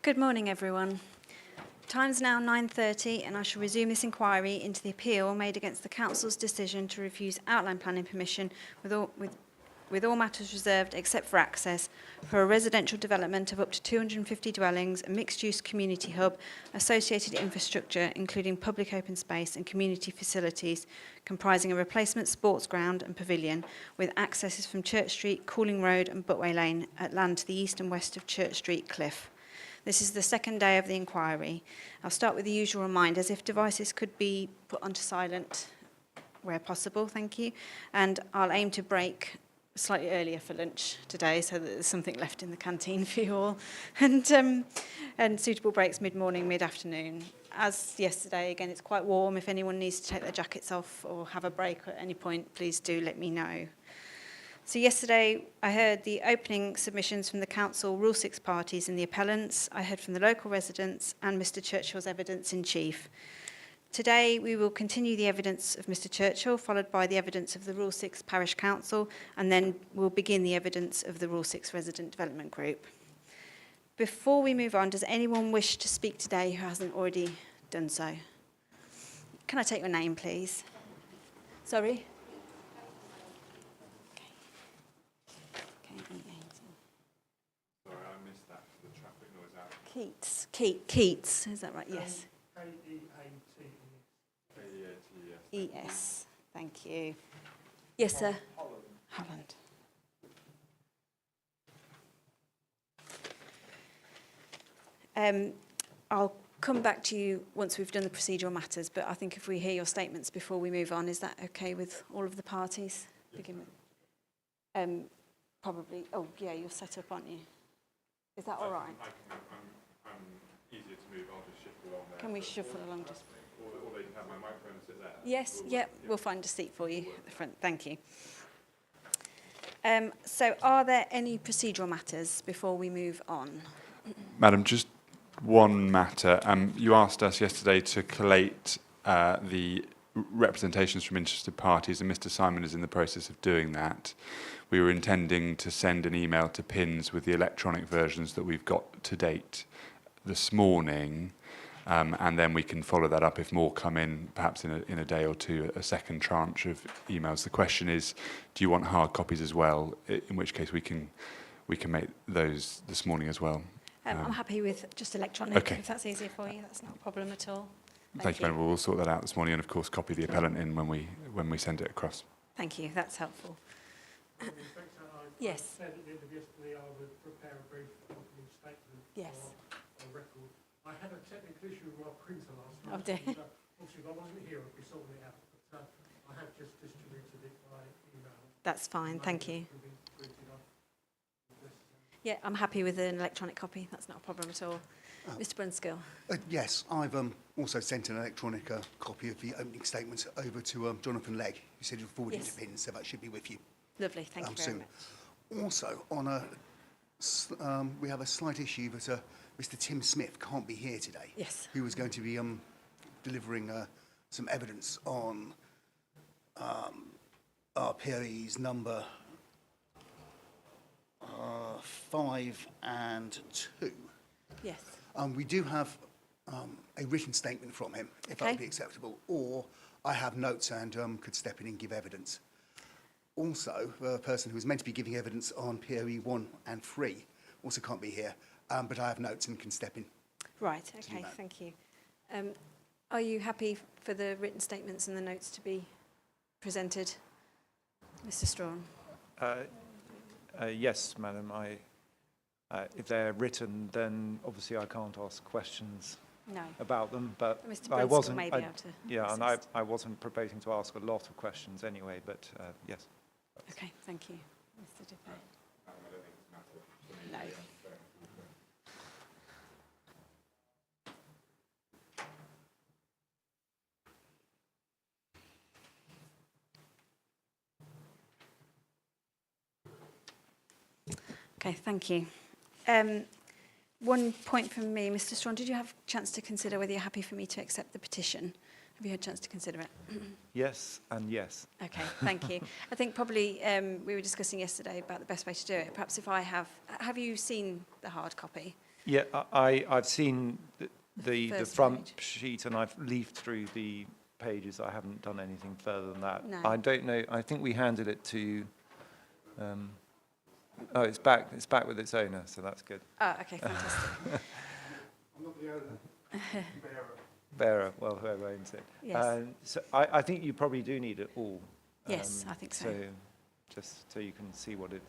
Good morning, everyone. Time's now 9:30 and I shall resume this inquiry into the appeal made against the Council's decision to refuse outline planning permission with all matters reserved except for access for a residential development of up to 250 dwellings, a mixed-use community hub, associated infrastructure including public open space and community facilities comprising a replacement sports ground and pavilion with accesses from Church Street, Cooling Road and Butway Lane at land to the east and west of Church Street, Cliffe. This is the second day of the inquiry. I'll start with the usual reminders. If devices could be put onto silent where possible, thank you. And I'll aim to break slightly earlier for lunch today so that there's something left in the canteen for you all. And suitable breaks mid-morning, mid-afternoon. As yesterday, again, it's quite warm. If anyone needs to take their jackets off or have a break at any point, please do let me know. So yesterday, I heard the opening submissions from the Council Rule 6 parties and the appellants. I heard from the local residents and Mr Churchill's evidence-in-chief. Today, we will continue the evidence of Mr Churchill, followed by the evidence of the Rule 6 Parish Council, and then we'll begin the evidence of the Rule 6 Resident Development Group. Before we move on, does anyone wish to speak today who hasn't already done so? Can I take your name, please? Sorry? Sorry, I missed that for the traffic noise out. Keats, is that right? Yes. E-S, thank you. Yes, sir. Holland. I'll come back to you once we've done the procedural matters, but I think if we hear your statements before we move on, is that okay with all of the parties? Begin with. Probably. Oh, yeah, you're set up, aren't you? Is that all right? I'm easier to move. I'll just shuffle along there. Can we shuffle along just? Or they can have my microphone and sit there. Yes, we'll find a seat for you at the front. Thank you. So are there any procedural matters before we move on? Madam, just one matter. You asked us yesterday to collate the representations from interested parties, and Mr Simon is in the process of doing that. We were intending to send an email to PINS with the electronic versions that we've got to date this morning, and then we can follow that up if more come in, perhaps in a day or two, a second tranche of emails. The question is, do you want hard copies as well? In which case we can make those this morning as well. I'm happy with just electronic, if that's easier for you. That's not a problem at all. Thank you, Madam. We'll sort that out this morning, and of course, copy the appellant in when we send it across. Thank you. That's helpful. Yes. Said at the end of yesterday I would prepare a brief opening statement Yes. for record. I had a technical issue with my printer last Oh, night. dear. Obviously, if I wasn't here, I'd be sorting it out. But I have just distributed it by email. That's fine. Thank you. Yeah, I'm happy with an electronic copy. That's not a problem at all. Mr. Brunskill. Yes, I've also sent an electronic copy of the opening statement over to Jonathan Legg. You said you'd forward it Yes. to Pin, so that should be with you. Lovely. Thank you very soon. much. Also, we have a slight issue that Mr. Tim Smith can't be here today. Yes. He was going to be delivering some evidence on our POE's number 5 and 2. Yes. We do have a written statement from him, if that Okay. would be acceptable, or I have notes and could step in and give evidence. Also, the person who was meant to be giving evidence on POE 1 and 3 also can't be here, but I have notes and can step in. Right. do Okay. that. Thank you. Are you happy for the written statements and the notes to be presented, Mr. Strawn? Yes, Madam. If they're written, then obviously I can't ask questions No. about them. But Mr. I Brunskill wasn't. may be able to. Yeah, and assist. I wasn't proposing to ask a lot of questions anyway. But yes. Okay. Thank you, Mr. Dupay. No. Okay, thank you. One point from me, Mr. Strawn, did you have a chance to consider whether you're happy for me to accept the petition? Have you had a chance to consider it? Yes and yes. Okay, thank you. I think probably we were discussing yesterday about the best way to do it. Perhaps if I have you seen the hard copy? Yeah, I've seen the first front sheet, and I've leafed through the pages. I haven't done anything further than that. No. I don't know. I think we handed it to. Oh, it's back. It's back with its owner, so that's good. Oh, okay, fantastic. I'm not the owner. Bearer, well, whoever owns it. Yes. So I think you probably do need it all. Yes, I think so. So just so you can see what it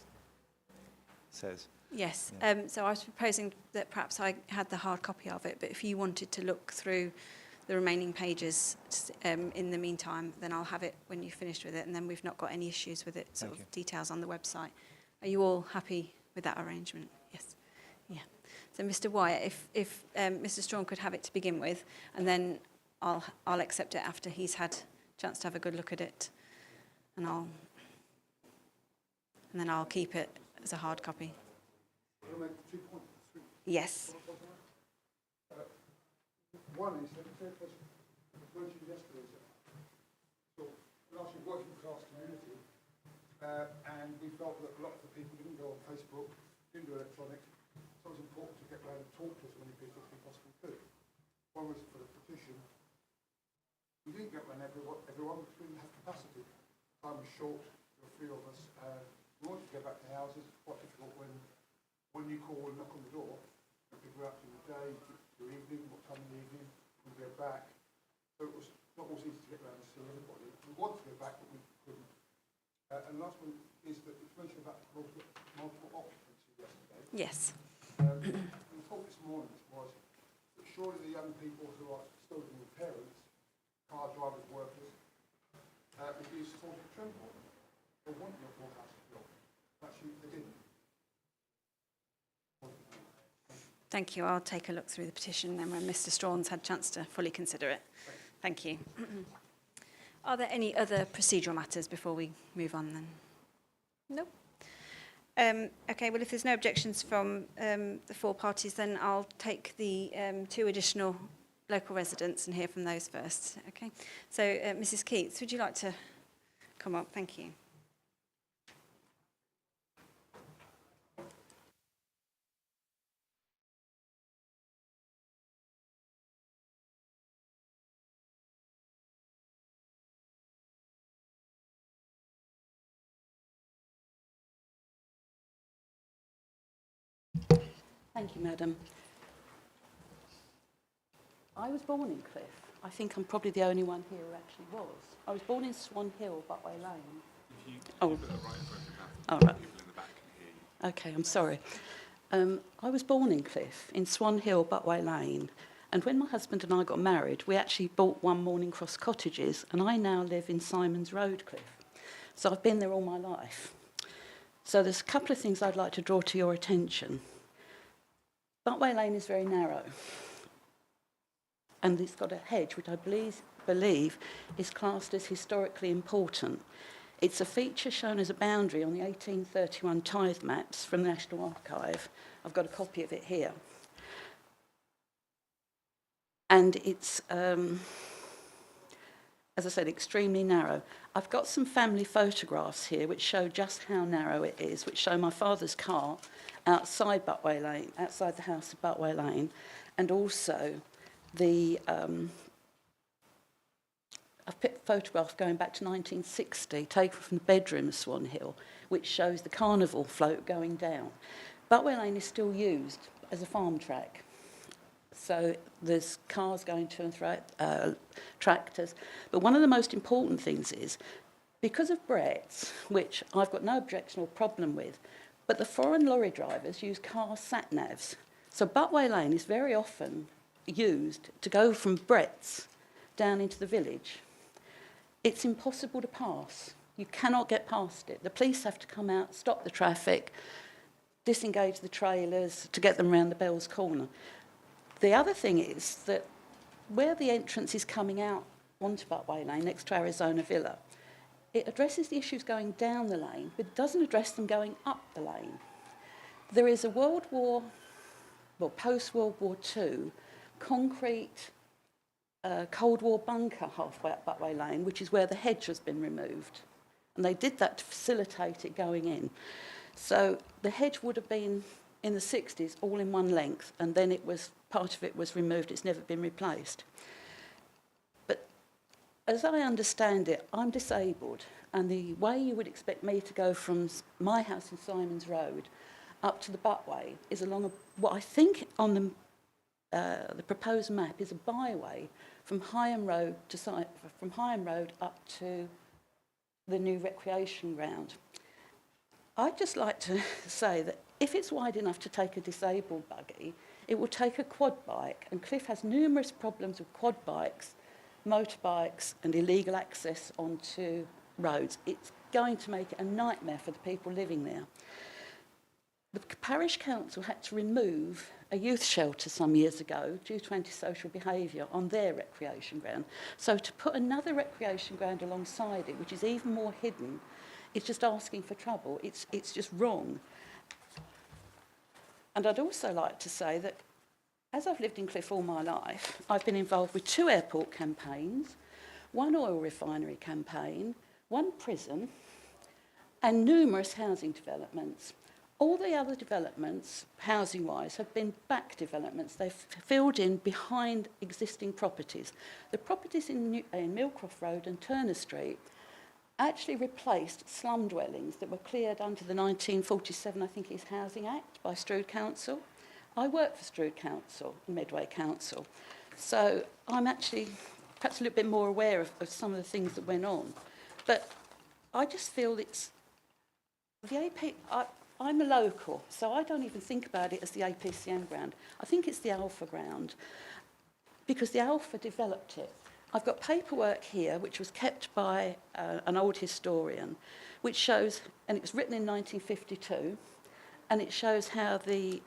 says. Yes, Yeah. so I was proposing that perhaps I had the hard copy of it, but if you wanted to look through the remaining pages in the meantime, then I'll have it when you've finished with it, and then we've not got any issues with it, sort Thank of details on the website. Are you all happy with that arrangement? Yes. Yeah. So, Mr. Wyatt, if Mr. Strawn could have it to begin with, and then I'll accept it after he's had a chance to have a good look at it, and then I'll keep it as a hard copy. I'll make 2 points. Yes. One is, as I mentioned yesterday, so we're actually working class community, and we felt that a lot of the people didn't go on Facebook, didn't do electronic, so it was important to get around and talk to as many people as we possibly could. One was for the petition. We didn't get around everyone because we didn't have capacity. Time was short, there were 3 of us. We wanted to go back to houses. It's quite difficult when you call and knock on the door, and people are out in the day, your evening, what time in the evening, we go back. So it was not always easy to get around and see everybody. We wanted to go back, but we couldn't. And the last one is that it's mentioned about multiple occupancy yesterday. Yes. The talk this morning was that surely the young people who are still living with parents, car drivers, workers, would be supported to tremble. They want your forecast job. Actually, they didn't. Thank you. I'll take a look through the petition then when Mr. Strawn's had a chance to fully consider it. Thank you. Are there any other procedural matters before we move on then? Nope. Okay, well, if there's no objections from the 4 parties, then I'll take the 2 additional local residents and hear from those first. Okay. So, Mrs. Keats, would you like to come up? Thank you. Thank you, Madam. I was born in Cliffe. I think I'm probably the only one here who actually was. I was born in Swan Hill, Butway Lane. Oh, all right. Okay, I'm sorry. I was born in Cliffe, in Swan Hill, Butway Lane. And when my husband and I got married, we actually bought One Morning Cross Cottages, and I now live in Simons Road, Cliffe. So I've been there all my life. So there's a couple of things I'd like to draw to your attention. Butway Lane is very narrow. And it's got a hedge, which I believe is classed as historically important. It's a feature shown as a boundary on the 1831 tithe maps from the National Archive. I've got a copy of it here. And it's, as I said, extremely narrow. I've got some family photographs here which show just how narrow it is, which show my father's car outside Butway Lane, outside the house of Butway Lane, and also the I've picked a photograph going back to 1960, taken from the bedroom of Swan Hill, which shows the carnival float going down. Butway Lane is still used as a farm track. So there's cars going to and through, tractors. But one of the most important things is, because of Brett's, which I've got no objection or problem with, but the foreign lorry drivers use car sat-navs. So Butway Lane is very often used to go from Brett's down into the village. It's impossible to pass. You cannot get past it. The police have to come out, stop the traffic, disengage the trailers to get them round the Bell's Corner. The other thing is that where the entrance is coming out onto Butway Lane, next to Arizona Villa, it addresses the issues going down the lane, but it doesn't address them going up the lane. There is a post-World War II, concrete Cold War bunker halfway up Butway Lane, which is where the hedge has been removed. And they did that to facilitate it going in. So the hedge would have been in the 60s all in one length, and then part of it was removed. It's never been replaced. But as I understand it, I'm disabled, and the way you would expect me to go from my house in Simons Road up to the Butway is along what I think on the proposed map is a byway from Higham Road up to the new recreation ground. I'd just like to say that if it's wide enough to take a disabled buggy, it will take a quad bike, and Cliffe has numerous problems with quad bikes, motorbikes and illegal access onto roads. It's going to make it a nightmare for the people living there. The parish council had to remove a youth shelter some years ago due to antisocial behaviour on their recreation ground. So to put another recreation ground alongside it, which is even more hidden, is just asking for trouble. It's just wrong. And I'd also like to say that as I've lived in Cliffe all my life, I've been involved with 2 airport campaigns, 1 oil refinery campaign, 1 prison, and numerous housing developments. All the other developments, housing-wise, have been back developments. They've filled in behind existing properties. The properties in Millcroft Road and Turner Street actually replaced slum dwellings that were cleared under the 1947, I think it is, Housing Act by Strood Council. I work for Strood Council, Medway Council, so I'm actually perhaps a little bit more aware of some of the things that went on. But I just feel it's the AP. I'm a local, so I don't even think about it as the APCM ground. I think it's the Alpha ground, because the Alpha developed it. I've got paperwork here, which was kept by an old historian, which shows, and it was written in 1952, and it shows how the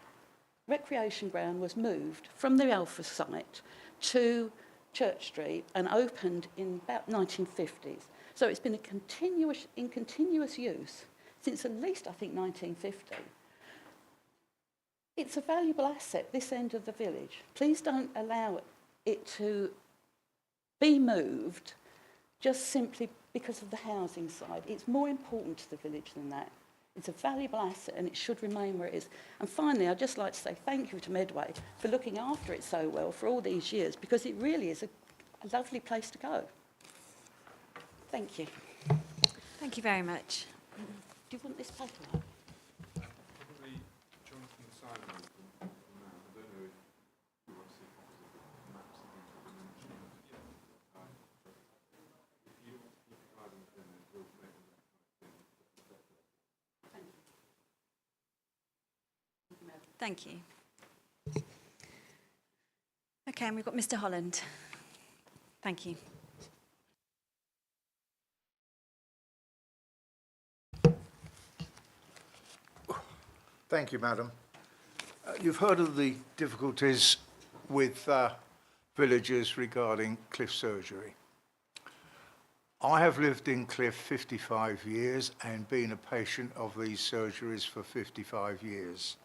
recreation ground was moved from the Alpha site to Church Street and opened in about 1950s. So it's been in continuous use since at least, I think, 1950. It's a valuable asset, this end of the village. Please don't allow it to be moved just simply because of the housing side. It's more important to the village than that. It's a valuable asset and it should remain where it is. And finally, I'd just like to say thank you to Medway for looking after it so well for all these years, because it really is a lovely place to go. Thank you. Thank you very much. Do you want this paper? Probably Jonathan Simon from now. I don't know if you want to see copies of the maps that Thank you. Okay, and we've got Mr. Holland. Thank you. Thank you, Madam. You've heard of the difficulties with villagers regarding Cliffe surgery. I have lived in Cliffe 55 years and been a patient of these surgeries for 55 years.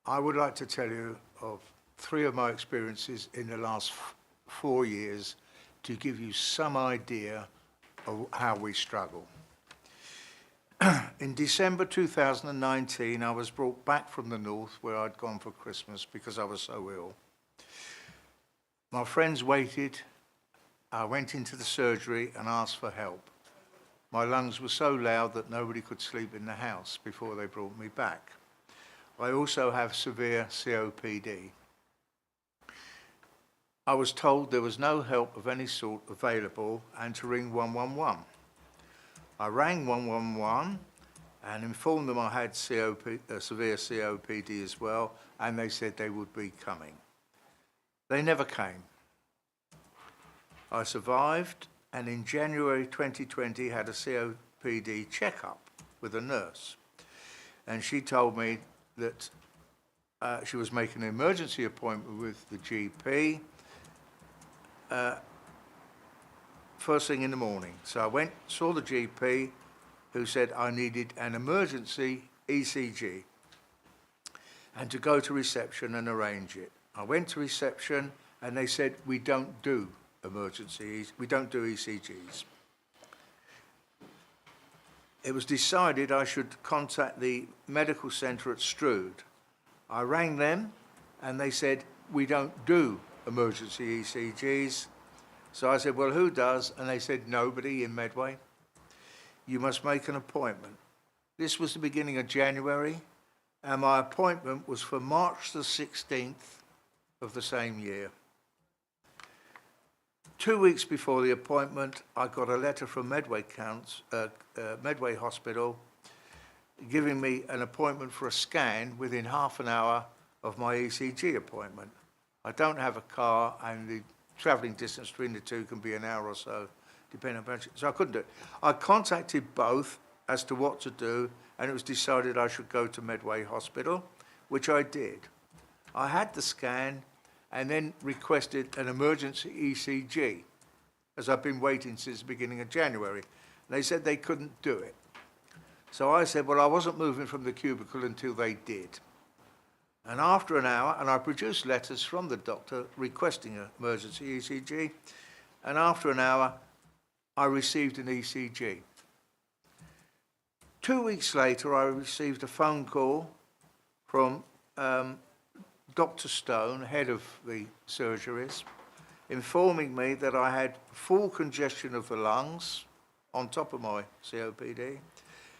I would like to tell you of 3 of my experiences in the last 4 years to give you some idea of how we struggle. In December 2019, I was brought back from the north where I'd gone for Christmas because I was so ill. My friends waited. I went into the surgery and asked for help. My lungs were so loud that nobody could sleep in the house before they brought me back. I also have severe COPD. I was told there was no help of any sort available and to ring 111. I rang 111 and informed them I had severe COPD as well, and they said they would be coming. They never came. I survived, and in January 2020 had a COPD checkup with a nurse. And she told me that she was making an emergency appointment with the GP first thing in the morning. So I went, saw the GP, who said I needed an emergency ECG and to go to reception and arrange it. I went to reception and they said, we don't do emergencies, we don't do ECGs. It was decided I should contact the medical centre at Strood. I rang them and they said, we don't do emergency ECGs. So I said, well, who does? And they said, nobody in Medway. You must make an appointment. This was the beginning of January, and my appointment was for March the 16th of the same year. 2 weeks before the appointment, I got a letter from Medway Hospital giving me an appointment for a scan within half an hour of my ECG appointment. I don't have a car, and the travelling distance between the two can be an hour or so, depending on budget. So I couldn't do it. I contacted both as to what to do, and it was decided I should go to Medway Hospital, which I did. I had the scan and then requested an emergency ECG, as I've been waiting since the beginning of January. And they said they couldn't do it. So I said, well, I wasn't moving from the cubicle until they did. And after an hour, and I produced letters from the doctor requesting an emergency ECG, and after an hour, I received an ECG. 2 weeks later, I received a phone call from Dr. Stone, head of the surgeries, informing me that I had full congestion of the lungs on top of my COPD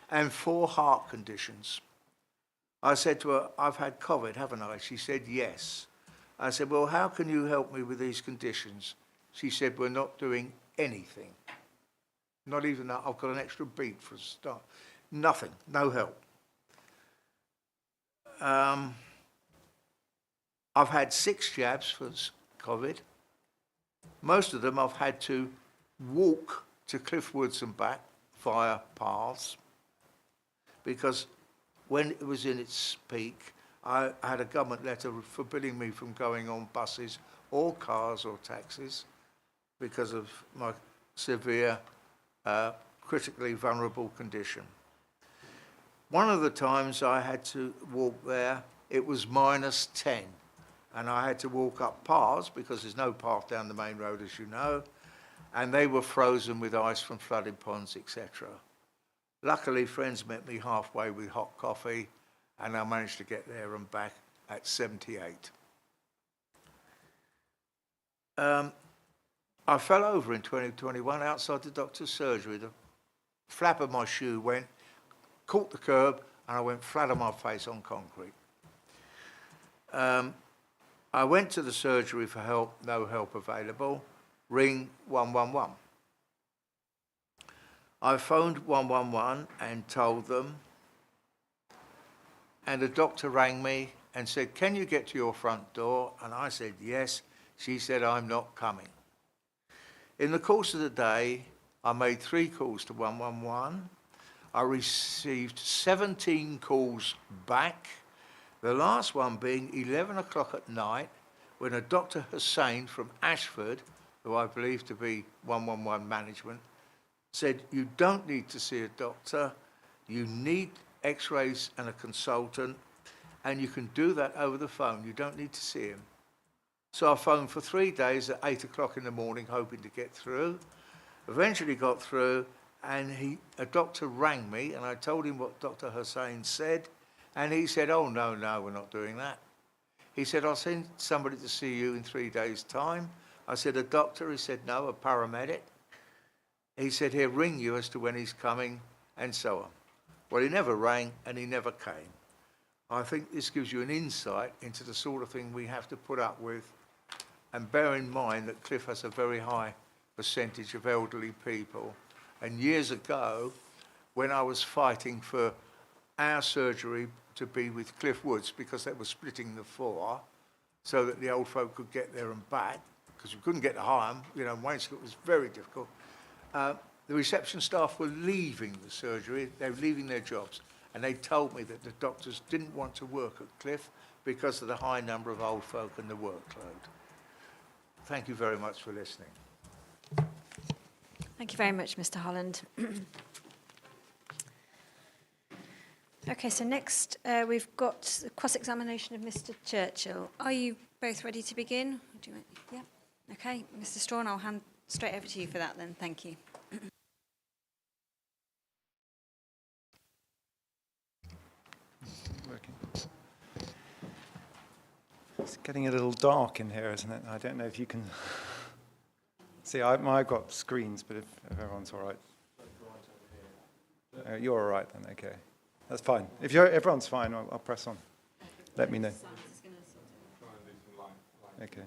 and 4 heart conditions. I said to her, I've had COVID, haven't I? She said, yes. I said, well, how can you help me with these conditions? She said, we're not doing anything. Not even that. I've got an extra beat for a start. Nothing, no help. I've had 6 jabs for COVID. Most of them I've had to walk to Cliffe Woods and back via paths, because when it was in its peak, I had a government letter forbidding me from going on buses or cars or taxis because of my severe, critically vulnerable condition. One of the times I had to walk there, it was -10, and I had to walk up paths because there's no path down the main road, as you know, and they were frozen with ice from flooded ponds, etc. Luckily, friends met me halfway with hot coffee, and I managed to get there and back at 78. I fell over in 2021 outside the doctor's surgery. The flap of my shoe went, caught the curb, and I went flat on my face on concrete. I went to the surgery for help, no help available. Ring 111. I phoned 111 and told them, and the doctor rang me and said, can you get to your front door? And I said, yes. She said, I'm not coming. In the course of the day, I made 3 calls to 111. I received 17 calls back, the last one being 11 o'clock at night, when a Dr. Hussain from Ashford, who I believe to be 111 management, said, you don't need to see a doctor, you need x-rays and a consultant, and you can do that over the phone, you don't need to see him. So I phoned for 3 days at 8 o'clock in the morning, hoping to get through. Eventually got through, and a doctor rang me, and I told him what Dr. Hussain said, and he said, oh, no, we're not doing that. He said, I'll send somebody to see you in 3 days' time. I said, a doctor? He said, no, a paramedic. He said, he'll ring you as to when he's coming, and so on. Well, he never rang, and he never came. I think this gives you an insight into the sort of thing we have to put up with, and bear in mind that Cliffe has a very high percentage of elderly people. And years ago, when I was fighting for our surgery to be with Cliffe Woods, because they were splitting the 4 so that the old folk could get there and back, because we couldn't get to Higham, Wainscott was very difficult. The reception staff were leaving the surgery, they were leaving their jobs, and they told me that the doctors didn't want to work at Cliffe because of the high number of old folk and the workload. Thank you very much for listening. Thank you very much, Mr. Holland. Okay, so next we've got the cross-examination of Mr. Churchill. Are you both ready to begin? Yeah. Okay, Mr. Strawn, I'll hand straight over to you for that then. Thank you. It's getting a little dark in here, isn't it? I don't know if you can see. I've got screens, but if everyone's all right. You're all right then, okay. That's fine. If everyone's fine, I'll press on. Let me know. Okay.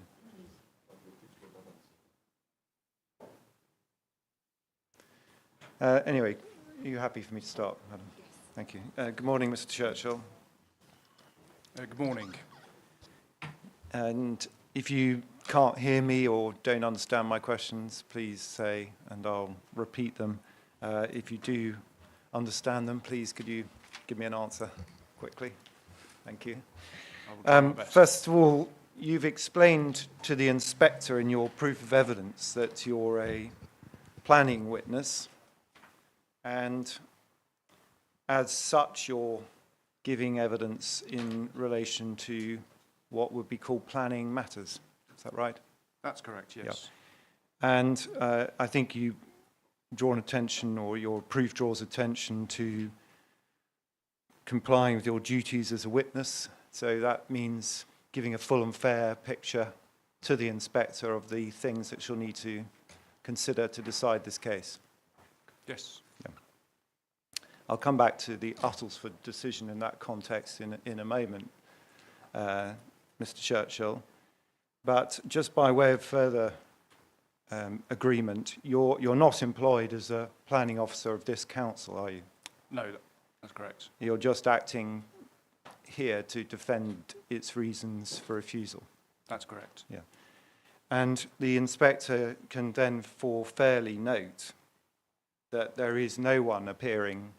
Anyway, are you happy for me to start, madam? Yes. Thank you. Good morning, Mr. Churchill. Good morning. And if you can't hear me or don't understand my questions, please say, and I'll repeat them. If you do understand them, please could you give me an answer quickly? Thank you. First of all, you've explained to the inspector in your proof of evidence that you're a planning witness, and as such, you're giving evidence in relation to what would be called planning matters. Is that right? That's correct, yes. Yeah. And I think you drawn attention, or your proof draws attention to complying with your duties as a witness. So that means giving a full and fair picture to the inspector of the things that she'll need to consider to decide this case. Yes. Yeah. I'll come back to the Uttlesford decision in that context in a moment, Mr. Churchill. But just by way of further agreement, you're not employed as a planning officer of this council, are you? No, that's correct. You're just acting here to defend its reasons for refusal. That's correct. Yeah. And the inspector can then fairly note that there is no one appearing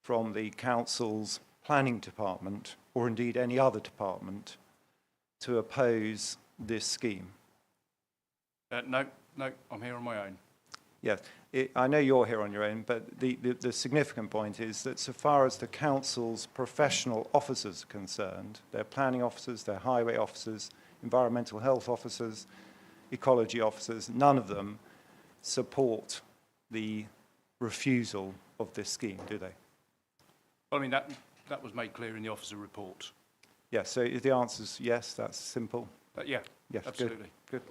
from the council's planning department, or indeed any other department, to oppose this scheme. No, I'm here on my own. Yes, I know you're here on your own, but the significant point is that so far as the council's professional officers are concerned, their planning officers, their highway officers, environmental health officers, ecology officers, none of them support the refusal of this scheme, do they? Well, I mean, that was made clear in the officer report. Yes, so if the answer's yes, that's simple. Yeah, Yes, absolutely. Good.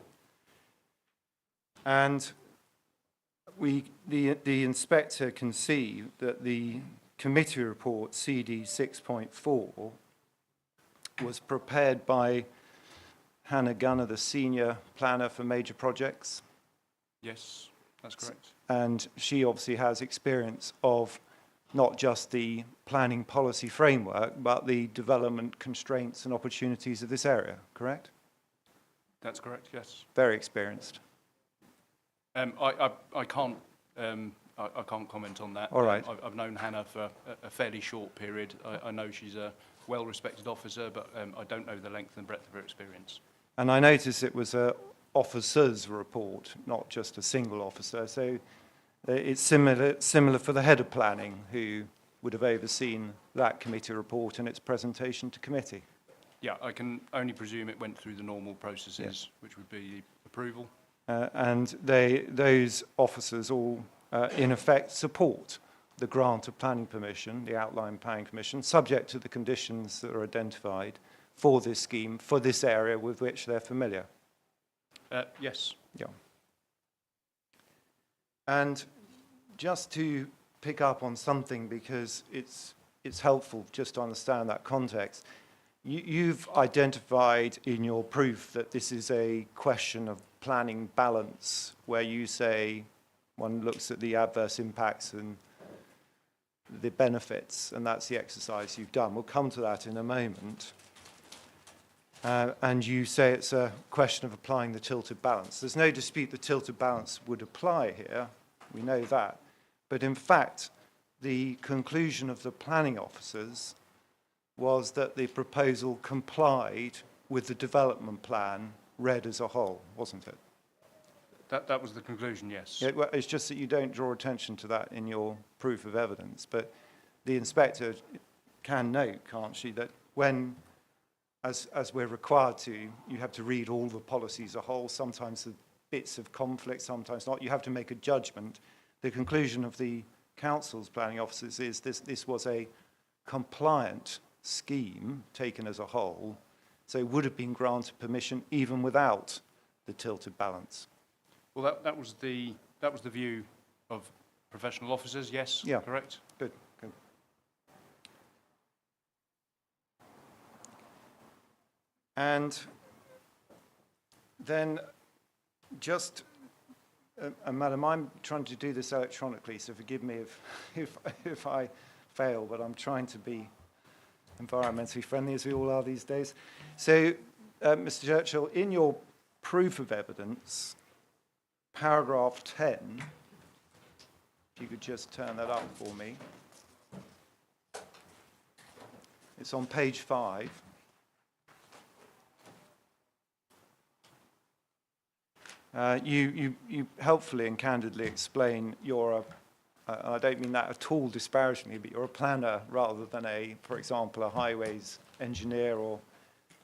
And the inspector can see that the committee report CD 6.4 was prepared by Hannah Gunner, the senior planner for major projects. Yes, that's correct. And she obviously has experience of not just the planning policy framework, but the development constraints and opportunities of this area, correct? That's correct, yes. Very experienced. I can't comment on that. All right. I've known Hannah for a fairly short period. I know she's a well-respected officer, but I don't know the length and breadth of her experience. And I notice it was an officer's report, not just a single officer. So it's similar for the head of planning, who would have overseen that committee report and its presentation to committee. Yeah, I can only presume it went through the normal processes, which would be approval. And those officers all, in effect, support the grant of planning permission, the outline planning permission, subject to the conditions that are identified for this scheme, for this area with which they're familiar. Yes. Yeah. And just to pick up on something, because it's helpful just to understand that context, you've identified in your proof that this is a question of planning balance, where you say one looks at the adverse impacts and the benefits, and that's the exercise you've done. We'll come to that in a moment. And you say it's a question of applying the tilted balance. There's no dispute the tilted balance would apply here. We know that. But in fact, the conclusion of the planning officers was that the proposal complied with the development plan read as a whole, wasn't it? That was the conclusion, yes. Yeah, well, it's just that you don't draw attention to that in your proof of evidence. But the inspector can note, can't she, that when, as we're required to, you have to read all the policies as a whole, sometimes the bits of conflict, sometimes not. You have to make a judgment. The conclusion of the council's planning officers is this was a compliant scheme taken as a whole, so it would have been granted permission even without the tilted balance. Well, that was the view of professional officers, yes, Yeah. correct? Good. And then just, Madam, I'm trying to do this electronically, so forgive me if I fail, but I'm trying to be environmentally friendly, as we all are these days. So, Mr. Churchill, in your proof of evidence, paragraph 10, if you could just turn that up for me. It's on page 5. You helpfully and candidly explain you're I don't mean that at all disparagingly, but you're a planner rather than for example, a highways engineer or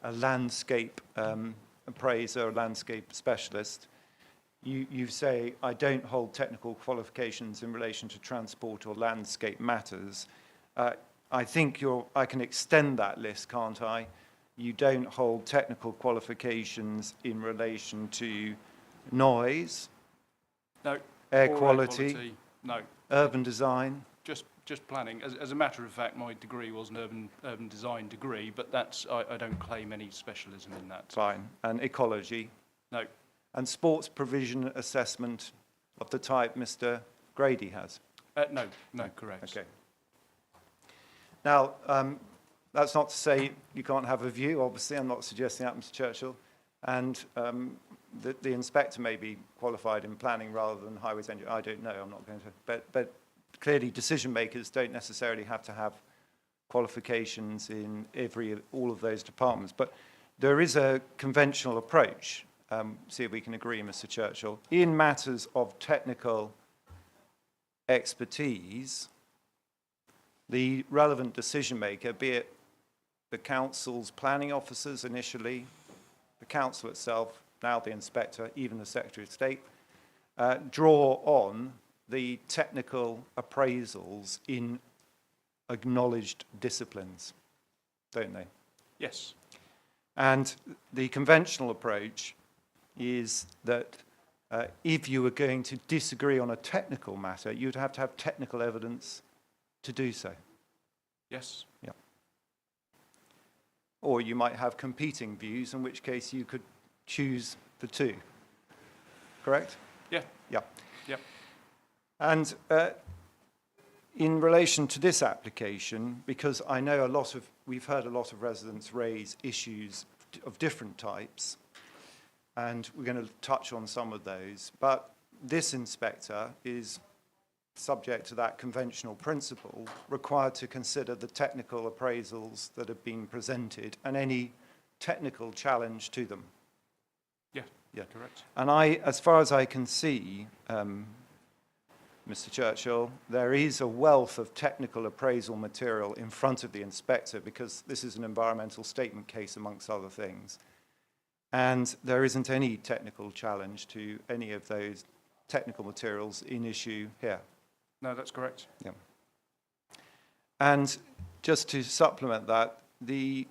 a landscape appraiser or landscape specialist. You say, I don't hold technical qualifications in relation to transport or landscape matters. I think I can extend that list, can't I? You don't hold technical qualifications in relation to noise, No. air Or quality, no. urban design. Just planning. As a matter of fact, my degree was an urban design degree, but I don't claim any specialism in that. Fine. And ecology. No. And sports provision assessment of the type Mr. Grady has. No, correct. Okay. Now, that's not to say you can't have a view, obviously. I'm not suggesting that, Mr. Churchill. And the inspector may be qualified in planning rather than highways engineer. I don't know, I'm not going to. But clearly, decision makers don't necessarily have to have qualifications in all of those departments. But there is a conventional approach. See if we can agree, Mr. Churchill. In matters of technical expertise, the relevant decision maker, be it the council's planning officers initially, the council itself, now the inspector, even the Secretary of State, draw on the technical appraisals in acknowledged disciplines, don't they? Yes. And the conventional approach is that if you were going to disagree on a technical matter, you'd have to have technical evidence to do so. Yes. Yeah. Or you might have competing views, in which case you could choose the two. Correct? Yeah. Yeah. Yep. And in relation to this application, because I know we've heard a lot of residents raise issues of different types, and we're going to touch on some of those, but this inspector is subject to that conventional principle, required to consider the technical appraisals that have been presented and any technical challenge to them. Yeah, correct. And as far as I can see, Mr. Churchill, there is a wealth of technical appraisal material in front of the inspector, because this is an environmental statement case amongst other things. And there isn't any technical challenge to any of those technical materials in issue here. No, that's correct. Yeah. And just to supplement that, the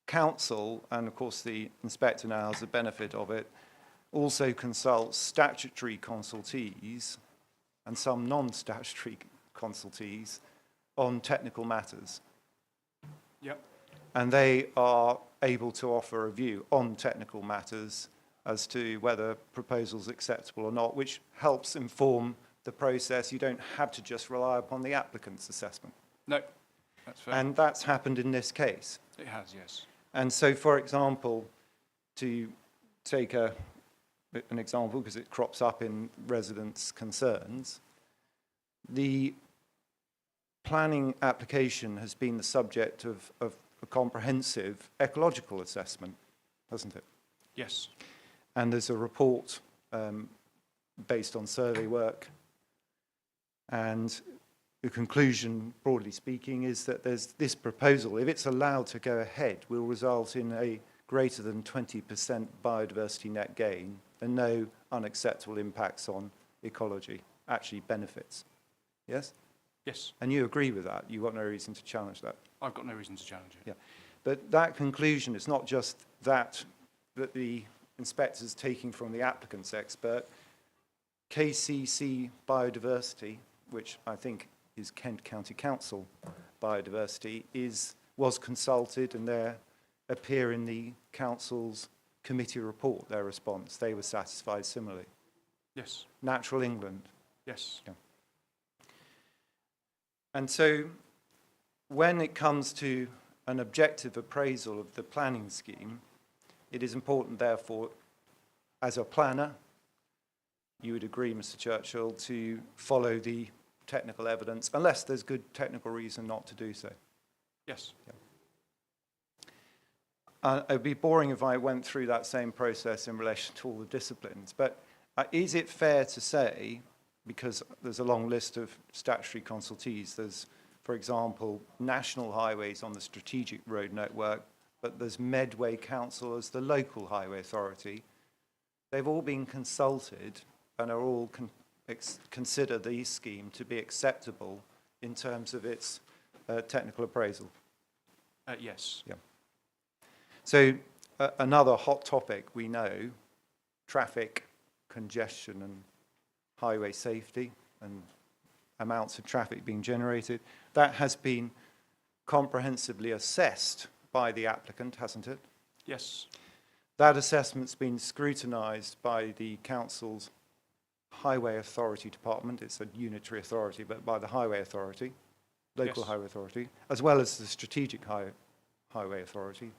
council, and of course the inspector now has the benefit of it, also consults statutory consultees and some non-statutory consultees on technical matters. Yep. And they are able to offer a view on technical matters as to whether proposals are acceptable or not, which helps inform the process. You don't have to just rely upon the applicant's assessment. No, that's fair. And that's happened in this case. It has, yes. And so, for example, to take an example, because it crops up in residents' concerns, the planning application has been the subject of a comprehensive ecological assessment, hasn't it? Yes. And there's a report based on survey work. And the conclusion, broadly speaking, is that there's this proposal, if it's allowed to go ahead, will result in a greater than 20% biodiversity net gain and no unacceptable impacts on ecology, actually benefits. Yes? Yes. And you agree with that? You've got no reason to challenge that? I've got no reason to challenge it. Yeah. But that conclusion is not just that the inspector's taking from the applicant's expert. KCC Biodiversity, which I think is Kent County Council Biodiversity, was consulted, and they appear in the council's committee report, their response. They were satisfied similarly. Yes. Natural England. Yes. Yeah. And so when it comes to an objective appraisal of the planning scheme, it is important, therefore, as a planner, you would agree, Mr. Churchill, to follow the technical evidence, unless there's good technical reason not to do so. Yes. Yeah. It would be boring if I went through that same process in relation to all the disciplines, but is it fair to say, because there's a long list of statutory consultees, there's, for example, National Highways on the strategic road network, but there's Medway Council as the local highway authority. They've all been consulted and are all consider the scheme to be acceptable in terms of its technical appraisal. Yes. Yeah. So another hot topic we know, traffic congestion and highway safety and amounts of traffic being generated. That has been comprehensively assessed by the applicant, hasn't it? Yes. That assessment's been scrutinised by the council's Highway Authority Department. It's a unitary authority, but by the Highway Authority, local Yes. Highway Authority, as well as the Strategic Highway Authority.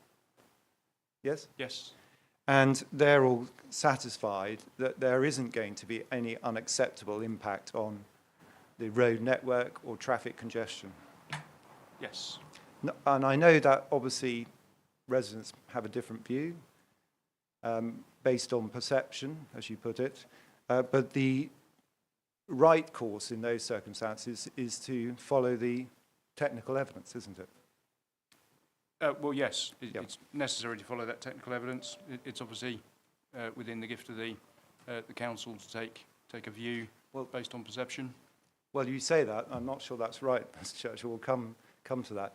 Yes? Yes. And they're all satisfied that there isn't going to be any unacceptable impact on the road network or traffic congestion. Yes. And I know that obviously residents have a different view based on perception, as you put it, but the right course in those circumstances is to follow the technical evidence, isn't it? Well, yes, Yep. It's necessary to follow that technical evidence. It's obviously within the gift of the council to take a view based on perception. Well, you say that. I'm not sure that's right, Mr. Churchill. We'll come to that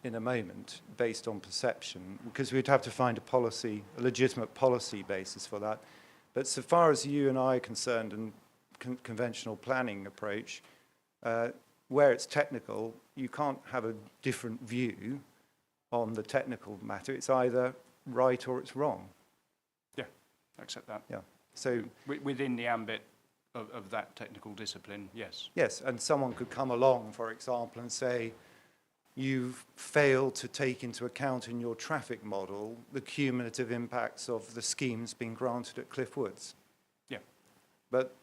in a moment, based on perception, because we'd have to find a legitimate policy basis for that. But so far as you and I are concerned, and conventional planning approach, where it's technical, you can't have a different view on the technical matter. It's either right or it's wrong. Yeah, I accept that. Yeah. So Within the ambit of that technical discipline, yes. Yes, and someone could come along, for example, and say, you've failed to take into account in your traffic model the cumulative impacts of the schemes being granted at Cliffe Woods. Yeah. But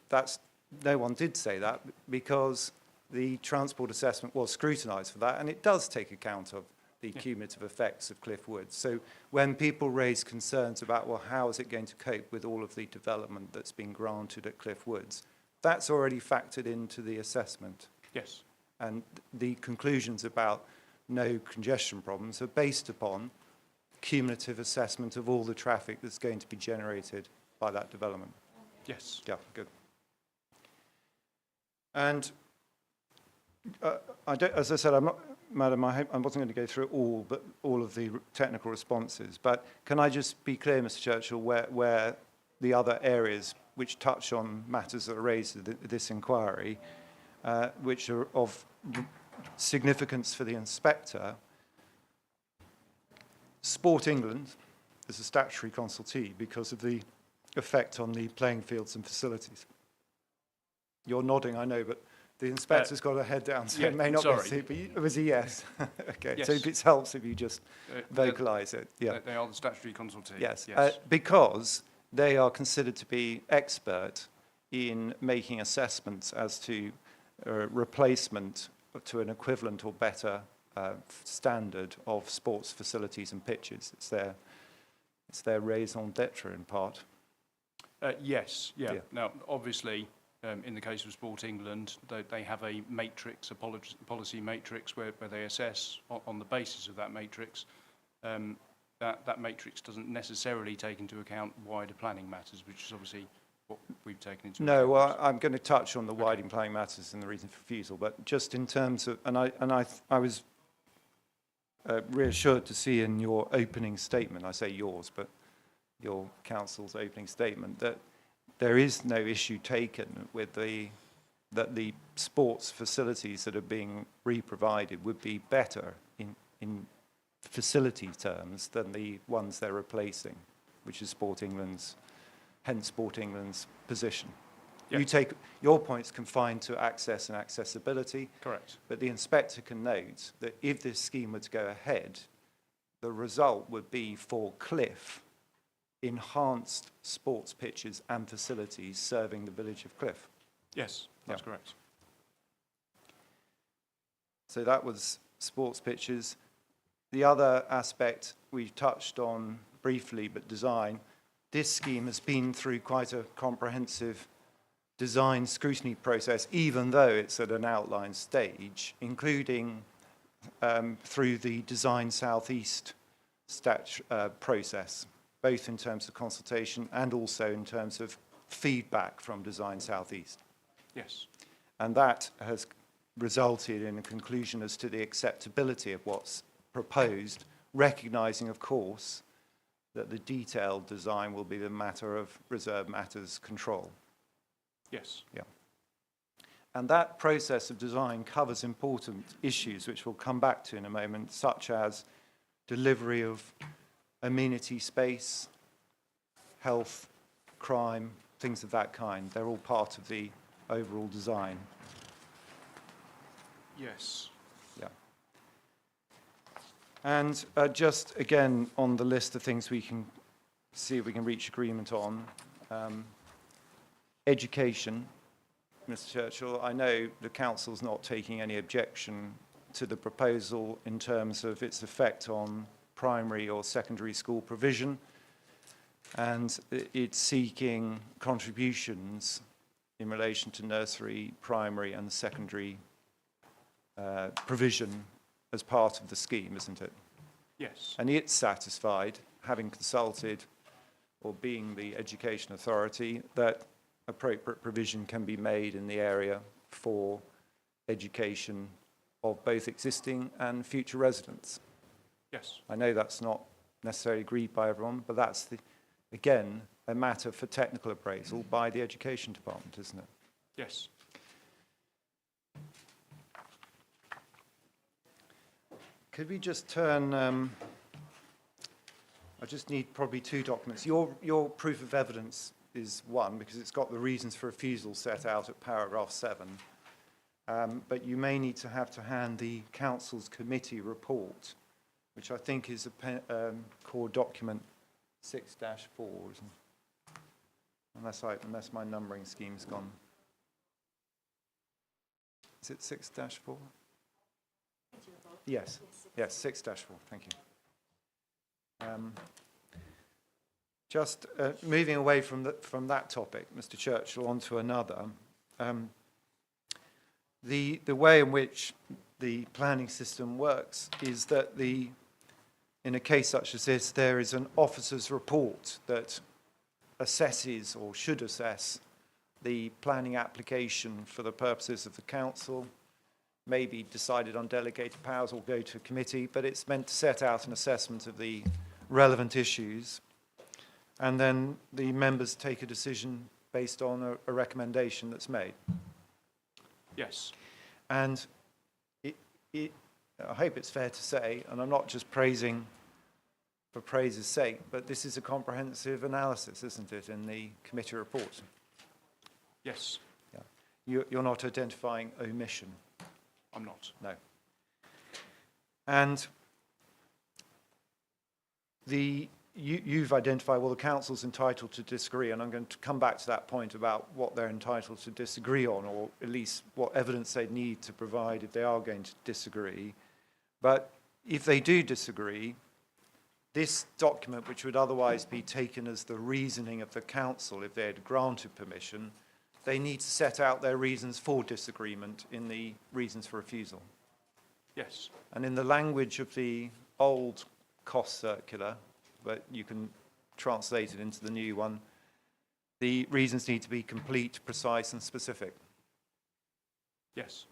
no one did say that because the transport assessment was scrutinised for that, and it does take account of the cumulative effects of Cliffe Woods. So when people raise concerns about, well, how is it going to cope with all of the development that's been granted at Cliffe Woods, that's already factored into the assessment. Yes. And the conclusions about no congestion problems are based upon cumulative assessment of all the traffic that's going to be generated by that development. Yes. Yeah, good. And as I said, Madam, I wasn't going to go through all of the technical responses, but can I just be clear, Mr. Churchill, where the other areas which touch on matters that are raised in this inquiry, which are of significance for the inspector? Sport England is a statutory consultee because of the effect on the playing fields and facilities. You're nodding, I know, but the inspector's got a head down, so yeah, it may not sorry. be see, but it was a yes. Okay, Yes. so it helps if you just vocalise it. Yeah. They are the statutory consultee. Yes, Yes. because they are considered to be expert in making assessments as to replacement to an equivalent or better standard of sports facilities and pitches. It's their raison d'etre in part. Yes, yeah. Yeah. Now, obviously, in the case of Sport England, they have a matrix, a policy matrix where they assess on the basis of that matrix. That matrix doesn't necessarily take into account wider planning matters, which is obviously what we've taken into account. No, well, I'm going to touch on the widening planning matters and the reason for refusal, but just in terms of, and I was reassured to see in your opening statement, I say yours, but your council's opening statement, that there is no issue taken with that the sports facilities that are being re-provided would be better in facility terms than the ones they're replacing, which is Sport England's position. Yes. Your point's confined to access and accessibility. Correct. But the inspector can note that if this scheme were to go ahead, the result would be for Cliffe enhanced sports pitches and facilities serving the village of Cliffe. Yes, that's correct. So that was sports pitches. The other aspect we touched on briefly, but design. This scheme has been through quite a comprehensive design scrutiny process, even though it's at an outline stage, including through the Design Southeast process, both in terms of consultation and also in terms of feedback from Design Southeast. Yes. And that has resulted in a conclusion as to the acceptability of what's proposed, recognising, of course, that the detailed design will be the matter of reserved matters control. Yes. Yeah. And that process of design covers important issues, which we'll come back to in a moment, such as delivery of amenity space, health, crime, things of that kind. They're all part of the overall design. Yes. Yeah. And just again on the list of things we can see if we can reach agreement on, education. Mr. Churchill, I know the council's not taking any objection to the proposal in terms of its effect on primary or secondary school provision, and it's seeking contributions in relation to nursery, primary and secondary provision as part of the scheme, isn't it? Yes. And it's satisfied, having consulted or being the education authority, that appropriate provision can be made in the area for education of both existing and future residents. Yes. I know that's not necessarily agreed by everyone, but that's, again, a matter for technical appraisal by the Education Department, isn't it? Yes. Could we just turn, I just need probably two documents. Your proof of evidence is one, because it's got the reasons for refusal set out at paragraph 7. But you may need to have to hand the council's committee report, which I think is a core document 6-4, isn't it? Unless my numbering scheme's gone. Is it 6-4? Yes, 6-4, thank you. Just moving away from that topic, Mr. Churchill, onto another. The way in which the planning system works is that in a case such as this, there is an officer's report that assesses or should assess the planning application for the purposes of the council, maybe decided on delegated powers or go to a committee, but it's meant to set out an assessment of the relevant issues. And then the members take a decision based on a recommendation that's made. Yes. And I hope it's fair to say, and I'm not just praising for praise's sake, but this is a comprehensive analysis, isn't it, in the committee report? Yes. Yeah. You're not identifying omission? I'm not. No. And you've identified, well, the council's entitled to disagree, and I'm going to come back to that point about what they're entitled to disagree on, or at least what evidence they need to provide if they are going to disagree. But if they do disagree, this document, which would otherwise be taken as the reasoning of the council if they had granted permission, they need to set out their reasons for disagreement in the reasons for refusal. Yes. And in the language of the old cost circular, but you can translate it into the new one, the reasons need to be complete, precise, and specific. Yes.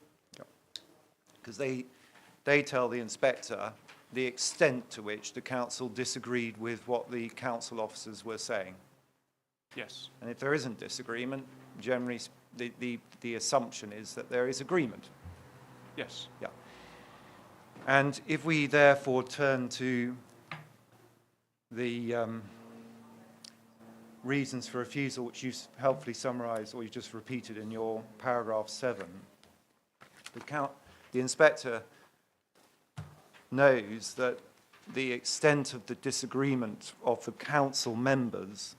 Because they tell the inspector the extent to which the council disagreed with what the council officers were saying. Yes. And if there isn't disagreement, generally the assumption is that there is agreement. Yes. Yeah. And if we therefore turn to the reasons for refusal, which you helpfully summarised, or you just repeated in your paragraph 7, the inspector knows that the extent of the disagreement of the council members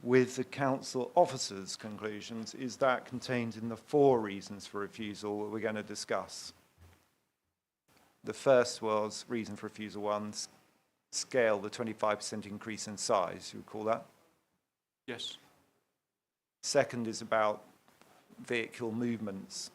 with the council officers' conclusions is that contained in the 4 reasons for refusal that we're going to discuss. The first was reason for refusal 1, scale the 25% increase in size. You would call that? Yes. Second is about vehicle movements,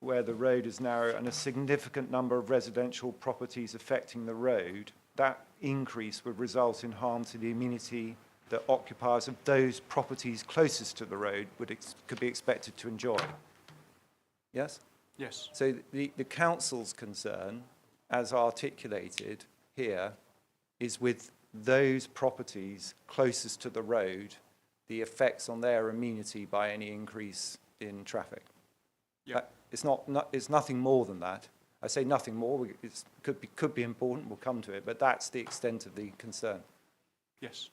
where the road is narrow and a significant number of residential properties affecting the road. That increase would result in harm to the amenity that occupiers of those properties closest to the road could be expected to enjoy. Yes? Yes. So the council's concern, as articulated here, is with those properties closest to the road, the effects on their amenity by any increase in traffic. Yeah. It's nothing more than that. I say nothing more. It could be important. We'll come to it, but that's the extent of the concern. Yes.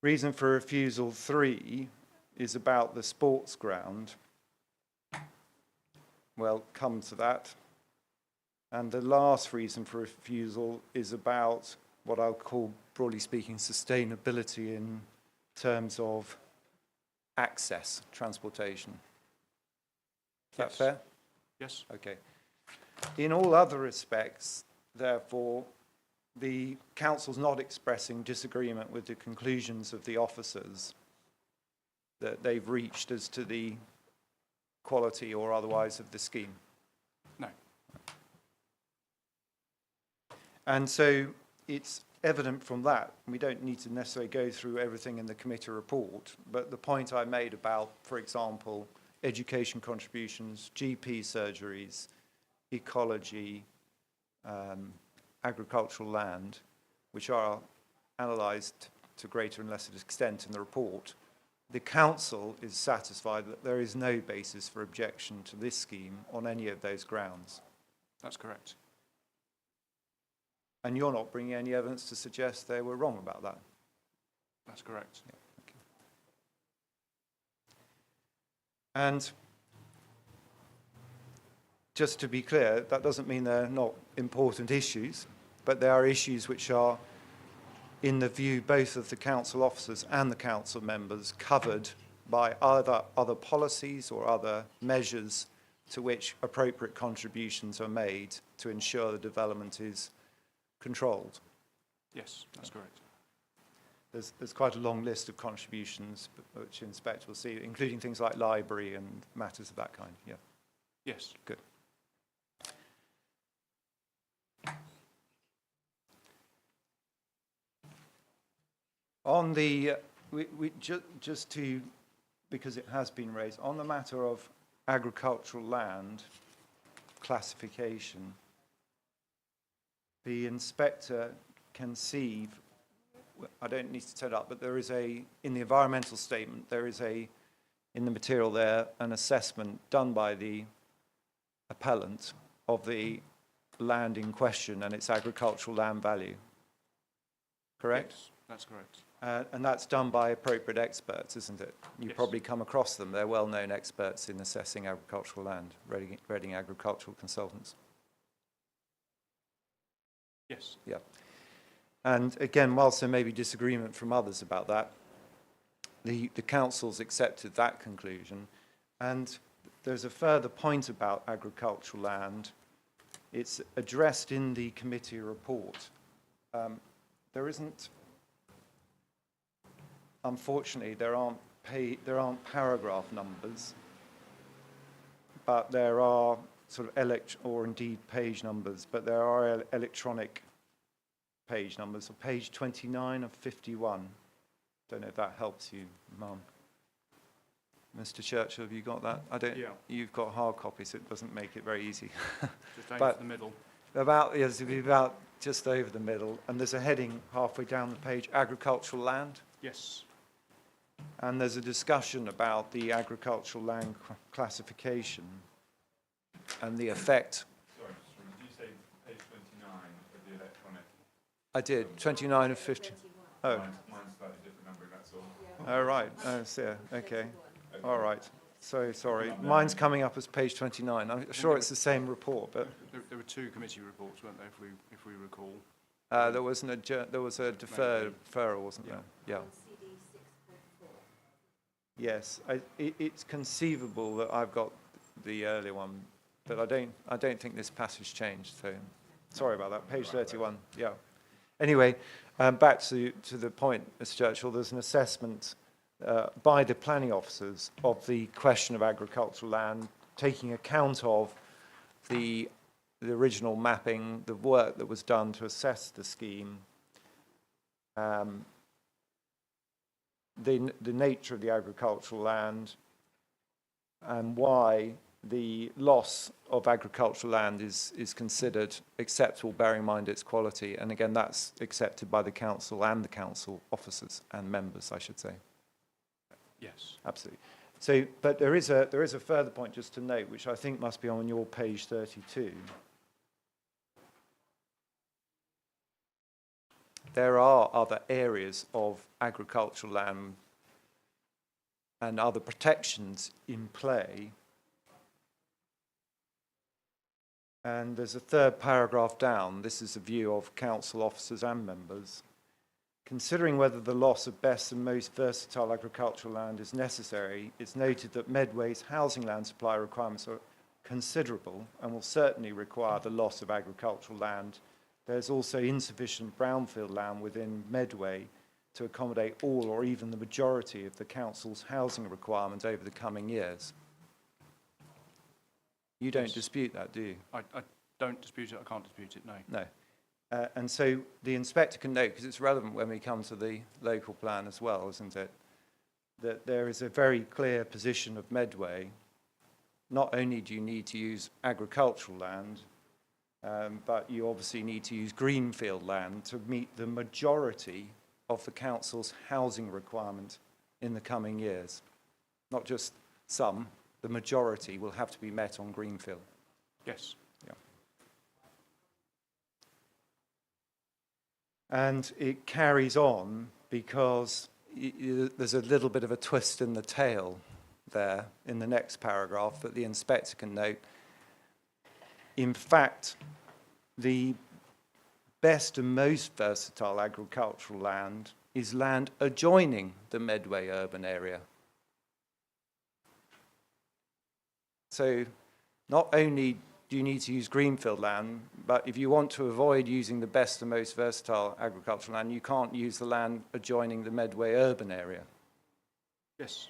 Reason for refusal 3 is about the sports ground. Well, come to that. And the last reason for refusal is about what I'll call, broadly speaking, sustainability in terms of access, transportation. Is that fair? Yes. Okay. In all other respects, therefore, the council's not expressing disagreement with the conclusions of the officers that they've reached as to the quality or otherwise of the scheme. No. And so it's evident from that, we don't need to necessarily go through everything in the committee report, but the point I made about, for example, education contributions, GP surgeries, ecology, agricultural land, which are analysed to greater and lesser extent in the report, the council is satisfied that there is no basis for objection to this scheme on any of those grounds. That's correct. And you're not bringing any evidence to suggest they were wrong about that? That's correct. Yeah, okay. And just to be clear, that doesn't mean they're not important issues, but they are issues which are, in the view both of the council officers and the council members, covered by other policies or other measures to which appropriate contributions are made to ensure the development is controlled. Yes, that's correct. There's quite a long list of contributions which the inspector will see, including things like library and matters of that kind. Yeah, Yes. good. On the, just to, because it has been raised, on the matter of agricultural land classification, the inspector can see, I don't need to set up, but there is in the environmental statement, there is in the material there, an assessment done by the appellant of the land in question and its agricultural land value. Correct? Yes, that's correct. And that's done by appropriate experts, isn't it? You Yes. probably come across them. They're well-known experts in assessing agricultural land, Reading agricultural consultants. Yes. Yeah. And again, whilst there may be disagreement from others about that, the council's accepted that conclusion. And there's a further point about agricultural land. It's addressed in the committee report. There isn't, unfortunately, there aren't paragraph numbers, but there are sort of or indeed page numbers, but there are electronic page numbers. So page 29 of 51. Don't know if that helps you, Mum. Mr. Churchill, have you got that? I don't. Yeah. You've got hard copies, so it doesn't make it very easy. Just aim But- for the middle. Yes, it'll be about just over the middle, and there's a heading halfway down the page, agricultural land, Yes. and there's a discussion about the agricultural land classification and the effect. Sorry, did you say page 29 of the electronic? I did, 29 of 50. Oh, Mine's slightly different numbering, that's all. oh right, oh, so, okay, all right. So sorry, mine's coming up as page 29. I'm sure it's the same report, but There were two committee reports, weren't there, if we recall? there was a deferral, wasn't there? Yeah. Yes, it's conceivable that I've got the earlier one, but I don't think this passage changed. So sorry about that. Page 31. Yeah. Anyway, back to the point, Mr. Churchill. There's an assessment by the planning officers of the question of agricultural land, taking account of the original mapping, the work that was done to assess the scheme, the nature of the agricultural land, and why the loss of agricultural land is considered acceptable, bearing in mind its quality. And again, that's accepted by the council and the council officers and members, I should say. Yes. Absolutely. So, but there is a further point just to note, which I think must be on your page 32. There are other areas of agricultural land and other protections in play. And there's a third paragraph down. This is a view of council officers and members. Considering whether the loss of best and most versatile agricultural land is necessary, it's noted that Medway's housing land supply requirements are considerable and will certainly require the loss of agricultural land. There's also insufficient brownfield land within Medway to accommodate all or even the majority of the council's housing requirements over the coming years. You don't Yes. dispute that, do you? I don't dispute it. I can't dispute it, no. No. And so the inspector can note, because it's relevant when we come to the local plan as well, isn't it, that there is a very clear position of Medway. Not only do you need to use agricultural land, but you obviously need to use greenfield land to meet the majority of the council's housing requirement in the coming years. Not just some, the majority will have to be met on greenfield. Yes. Yeah. And it carries on because there's a little bit of a twist in the tail there in the next paragraph that the inspector can note. In fact, the best and most versatile agricultural land is land adjoining the Medway urban area. So not only do you need to use greenfield land, but if you want to avoid using the best and most versatile agricultural land, you can't use the land adjoining the Medway urban area. Yes.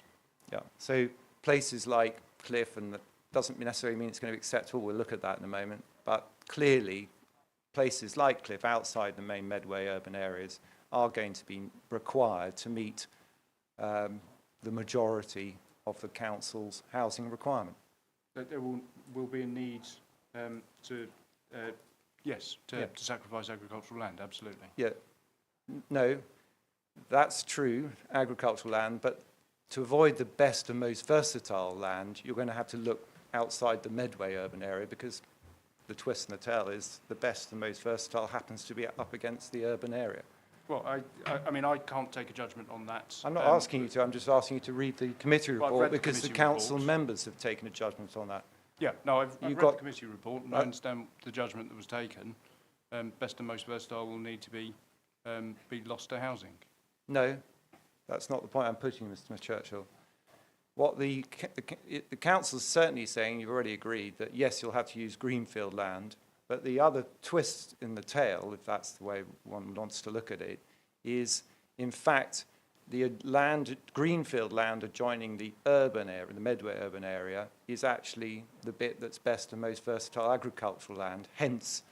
Yeah. So places like Cliffe, and that doesn't necessarily mean it's going to be acceptable, we'll look at that in a moment, but clearly places like Cliffe outside the main Medway urban areas are going to be required to meet the majority of the council's housing requirement. There will be a need to sacrifice agricultural land, absolutely. Yeah, no, that's true, agricultural land, but to avoid the best and most versatile land, you're going to have to look outside the Medway urban area, because the twist in the tail is the best and most versatile happens to be up against the urban area. Well, I mean, I can't take a judgment on that. I'm not asking you to, I'm just asking you to read the committee Well, I've report, read the because the committee council report. members have taken a judgment on that. Yeah, no, I've read got- the committee report, and I understand the judgment that was taken. Best and most versatile will need to be lost to housing. No, that's not the point I'm putting, Mr. Churchill. What the council is certainly saying, you've already agreed, that yes, you'll have to use greenfield land, but the other twist in the tail, if that's the way one wants to look at it, is in fact the greenfield land adjoining the urban area, the Medway urban area, is actually the bit that's best and most versatile agricultural land. Hence,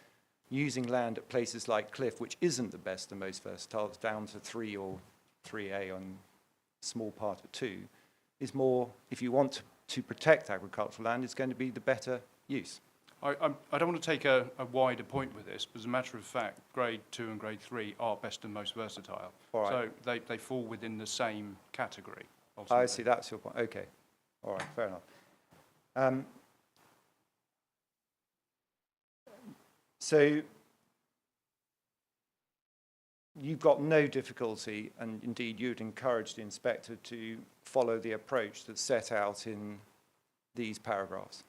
using land at places like Cliffe, which isn't the best and most versatile, it's down to 3 or 3A on a small part of 2, is more, if you want to protect agricultural land, it's going to be the better use. I don't want to take a wider point with this, but as a matter of fact, grade 2 and grade 3 are best and most versatile. All right. So they fall within the same category. I ultimately. see, that's your point. Okay. All right, fair enough. So you've got no difficulty, and indeed you'd encourage the inspector to follow the approach that's set out in these paragraphs.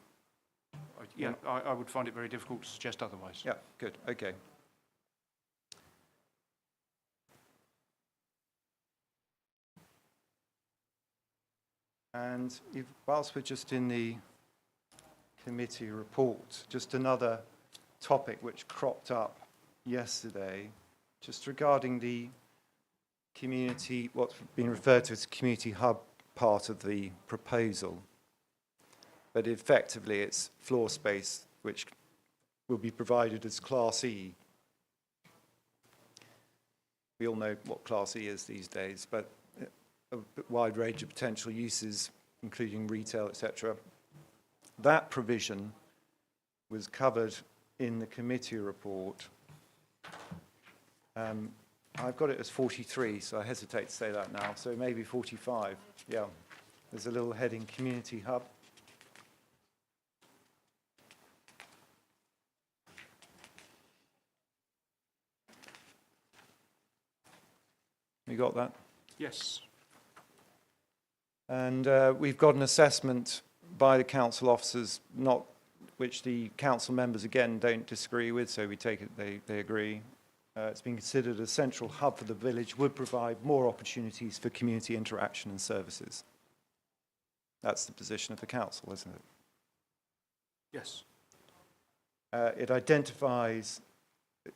Yeah, I would find it very difficult to suggest otherwise. Yeah, good, okay. And whilst we're just in the committee report, just another topic which cropped up yesterday, just regarding the community, what's been referred to as community hub part of the proposal. But effectively it's floor space which will be provided as Class E. We all know what Class E is these days, but a wide range of potential uses, including retail, etc. That provision was covered in the committee report. I've got it as 43, so I hesitate to say that now, so maybe 45. Yeah, there's a little heading, Community Hub. You got that? Yes. And we've got an assessment by the council officers, which the council members again don't disagree with, so we take it they agree. It's been considered a central hub for the village, would provide more opportunities for community interaction and services. That's the position of the council, isn't it? Yes. It identifies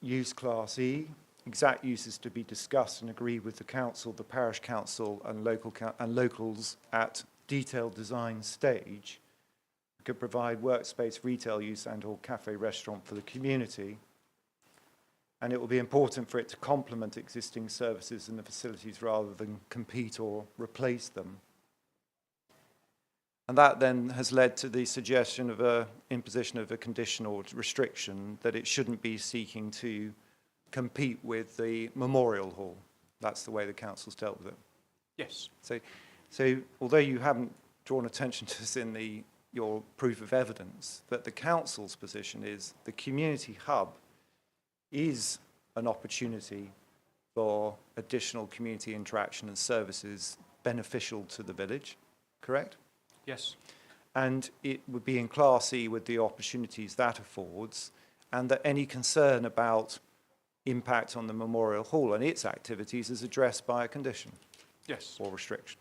use Class E, exact uses to be discussed and agreed with the council, the parish council and locals at detailed design stage. It could provide workspace, retail use and or cafe restaurant for the community. And it will be important for it to complement existing services in the facilities rather than compete or replace them. And that then has led to the suggestion of an imposition of a condition or restriction that it shouldn't be seeking to compete with the memorial hall. That's the way the council's dealt with it. Yes. So although you haven't drawn attention to this in your proof of evidence, that the council's position is the community hub is an opportunity for additional community interaction and services beneficial to the village, correct? Yes. And it would be in Class E with the opportunities that affords, and that any concern about impact on the Memorial Hall and its activities is addressed by a condition Yes. or restriction.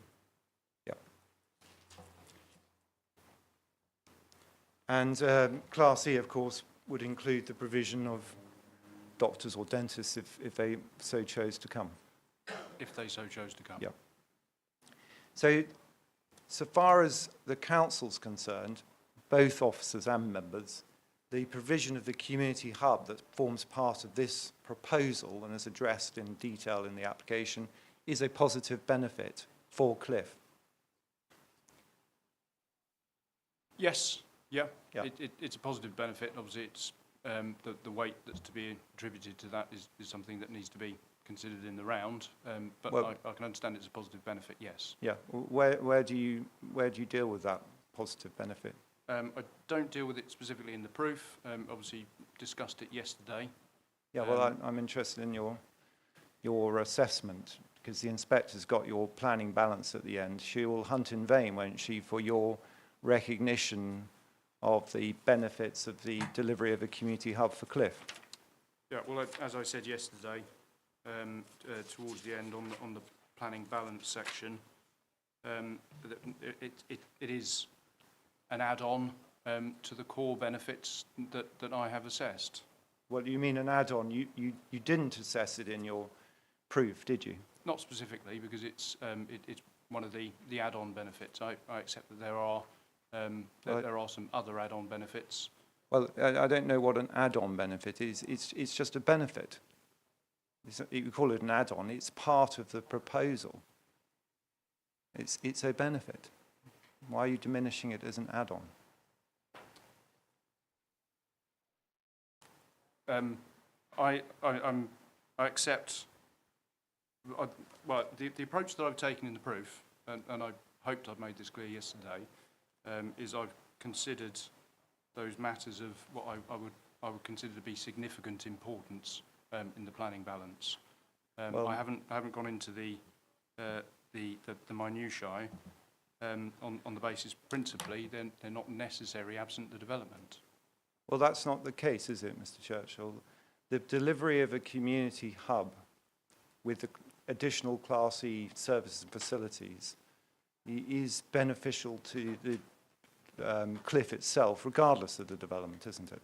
Yeah. And Class E, of course, would include the provision of doctors or dentists if they so chose to come. If they so chose to come. Yeah. So far as the council's concerned, both officers and members, the provision of the community hub that forms part of this proposal and is addressed in detail in the application is a positive benefit for Cliffe. Yes. Yeah. Yeah. It's a positive benefit. Obviously, it's the weight that's to be attributed to that is something that needs to be considered in the round. But Well, I can understand it's a positive benefit. Yes. Yeah. Where do you deal with that positive benefit? I don't deal with it specifically in the proof. Obviously, discussed it yesterday. Yeah. Well, I'm interested in your assessment, because the inspector's got your planning balance at the end. She will hunt in vain, won't she, for your recognition of the benefits of the delivery of a community hub for Cliffe. Yeah. Well, as I said yesterday, towards the end on the planning balance section, it is an add-on to the core benefits that I have assessed. Well, you mean an add-on? You didn't assess it in your proof, did you? Not specifically, because it's one of the add-on benefits. I accept that there are some other add-on benefits. Well, I don't know what an add-on benefit is. It's just a benefit. You call it an add-on. It's part of the proposal. It's a benefit. Why are you diminishing it as an add-on? I accept. Well, the approach that I've taken in the proof, and I hoped I'd made this clear yesterday, is I've considered those matters of what I would consider to be significant importance in the planning balance. Well, I haven't gone into the minutiae on the basis principally they're not necessary absent the development. Well, that's not the case, is it, Mr. Churchill? The delivery of a community hub with the additional Class E services and facilities is beneficial to the Cliffe itself, regardless of the development, isn't it?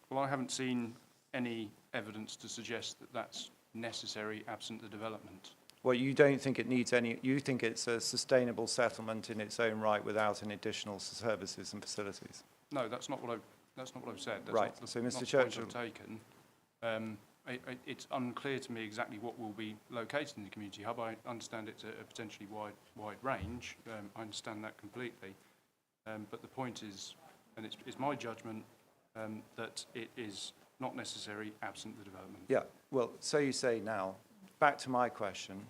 Well, I haven't seen any evidence to suggest that that's necessary absent the development. Well, you don't think it needs any, you think it's a sustainable settlement in its own right without any additional services and facilities? No, that's not what I've said. That's Right. not the, So, not Mr. the point Churchill, I've taken. It's unclear to me exactly what will be located in the community hub. I understand it's a potentially wide range. I understand that completely. But the point is, and it's my judgment, that it is not necessary absent the development. yeah. Well, so you say now. Back to my question.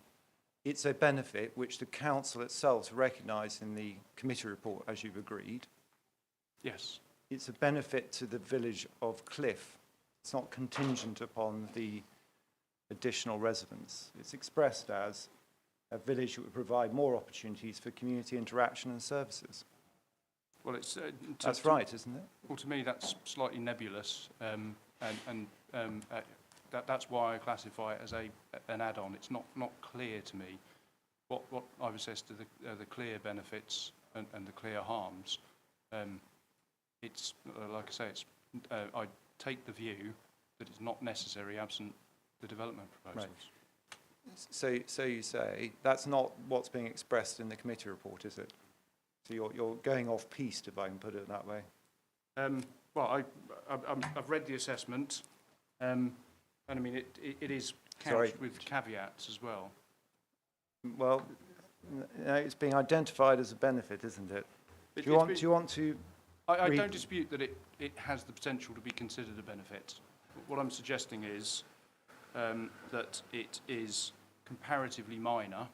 It's a benefit which the council itself recognised in the committee report, as you've agreed. Yes. It's a benefit to the village of Cliffe. It's not contingent upon the additional residents. It's expressed as a village that would provide more opportunities for community interaction and services. Well, it's That's right, isn't it? Well, to me, that's slightly nebulous, that's why I classify it as an add-on. It's not clear to me what I've assessed are the clear benefits and the clear harms. It's like I say, I take the view that it's not necessary absent the development proposals. Right. So you say that's not what's being expressed in the committee report, is it? So you're going off piste, if I can put it that way. Well, I've read the assessment, and I mean it is couched with caveats as well. Well, it's being identified as a benefit, isn't it? Do you want to? I don't dispute that it has the potential to be considered a benefit. What I'm suggesting is that it is comparatively minor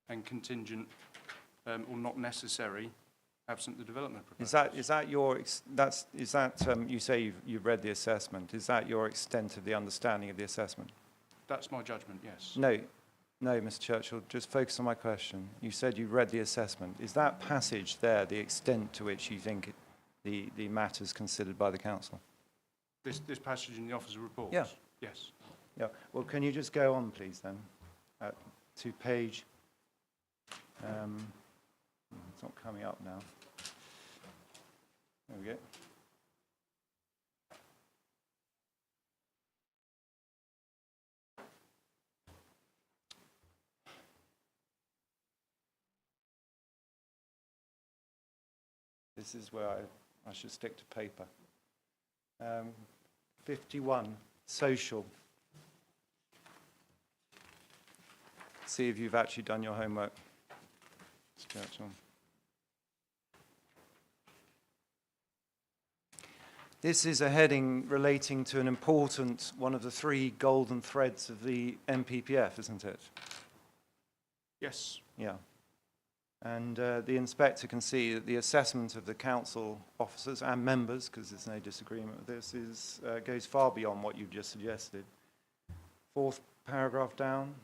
and contingent or not necessary absent the development proposals. Is that your you say you've read the assessment? Is that your extent of the understanding of the assessment? That's my judgment, yes. No, no, Mr. Churchill, just focus on my question. You said you read the assessment. Is that passage there the extent to which you think the matters considered by the council? This passage in the officer report? Yeah. Yes. Yeah. Well, can you just go on, please, then, to page... it's not coming up now. There we go. This is where I should stick to paper. 51, social. See if you've actually done your homework. This is a heading relating to an important, one of the 3 golden threads of the MPPF, isn't it? Yes. Yeah. And the inspector can see that the assessment of the council officers and members, because there's no disagreement with this, goes far beyond what you've just suggested. 4th paragraph down.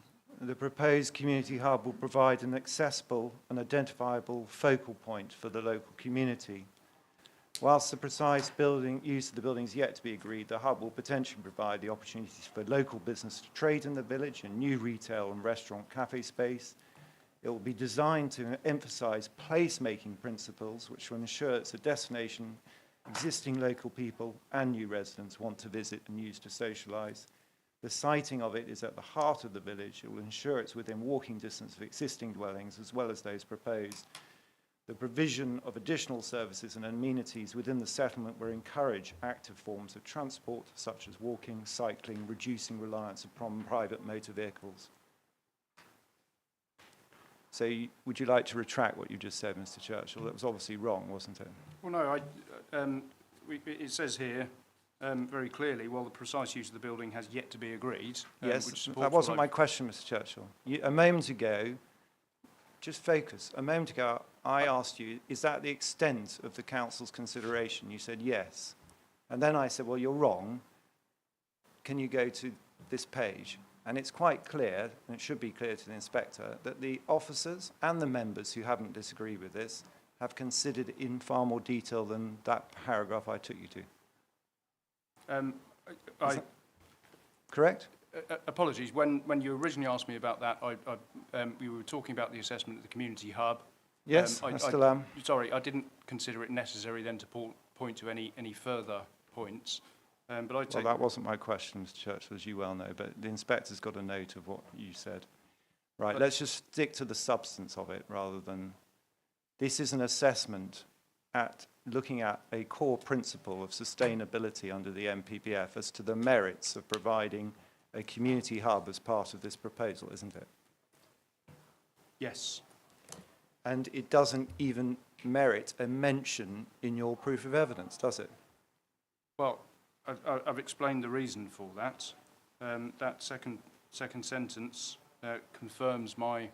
The proposed community hub will provide an accessible and identifiable focal point for the local community. Whilst the precise use of the building is yet to be agreed, the hub will potentially provide the opportunities for local business to trade in the village and new retail and restaurant cafe space. It will be designed to emphasise place-making principles, which will ensure it's a destination existing local people and new residents want to visit and use to socialise. The siting of it is at the heart of the village. It will ensure it's within walking distance of existing dwellings as well as those proposed. The provision of additional services and amenities within the settlement will encourage active forms of transport, such as walking, cycling, reducing reliance upon private motor vehicles. So would you like to retract what you just said, Mr. Churchill? That was obviously wrong, wasn't it? Well, no, it says here very clearly, while the precise use of the building has yet to be agreed. Yes, that wasn't my question, Mr. Churchill. A moment ago, just focus. A moment ago, I asked you, is that the extent of the council's consideration? You said yes. And then I said, well, you're wrong. Can you go to this page? And it's quite clear, and it should be clear to the inspector, that the officers and the members who haven't disagreed with this have considered in far more detail than that paragraph I took you to. Correct? Apologies. When you originally asked me about that, we were talking about the assessment of the community hub. Yes, I still am. Sorry, I didn't consider it necessary then to point to any further points. But I take... Well, that wasn't my question, Mr. Churchill, as you well know, but the inspector's got a note of what you said. Right, let's just stick to the substance of it rather than... This is an assessment at looking at a core principle of sustainability under the MPPF as to the merits of providing a community hub as part of this proposal, isn't it? Yes. And it doesn't even merit a mention in your proof of evidence, does it? Well, I've explained the reason for that. That second sentence confirms my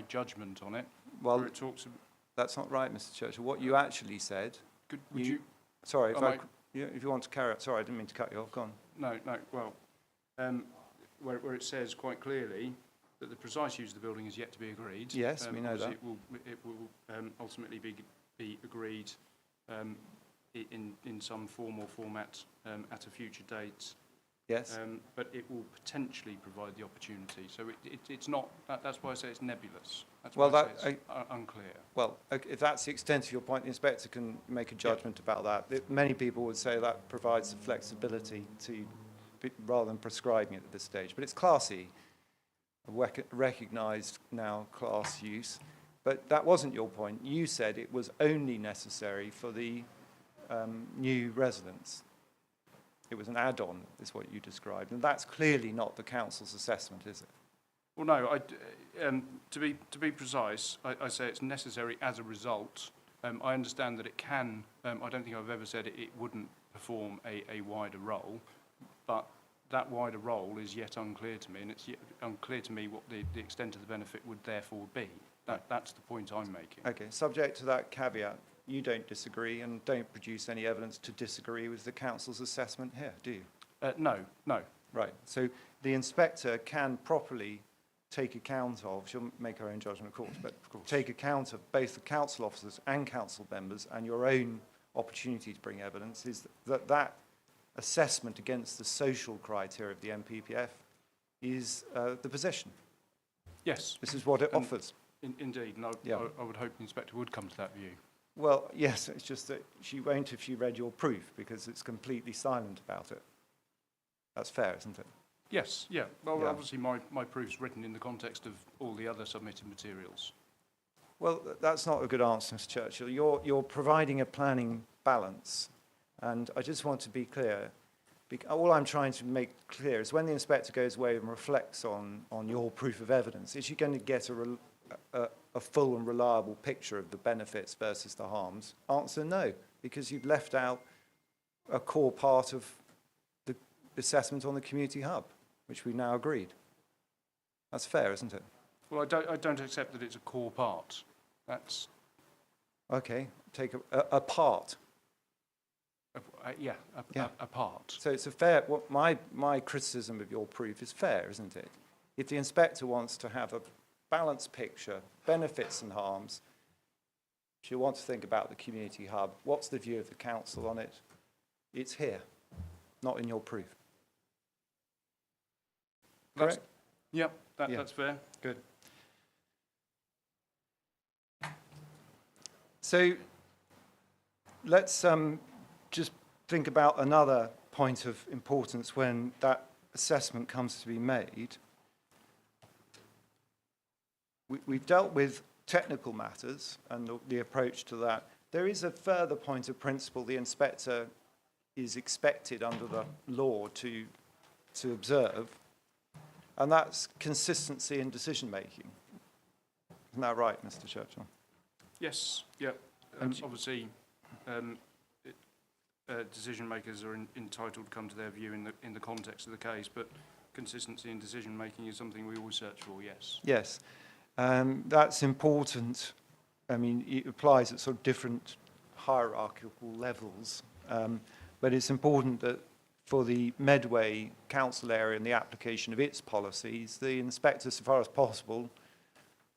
judgment on it. Well, it talks about... That's not right, Mr. Churchill. What you actually said... Would you... Sorry, if you want to carry on. Sorry, I didn't mean to cut you off. Go on. No, well, where it says quite clearly that the precise use of the building is yet to be agreed. Yes, we know that. It will ultimately be agreed in some form or format at a future date. Yes. But it will potentially provide the opportunity. So it's not, that's why I say it's nebulous. That's why I say it's unclear. Well, if that's the extent of your point, the inspector can make a judgment about that. Many people would say that provides the flexibility to, rather than prescribing it at this stage. But it's classy, recognised now class use. But that wasn't your point. You said it was only necessary for the new residents. It was an add-on, is what you described, and that's clearly not the council's assessment, is it? Well, no. To be precise, I say it's necessary as a result. I understand that it can. I don't think I've ever said it wouldn't perform a wider role, but that wider role is yet unclear to me, and it's yet unclear to me what the extent of the benefit would therefore be. That's the point I'm making. Okay. Subject to that caveat, you don't disagree and don't produce any evidence to disagree with the council's assessment here, do you? No. Right. So the inspector can properly take account of, she'll make her own judgment, of course, but take account of both the council officers and council members and your own opportunity to bring evidence, is that assessment against the social criteria of the MPPF is the position. Yes. This is what it offers. Indeed, and I would hope the inspector would come to that view. Well, yes, it's just that she won't if she read your proof, because it's completely silent about it. That's fair, isn't it? Yes, yeah. Well, Yeah. obviously my proof's written in the context of all the other submitted materials. Well, that's not a good answer, Mr. Churchill. You're providing a planning balance, and I just want to be clear. All I'm trying to make clear is when the inspector goes away and reflects on your proof of evidence, is she going to get a full and reliable picture of the benefits versus the harms? Answer no, because you've left out a core part of the assessment on the community hub, which we now agreed. That's fair, isn't it? Well, I don't accept that it's a core part. That's... Okay, take a part. A part. So it's a fair, my criticism of your proof is fair, isn't it? If the inspector wants to have a balanced picture, benefits and harms, she'll want to think about the community hub. What's the view of the council on it? It's here, not in your proof. Correct? Yep, that's fair. Good. So let's just think about another point of importance when that assessment comes to be made. We've dealt with technical matters and the approach to that. There is a further point of principle the inspector is expected under the law to observe, and that's consistency in decision-making. Isn't that right, Mr. Churchill? Yes, yeah. Obviously, decision makers are entitled to come to their view in the context of the case, but consistency in decision making is something we always search for. Yes. Yes, that's important. I mean, it applies at sort of different hierarchical levels, but it's important that for the Medway council area and the application of its policies, the inspector, so far as possible,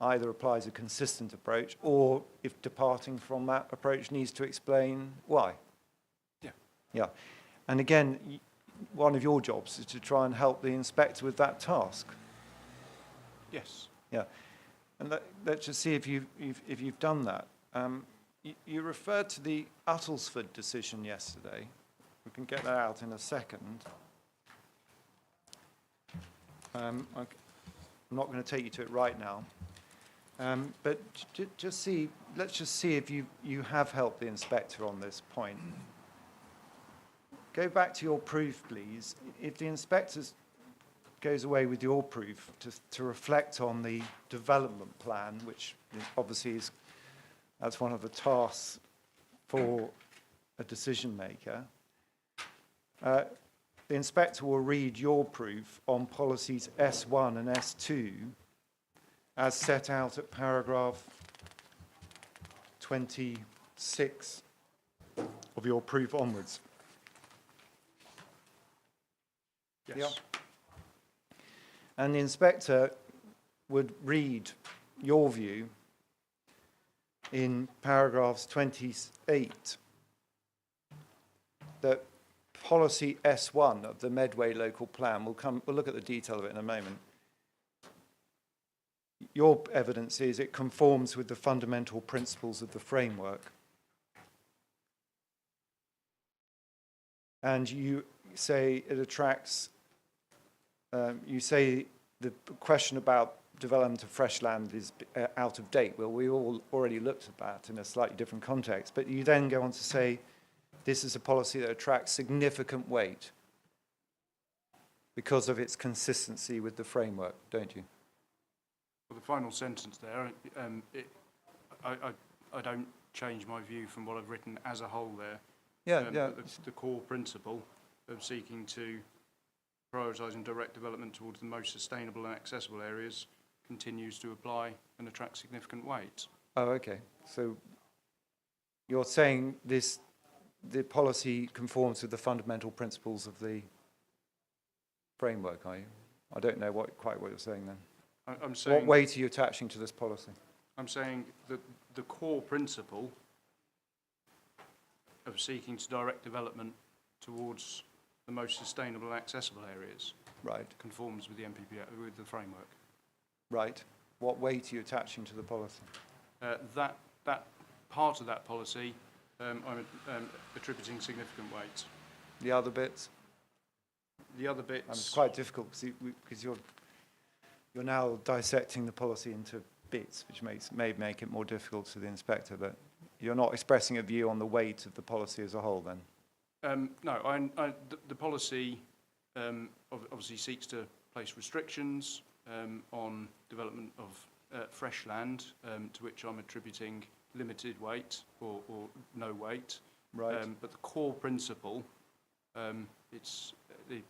either applies a consistent approach or, if departing from that approach, needs to explain why. Yeah. And again, one of your jobs is to try and help the inspector with that task. Yes. Yeah. And let's just see if you've done that. You referred to the Uttlesford decision yesterday. We can get that out in a second. I'm not going to take you to it right now. But let's just see if you have helped the inspector on this point. Go back to your proof, please. If the inspector goes away with your proof to reflect on the development plan, which obviously that's one of the tasks for a decision maker, the inspector will read your proof on policies S1 and S2 as set out at paragraph 26 of your proof onwards. Yes. Yeah. And the inspector would read your view in paragraphs 28 that policy S1 of the Medway local plan, we'll look at the detail of it in a moment. Your evidence is it conforms with the fundamental principles of the framework. And you say it attracts, you say the question about development of fresh land is out of date. Well, we all already looked at that in a slightly different context. But you then go on to say this is a policy that attracts significant weight because of its consistency with the framework, don't you? Well, the final sentence there, I don't change my view from what I've written as a whole there. Yeah. The core principle of seeking to prioritise and direct development towards the most sustainable and accessible areas continues to apply and attract significant weight. Oh, okay. So you're saying the policy conforms with the fundamental principles of the framework, are you? I don't know quite what you're saying then. I'm saying, What weight are you attaching to this policy? I'm saying that the core principle of seeking to direct development towards the most sustainable and accessible areas Right, conforms with the MPP, with the framework. right. What weight are you attaching to the policy? That part of that policy, I'm attributing significant weight. The other bits? The other And it's bits, quite difficult because you're now dissecting the policy into bits, which may make it more difficult to the inspector, but you're not expressing a view on the weight of the policy as a whole then? no, the policy obviously seeks to place restrictions on development of fresh land, to which I'm attributing limited weight or no weight. Right. But the core principle, it's the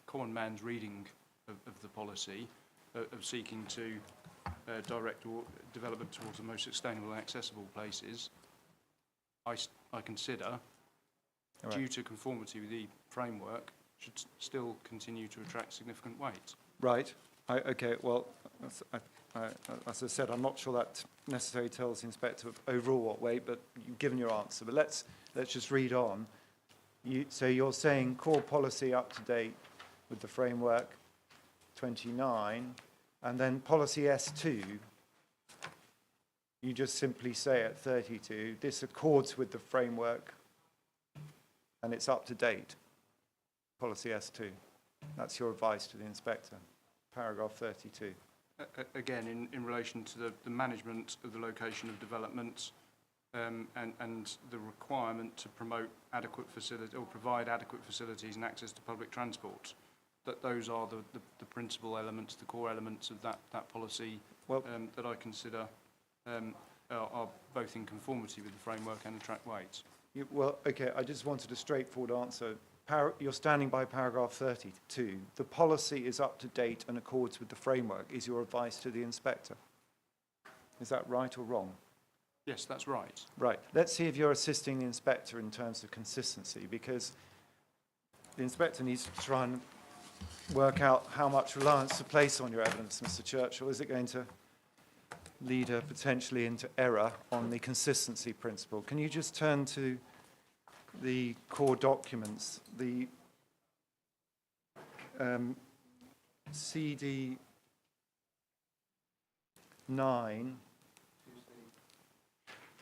common man's reading of the policy of seeking to direct development towards the most sustainable and accessible places, I consider, Right. due to conformity with the framework, should still continue to attract significant weight. Right. Okay, well, as I said, I'm not sure that necessarily tells the inspector overall what weight, but you've given your answer. But let's just read on. So you're saying core policy up to date with the framework, 29, and then policy S2, you just simply say at 32, this accords with the framework and it's up to date, policy S2. That's your advice to the inspector, paragraph 32. Again, in relation to the management of the location of development and the requirement to promote adequate facility or provide adequate facilities and access to public transport, that those are the principal elements, the core elements of that policy that I consider are both in conformity with the framework and attract weight. Well, okay, I just wanted a straightforward answer. You're standing by paragraph 32. The policy is up to date and accords with the framework, is your advice to the inspector. Is that right or wrong? Yes, that's right. Right. Let's see if you're assisting the inspector in terms of consistency, because the inspector needs to try and work out how much reliance to place on your evidence, Mr. Churchill. Is it going to lead her potentially into error on the consistency principle? Can you just turn to the core documents, the CD 9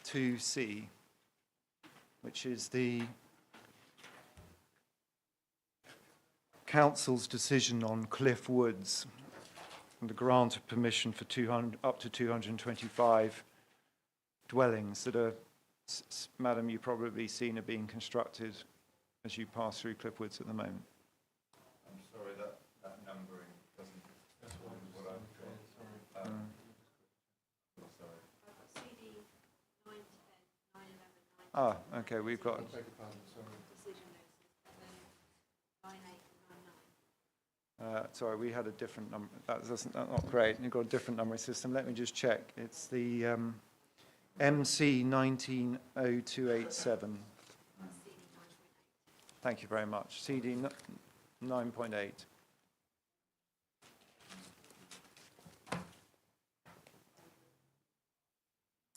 2C, which is the Council's decision on Cliffe Woods and the grant of permission for up to 225 dwellings that are, Madam, you've probably seen are being constructed as you pass through Cliffe Woods at the moment. I'm sorry, that numbering doesn't. That's what I've got. Sorry. CD 9, 10, 9, 11, 9. Ah, okay, we've got. Decision notices, and then 9, 8, and 9, 9. Sorry, we had a different number. That's not great. You've got a different numbering system. Let me just check. It's the MC 190287. Thank you very much. CD 9.8.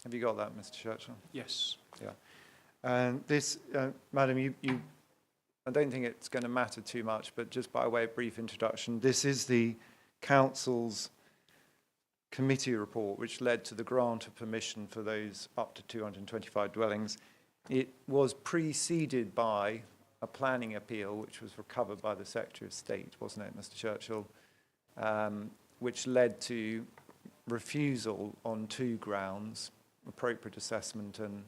Have you got that, Mr. Churchill? Yes. Yeah. And this, Madam, I don't think it's going to matter too much, but just by way of brief introduction, this is the Council's committee report, which led to the grant of permission for those up to 225 dwellings. It was preceded by a planning appeal, which was recovered by the Secretary of State, wasn't it, Mr. Churchill, which led to refusal on two grounds, appropriate assessment and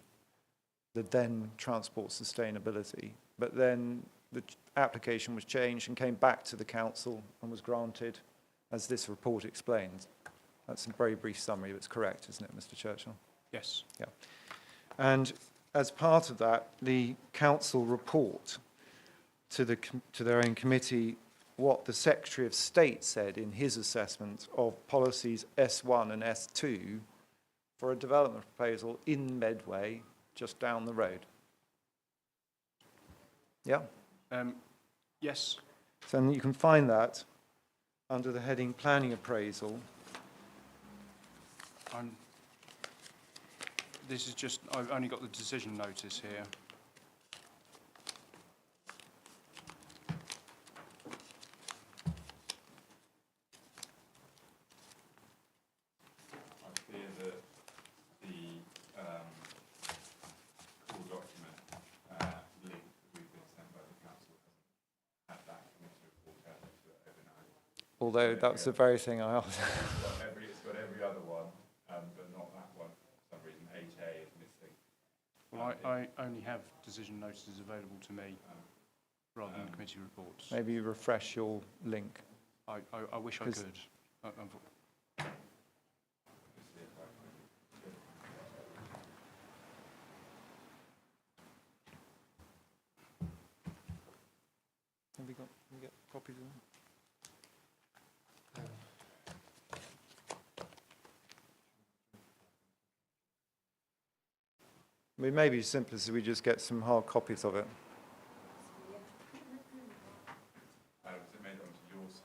the then transport sustainability. But then the application was changed and came back to the council and was granted, as this report explains. That's a very brief summary, but it's correct, isn't it, Mr. Churchill? Yes. Yeah. And as part of that, the council report to their own committee what the Secretary of State said in his assessment of policies S1 and S2 for a development proposal in Medway, just down the road. Yeah? Yes. So and you can find that under the heading Planning Appraisal. This is just, I've only got the decision notice here. I fear that the full document link that we've been sent by the council hasn't had that committee report added to it overnight. Although that's the very thing I asked. It's got every other one, but not that one. For some reason, 8A is missing. Well, I only have decision notices available to me rather than committee reports. Maybe you refresh your link. I wish I could. Have you got copies of them? I mean, maybe it's simplest if we just get some hard copies of it. Was it made onto your system?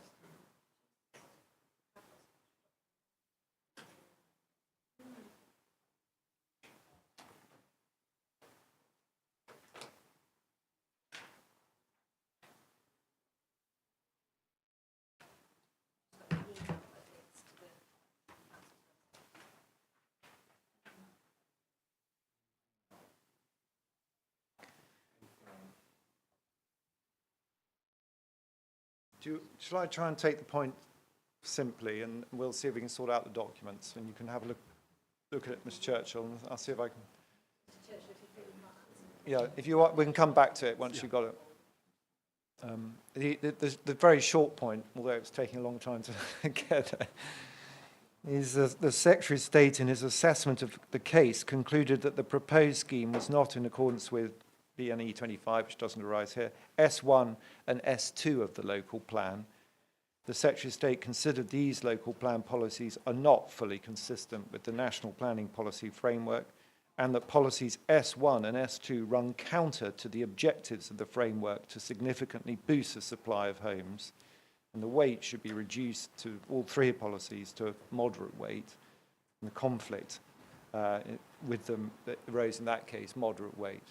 Shall I try and take the point simply, and we'll see if we can sort out the documents, and you can have a look at it, Mr. Churchill, and I'll see if I can. Yeah, if you want, we can come back to it once you've got it. The very short point, although it's taking a long time to get there, is the Secretary of State, in his assessment of the case, concluded that the proposed scheme was not in accordance with BNE 25, which doesn't arise here, S1 and S2 of the local plan. The Secretary of State considered these local plan policies are not fully consistent with the National Planning Policy Framework, and that policies S1 and S2 run counter to the objectives of the framework to significantly boost the supply of homes, and the weight should be reduced to all three policies to a moderate weight, and the conflict with them that arose in that case, moderate weight.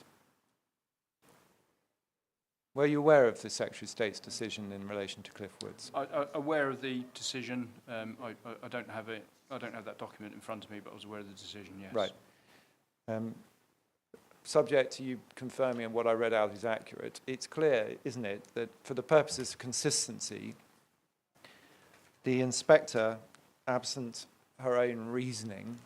Were you aware of the Secretary of State's decision in relation to Cliffe Woods? Aware of the decision. I don't have it. I don't have that document in front of me, but I was aware of the decision. Yes. Right. Subject to you confirming what I read out is accurate, it's clear, isn't it, that for the purposes of consistency, the inspector, absent her own reasoning,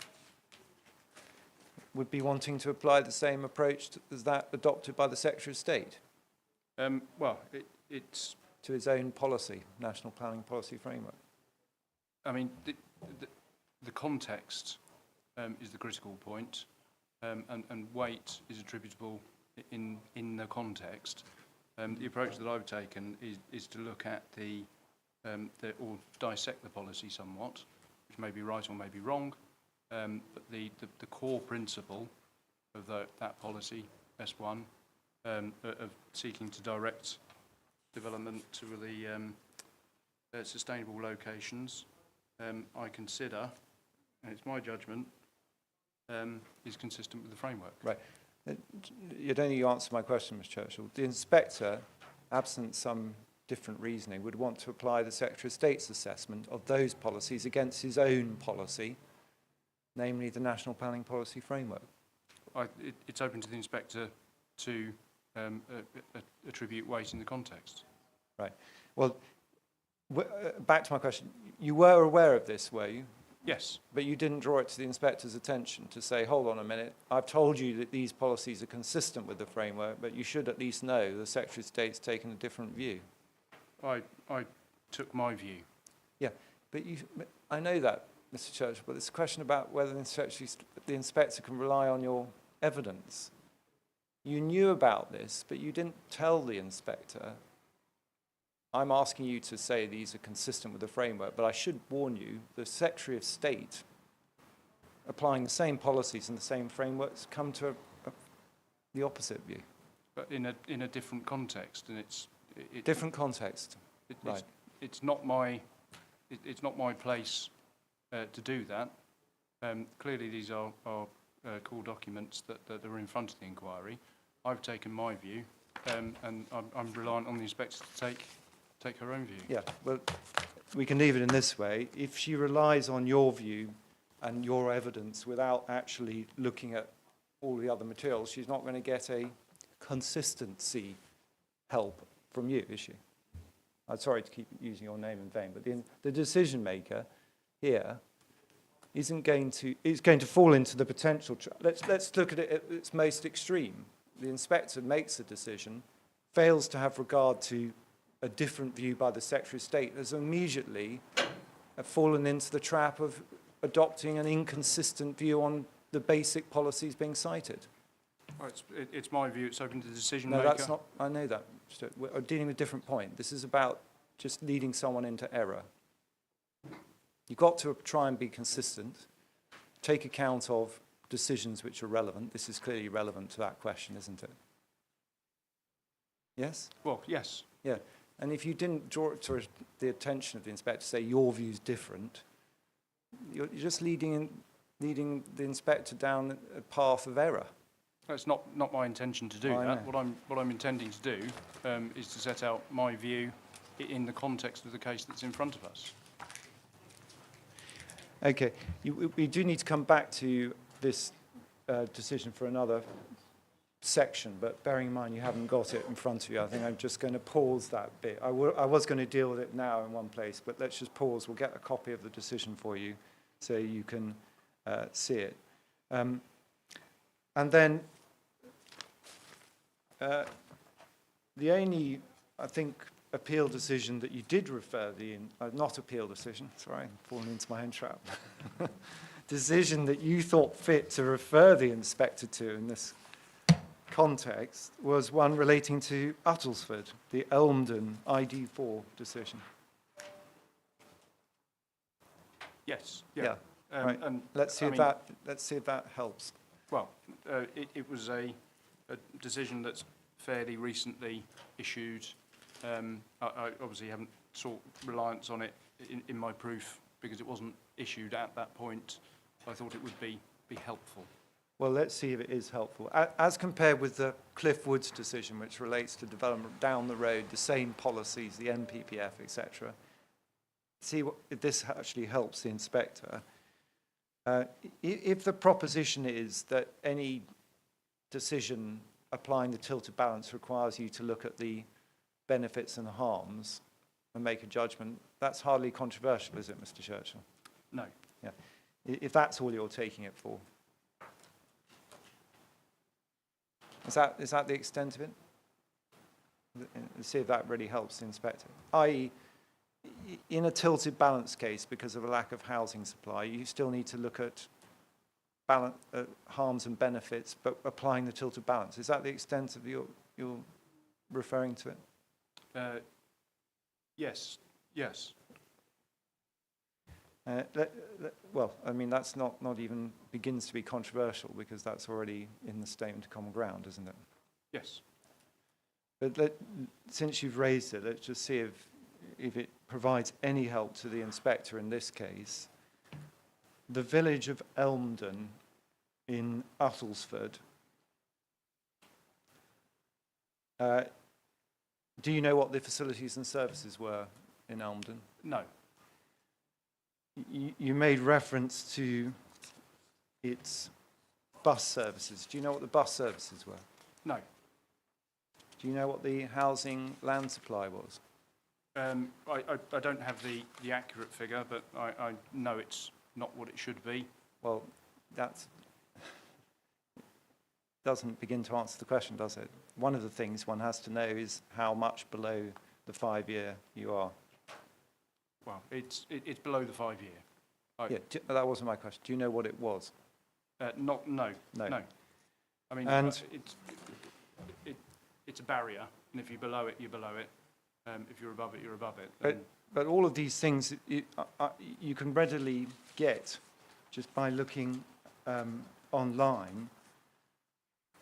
would be wanting to apply the same approach as that adopted by the Secretary of State. Well, it's to his own policy, National Planning Policy Framework. I mean, the context is the critical point, and weight is attributable in the context. The approach that I've taken is to look at or dissect the policy somewhat, which may be right or may be wrong, but the core principle of that policy, S1, of seeking to direct development to the sustainable locations, I consider, and it's my judgment, is consistent with the framework. Right. You don't need to answer my question, Mr. Churchill. The inspector, absent some different reasoning, would want to apply the Secretary of State's assessment of those policies against his own policy, namely the National Planning Policy Framework. It's open to the inspector to attribute weight in the context. Right. Well, back to my question. You were aware of this, were you? Yes. But you didn't draw it to the inspector's attention to say, hold on a minute, I've told you that these policies are consistent with the framework, but you should at least know the Secretary of State's taken a different view. I took my view. Yeah, but I know that, Mr. Churchill, but it's a question about whether the inspector can rely on your evidence. You knew about this, but you didn't tell the inspector. I'm asking you to say these are consistent with the framework, but I should warn you, the Secretary of State, applying the same policies and the same frameworks, come to the opposite view. But in a different context, and it's Different context. Right. It's not my place to do that. Clearly, these are core documents that are in front of the inquiry. I've taken my view, and I'm reliant on the inspector to take her own view. Yeah, well, we can leave it in this way. If she relies on your view and your evidence without actually looking at all the other materials, she's not going to get a consistency help from you, is she? I'm sorry to keep using your name in vain, but the decision maker here is going to fall into the potential. Let's look at it at its most extreme. The inspector makes a decision, fails to have regard to a different view by the Secretary of State, has immediately fallen into the trap of adopting an inconsistent view on the basic policies being cited. Oh, it's my view. It's open to the decision No, maker. that's not. I know that. We're dealing with a different point. This is about just leading someone into error. You've got to try and be consistent, take account of decisions which are relevant. This is clearly relevant to that question, isn't it? Yes? Well, yes. Yeah. And if you didn't draw it to the attention of the inspector, say your view's different, you're just leading the inspector down a path of error. It's not my intention to do that. What I'm intending to do is to set out my view in the context of the case that's in front of us. Okay. We do need to come back to this decision for another section, but bearing in mind you haven't got it in front of you, I think I'm just going to pause that bit. I was going to deal with it now in one place, but let's just pause. We'll get a copy of the decision for you so you can see it. And then the only, I think, appeal decision that you did refer not appeal decision, sorry, I'm falling into my own trap, decision that you thought fit to refer the inspector to in this context was one relating to Uttlesford, the Elmdon ID4 decision. Yes. Yeah. Right. And Let's see if that helps. Well, it was a decision that's fairly recently issued. I obviously haven't sought reliance on it in my proof because it wasn't issued at that point. I thought it would be helpful. Well, let's see if it is helpful. As compared with the Cliffe Woods decision, which relates to development down the road, the same policies, the MPPF, etc. See if this actually helps the inspector. If the proposition is that any decision applying the tilted balance requires you to look at the benefits and harms and make a judgment, that's hardly controversial, is it, Mr. Churchill? No. Yeah. If that's all you're taking it for. Is that the extent of it? Let's see if that really helps the inspector. I.e., in a tilted balance case, because of a lack of housing supply, you still need to look at harms and benefits, but applying the tilted balance. Is that the extent of your referring to it? Yes. Yes. Well, I mean, that's not even begins to be controversial because that's already in the statement of common ground, isn't it? Yes. But since you've raised it, let's just see if it provides any help to the inspector in this case. The village of Elmdon in Uttlesford. Do you know what the facilities and services were in Elmdon? No. You made reference to its bus services. Do you know what the bus services were? No. Do you know what the housing land supply was? I don't have the accurate figure, but I know it's not what it should be. Well, that doesn't begin to answer the question, does it? One of the things one has to know is how much below the 5-year you are. Well, it's below the 5-year. Yeah, that wasn't my question. Do you know what it was? No. I mean, And it's a barrier, and if you're below it, you're below it. If you're above it, you're above it. But all of these things you can readily get just by looking online.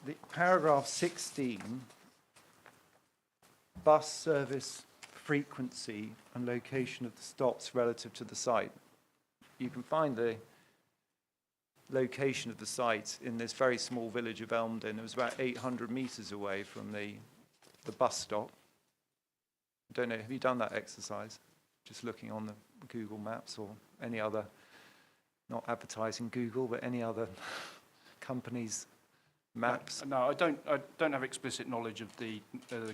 The paragraph 16 bus service frequency and location of the stops relative to the site. You can find the location of the site in this very small village of Elmdon. It was about 800 metres away from the bus stop. I don't know, have you done that exercise? Just looking on the Google Maps or any other, not advertising Google, but any other company's maps? No, I don't have explicit knowledge of the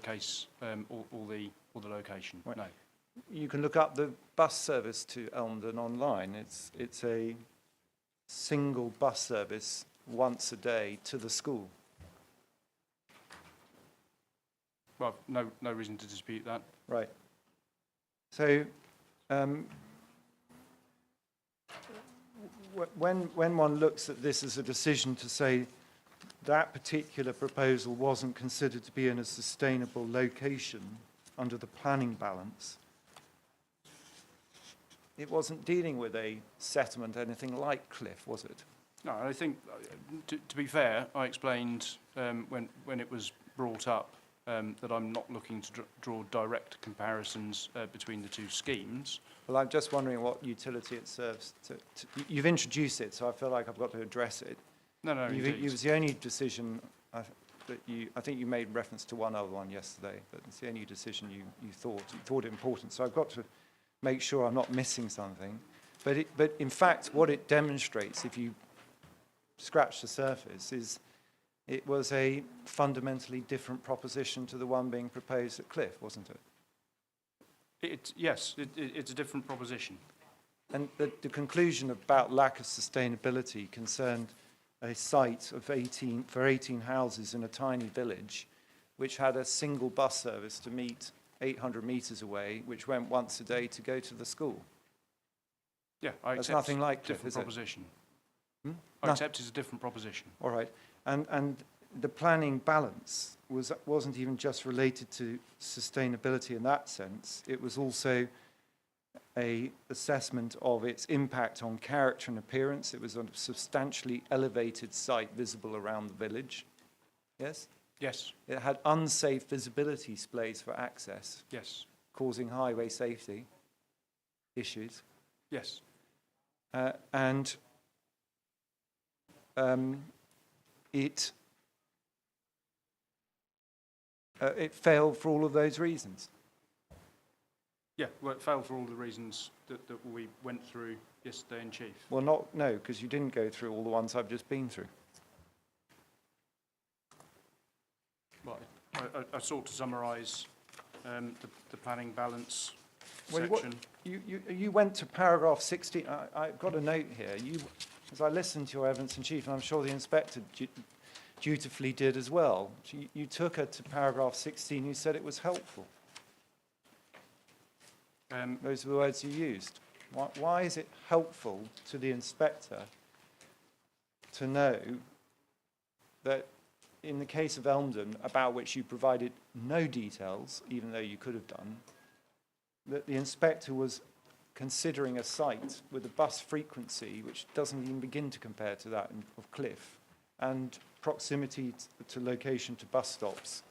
case or the location. Right. No. You can look up the bus service to Elmdon online. It's a single bus service once a day to the school. Well, no reason to dispute that. Right. So, when one looks at this as a decision to say that particular proposal wasn't considered to be in a sustainable location under the planning balance, it wasn't dealing with a settlement, anything like Cliffe, was it? No, I think, to be fair, I explained when it was brought up that I'm not looking to draw direct comparisons between the two schemes. Well, I'm just wondering what utility it serves to. You've introduced it, so I feel like I've got to address it. No, indeed. It was the only decision I think you made reference to one other one yesterday, but it's the only decision you thought it important. So I've got to make sure I'm not missing something. But in fact, what it demonstrates, if you scratch the surface, is it was a fundamentally different proposition to the one being proposed at Cliffe, wasn't it? Yes, it's a different proposition. And the conclusion about lack of sustainability concerned a site of 18 houses in a tiny village, which had a single bus service to meet 800 metres away, which went once a day to go to the school. Yeah, I That's accept nothing like Cliffe, different is it? proposition. Hmm? I accept it's a different proposition. All right. And the planning balance wasn't even just related to sustainability in that sense. It was also a assessment of its impact on character and appearance. It was on a substantially elevated site visible around the village. Yes? Yes. It had unsafe visibility displays for access, Yes. causing highway safety issues. Yes. And it failed for all of those reasons. Yeah, well, it failed for all the reasons that we went through yesterday in chief. Well, no, because you didn't go through all the ones I've just been through. Right. I sought to summarise the planning balance Well, section. You went to paragraph 16. I've got a note here. As I listened to your evidence in chief, and I'm sure the inspector dutifully did as well, you took her to paragraph 16. You said it was helpful. Those are the words you used. Why is it helpful to the inspector to know that in the case of Elmdon, about which you provided no details, even though you could have done, that the inspector was considering a site with a bus frequency which doesn't even begin to compare to that of Cliffe, and proximity to location to bus stops,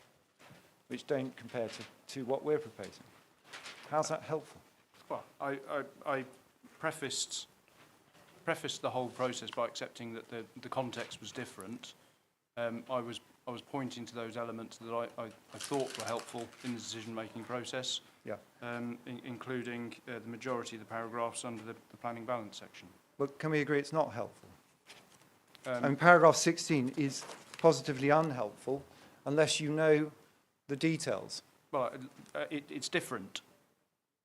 which don't compare to what we're proposing? How's that helpful? Well, I prefaced the whole process by accepting that the context was different. I was pointing to those elements that I thought were helpful in the decision-making process, Yeah. including the majority of the paragraphs under the planning balance section. But can we agree it's not helpful? Paragraph 16 is positively unhelpful unless you know the details. Well, it's different.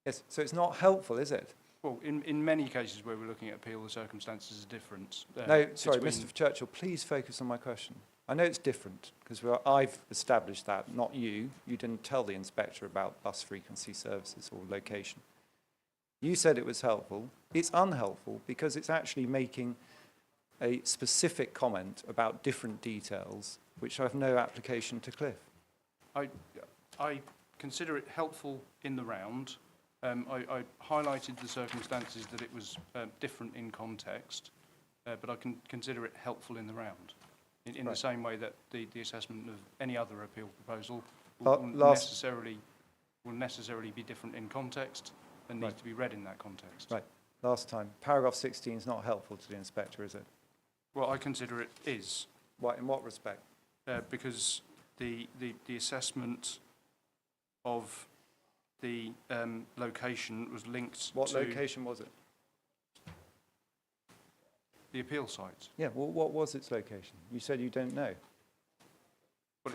Yes, so it's not helpful, is it? Well, in many cases where we're looking at appeal, the circumstances are different. No, sorry, Mr. Churchill, please focus on my question. I know it's different, because I've established that, not you. You didn't tell the inspector about bus frequency services or location. You said it was helpful. It's unhelpful because it's actually making a specific comment about different details, which have no application to Cliffe. I consider it helpful in the round. I highlighted the circumstances that it was different in context, but I can consider it helpful in the round, in the same way that the assessment of any other appeal proposal will necessarily will necessarily be different in context and needs Right. to be read in that context. Right. Last time. Paragraph 16 is not helpful to the inspector, is it? Well, I consider it is, What, in what respect? because the assessment of the location was linked What to location was it? the appeal site. Yeah, well, what was its location? You said you don't know. Well,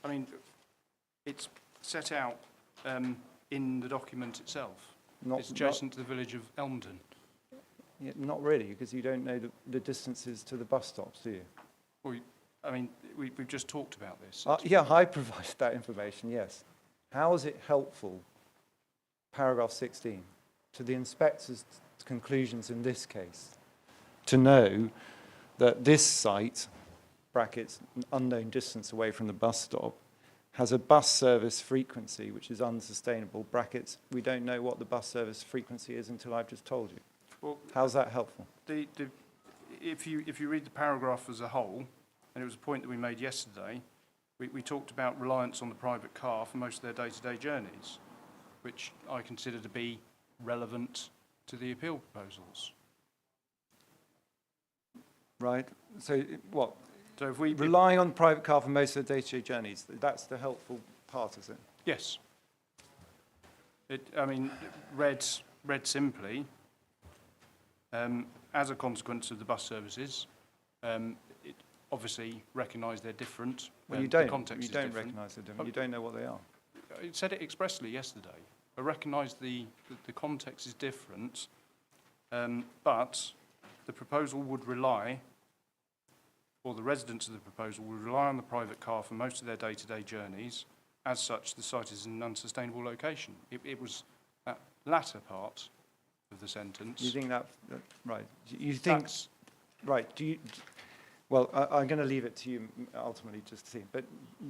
I mean, it's set out in the document itself. It's adjacent to the village of Elmdon. Yeah, not really, because you don't know the distances to the bus stops, do you? Well, I mean, we've just talked about this. Yeah, I provided that information, yes. How is it helpful, paragraph 16, to the inspector's conclusions in this case, to know that this site, brackets, unknown distance away from the bus stop, has a bus service frequency which is unsustainable, brackets, we don't know what the bus service frequency is until I've just told you. Well, How's that helpful? if you read the paragraph as a whole, and it was a point that we made yesterday, we talked about reliance on the private car for most of their day-to-day journeys, which I consider to be relevant to the appeal proposals. Right, so what? So if we... Relying on private car for most of the day-to-day journeys, that's the helpful part, is it? Yes. I mean, read simply, as a consequence of the bus services, it obviously recognise they're different. Well, you the don't. context You is don't different. recognise they're different. You don't know what they are. I said it expressly yesterday. I recognise the context is different, but the proposal would rely, or the residents of the proposal would rely on the private car for most of their day-to-day journeys. As such, the site is in an unsustainable location. It was that latter part of the sentence. You think that right? You think That's, right? Do you? Well, I'm going to leave it to you ultimately just to see. But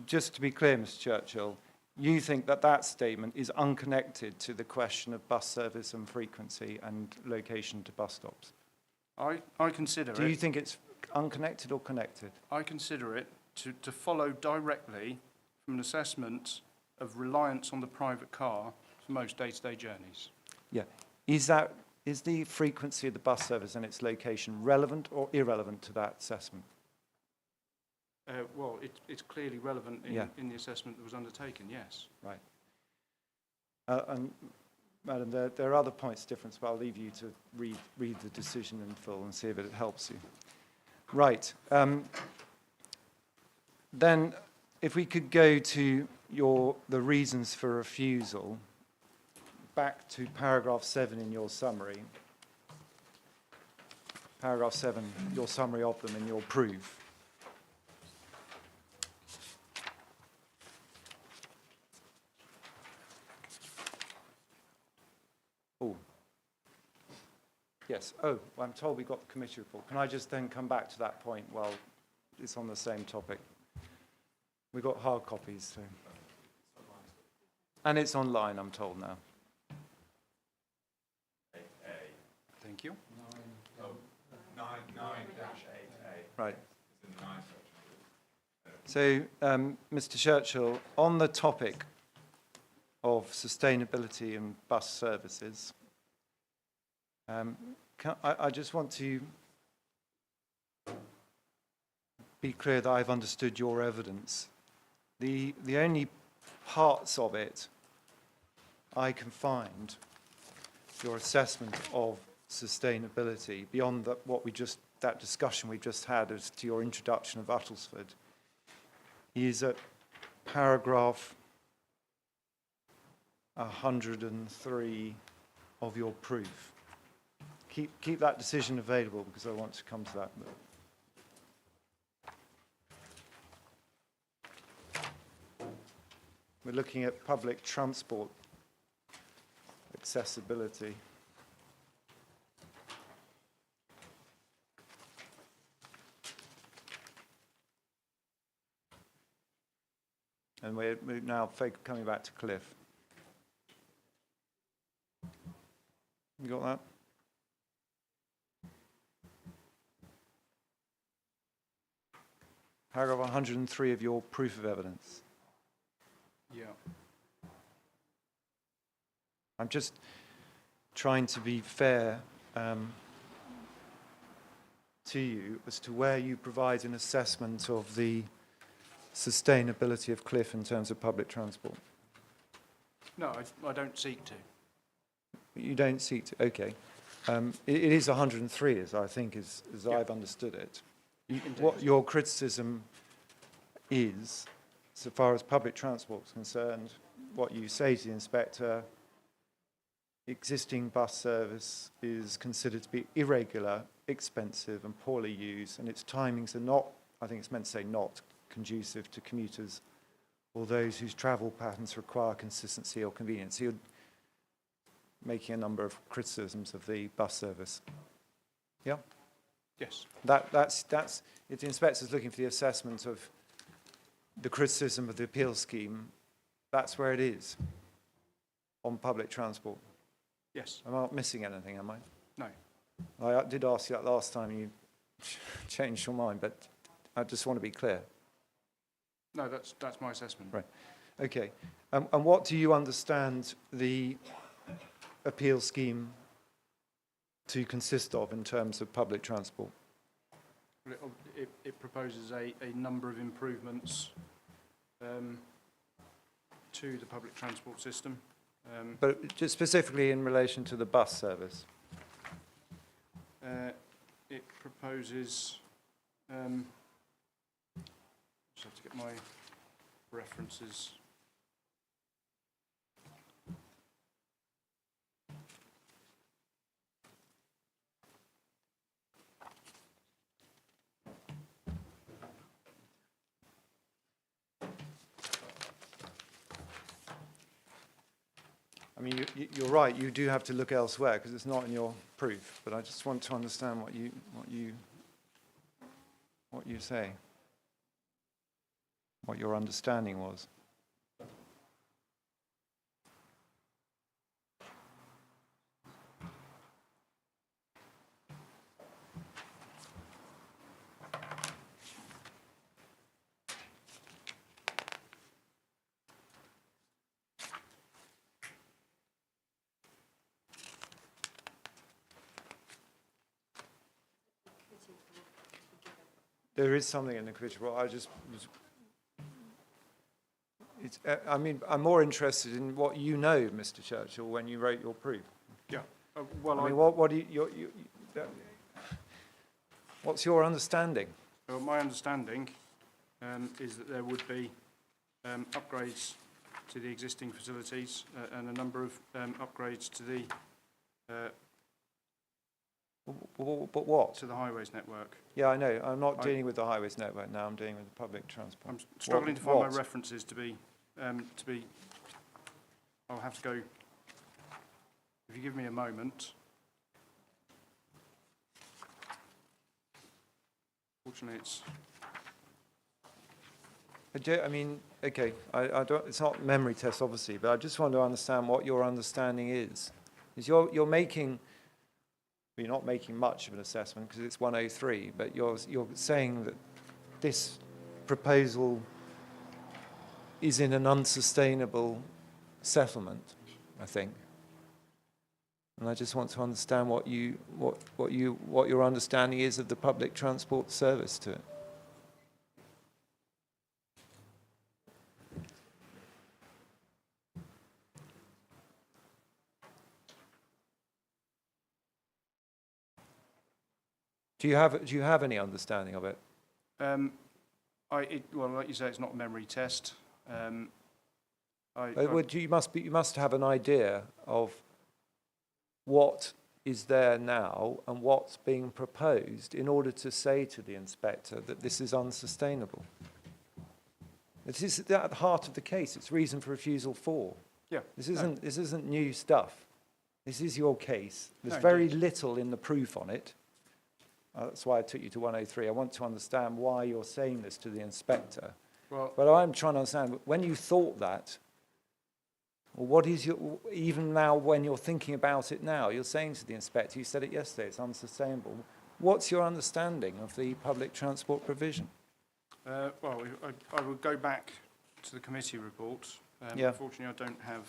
just to be clear, Mr. Churchill, you think that that statement is unconnected to the question of bus service and frequency and location to bus stops? I consider Do it. you think it's unconnected or connected? I consider it to follow directly from an assessment of reliance on the private car for most day-to-day journeys. Yeah. Is the frequency of the bus service and its location relevant or irrelevant to that assessment? Well, it's clearly relevant in the assessment that was undertaken, yes. Right. And Madam, there are other points of difference, but I'll leave you to read the decision in full and see if it helps you. Right. Then, if we could go to the reasons for refusal, back to paragraph 7 in your summary. Paragraph 7, your summary of them in your proof. Oh. Yes. Oh, I'm told we got the committee report. Can I just then come back to that point while it's on the same topic? We've got hard copies, so. And it's online, I'm told now. Thank you. 9-8A. Right. So, Mr. Churchill, on the topic of sustainability and bus services, I just want to be clear that I've understood your evidence. The only parts of it I can find your assessment of sustainability beyond that discussion we just had as to your introduction of Uttlesford is at paragraph 103 of your proof. Keep that decision available because I want to come to that. We're looking at public transport accessibility. And we're now coming back to Cliffe. You got that? Paragraph 103 of your proof of evidence. Yeah. I'm just trying to be fair to you as to where you provide an assessment of the sustainability of Cliffe in terms of public transport. No, I don't seek to. You don't seek to, okay. It is 103, as I think, as Yeah. I've understood it. Indeed. What your criticism is, so far as public transport is concerned, what you say to the inspector, existing bus service is considered to be irregular, expensive and poorly used, and its timings are not, I think it's meant to say not, conducive to commuters or those whose travel patterns require consistency or convenience. So you're making a number of criticisms of the bus service. Yeah? Yes. That's if the inspector's looking for the assessment of the criticism of the appeal scheme, that's where it is on public transport. Yes. I'm not missing anything, am I? No. I did ask you that last time, you changed your mind, but I just want to be clear. No, that's my assessment. Right. Okay. And what do you understand the appeal scheme to consist of in terms of public transport? It proposes a number of improvements to the public transport system. But just specifically in relation to the bus service? It proposes... just have to get my references. I mean, you're right, you do have to look elsewhere because it's not in your proof, but I just want to understand what you say, what your understanding was. There is something in the committee report. I just was. I mean, I'm more interested in what you know, Mr. Churchill, when you wrote your proof. Yeah. Well, I mean, what do you what's your understanding? Well, my understanding is that there would be upgrades to the existing facilities and a number of upgrades to the But what? to the highways network. Yeah, I know. I'm not dealing with the highways network now. I'm dealing with the public transport. I'm struggling to find what? my references to be. I'll have to go. If you give me a moment. Fortunately, it's. I mean, okay. I don't. It's not a memory test, obviously, but I just want to understand what your understanding is. Is you're making. You're not making much of an assessment because it's 103, but you're saying that this proposal is in an unsustainable settlement, I think. And I just want to understand what your understanding is of the public transport service to it. Do you have any understanding of it? Well, like you say, it's not a memory test. You must have an idea of what is there now and what's being proposed in order to say to the inspector that this is unsustainable. This is at the heart of the case. It's reason for refusal 4. Yeah. This isn't new stuff. This is your case. There's No, very indeed. little in the proof on it. That's why I took you to 103. I want to understand why you're saying this to the inspector. Well, But I'm trying to understand, when you thought that, or what is your, even now when you're thinking about it now, you're saying to the inspector, you said it yesterday, it's unsustainable. What's your understanding of the public transport provision? well, I would go back to the committee report Yeah. Unfortunately, I don't have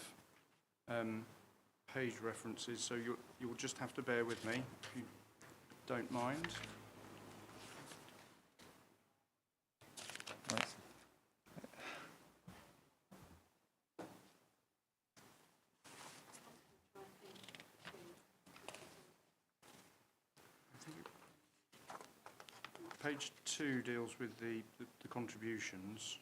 page references, so you'll just have to bear with me, if you don't mind. Right. Page 2 deals with the contributions.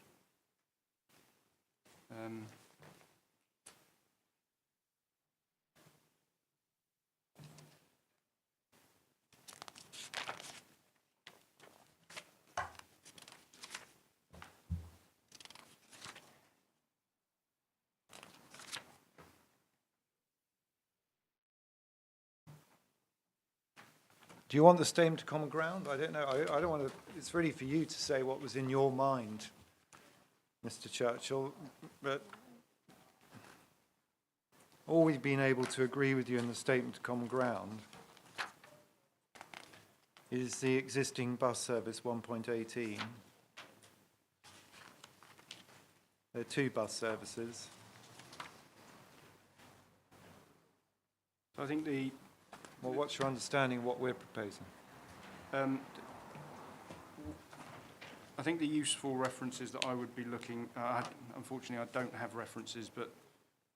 Do you want the statement of common ground? I don't know. I don't want to. It's really for you to say what was in your mind, Mr. Churchill. But all we've been able to agree with you in the statement of common ground is the existing bus service 1.18. There are 2 bus services. I think the Well, what's your understanding of what we're proposing? I think the useful references that I would be looking, unfortunately I don't have references, but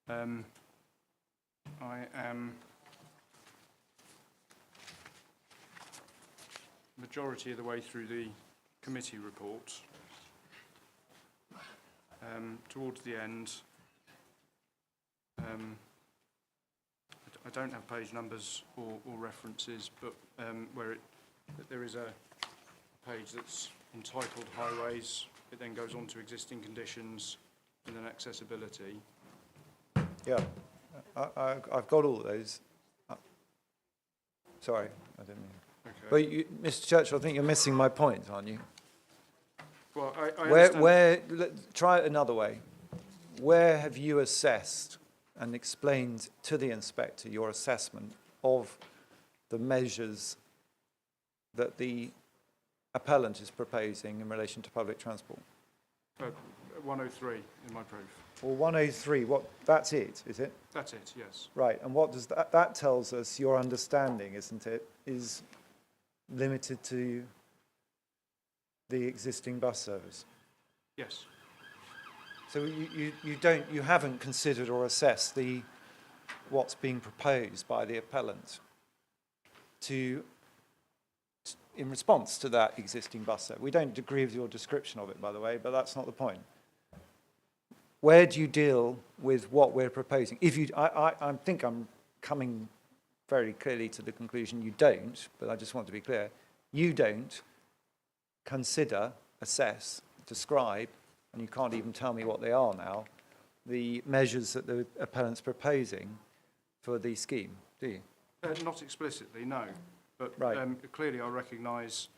I am majority of the way through the committee report. Towards the end, I don't have page numbers or references, but there is a page that's entitled Highways. It then goes on to existing conditions and then accessibility. Yeah, I've got all those. Sorry, I didn't mean. Okay. But you, Mr. Churchill, I think you're missing my point, aren't you? Well, I understand. Try it another way. Where have you assessed and explained to the inspector your assessment of the measures that the appellant is proposing in relation to public transport? 103 in my proof. Well, 103, that's it, is it? That's it, yes. Right, and what does that tells us your understanding, isn't it, is limited to the existing bus service. Yes. So you haven't considered or assessed what's being proposed by the appellant in response to that existing bus service. We don't agree with your description of it, by the way, but that's not the point. Where do you deal with what we're proposing? I think I'm coming very clearly to the conclusion you don't, but I just want to be clear. You don't consider, assess, describe, and you can't even tell me what they are now, the measures that the appellant's proposing for the scheme, do you? Not explicitly, no. But Right. Clearly I recognise,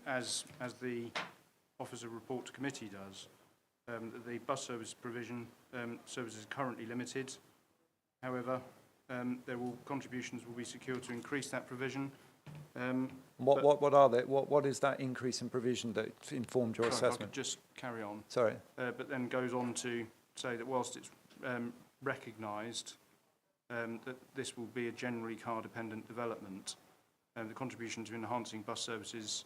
as the Officer Report to Committee does, that the bus service provision services are currently limited. However, contributions will be secured to increase that provision. What are they? What is that increase in provision that informed your Sorry, if I assessment? could just carry on. Sorry. But then goes on to say that whilst it's recognised that this will be a generally car-dependent development, the contribution to enhancing bus services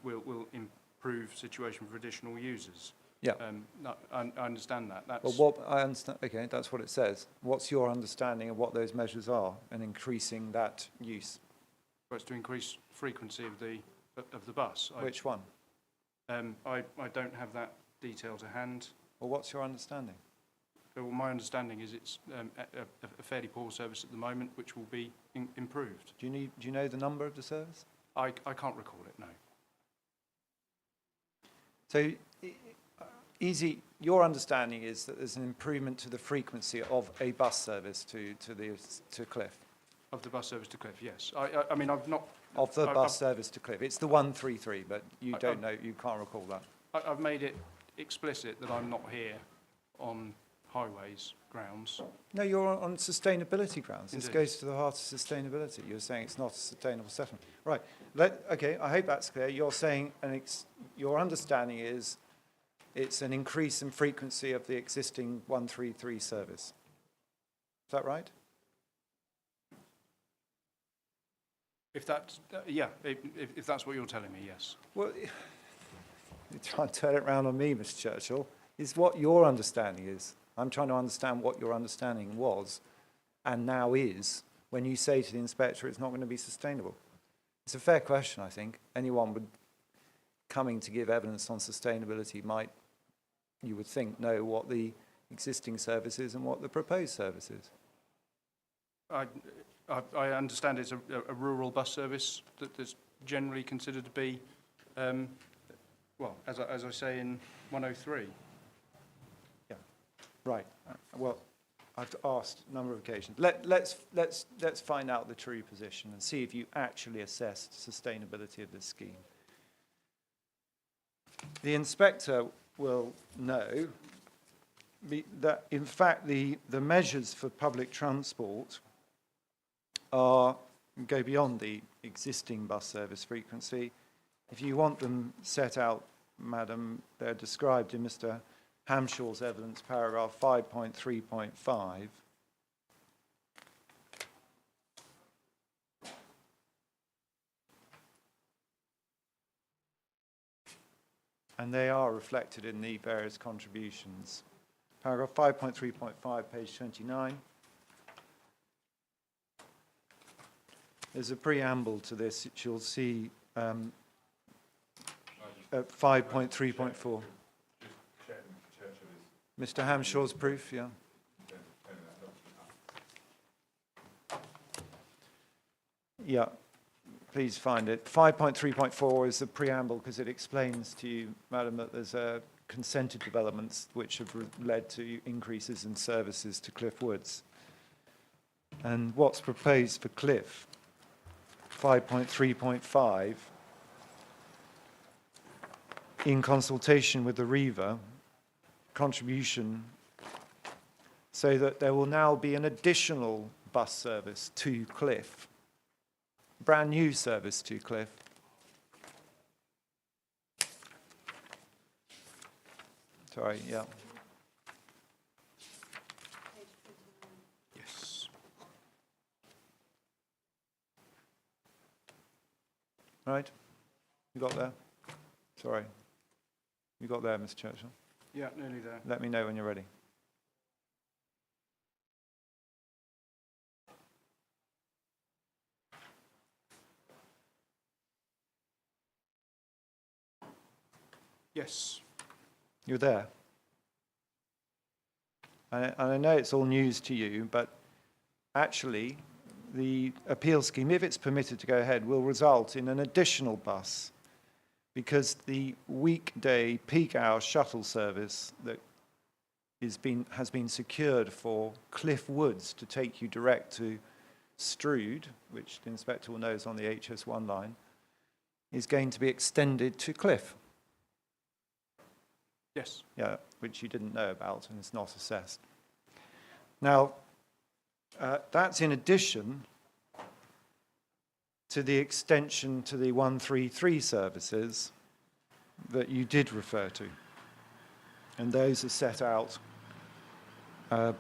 will improve situation for additional users. Yeah. No, I understand that. That's Well, what I understand. Okay, that's what it says. What's your understanding of what those measures are and increasing that use? well, it's to increase frequency of the bus. Which one? I don't have that detail to hand. Well, what's your understanding? Well, my understanding is it's a fairly poor service at the moment, which will be improved. Do you know the number of the service? I can't recall it, no. So, easy. Your understanding is that there's an improvement to the frequency of a bus service to Cliffe. Of the bus service to Cliffe, yes. I mean, I've not... Of the bus service to Cliffe. It's the 133, but you don't know, you can't recall that. I've made it explicit that I'm not here on highways grounds. No, you're on sustainability grounds. This Indeed. goes to the heart of sustainability. You're saying it's not a sustainable settlement. Right. Okay, I hope that's clear. You're saying your understanding is it's an increase in frequency of the existing 133 service. Is that right? If that's, yeah, if that's what you're telling me, yes. Well, you're trying to turn it around on me, Mr. Churchill. Is what your understanding is. I'm trying to understand what your understanding was and now is when you say to the inspector it's not going to be sustainable. It's a fair question, I think. Anyone would coming to give evidence on sustainability might, you would think, know what the existing service is and what the proposed service is. I understand it's a rural bus service that's generally considered to be, well, as I say in 103. Yeah, right. Well, I've asked a number of occasions. Let's find out the true position and see if you actually assessed sustainability of this scheme. The inspector will know that, in fact, the measures for public transport go beyond the existing bus service frequency. If you want them set out, Madam, they're described in Mr. Hamshaw's evidence, paragraph 5.3.5. And they are reflected in the various contributions. Paragraph 5.3.5, page 29. There's a preamble to this, which you'll see at 5.3.4. Mr. Hamshaw's proof, yeah. Yeah, please find it. 5.3.4 is the preamble because it explains to you, Madam, that there's consented developments which have led to increases in services to Cliffe Woods. And what's proposed for Cliffe, 5.3.5, in consultation with the REVA, contribution, so that there will now be an additional bus service to Cliffe, brand new service to Cliffe. Sorry, yeah. Yes. Right? You got there? Sorry. You got there, Mr. Churchill? Yeah, nearly there. Let me know when you're ready. Yes. You're there. And I know it's all news to you, but actually the appeal scheme, if it's permitted to go ahead, will result in an additional bus because the weekday peak hour shuttle service that has been secured for Cliffe Woods to take you direct to Strood, which the inspector will know is on the HS1 line, is going to be extended to Cliffe. Yes. Yeah, which you didn't know about and is not assessed. Now, that's in addition to the extension to the 133 services that you did refer to. And those are set out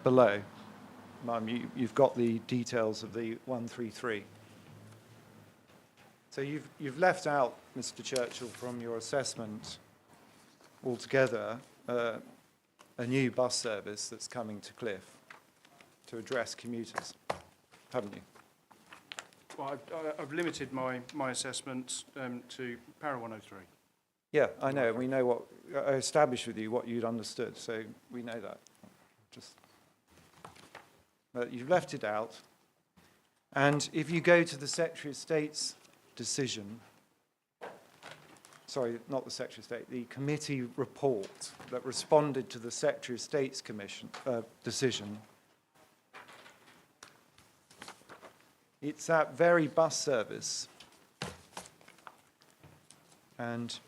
below. You've got the details of the 133. So you've left out, Mr. Churchill, from your assessment altogether a new bus service that's coming to Cliffe to address commuters, haven't you? Well, I've limited my assessment to para 103. Yeah, I know. We know what I established with you what you'd understood, so we know that. But you've left it out. And if you go to the Secretary of State's decision, sorry, not the Secretary of State, the committee report that responded to the Secretary of State's decision, it's that very bus service. And,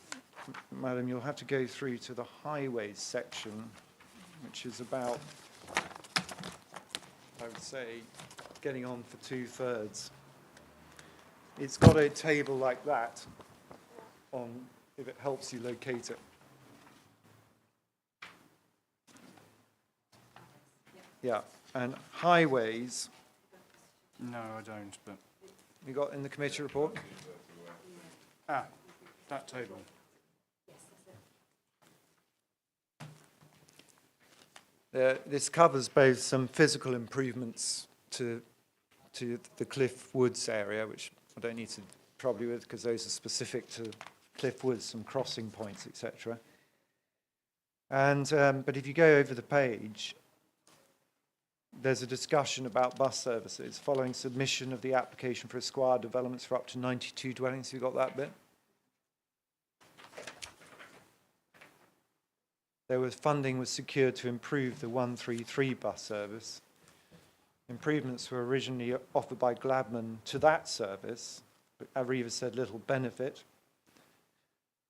Madam, you'll have to go through to the highways section, which is about, I would say, getting on for 2/3. It's got a table like that on, if it helps you locate it. Yeah, and highways, No, I don't, but... you got in the committee report? Ah, that table. This covers both some physical improvements to the Cliffe Woods area, which I don't need to trouble you with because those are specific to Cliffe Woods, some crossing points, etc. And but if you go over the page, there's a discussion about bus services following submission of the application for Esquire developments for up to 92 dwellings. You got that bit? Funding was secured to improve the 133 bus service. Improvements were originally offered by Gladman to that service, but Arriva said little benefit.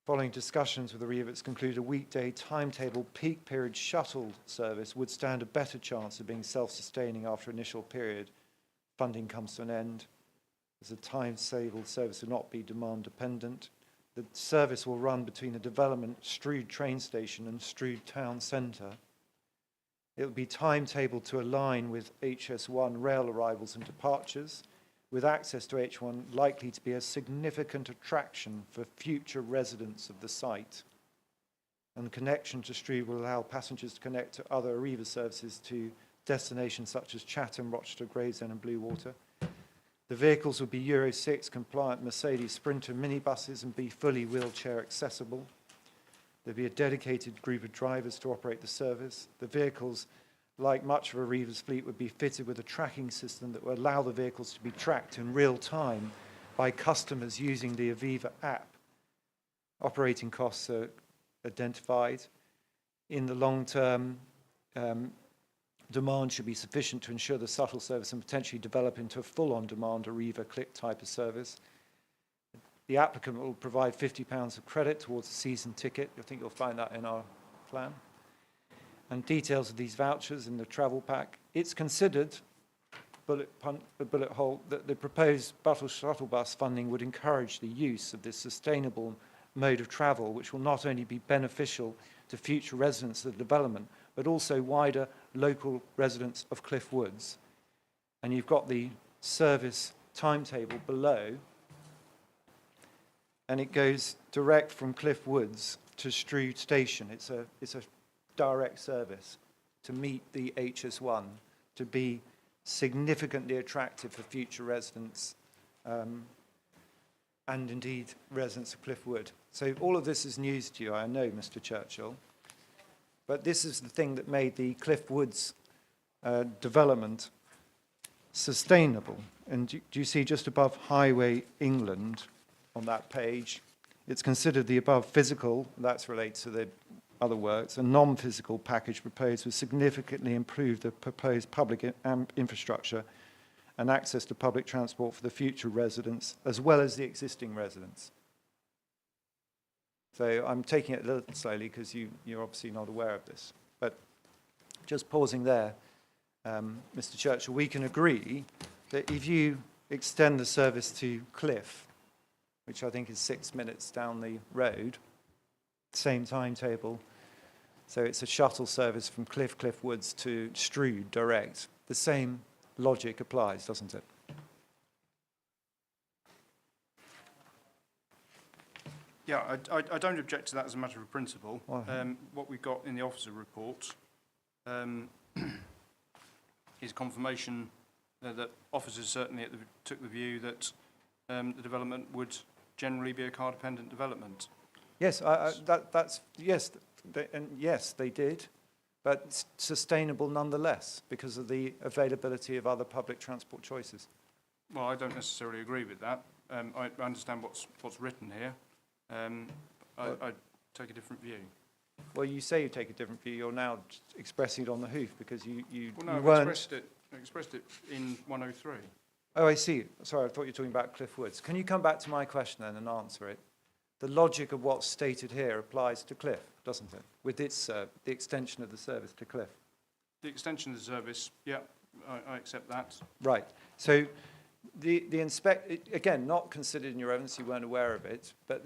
Following discussions with Arriva, it's concluded a weekday timetable peak period shuttle service would stand a better chance of being self-sustaining after initial period. Funding comes to an end. As a time-stable service will not be demand dependent. The service will run between the development Strood train station and Strood town centre. It will be timetabled to align with HS1 rail arrivals and departures, with access to H1 likely to be a significant attraction for future residents of the site. And connection to Strood will allow passengers to connect to other Arriva services to destinations such as Chatham, Rochester, Gravesend and Bluewater. The vehicles will be Euro 6 compliant Mercedes Sprinter minibuses and be fully wheelchair accessible. There'll be a dedicated group of drivers to operate the service. The vehicles, like much of Arriva's fleet, would be fitted with a tracking system that will allow the vehicles to be tracked in real time by customers using the Aviva app. Operating costs are identified. In the long term, demand should be sufficient to ensure the shuttle service and potentially develop into a full on-demand Arriva click type of service. The applicant will provide £50 of credit towards a season ticket. I think you'll find that in our plan. And details of these vouchers in the travel pack. It's considered, bullet hole, that the proposed shuttle bus funding would encourage the use of this sustainable mode of travel, which will not only be beneficial to future residents of the development, but also wider local residents of Cliffe Woods. And you've got the service timetable below, and it goes direct from Cliffe Woods to Strood Station. It's a direct service to meet the HS1, to be significantly attractive for future residents and indeed residents of Cliffe Wood. So all of this is news to you, I know, Mr. Churchill. But this is the thing that made the Cliffe Woods development sustainable. And do you see just above Highway England on that page, it's considered the above physical, that's related to the other works, a non-physical package proposed would significantly improve the proposed public infrastructure and access to public transport for the future residents as well as the existing residents. So I'm taking it a little slowly because you're obviously not aware of this. But just pausing there, Mr. Churchill, we can agree that if you extend the service to Cliffe, which I think is 6 minutes down the road, same timetable, so it's a shuttle service from Cliffe Woods to Strood direct. The same logic applies, doesn't it? Yeah, I don't object to that as a matter of principle. Well, What we've got in the officer report is confirmation that officers certainly took the view that the development would generally be a car-dependent development. Yes, yes, they did, but sustainable nonetheless because of the availability of other public transport choices. Well, I don't necessarily agree with that. I understand what's written here. I take a different view. Well, you say you take a different view. You're now expressing it on the hoof because you Well, no, weren't. I expressed it in 103. Oh, I see. Sorry, I thought you were talking about Cliffe Woods. Can you come back to my question then and answer it? The logic of what's stated here applies to Cliffe, doesn't it? With its the extension of the service to Cliffe. The extension of the service, yeah, I accept that. Right. So the again, not considered in your evidence, you weren't aware of it, but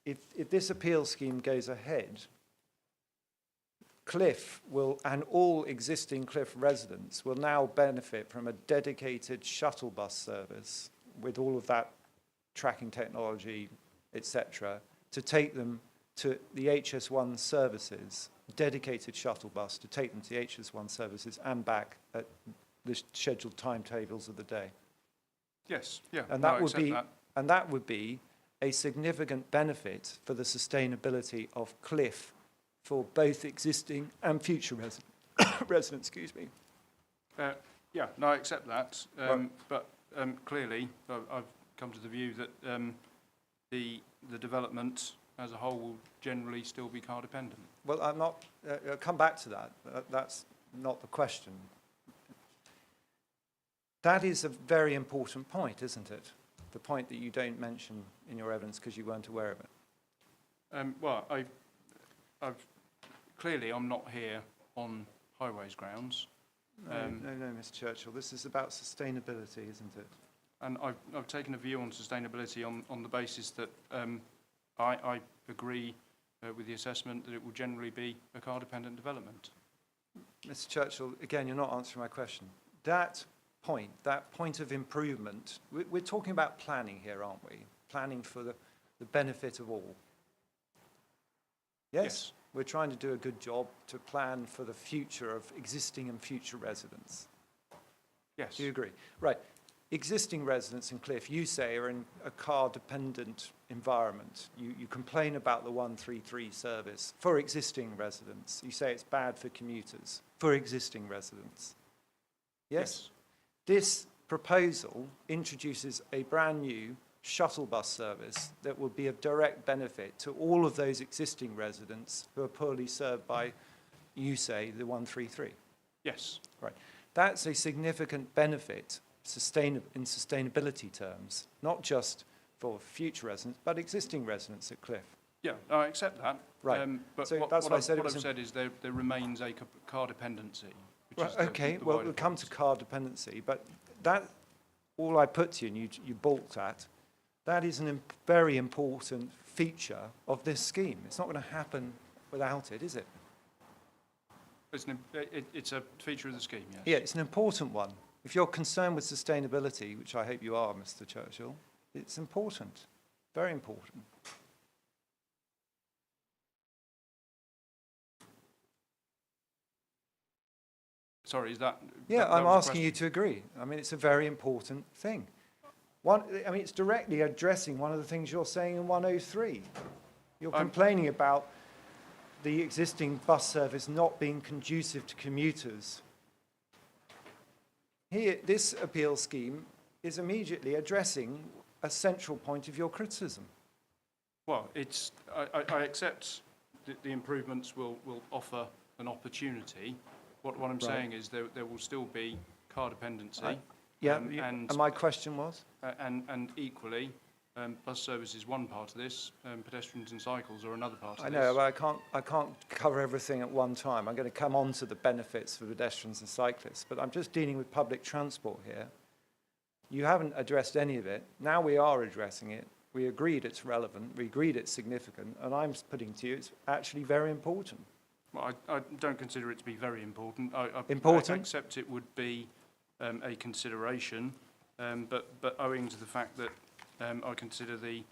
if this appeal scheme goes ahead, Cliffe will, and all existing Cliffe residents will now benefit from a dedicated shuttle bus service with all of that tracking technology, etc., to take them to the HS1 services, dedicated shuttle bus to take them to the HS1 services and back at the scheduled timetables of the day. Yes, yeah, And no, that I would accept be, that. and that would be a significant benefit for the sustainability of Cliffe for both existing and future residents. Excuse me. Yeah, no, I accept that. Right. But clearly, I've come to the view that the development as a whole will generally still be car dependent. Well, I'm not. I'll come back to that. That's not the question. That is a very important point, isn't it? The point that you don't mention in your evidence because you weren't aware of it. Well, I've clearly I'm not here on highways grounds. No, Mr. Churchill. This is about sustainability, isn't it? And I've taken a view on sustainability on the basis that I agree with the assessment that it will generally be a car-dependent development. Mr. Churchill, again, you're not answering my question. That point of improvement, we're talking about planning here, aren't we? Planning for the benefit of all. Yes? We're trying to do a good job to plan for the future of existing and future residents. Yes. Do you agree? Right. Existing residents in Cliffe, you say, are in a car-dependent environment. You complain about the 133 service for existing residents. You say it's bad for commuters, for existing residents. Yes? This proposal introduces a brand new shuttle bus service that will be of direct benefit to all of those existing residents who are poorly served by, you say, the 133. Yes. Right. That's a significant benefit in sustainability terms, not just for future residents, but existing residents at Cliffe. Yeah, I accept that. Right. But So what that's why I said it I've was said is there remains a car dependency. Right, okay, well, we'll come to car dependency, but that, all I put to you, and you balked at, that is a very important feature of this scheme. It's not going to happen without it, is it? It's a feature of the scheme, yes. Yeah, it's an important one. If you're concerned with sustainability, which I hope you are, Mr. Churchill, it's important, very important. Sorry, is that... Yeah, that I'm was a asking you to agree. I mean, it's a very important thing. It's directly addressing one of the things you're saying in 103. You're complaining about the existing bus service not being conducive to commuters. Here, this appeal scheme is immediately addressing a central point of your criticism. Well, I accept that the improvements will offer an opportunity. What I'm saying is there will still be car dependency. And my question was? And equally, bus service is one part of this, pedestrians and cycles are another part of this. I know, but I can't cover everything at one time. I'm going to come on to the benefits for pedestrians and cyclists, but I'm just dealing with public transport here. You haven't addressed any of it. Now we are addressing it. We agreed it's relevant. We agreed it's significant. And I'm putting to you it's actually very important. Well, I don't consider it to be very important. Important? I accept it would be a consideration, but owing to the fact that I consider the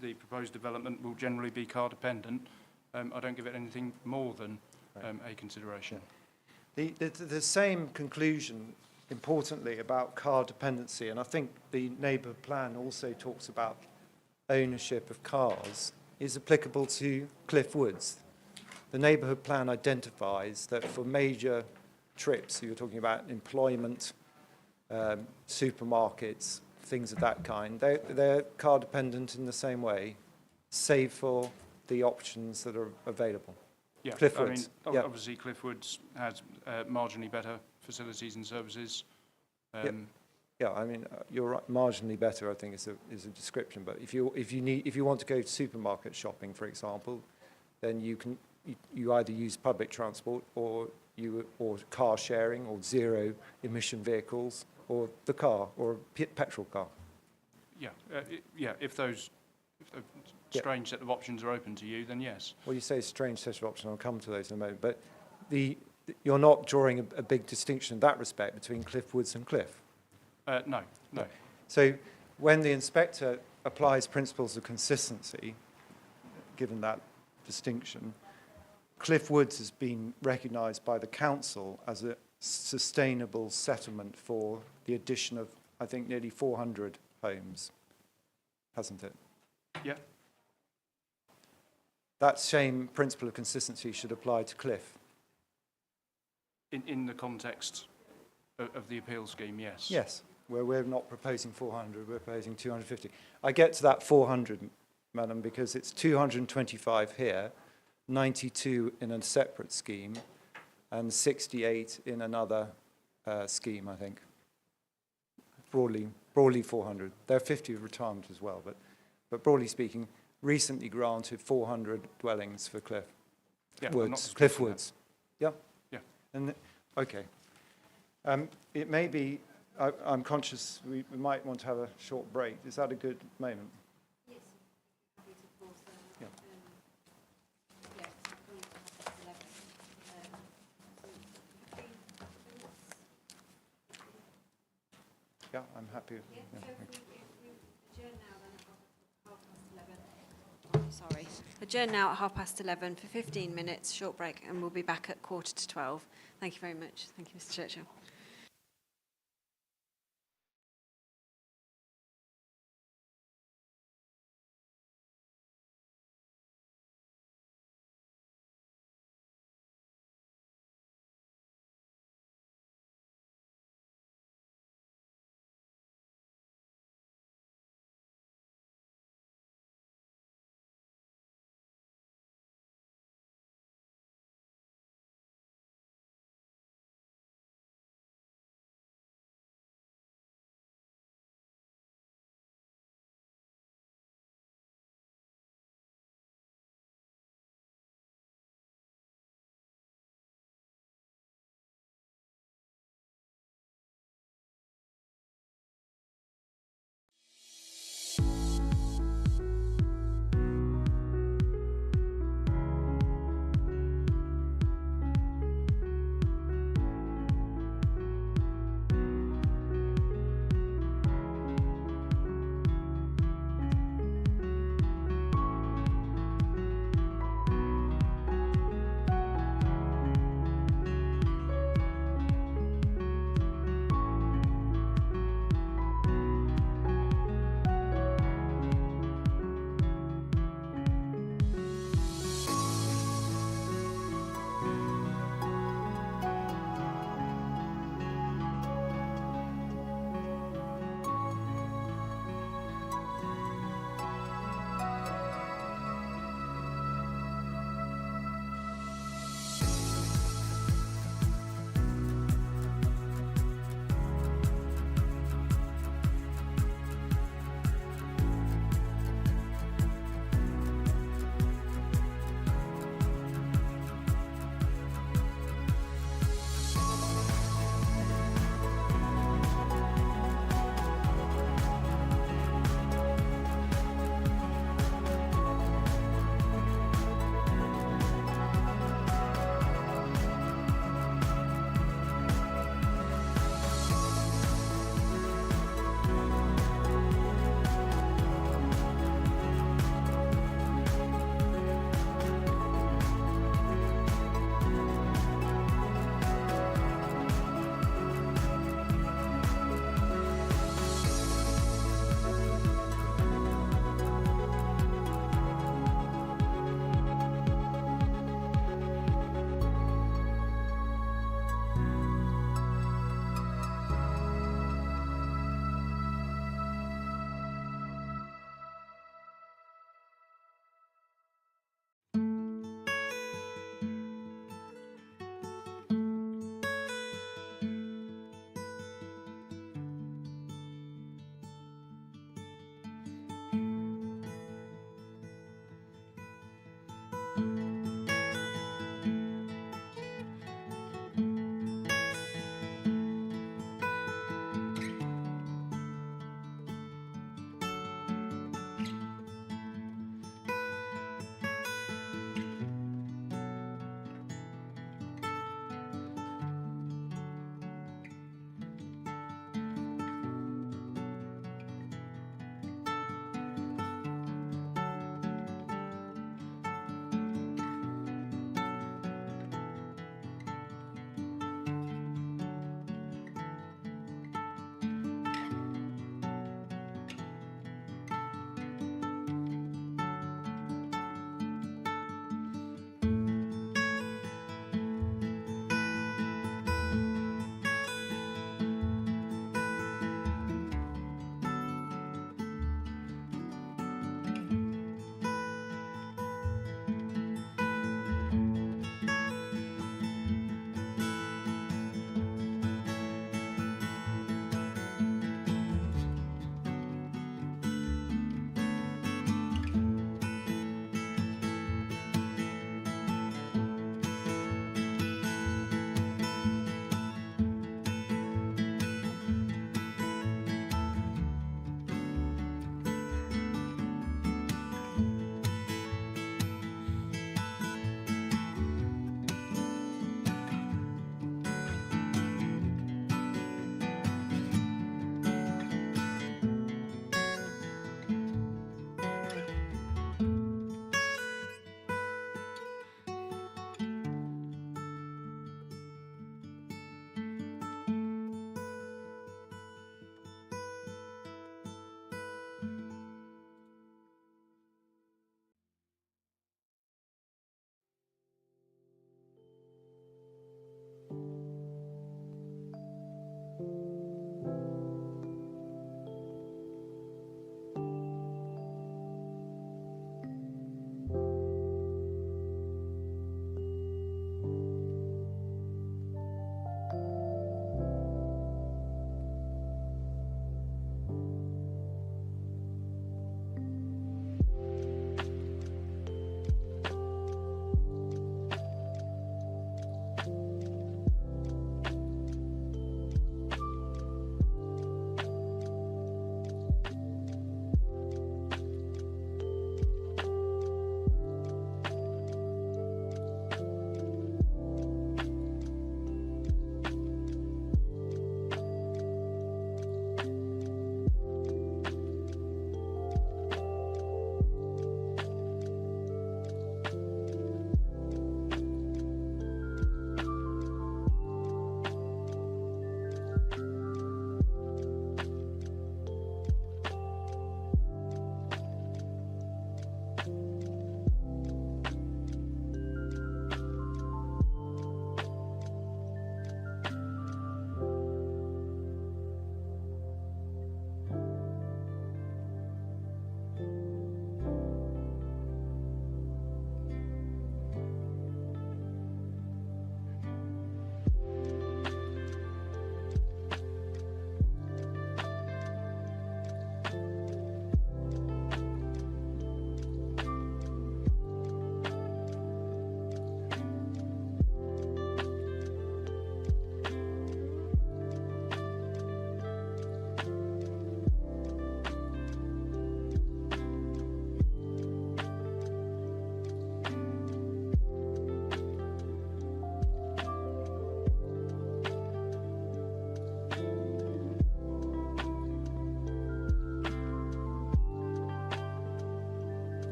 proposed development will generally be car dependent, I don't give it anything more than a consideration. The same conclusion, importantly, about car dependency, and I think the neighbourhood plan also talks about ownership of cars, is applicable to Cliffe Woods. The neighbourhood plan identifies that for major trips, so you're talking about employment, supermarkets, things of that kind, they're car dependent in the same way, save for the options that are available. Yeah, Cliffe I Woods. mean, obviously Cliffe Woods has marginally better facilities and services. Yeah, I mean, you're right, marginally better, I think, is a description. But if you want to go to supermarket shopping, for example, then you either use public transport or car sharing or zero emission vehicles or the car or a petrol car. Yeah, if those Yeah. strange set of options are open to you, then yes. Well, you say strange set of options, I'll come to those in a moment, but you're not drawing a big distinction in that respect between Cliffe Woods and Cliffe. No, no. So when the inspector applies principles of consistency, given that distinction, Cliffe Woods has been recognised by the council as a sustainable settlement for the addition of, I think, nearly 400 homes, hasn't it? Yeah. That same principle of consistency should apply to Cliffe. In the context of the appeal scheme, yes. Yes, where we're not proposing 400, we're proposing 250. I get to that 400, madam, because it's 225 here, 92 in a separate scheme, and 68 in another scheme, I think. Broadly 400. There are 50 of retirement as well, but broadly speaking, recently granted 400 dwellings for Cliffe Yeah, I'm not Woods. disputing Cliffe that. Woods. Yeah? Yeah. And, okay. It may be, I'm conscious we might want to have a short break. Is that a good moment? Yes. Happy to pause there. Yeah. Yeah, I'm happy. Yeah, thank you. Sorry. Adjourn now at 11:30 for 15 minutes, short break, and we'll be back at 11:45. Thank you very much. Thank you, Mr. Churchill.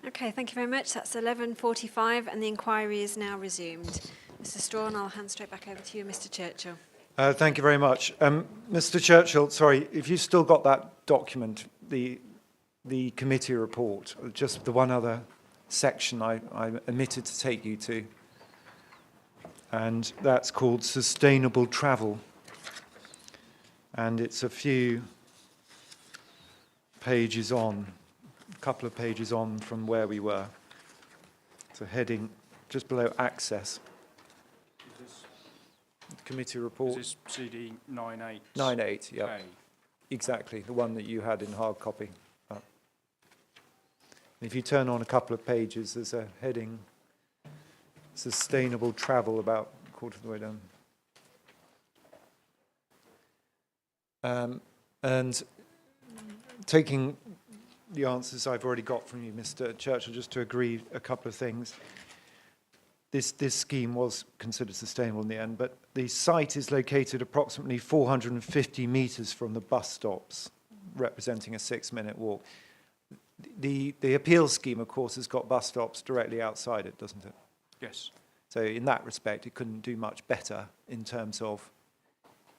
Okay, thank you very much. That's 11:45 and the inquiry is now resumed. Mr Strawn, I'll hand straight back over to you, Mr Churchill. Thank you very much. Mr. Churchill, sorry, if you've still got that document, the committee report, just the one other section I omitted to take you to, and that's called Sustainable Travel. And it's a few pages on, a couple of pages on from where we were. It's a heading just below access. Committee report. Is this CD 98? 98, yeah. Okay. Exactly, the one that you had in hard copy. If you turn on a couple of pages, there's a heading, Sustainable Travel, about a quarter of the way down. And taking the answers I've already got from you, Mr. Churchill, just to agree a couple of things. This scheme was considered sustainable in the end, but the site is located approximately 450 metres from the bus stops, representing a 6-minute walk. The appeal scheme, of course, has got bus stops directly outside it, doesn't it? Yes. So in that respect, it couldn't do much better in terms of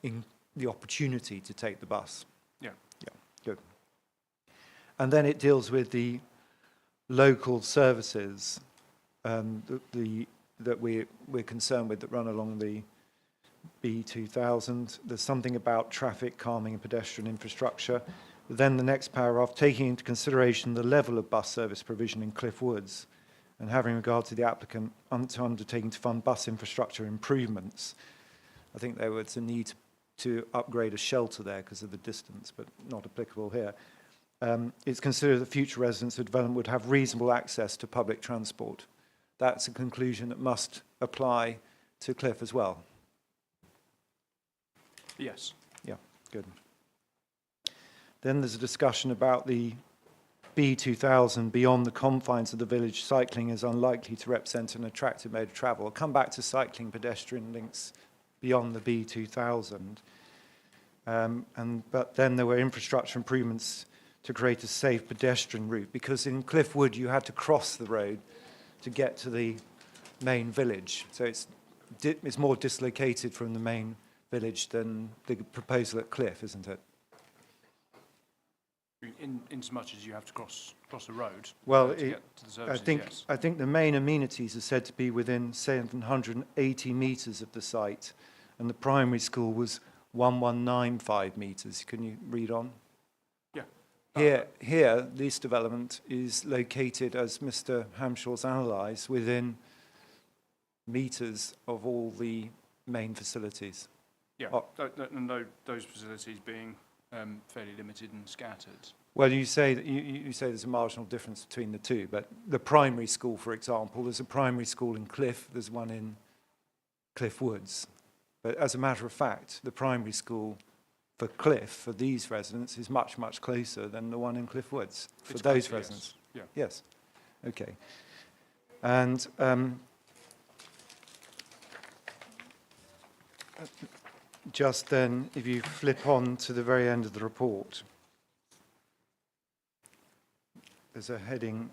the opportunity to take the bus. Yeah. Yeah, good. And then it deals with the local services that we're concerned with that run along the B2000. There's something about traffic calming and pedestrian infrastructure. Then the next paragraph, taking into consideration the level of bus service provision in Cliffe Woods and having regard to the applicant undertaking to fund bus infrastructure improvements. I think there was a need to upgrade a shelter there because of the distance, but not applicable here. It's considered that future residents of development would have reasonable access to public transport. That's a conclusion that must apply to Cliffe as well. Yes. Yeah, good. Then there's a discussion about the B2000 beyond the confines of the village. Cycling is unlikely to represent an attractive mode of travel. I'll come back to cycling pedestrian links beyond the B2000. But then there were infrastructure improvements to create a safe pedestrian route, because in Cliffe Wood you had to cross the road to get to the main village. So it's more dislocated from the main village than the proposal at Cliffe, isn't it? In so much as you have to cross a road. Well, to get to the services, yes. I think the main amenities are said to be within 780 metres of the site, and the primary school was 1195 metres. Can you read on? Yeah. Here, this development is located, as Mr. Hamshaw's analysed, within metres of all the main facilities. Yeah, and those facilities being fairly limited and scattered. Well, you say that you say there's a marginal difference between the two, but the primary school, for example, there's a primary school in Cliffe, there's one in Cliffe Woods. But as a matter of fact, the primary school for Cliffe, for these residents, is much, much closer than the one in Cliffe Woods for those residents. Yes. Yeah. Yes. Okay. And just then, if you flip on to the very end of the report, there's a heading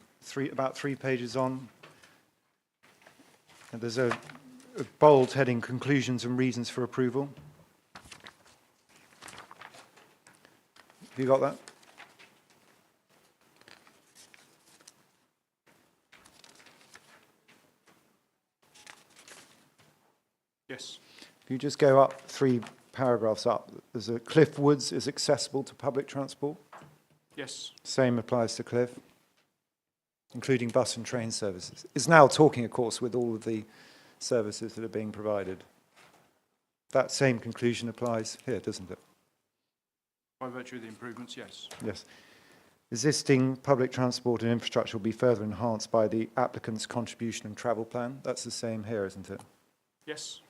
about 3 pages on, and there's a bold heading, Conclusions and Reasons for Approval. Have you got that? Yes. If you just go up 3 paragraphs up, there's a Cliffe Woods is accessible to public transport. Yes. Same applies to Cliffe, including bus and train services. It's now talking, of course, with all of the services that are being provided. That same conclusion applies here, doesn't it? By virtue of the improvements, yes. Yes. Existing public transport and infrastructure will be further enhanced by the applicant's contribution and travel plan. That's the same here, isn't it? Yes.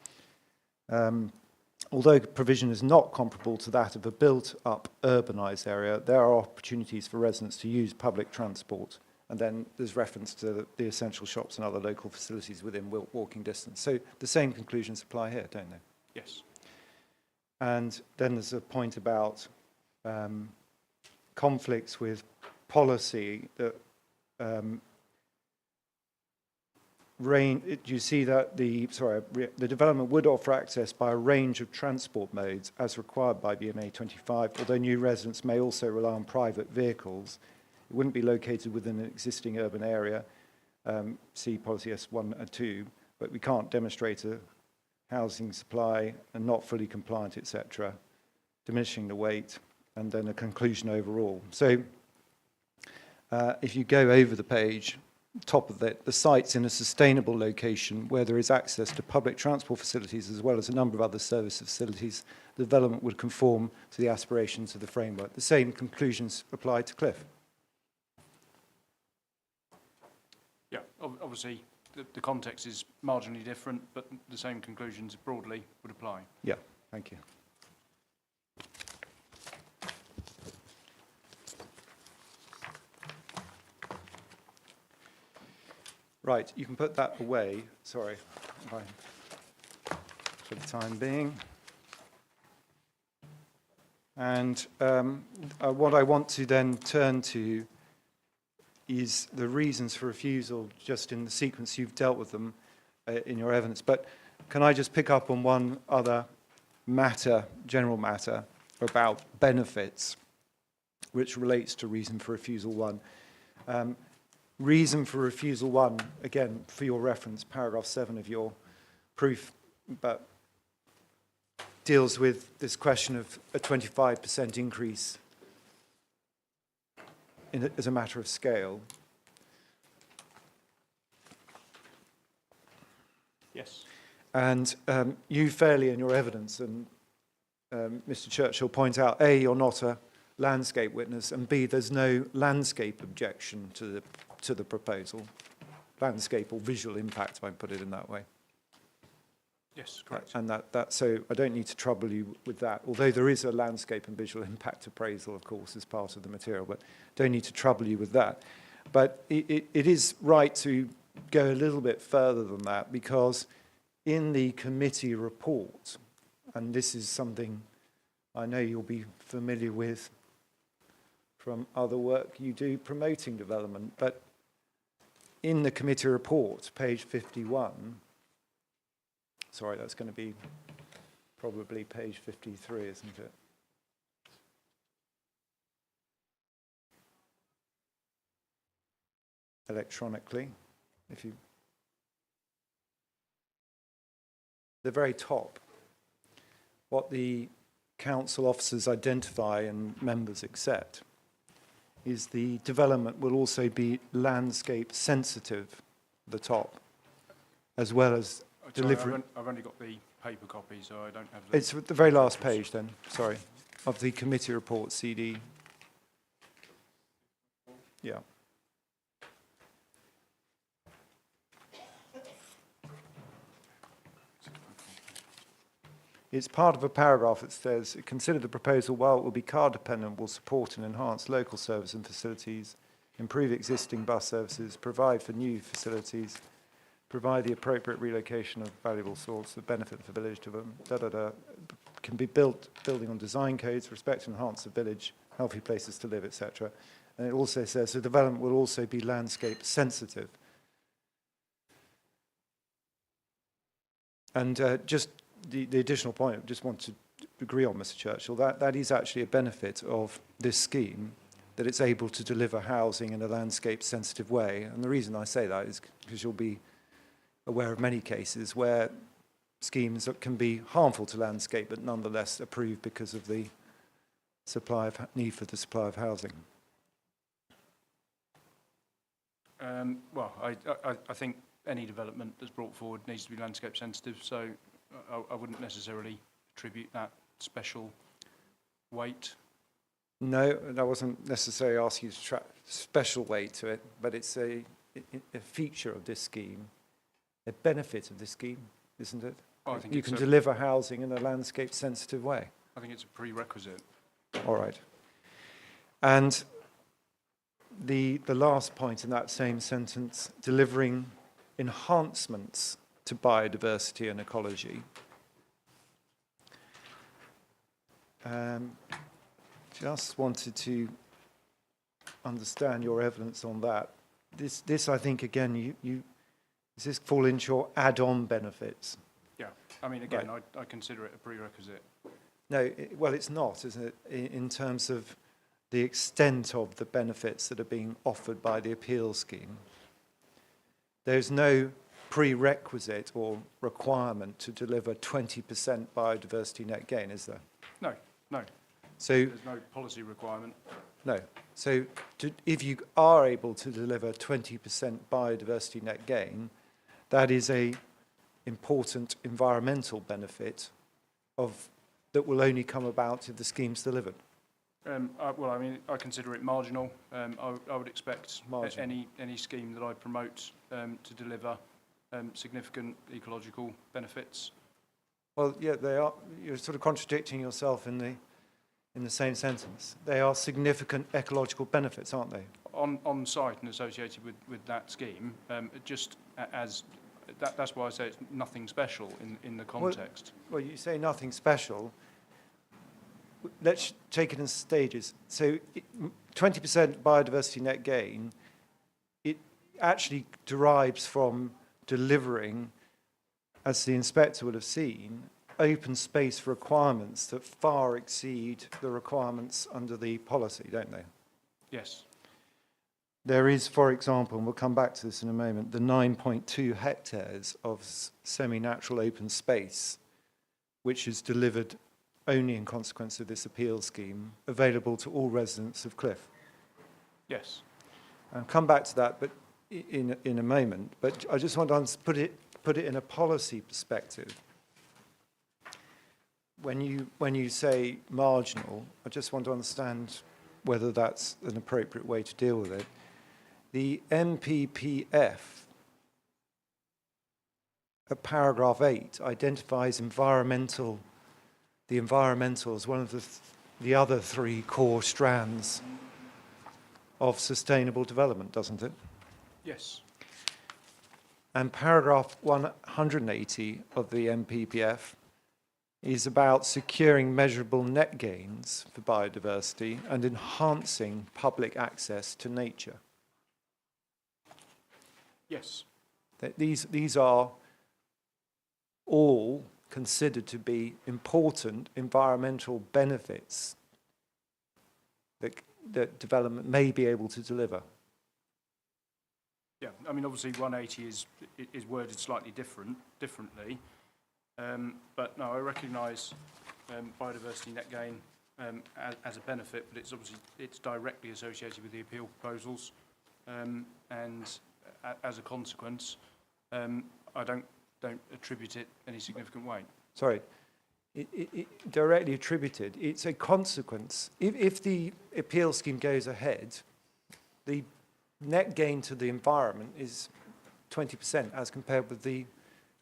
Although provision is not comparable to that of a built-up urbanised area, there are opportunities for residents to use public transport. And then there's reference to the essential shops and other local facilities within walking distance. So the same conclusions apply here, don't they? Yes. And then there's a point about conflicts with policy that you see that the development would offer access by a range of transport modes as required by BMA 25, although new residents may also rely on private vehicles. It wouldn't be located within an existing urban area, see policy S1 and 2, but we can't demonstrate a housing supply and not fully compliant, etc., diminishing the weight, and then a conclusion overall. So if you go over the page, top of it, the site's in a sustainable location where there is access to public transport facilities as well as a number of other service facilities. The development would conform to the aspirations of the framework. The same conclusions apply to Cliffe. Yeah, obviously the context is marginally different, but the same conclusions broadly would apply. Yeah, thank you. Right, you can put that away. Sorry, for the time being. And what I want to then turn to is the reasons for refusal, just in the sequence you've dealt with them in your evidence. But can I just pick up on one other matter, general matter, about benefits, which relates to reason for refusal 1. Reason for refusal 1, again, for your reference, paragraph 7 of your proof, but deals with this question of a 25% increase as a matter of scale. Yes. And you fairly in your evidence, and Mr. Churchill point out, A, you're not a landscape witness, and B, there's no landscape objection to the proposal. Landscape or visual impact, if I put it in that way. Yes, correct. And so I don't need to trouble you with that, although there is a landscape and visual impact appraisal, of course, as part of the material, but don't need to trouble you with that. But it is right to go a little bit further than that, because in the committee report, and this is something I know you'll be familiar with from other work you do promoting development, but in the committee report, page 51, sorry, that's going to be probably page 53, isn't it? Electronically, if you... The very top, what the council officers identify and members accept is the development will also be landscape sensitive, the top, as well as delivery. I've only got the paper copy, so I don't have the... It's the very last page then, sorry, of the committee report, CD. Yeah. It's part of a paragraph that says, consider the proposal, while it will be car dependent, will support and enhance local service and facilities, improve existing bus services, provide for new facilities, provide the appropriate relocation of valuable source of benefit for village to can be building on design codes, respect and enhance the village, healthy places to live, etc. And it also says the development will also be landscape sensitive. And just the additional point, I just want to agree on, Mr. Churchill, that is actually a benefit of this scheme, that it's able to deliver housing in a landscape sensitive way. And the reason I say that is because you'll be aware of many cases where schemes that can be harmful to landscape but nonetheless approved because of the need for the supply of housing. Well, I think any development that's brought forward needs to be landscape sensitive, so I wouldn't necessarily attribute that special weight. No, I wasn't necessarily asking you to track special weight to it, but it's a feature of this scheme, a benefit of this scheme, isn't it? Well, I think you can deliver housing in a landscape sensitive way. I think it's a prerequisite. All right. And the last point in that same sentence, delivering enhancements to biodiversity and ecology. Just wanted to understand your evidence on that. This I think, again, Does this fall into your add-on benefits? Yeah, I mean, again, Right. I consider it a prerequisite. No, well, it's not, isn't it, in terms of the extent of the benefits that are being offered by the appeal scheme. There's no prerequisite or requirement to deliver 20% biodiversity net gain, is there? No, no, So, there's no policy requirement. no. So if you are able to deliver 20% biodiversity net gain, that is a important environmental benefit that will only come about if the scheme's delivered. Well, I mean, I consider it marginal. I would expect Marginal. any scheme that I promote to deliver significant ecological benefits. Well, yeah, they are. You're sort of contradicting yourself in the same sentence. They are significant ecological benefits, aren't they? On site and associated with that scheme, just as that's why I say it's nothing special in the context. Well, you say nothing special. Let's take it in stages. So 20% biodiversity net gain, it actually derives from delivering, as the inspector would have seen, open space requirements that far exceed the requirements under the policy, don't they? Yes. There is, for example, and we'll come back to this in a moment, the 9.2 hectares of semi-natural open space, which is delivered only in consequence of this appeal scheme, available to all residents of Cliffe. Yes. I'll come back to that, but in a moment. But I just want to put it in a policy perspective. When you say marginal, I just want to understand whether that's an appropriate way to deal with it. The MPPF at paragraph 8 identifies the environmental as one of the other three core strands of sustainable development, doesn't it? Yes. And paragraph 180 of the MPPF is about securing measurable net gains for biodiversity and enhancing public access to nature. Yes. These are all considered to be important environmental benefits that development may be able to deliver. Yeah. I mean, obviously, 180 is worded slightly differently, but no, I recognise biodiversity net gain as a benefit, but it's directly associated with the appeal proposals, and as a consequence, I don't attribute it any significant weight. Sorry, it directly attributed. It's a consequence. If the appeal scheme goes ahead, the net gain to the environment is 20% as compared with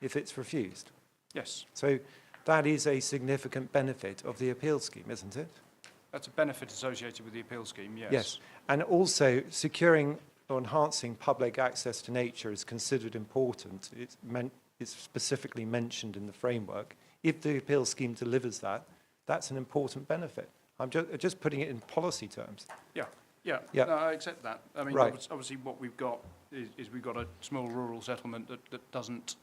if it's refused. Yes. So that is a significant benefit of the appeal scheme, isn't it? That's a benefit associated with the appeal scheme, yes. Yes. And also securing or enhancing public access to nature is considered important. It's specifically mentioned in the framework. If the appeal scheme delivers that, that's an important benefit. I'm just putting it in policy terms. Yeah. Yeah. No, I accept that. I mean, Right. obviously what we've got is we've got a small rural settlement that doesn't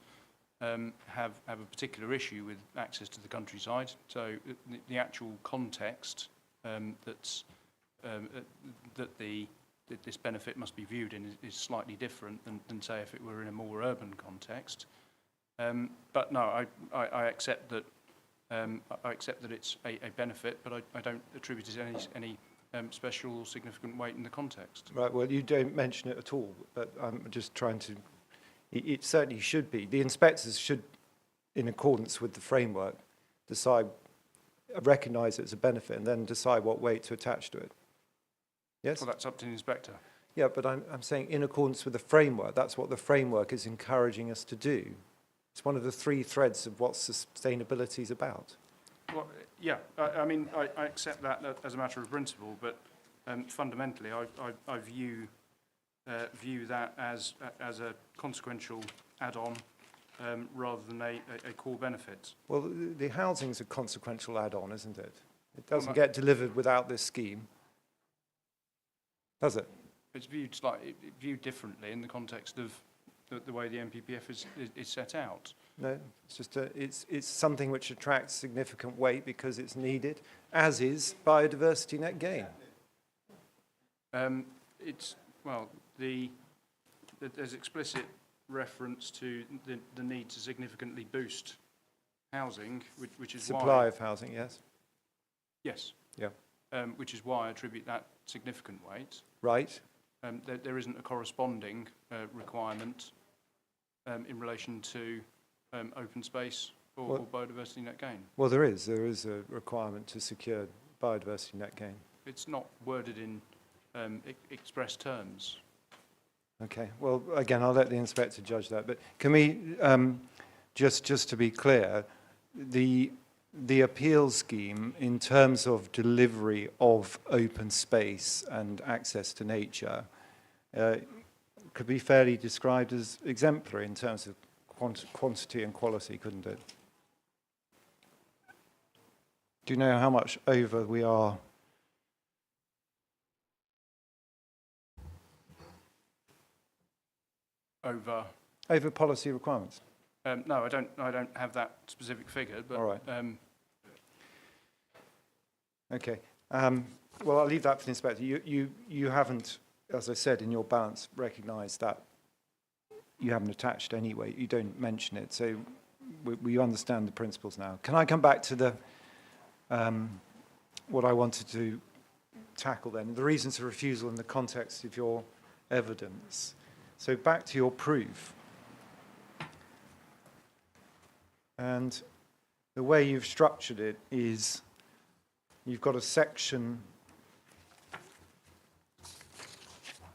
have a particular issue with access to the countryside. So the actual context that this benefit must be viewed in is slightly different than say if it were in a more urban context. But no, I accept that it's a benefit, but I don't attribute it any special or significant weight in the context. Right, well, you don't mention it at all, but I'm just trying to... It certainly should be. The inspectors should, in accordance with the framework, recognise it as a benefit and then decide what weight to attach to it. Yes? Well, that's up to the inspector. Yeah, but I'm saying in accordance with the framework. That's what the framework is encouraging us to do. It's one of the three threads of what sustainability is about. Well, yeah, I mean, I accept that as a matter of principle, but fundamentally, I view that as a consequential add-on rather than a core benefit. Well, the housing's a consequential add-on, isn't it? It doesn't get delivered without this scheme, does it? It's viewed differently in the context of the way the NPPF is set out. No, it's just it's something which attracts significant weight because it's needed, as is biodiversity net gain. There's explicit reference to the need to significantly boost housing, which is Supply why, of housing, yes. yes, Yeah. which is why I attribute that significant weight. Right. There isn't a corresponding requirement in relation to open space or biodiversity net gain. Well, there is a requirement to secure biodiversity net gain. It's not worded in express terms. Okay. Well, again, I'll let the inspector judge that. But can we just to be clear, the appeal scheme in terms of delivery of open space and access to nature could be fairly described as exemplary in terms of quantity and quality, couldn't it? Do you know how much over we are? Over policy requirements? No, I don't have that specific figure. But, all right. Okay. Well, I'll leave that for the inspector. You haven't, as I said, in your balance, recognised that you haven't attached any weight. You don't mention it. So we understand the principles now. Can I come back to the what I wanted to tackle then? The reasons for refusal in the context of your evidence. So back to your proof. And the way you've structured it is you've got a section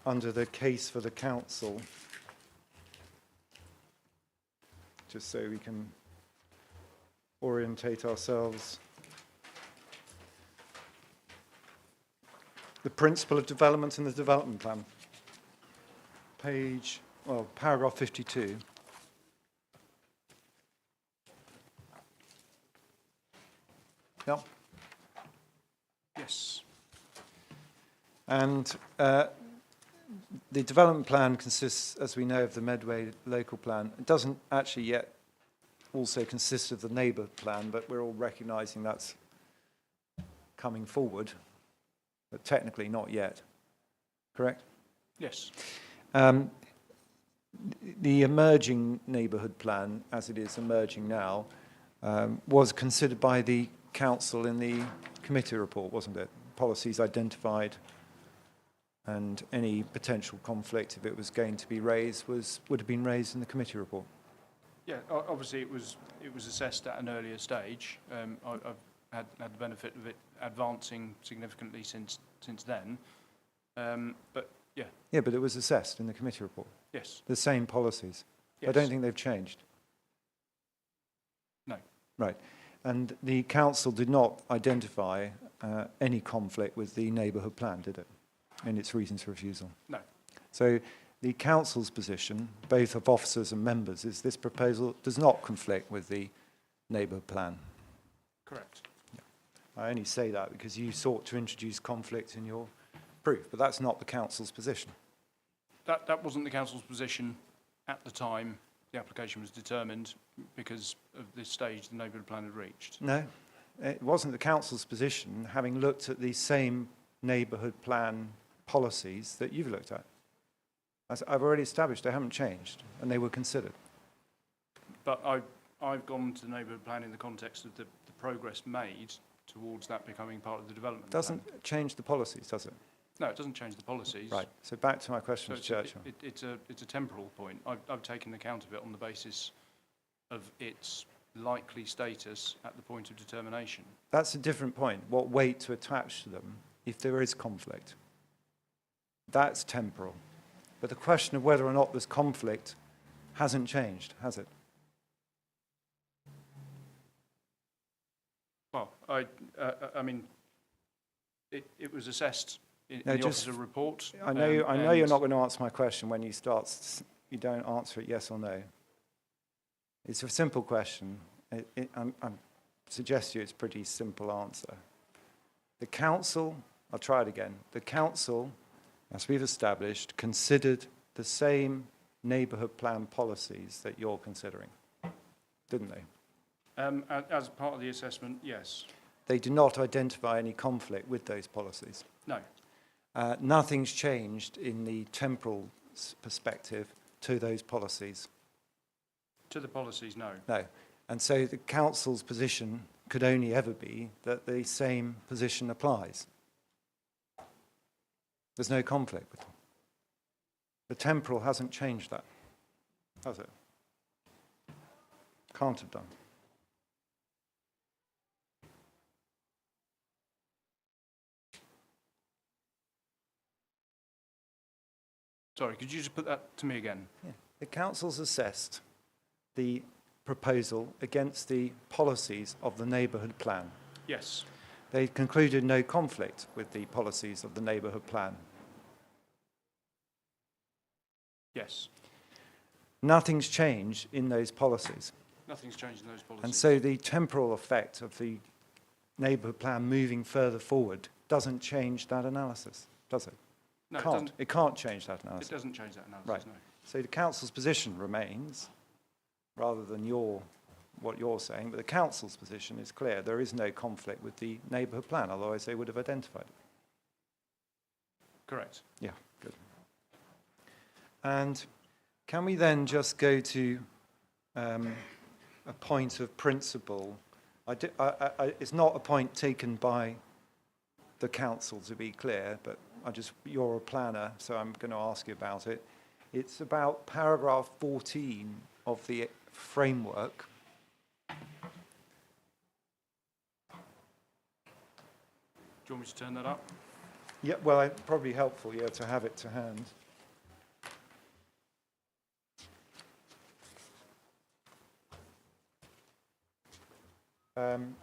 under the case for the council, just so we can orientate ourselves. The principle of development and the development plan. Paragraph 52. Yep. Yes. And the development plan consists, as we know, of the Medway local plan. It doesn't actually yet also consist of the neighbour plan, but we're all recognising that's coming forward, but technically not yet. Correct? Yes. The emerging neighbourhood plan, as it is emerging now, was considered by the council in the committee report, wasn't it? Policies identified, and any potential conflict, if it was going to be raised, would have been raised in the committee report. Yeah, obviously it was assessed at an earlier stage. I've had the benefit of it advancing significantly since then. But yeah. Yeah, but it was assessed in the committee report. Yes. The same policies. Yes. I don't think they've changed. No. Right. And the council did not identify any conflict with the neighbourhood plan, did it, in its reasons for refusal? No. So the council's position, both of officers and members, is this proposal does not conflict with the neighbourhood plan. Correct. I only say that because you sought to introduce conflict in your proof, but that's not the council's position. That wasn't the council's position at the time the application was determined, because of this stage the neighbourhood plan had reached. No, it wasn't the council's position, having looked at the same neighbourhood plan policies that you've looked at. As I've already established, they haven't changed, and they were considered. But I've gone to the neighbourhood plan in the context of the progress made towards that becoming part of the development plan. Doesn't change the policies, does it? No, it doesn't change the policies. Right. So back to my question, So Churchill. it's a temporal point. I've taken account of it on the basis of its likely status at the point of determination. That's a different point. What weight to attach to them if there is conflict? That's temporal. But the question of whether or not there's conflict hasn't changed, has it? Well, I mean, it was assessed in No, the just- officer report. I know you're not going to answer my question when you you don't answer it yes or no. It's a simple question. I suggest to you it's a pretty simple answer. The council, I'll try it again. The council, as we've established, considered the same neighbourhood plan policies that you're considering, didn't they? As part of the assessment, yes. They do not identify any conflict with those policies. No. Nothing's changed in the temporal perspective to those policies. To the policies, no. No. And so the council's position could only ever be that the same position applies. There's no conflict with them. The temporal hasn't changed that, has it? Can't have done. Sorry, could you just put that to me again? Yeah. The council's assessed the proposal against the policies of the neighbourhood plan. Yes. They concluded no conflict with the policies of the neighbourhood plan. Yes. Nothing's changed in those policies. Nothing's changed in those policies. And so the temporal effect of the neighbourhood plan moving further forward doesn't change that analysis, does it? No, It can't change that analysis. it doesn't change that analysis, Right. no. So the council's position remains, rather than what you're saying, but the council's position is clear. There is no conflict with the neighbourhood plan, otherwise they would have identified it. Correct. Yeah, good. And can we then just go to a point of principle? It's not a point taken by the council, to be clear, but you're a planner, so I'm going to ask you about it. It's about paragraph 14 of the framework. Do you want me to turn that up? Yeah, well, it's probably helpful, to have it to hand.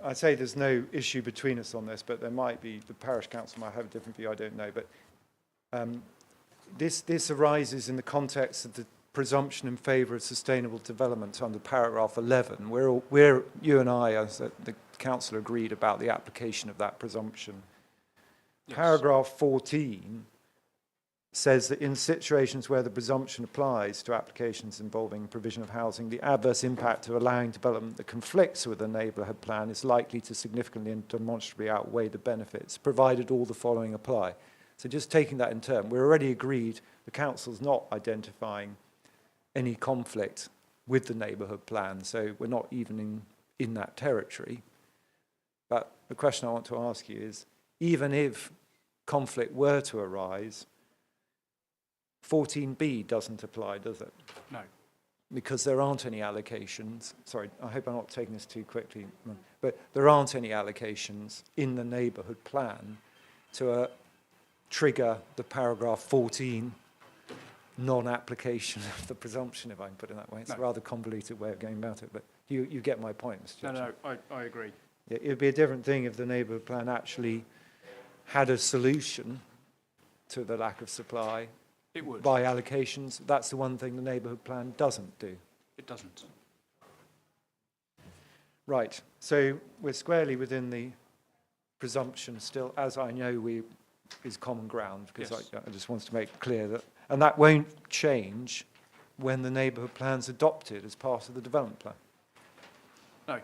I'd say there's no issue between us on this, but there might be, the parish council might have a different view, I don't know. But this arises in the context of the presumption in favour of sustainable development under paragraph 11. You and I, as the council, agreed about the application of that presumption. Yes. Paragraph 14 says that in situations where the presumption applies to applications involving provision of housing, the adverse impact of allowing development that conflicts with the neighbourhood plan is likely to significantly and demonstrably outweigh the benefits, provided all the following apply. So just taking that in turn, we're already agreed the council's not identifying any conflict with the neighbourhood plan, so we're not even in that territory. But the question I want to ask you is, even if conflict were to arise, 14B doesn't apply, does it? No. Because there aren't any allocations. Sorry, I hope I'm not taking this too quickly, but there aren't any allocations in the neighbourhood plan to trigger the paragraph 14 non-application of the presumption, if I can put it that way. It's No. a rather convoluted way of going about it, but you get my point, Mr. Jackson. No, I agree. It would be a different thing if the neighbourhood plan actually had a solution to the lack of supply It would. by allocations. That's the one thing the neighbourhood plan doesn't do. It doesn't. Right, so we're squarely within the presumption still, as I know is common ground, because Yes. I just wanted to make clear that, and that won't change when the neighbourhood plan's adopted as part of the development plan. No.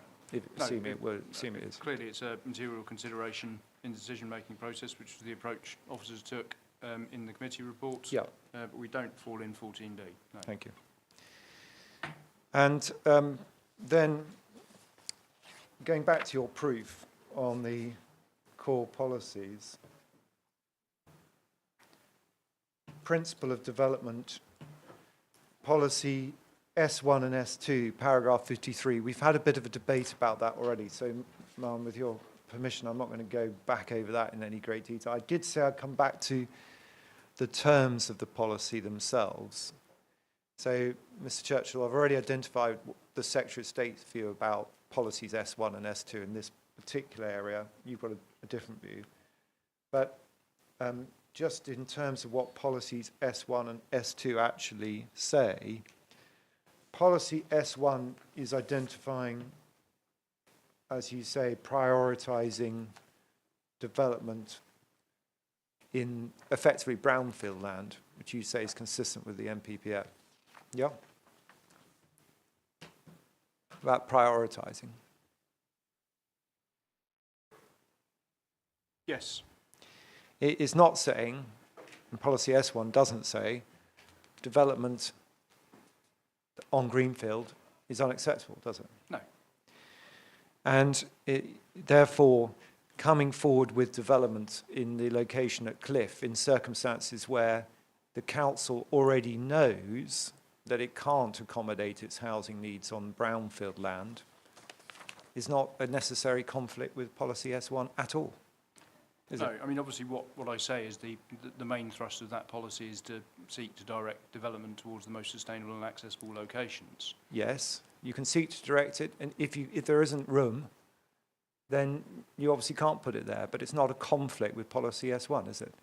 Assume it is. Clearly, it's a material consideration in the decision-making process, which was the approach officers took in the committee report. Yeah. But we don't fall in 14D. No. Thank you. And then going back to your proof on the core policies, principle of development, policy S1 and S2, paragraph 53. We've had a bit of a debate about that already, so, Ma'am, with your permission, I'm not going to go back over that in any great detail. I did say I'd come back to the terms of the policy themselves. So, Mr. Churchill, I've already identified the Secretary of State's view about policies S1 and S2 in this particular area. You've got a different view. But just in terms of what policies S1 and S2 actually say, policy S1 is identifying, as you say, prioritising development in effectively brownfield land, which you say is consistent with the NPPF. Yeah. About prioritising. Yes. It is not saying, and policy S1 doesn't say, development on Greenfield is unacceptable, does it? No. And therefore, coming forward with development in the location at Cliffe in circumstances where the council already knows that it can't accommodate its housing needs on brownfield land is not a necessary conflict with policy S1 at all. Is No, it? I mean, obviously what I say is the main thrust of that policy is to seek to direct development towards the most sustainable and accessible locations. Yes, you can seek to direct it, and if there isn't room, then you obviously can't put it there, but it's not a conflict with policy S1, is it?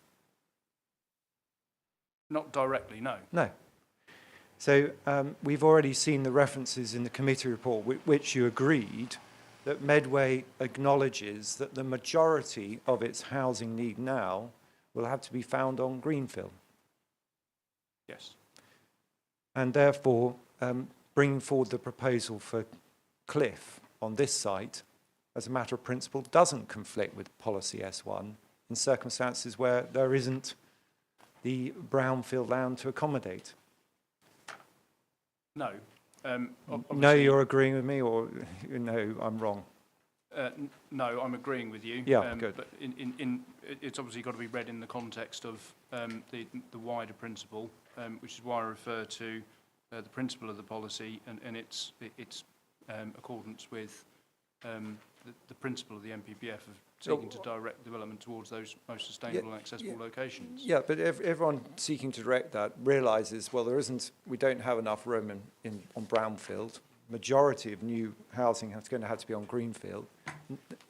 Not directly, no. No. So we've already seen the references in the committee report, which you agreed, that Medway acknowledges that the majority of its housing need now will have to be found on Greenfield. Yes. And therefore, bringing forward the proposal for Cliffe on this site, as a matter of principle, doesn't conflict with policy S1 in circumstances where there isn't the brownfield land to accommodate. No. No, Obviously- you're agreeing with me, or no, I'm wrong? No, I'm agreeing with you. Yeah, good. But it's obviously got to be read in the context of the wider principle, which is why I refer to the principle of the policy and its accordance with the principle of the NPPF of seeking to direct development towards those most sustainable and accessible locations. Yeah, but everyone seeking to direct that realises, well, we don't have enough room on brownfield. Majority of new housing is going to have to be on greenfield.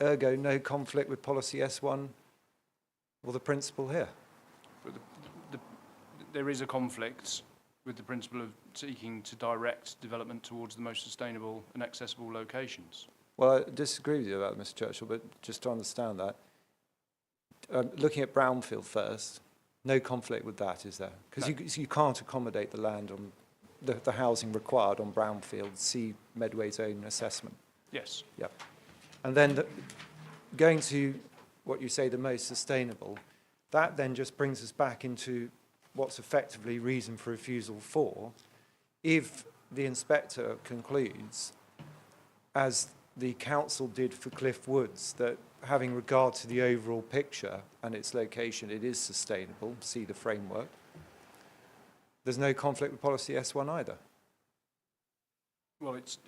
Ergo, no conflict with policy S1 or the principle here. But there is a conflict with the principle of seeking to direct development towards the most sustainable and accessible locations. Well, I disagree with you about that, Mr. Churchill, but just to understand that, looking at brownfield first, no conflict with that, is there? Because No. you can't accommodate the land on the housing required on brownfield. See Medway's own assessment. Yes. Yep. And then going to what you say the most sustainable, that then just brings us back into what's effectively reason for refusal 4. If the inspector concludes, as the council did for Cliffe Woods, that having regard to the overall picture and its location, it is sustainable, see the framework, there's no conflict with policy S1 either. Well, it's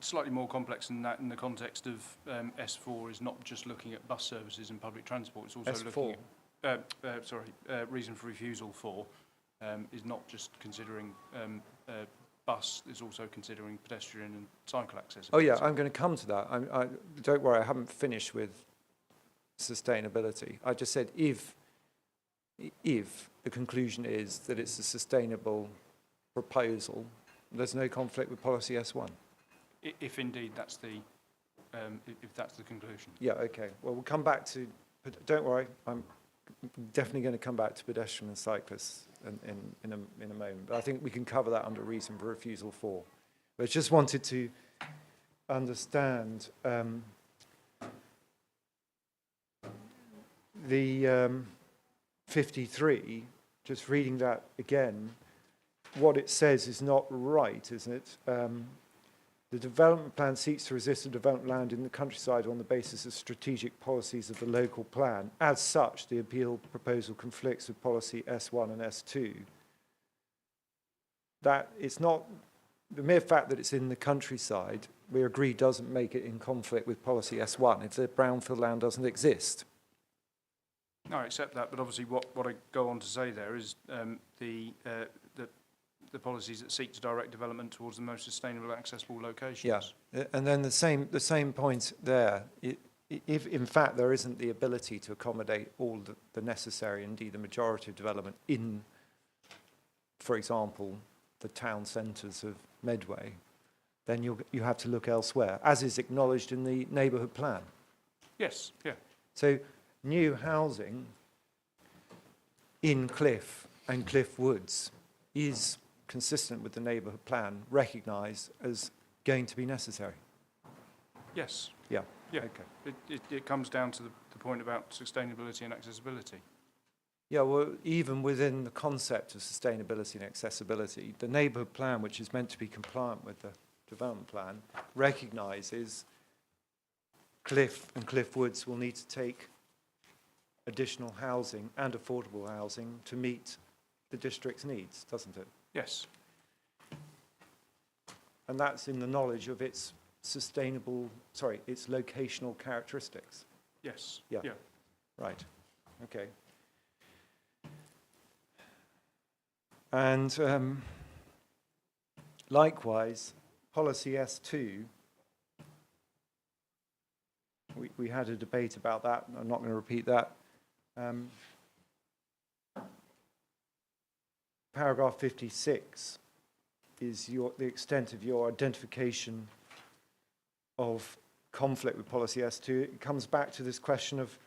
slightly more complex than that in the context of S4 is not just looking at bus services and public transport, it's also S4. looking at, reason for refusal 4 is not just considering bus, is also considering pedestrian and cycle accessibility. Oh yeah, I'm going to come to that. Don't worry, I haven't finished with sustainability. I just said if the conclusion is that it's a sustainable proposal, there's no conflict with policy S1. If indeed that's the if that's the conclusion. Yeah, okay. Well, we'll come back to, but don't worry, I'm definitely going to come back to pedestrian and cyclists in a moment. But I think we can cover that under reason for refusal 4. But I just wanted to understand the 53, just reading that again, what it says is not right, isn't it? The development plan seeks to resist the development land in the countryside on the basis of strategic policies of the local plan. As such, the appeal proposal conflicts with policy S1 and S2. That it's not, the mere fact that it's in the countryside, we agree doesn't make it in conflict with policy S1 if the brownfield land doesn't exist. No, I accept that, but obviously what I go on to say there is the policies that seek to direct development towards the most sustainable and accessible locations. Yeah, and then the same point there. If in fact there isn't the ability to accommodate all the necessary, indeed the majority of development in, for example, the town centres of Medway, then you have to look elsewhere, as is acknowledged in the neighbourhood plan. Yes, yeah. So new housing in Cliffe and Cliffe Woods is consistent with the neighbourhood plan, recognised as going to be necessary? Yes. Yeah. Yeah. Okay. It comes down to the point about sustainability and accessibility. Yeah, well, even within the concept of sustainability and accessibility, the neighbourhood plan, which is meant to be compliant with the development plan, recognises Cliffe and Cliffe Woods will need to take additional housing and affordable housing to meet the district's needs, doesn't it? Yes. And that's in the knowledge of its its locational characteristics. Yes. Yeah. Yeah. Right. Okay. And likewise, policy S2, we had a debate about that. I'm not going to repeat that. Paragraph 56 is the extent of your identification of conflict with policy S2. It comes back to this question of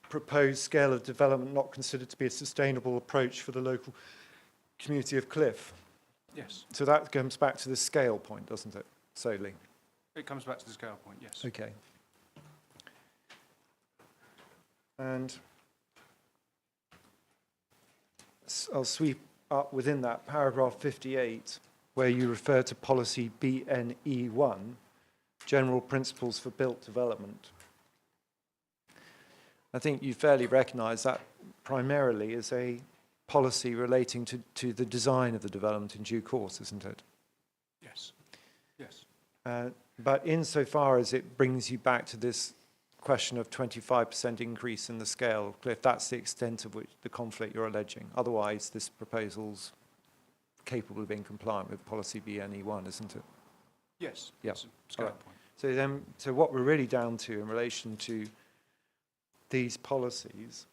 proposed scale of development not considered to be a sustainable approach for the local community of Cliffe. Yes. So that comes back to the scale point, doesn't it, solely? It comes back to the scale point, yes. Okay. And I'll sweep up within that paragraph 58, where you refer to policy BNE1, General Principles for Built Development. I think you fairly recognise that primarily as a policy relating to the design of the development in due course, isn't it? Yes. Yes. But insofar as it brings you back to this question of 25% increase in the scale, Cliff, that's the extent of which the conflict you're alleging. Otherwise, this proposal's capable of being compliant with policy BNE1, isn't it? Yes. Yeah. It's a scale Right. point. So then, so what we're really down to in relation to these policies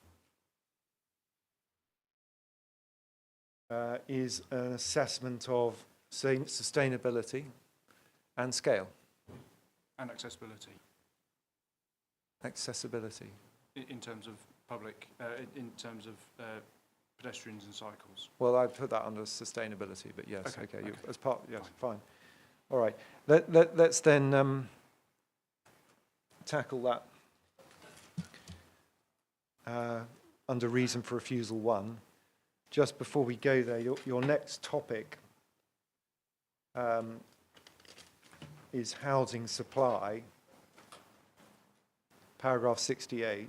is an assessment of sustainability and scale. And accessibility Accessibility. in terms of public, in terms of pedestrians and cycles. Well, I'd put that under sustainability, but yes, okay, Okay. as part, yes, fine. All right, let's then tackle that under reason for refusal 1. Just before we go there, your next topic is housing supply, paragraph 68.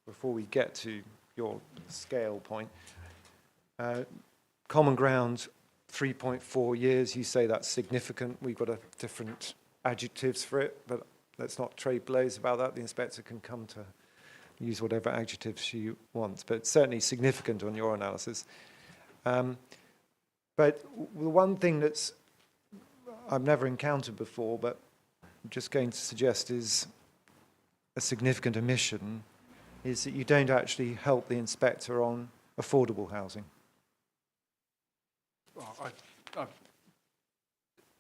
Before we get to your scale point, common ground 3.4 years, you say that's significant. We've got different adjectives for it, but let's not trade blows about that. The inspector can come to use whatever adjectives she wants, but it's certainly significant on your analysis. But the one thing that's I've never encountered before, but I'm just going to suggest is a significant omission, is that you don't actually help the inspector on affordable housing. Well,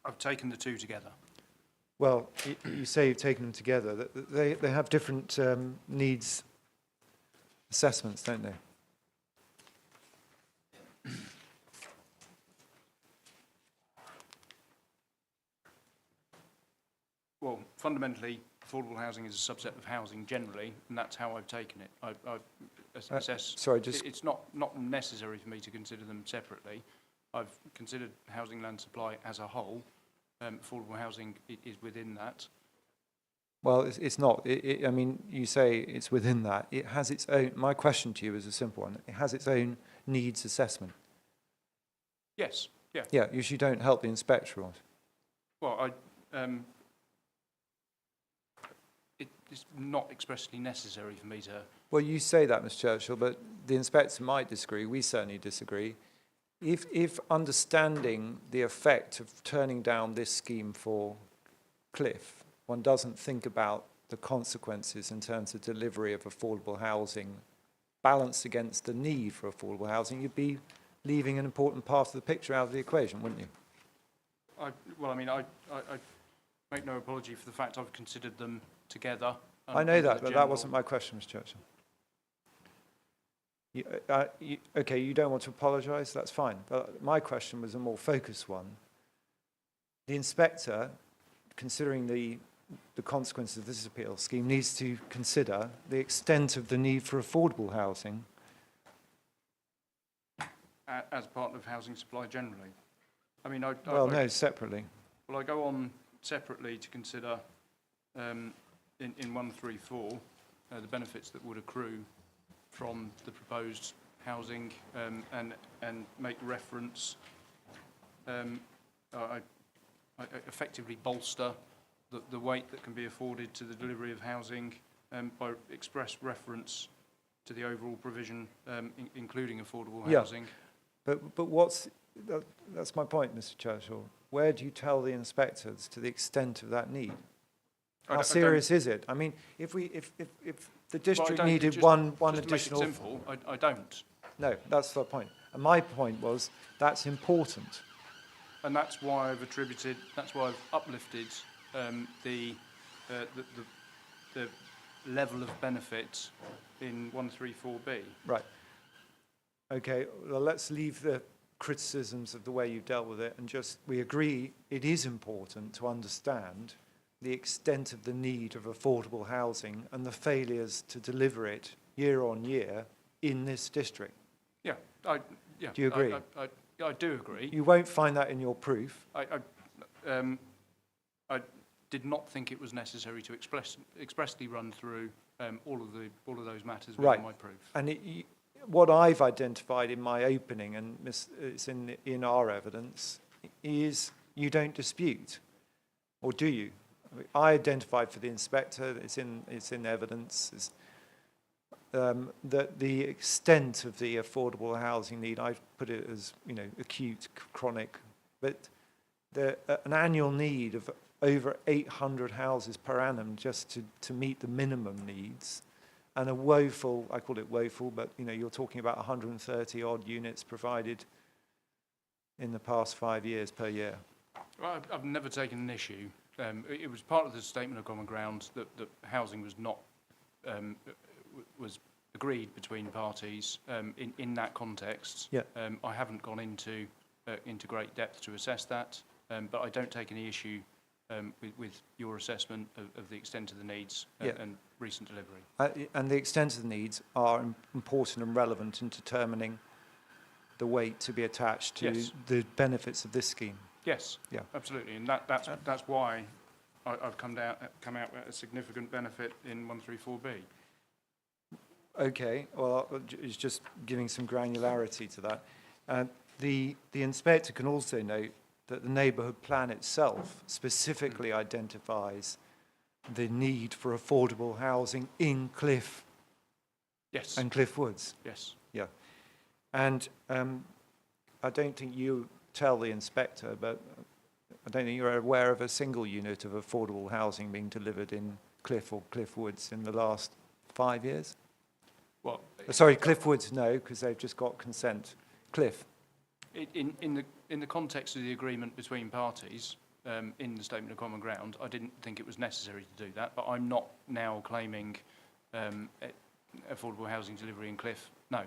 I've taken the two together. Well, you say you've taken them together. They have different needs assessments, don't they? Well, fundamentally, affordable housing is a subset of housing generally, and that's how I've taken it. I assess. Sorry, just It's not necessary for me to consider them separately. I've considered housing land supply as a whole. Affordable housing is within that. well, it's not. I mean, you say it's within that. It has its own. My question to you is a simple one. It has its own needs assessment. Yes. Yeah. Yeah, you don't help the inspector on it. Well, it's not expressly necessary for me to. Well, you say that, Mr. Churchill, but the inspector might disagree. We certainly disagree. If understanding the effect of turning down this scheme for Cliffe, one doesn't think about the consequences in terms of delivery of affordable housing balanced against the need for affordable housing, you'd be leaving an important part of the picture out of the equation, wouldn't you? I make no apology for the fact I've considered them together. I know that, but that wasn't my question, Mr. Churchill. Okay, you don't want to apologise, that's fine. But my question was a more focused one. The inspector, considering the consequences of this appeal scheme, needs to consider the extent of the need for affordable housing. As part of housing supply generally. I mean, No, separately. Well, I go on separately to consider in 134 the benefits that would accrue from the proposed housing and make reference. I effectively bolster the weight that can be afforded to the delivery of housing by express reference to the overall provision, including affordable housing. But that's my point, Mr. Churchill. Where do you tell the inspectors to the extent of that need? How serious is it? I mean, if the district needed one additional... To make it simple, I don't. No, that's the point. And my point was that's important. And that's why I've uplifted the level of benefit in 134B. Right. Okay, well, let's leave the criticisms of the way you've dealt with it and we agree it is important to understand the extent of the need of affordable housing and the failures to deliver it year on year in this district. Yeah. Do you agree? I do agree. You won't find that in your proof. I did not think it was necessary to expressly run through all of those matters within my proof. And what I've identified in my opening, and it's in our evidence, is you don't dispute, or do you? I identified for the inspector, it's in evidence, that the extent of the affordable housing need, I've put it as acute, chronic, but an annual need of over 800 houses per annum just to meet the minimum needs, and a woeful, I call it woeful, but you're talking about 130 odd units provided in the past 5 years per year. Well, I've never taken an issue. It was part of the statement of common ground that housing was not was agreed between parties in that context. Yeah. I haven't gone into great depth to assess that, but I don't take any issue with your assessment of the extent of the needs and recent delivery. And the extent of the needs are important and relevant in determining the weight to be attached to the benefits of this scheme. Yes, yeah, absolutely, and that's why I've come out with a significant benefit in 134B. Okay, well, it's just giving some granularity to that. The inspector can also note that the neighbourhood plan itself specifically identifies the need for affordable housing in Cliffe and Cliffe Woods. Yes. Yeah. And I don't think you tell the inspector, but I don't think you're aware of a single unit of affordable housing being delivered in Cliffe or Cliffe Woods in the last 5 years? Well, sorry, Cliffe Woods, no, because they've just got consent. Cliffe. In the context of the agreement between parties, in the statement of common ground, I didn't think it was necessary to do that, but I'm not now claiming affordable housing delivery in Cliffe. No.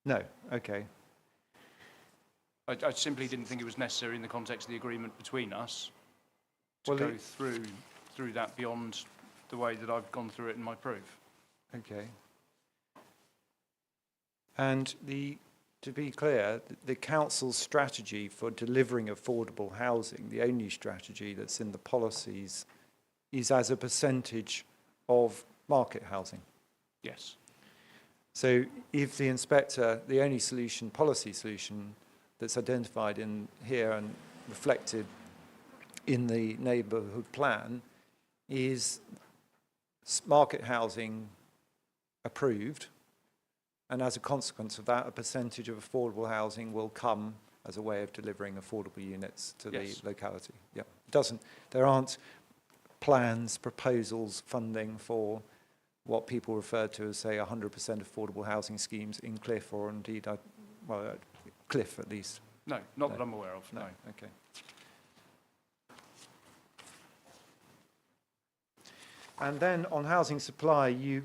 No, okay. I simply didn't think it was necessary in the context of the agreement between us to go through that beyond the way that I've gone through it in my proof. Okay. And to be clear, the council's strategy for delivering affordable housing, the only strategy that's in the policies, is as a percentage of market housing. Yes. So if the inspector, the only solution, policy solution that's identified in here and reflected in the neighbourhood plan is market housing approved, and as a consequence of that, a percentage of affordable housing will come as a way of delivering affordable units to the locality. Yeah, there aren't plans, proposals, funding for what people refer to as, say, 100% affordable housing schemes in Cliffe, or indeed, Cliffe at least. No, not that I'm aware of. No. Okay. And then on housing supply, you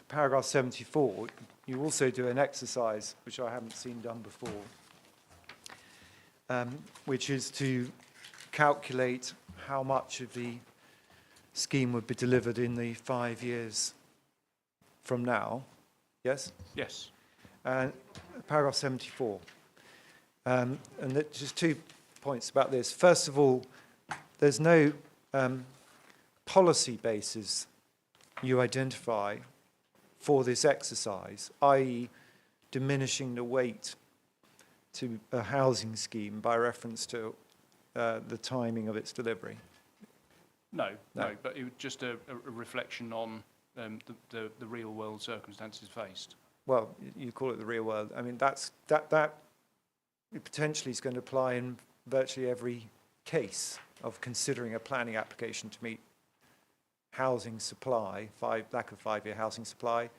paragraph 74, you also do an exercise, which I haven't seen done before, which is to calculate how much of the scheme would be delivered in the 5 years from now. Yes? Yes. Paragraph 74. And just 2 points about this. First of all, there's no policy basis you identify for this exercise, i.e. diminishing the weight to a housing scheme by reference to the timing of its delivery. No, but it was just a reflection on the real world circumstances faced. Well, you call it the real world. I mean, that potentially is going to apply in virtually every case of considering a planning application to meet housing supply, lack of 5-year housing supply.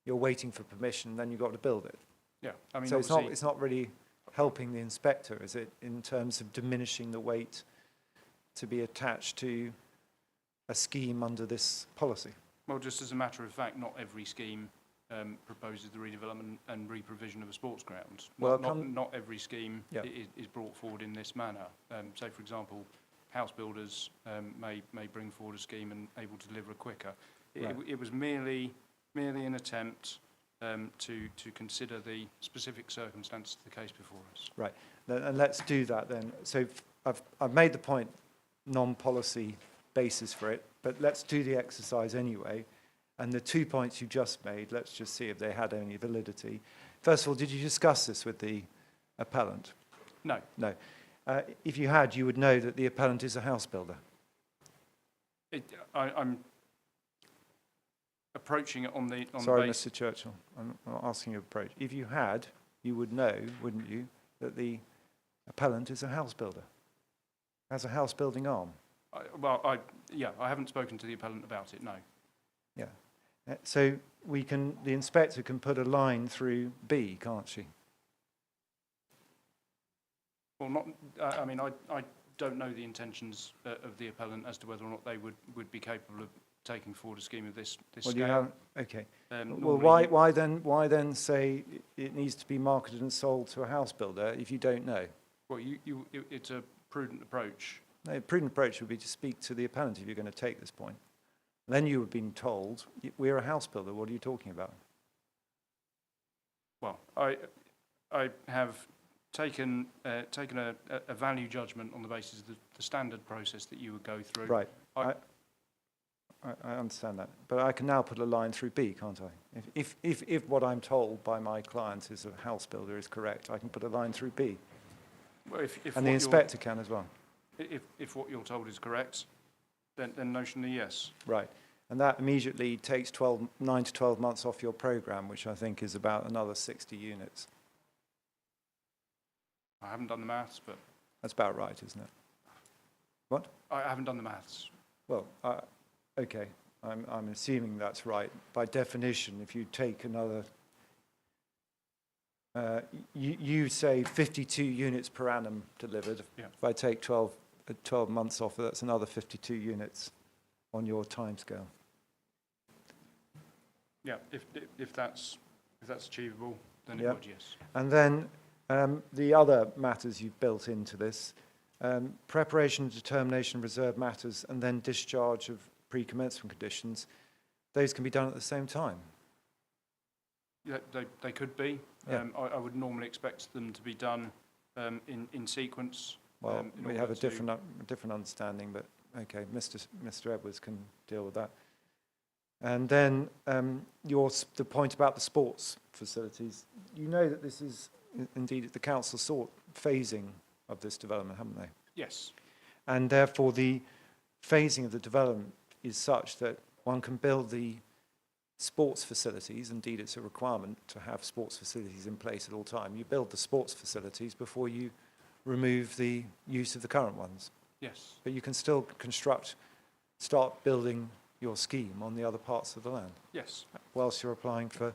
You're waiting for permission, then you've got to build it. Yeah, I mean, so it's not really helping the inspector, is it, in terms of diminishing the weight to be attached to a scheme under this policy? Well, just as a matter of fact, not every scheme proposes the redevelopment and reprovision of a sports ground. Well, not every scheme yeah. is brought forward in this manner. So, for example, house builders may bring forward a scheme and able to deliver quicker. Right. It was merely an attempt to consider the specific circumstances of the case before us. Right, and let's do that then. So I've made the point, non-policy basis for it, but let's do the exercise anyway. And the 2 points you just made, let's just see if they had any validity. First of all, did you discuss this with the appellant? No. No. If you had, you would know that the appellant is a house builder. I'm approaching it on the Sorry, basis. Mr. Churchill, I'm not asking you to approach. If you had, you would know, wouldn't you, that the appellant is a house builder, has a house building arm. I haven't spoken to the appellant about it, no. Yeah. So the inspector can put a line through B, can't she? Well, I mean, I don't know the intentions of the appellant as to whether or not they would be capable of taking forward a scheme of this Well, scale. you haven't, okay. Well, Normally why then say it needs to be marketed and sold to a house builder if you don't know? Well, it's a prudent approach. No, a prudent approach would be to speak to the appellant if you're going to take this point. Then you have been told, we're a house builder, what are you talking about? Well, I have taken a value judgment on the basis of the standard process that you would go through. Right. I understand that. But I can now put a line through B, can't I? If what I'm told by my client is a house builder is correct, I can put a line through B. Well, and the inspector can as well. If what you're told is correct, then notionally yes. Right. And that immediately takes 9 to 12 months off your programme, which I think is about another 60 units. I haven't done the maths, but... That's about right, isn't it? What? I haven't done the maths. Well, okay, I'm assuming that's right. By definition, if you take another... you say 52 units per annum delivered. Yeah. If I take 12 months off, that's another 52 units on your timescale. Yeah, if that's achievable, then Yeah. it would, yes. And then the other matters you've built into this, preparation and determination of reserve matters, and then discharge of pre-commencement conditions, those can be done at the same time. Yeah, they could be. Yeah. I would normally expect them to be done in sequence. Well, in we order have a to- different understanding, but okay, Mr. Edwards can deal with that. And then the point about the sports facilities, you know that this is, indeed, the council sought phasing of this development, haven't they? Yes. And therefore the phasing of the development is such that one can build the sports facilities, indeed it's a requirement to have sports facilities in place at all time. You build the sports facilities before you remove the use of the current ones. Yes. But you can still start building your scheme on the other parts of the land Yes. whilst you're applying for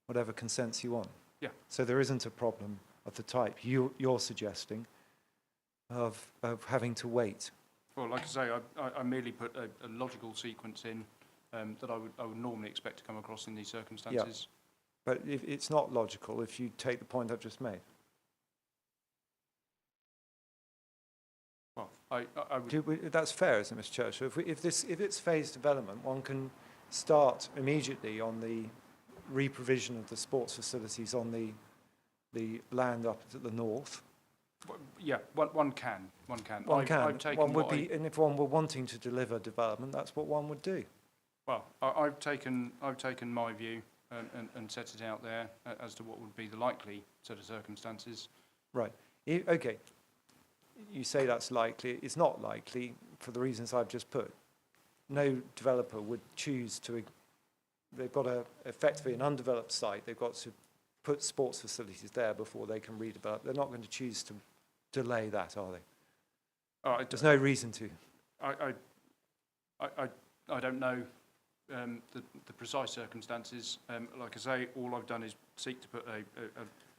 whatever consents you want. Yeah. So there isn't a problem of the type you're suggesting of having to wait. Well, like I say, I merely put a logical sequence in that I would normally expect to come across in these circumstances. But it's not logical if you take the point I've just made. Well, I would... That's fair, isn't it, Mr. Churchill? If it's phased development, one can start immediately on the re-provision of the sports facilities on the land up to the north. Yeah, one can. I've taken one would be, and if one were wanting to deliver development, that's what one would do. Well, I've taken my view and set it out there as to what would be the likely set of circumstances. Right. Okay. You say that's likely. It's not likely for the reasons I've just put. No developer would choose to. They've got effectively an undeveloped site. They've got to put sports facilities there before they can redevelop. They're not going to choose to delay that, are they? There's no reason to. I don't know the precise circumstances. Like I say, all I've done is seek to put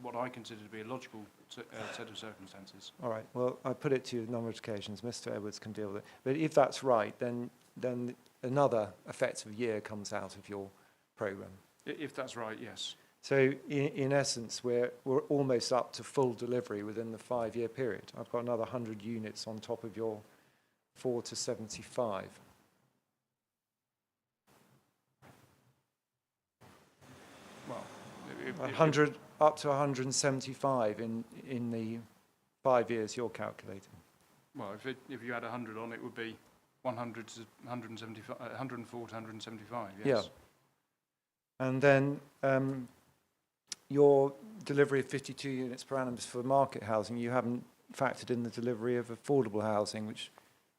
what I consider to be a logical set of circumstances. All right. Well, I put it to you a number of occasions. Mr. Edwards can deal with it. But if that's right, then another effective year comes out of your programme. If that's right, yes. So in essence, we're almost up to full delivery within the 5-year period. I've got another 100 units on top of your 4 to 75. Well, 100 up to 175 in the 5 years you're calculating. Well, if you had 100 on, it would be 100 to 175, 104 to 175. Yes. Yeah. And then your delivery of 52 units per annum is for market housing. You haven't factored in the delivery of affordable housing, which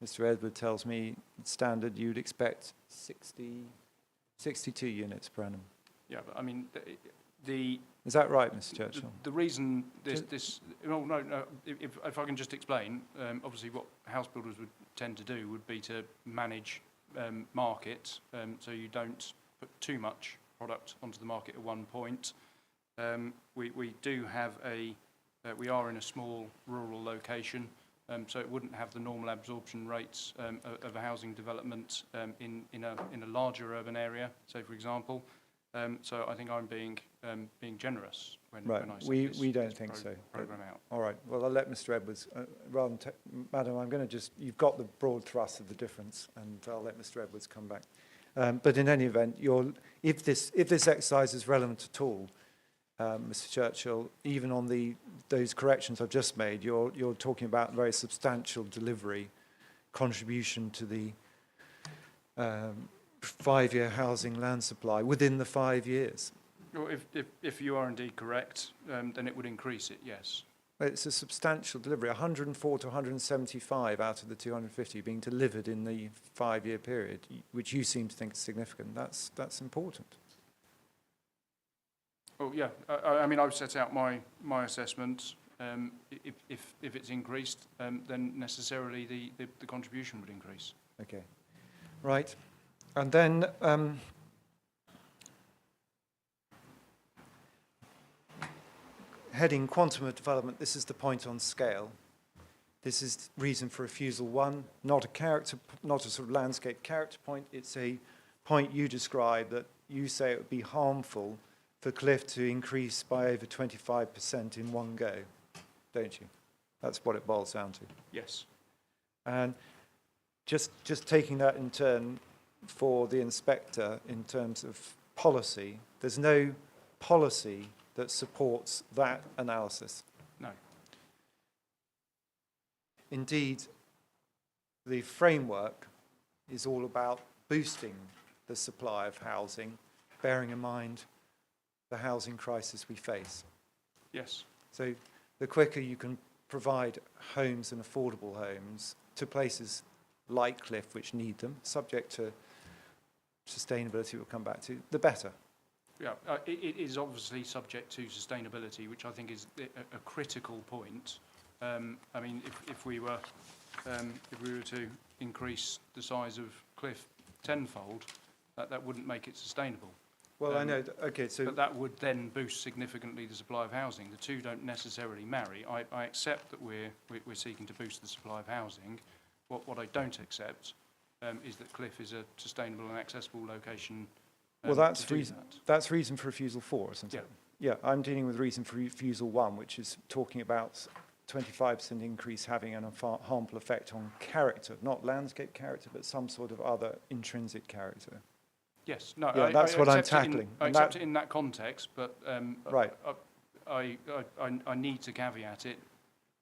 Mr. Edward tells me standard you'd expect 62 units per annum. Yeah, but I mean, Is that right, Mr. Churchill? the reason if I can just explain, obviously what house builders would tend to do would be to manage market, so you don't put too much product onto the market at one point. We do have we are in a small rural location, so it wouldn't have the normal absorption rates of a housing development in a larger urban area, say for example. So I think I'm being generous when I set we don't think so. Program out. All right. Well, I'll let Mr. Edwards. Rather than Madam, I'm going to you've got the broad thrust of the difference, and I'll let Mr. Edwards come back. But in any event, if this exercise is relevant at all, Mr. Churchill, even on those corrections I've just made, you're talking about very substantial delivery contribution to the 5-year housing land supply within the 5 years. Well, if you are indeed correct, then it would increase it, yes. It's a substantial delivery, 104 to 175 out of the 250 being delivered in the 5-year period, which you seem to think is significant. That's important. Oh yeah, I mean, I've set out my assessment. If it's increased, then necessarily the contribution would increase. Okay, right. And then heading quantum of development, this is the point on scale. This is reason for refusal 1, not a sort of landscape character point. It's a point you describe that you say it would be harmful for Cliffe to increase by over 25% in one go, don't you? That's what it boils down to. Yes. And just taking that in turn for the inspector in terms of policy, there's no policy that supports that analysis. No. Indeed, the framework is all about boosting the supply of housing, bearing in mind the housing crisis we face. Yes. So the quicker you can provide homes and affordable homes to places like Cliffe, which need them, subject to sustainability we'll come back to, the better. Yeah, it is obviously subject to sustainability, which I think is a critical point. I mean, if we were to increase the size of Cliffe tenfold, that wouldn't make it sustainable. Well, I know. Okay, so but that would then boost significantly the supply of housing. The two don't necessarily marry. I accept that we're seeking to boost the supply of housing. What I don't accept is that Cliffe is a sustainable and accessible location Well, that's to do reason, that. that's reason for refusal 4, isn't it? Yeah, I'm dealing with reason for refusal 1, which is talking about 25% increase having an harmful effect on character, not landscape character, but some sort of other intrinsic character. Yes, no, Yeah, that's what I'm tackling. I And accept that- it in that context, but Right. I need to caveat it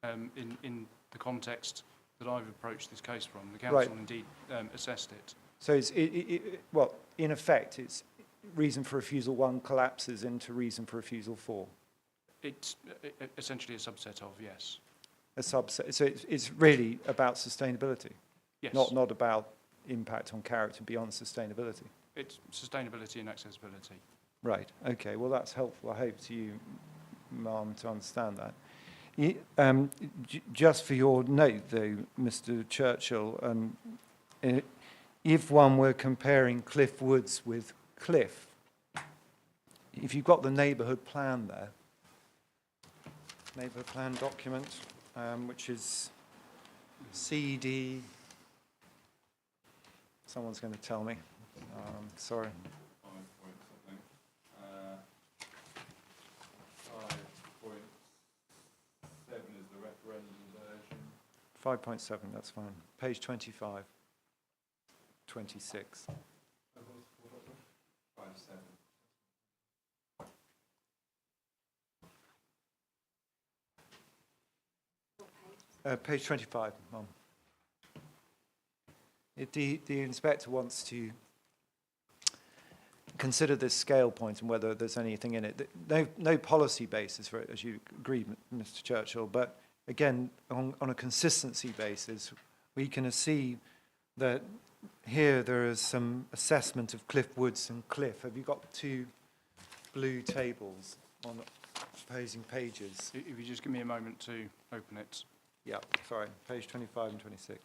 in the context that I've approached this case from. The council Right. indeed assessed it. So it's, well, in effect, it's reason for refusal 1 collapses into reason for refusal 4. It's essentially a subset of, yes. A subset. So it's really about sustainability, Yes, not about impact on character beyond sustainability. it's sustainability and accessibility. Right. Okay. Well, that's helpful. I hope to you, Ma'am, to understand that. Just for your note, though, Mr. Churchill, if one were comparing Cliffe Woods with Cliffe, if you've got the neighbourhood plan there, neighbourhood plan document, which is CD. Someone's going to tell me. Sorry. 5.7 is the referendum version. 5.7, that's fine. Page 25, 26. 5.7. Page 25, Mum. The inspector wants to consider this scale point and whether there's anything in it. No policy basis for it, as you agreed, Mr. Churchill, but again, on a consistency basis, we can see that here there is some assessment of Cliffe Woods and Cliffe. Have you got 2 blue tables on opposing pages? If you just give me a moment to open it. Yeah, sorry, page 25 and 26.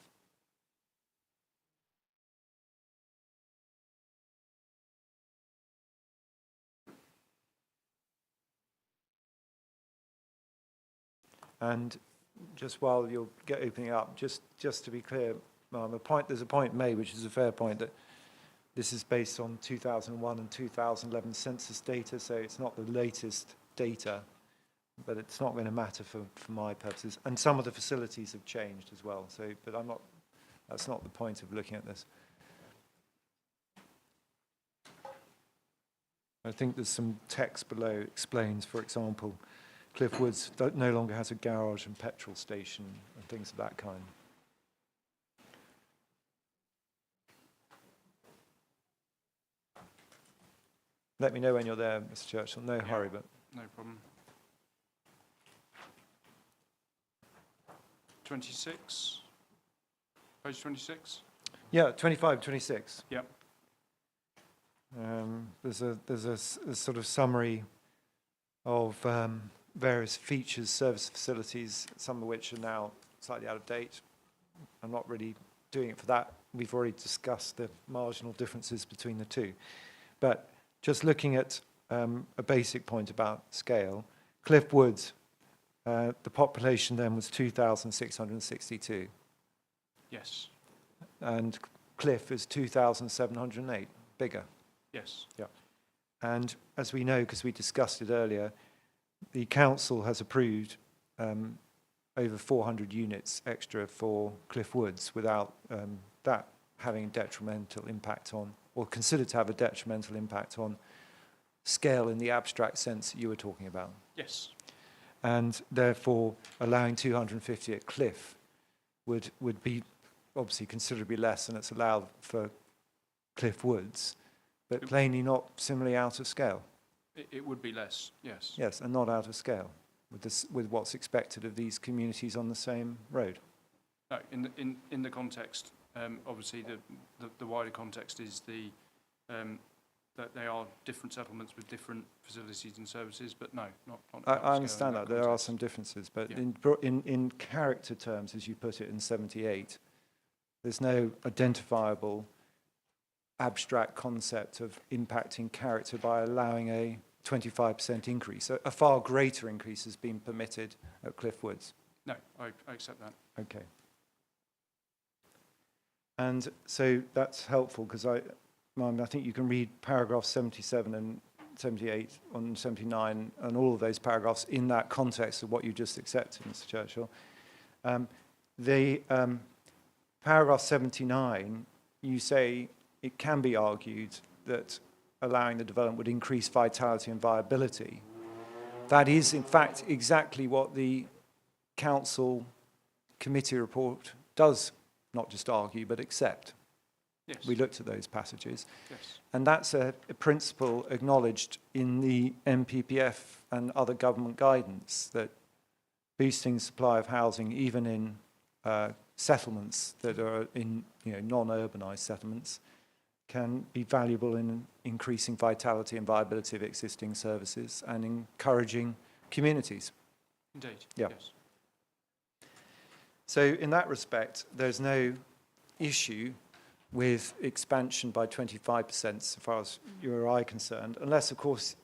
And just while you'll get opening up, just to be clear, there's a point made, which is a fair point, that this is based on 2001 and 2011 census data, so it's not the latest data, but it's not going to matter for my purposes. And some of the facilities have changed as well, so, but that's not the point of looking at this. I think there's some text below explains, for example, Cliffe Woods no longer has a garage and petrol station and things of that kind. Let me know when you're there, Mr. Churchill. No hurry, but... No problem. 26? Page 26? Yeah, 25, 26. Yep. There's a sort of summary of various features, service facilities, some of which are now slightly out of date. I'm not really doing it for that. We've already discussed the marginal differences between the two. But just looking at a basic point about scale, Cliffe Woods, the population then was 2,662. Yes. And Cliffe is 2,708, bigger. Yes. Yeah. And as we know, because we discussed it earlier, the council has approved over 400 units extra for Cliffe Woods without that having a detrimental impact on, or considered to have a detrimental impact on, scale in the abstract sense that you were talking about. Yes. And therefore, allowing 250 at Cliffe would be obviously considerably less than it's allowed for Cliffe Woods, but plainly not similarly out of scale. It would be less, yes. Yes, and not out of scale with what's expected of these communities on the same road. No, in the context, obviously the wider context is that they are different settlements with different facilities and services, but no, not I understand that. There are some differences, but yeah. in character terms, as you put it in 78, there's no identifiable abstract concept of impacting character by allowing a 25% increase. A far greater increase has been permitted at Cliffe Woods. No, I accept that. Okay. And so that's helpful because I think you can read paragraphs 77 and 78 and 79 and all of those paragraphs in that context of what you just accepted, Mr. Churchill. Paragraph 79, you say it can be argued that allowing the development would increase vitality and viability. That is, in fact, exactly what the Council Committee report does not just argue, but accept. Yes. We looked at those passages. Yes. And that's a principle acknowledged in the MPPF and other government guidance, that boosting supply of housing, even in settlements that are in non-urbanised settlements, can be valuable in increasing vitality and viability of existing services and encouraging communities. Indeed. Yeah. Yes. So in that respect, there's no issue with expansion by 25% so far as you or I are concerned, unless, of course,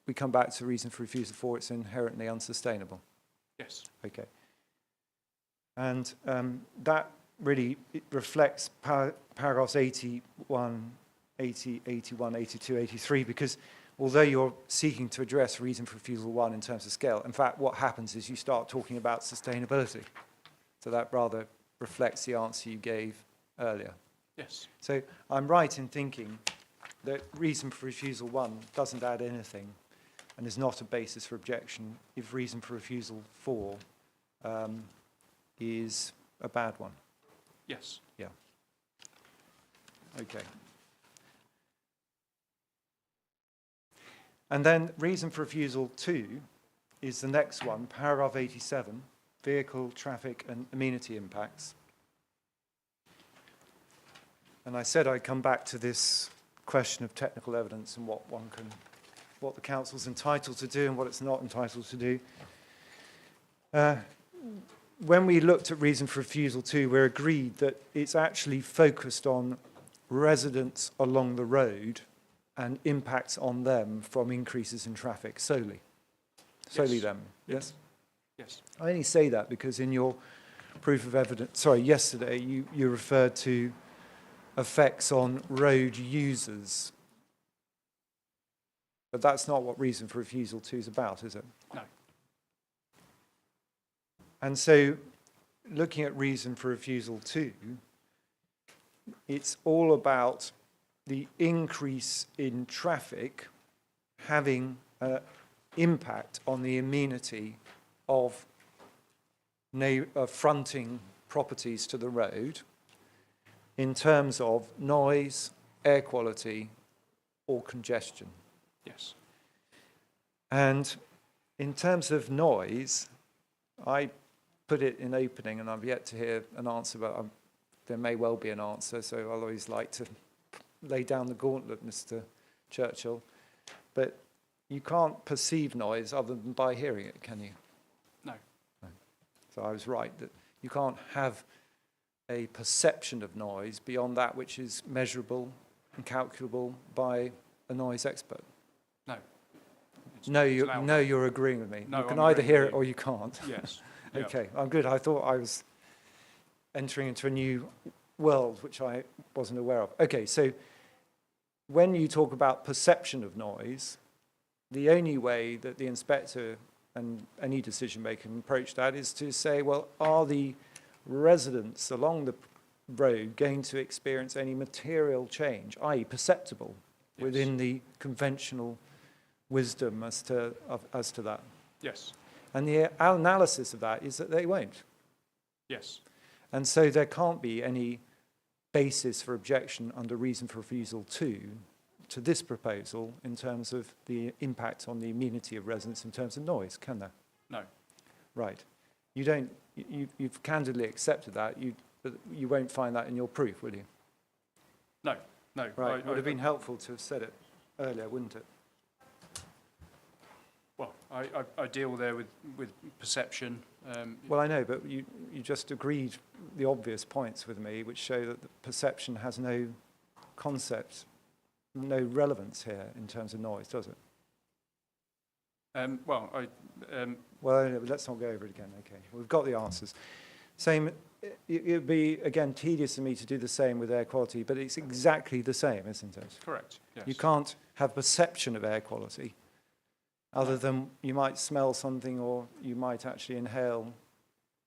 we come back to reason for refusal 4, it's inherently unsustainable. Yes. Okay. And that really reflects paragraphs 81, 80, 81, 82, 83, because although you're seeking to address reason for refusal 1 in terms of scale, in fact, what happens is you start talking about sustainability. So that rather reflects the answer you gave earlier. Yes. So I'm right in thinking that reason for refusal 1 doesn't add anything and is not a basis for objection if reason for refusal 4 is a bad one. Yes. Yeah. Okay. And then reason for refusal 2 is the next one, paragraph 87, vehicle, traffic and amenity impacts. And I said I'd come back to this question of technical evidence and what the council's entitled to do and what it's not entitled to do. When we looked at reason for refusal 2, we're agreed that it's actually focused on residents along the road and impacts on them from increases in traffic solely. Solely them, yes? Yes. I only say that because in your proof of evidence, yesterday you referred to effects on road users. But that's not what reason for refusal 2 is about, is it? No. And so, looking at reason for refusal 2, it's all about the increase in traffic having an impact on the amenity of fronting properties to the road in terms of noise, air quality, or congestion. Yes. And in terms of noise, I put it in opening, and I've yet to hear an answer, but there may well be an answer, so I'll always like to lay down the gauntlet, Mr. Churchill. But you can't perceive noise other than by hearing it, can you? No. So I was right that you can't have a perception of noise beyond that which is measurable and calculable by a noise expert. No. You're agreeing with me. No, you can I'm either agreeing hear with it you. or you can't. Yes. Okay, I'm good. I thought I was entering into a new world which I wasn't aware of. Okay, so when you talk about perception of noise, the only way that the inspector and any decision maker can approach that is to say, well, are the residents along the road going to experience any material change, i.e. perceptible, within the conventional wisdom as to that? Yes. And the analysis of that is that they won't. Yes. And so there can't be any basis for objection under reason for refusal 2 to this proposal in terms of the impact on the amenity of residents in terms of noise, can there? No. Right. You've candidly accepted that, but you won't find that in your proof, will you? No. No. Right. It would have been helpful to have said it earlier, wouldn't it? Well, I deal there with perception. Well, I know, but you just agreed the obvious points with me, which show that the perception has no concept, no relevance here in terms of noise, does it? Well, Well, let's not go over it again. Okay, we've got the answers. Same it would be, again, tedious for me to do the same with air quality, but it's exactly the same, isn't it? Correct, yes. You can't have perception of air quality other than you might smell something or you might actually inhale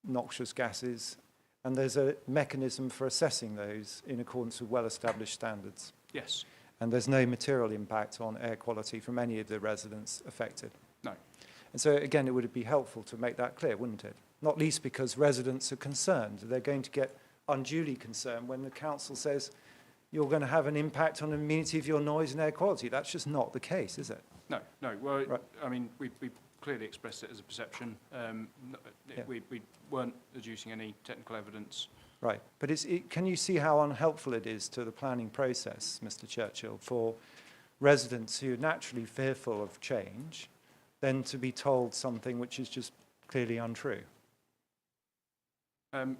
noxious gases, and there's a mechanism for assessing those in accordance with well-established standards. Yes. And there's no material impact on air quality from any of the residents affected. No. And so, again, it would be helpful to make that clear, wouldn't it? Not least because residents are concerned. They're going to get unduly concerned when the council says you're going to have an impact on the amenity of your noise and air quality. That's just not the case, is it? No, no. Well, Right. I mean, we clearly expressed it as a perception. Yeah. We weren't adducing any technical evidence. Right. But can you see how unhelpful it is to the planning process, Mr. Churchill, for residents who are naturally fearful of change, then to be told something which is just clearly untrue?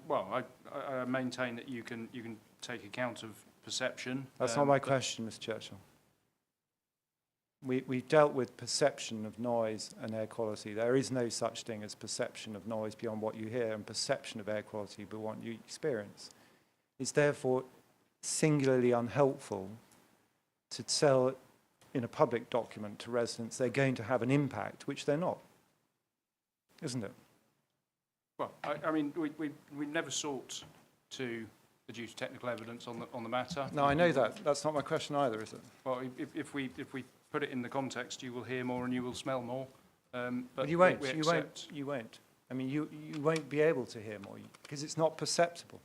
Well, I maintain that you can take account of perception. That's not my question, Mr. Churchill. We've dealt with perception of noise and air quality. There is no such thing as perception of noise beyond what you hear and perception of air quality beyond what you experience. It's therefore singularly unhelpful to tell in a public document to residents they're going to have an impact, which they're not, isn't it? Well, I mean, we never sought to adduce technical evidence on the matter. No, I know that. That's not my question either, is it? Well, if we put it in the context, you will hear more and you will smell more. But You won't. we You accept- won't. You won't. I mean, you won't be able to hear more because it's not perceptible.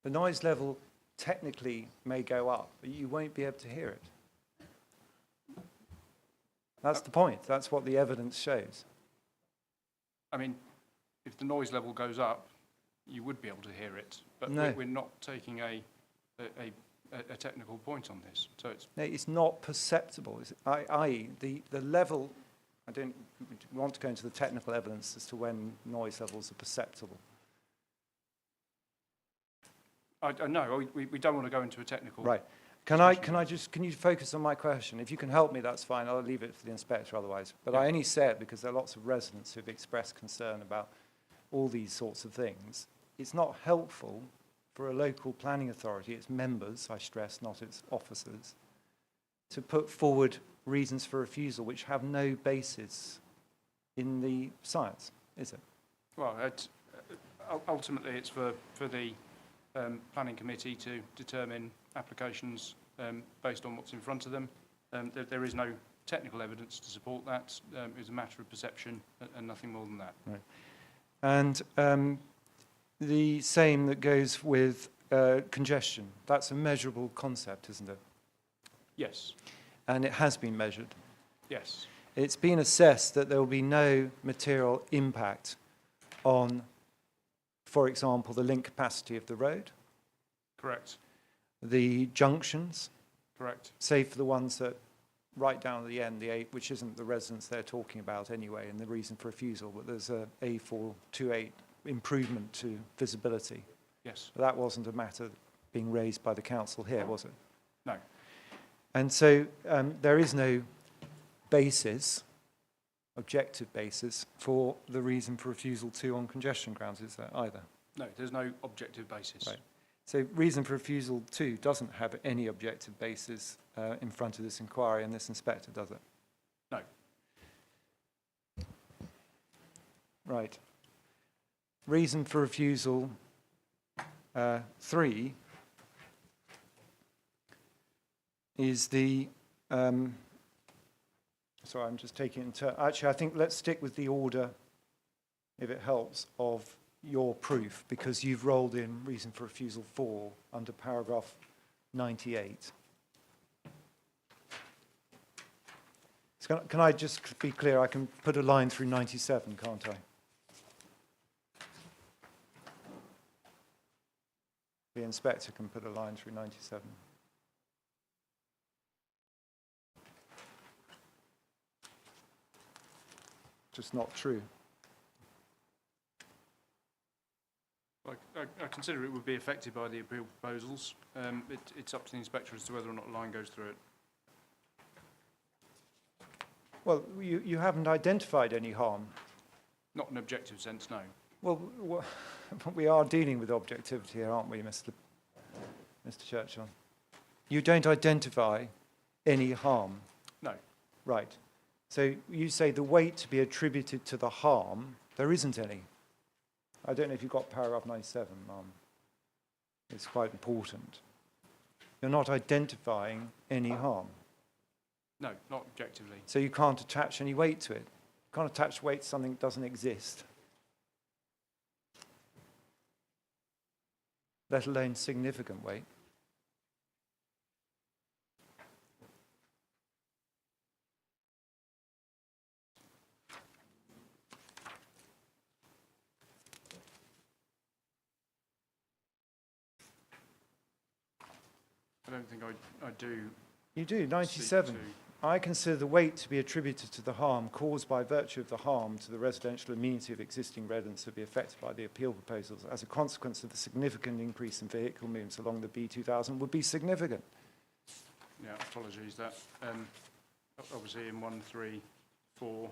The noise level technically may go up, but you won't be able to hear it. That's the point. That's what the evidence shows. I mean, if the noise level goes up, you would be able to hear it. But No. we're not taking a technical point on this. So it's No, it's not perceptible. I.e., the level, I don't want to go into the technical evidence as to when noise levels are perceptible. no, we don't want to go into a technical. Right. Can you focus on my question? If you can help me, that's fine. I'll leave it for the inspector otherwise. But I only say it because there are lots of residents who've expressed concern about all these sorts of things. It's not helpful for a local planning authority, its members, I stress, not its officers, to put forward reasons for refusal which have no basis in the science, is it? Well, ultimately, it's for the planning committee to determine applications based on what's in front of them. There is no technical evidence to support that. It's a matter of perception and nothing more than that. Right. And the same that goes with congestion. That's a measurable concept, isn't it? Yes. And it has been measured. Yes. It's been assessed that there will be no material impact on, for example, the link capacity of the road, Correct. the junctions, Correct. save for the ones that right down at the end, the A, which isn't the residents they're talking about anyway, and the reason for refusal, but there's a A428 improvement to visibility. Yes. But that wasn't a matter being raised by the council here, was it? No. And so there is no basis, objective basis, for the reason for refusal 2 on congestion grounds, is there either? No, there's no objective basis. Right. So reason for refusal 2 doesn't have any objective basis in front of this inquiry, and this inspector does it? No. Right. Reason for refusal 3 is the, sorry, I'm just taking it in turn. Actually, I think let's stick with the order, if it helps, of your proof, because you've rolled in reason for refusal 4 under paragraph 98. So can I just be clear? I can put a line through 97, can't I? The inspector can put a line through 97. Just not true. I consider it would be affected by the appeal proposals. It's up to the inspector as to whether or not a line goes through it. Well, you haven't identified any harm. Not in an objective sense, no. Well, we are dealing with objectivity here, aren't we, Mr. Churchill? You don't identify any harm. No. Right. So you say the weight to be attributed to the harm, there isn't any. I don't know if you've got paragraph 97, Mum. It's quite important. You're not identifying any harm. No, not objectively. So you can't attach any weight to it. You can't attach weight to something that doesn't exist, let alone significant weight. I don't think I do. You do, 97. seek to- I consider the weight to be attributed to the harm caused by virtue of the harm to the residential amenity of existing residents to be affected by the appeal proposals as a consequence of the significant increase in vehicle movements along the B2000 would be significant. Yeah, apologies. That obviously in 134,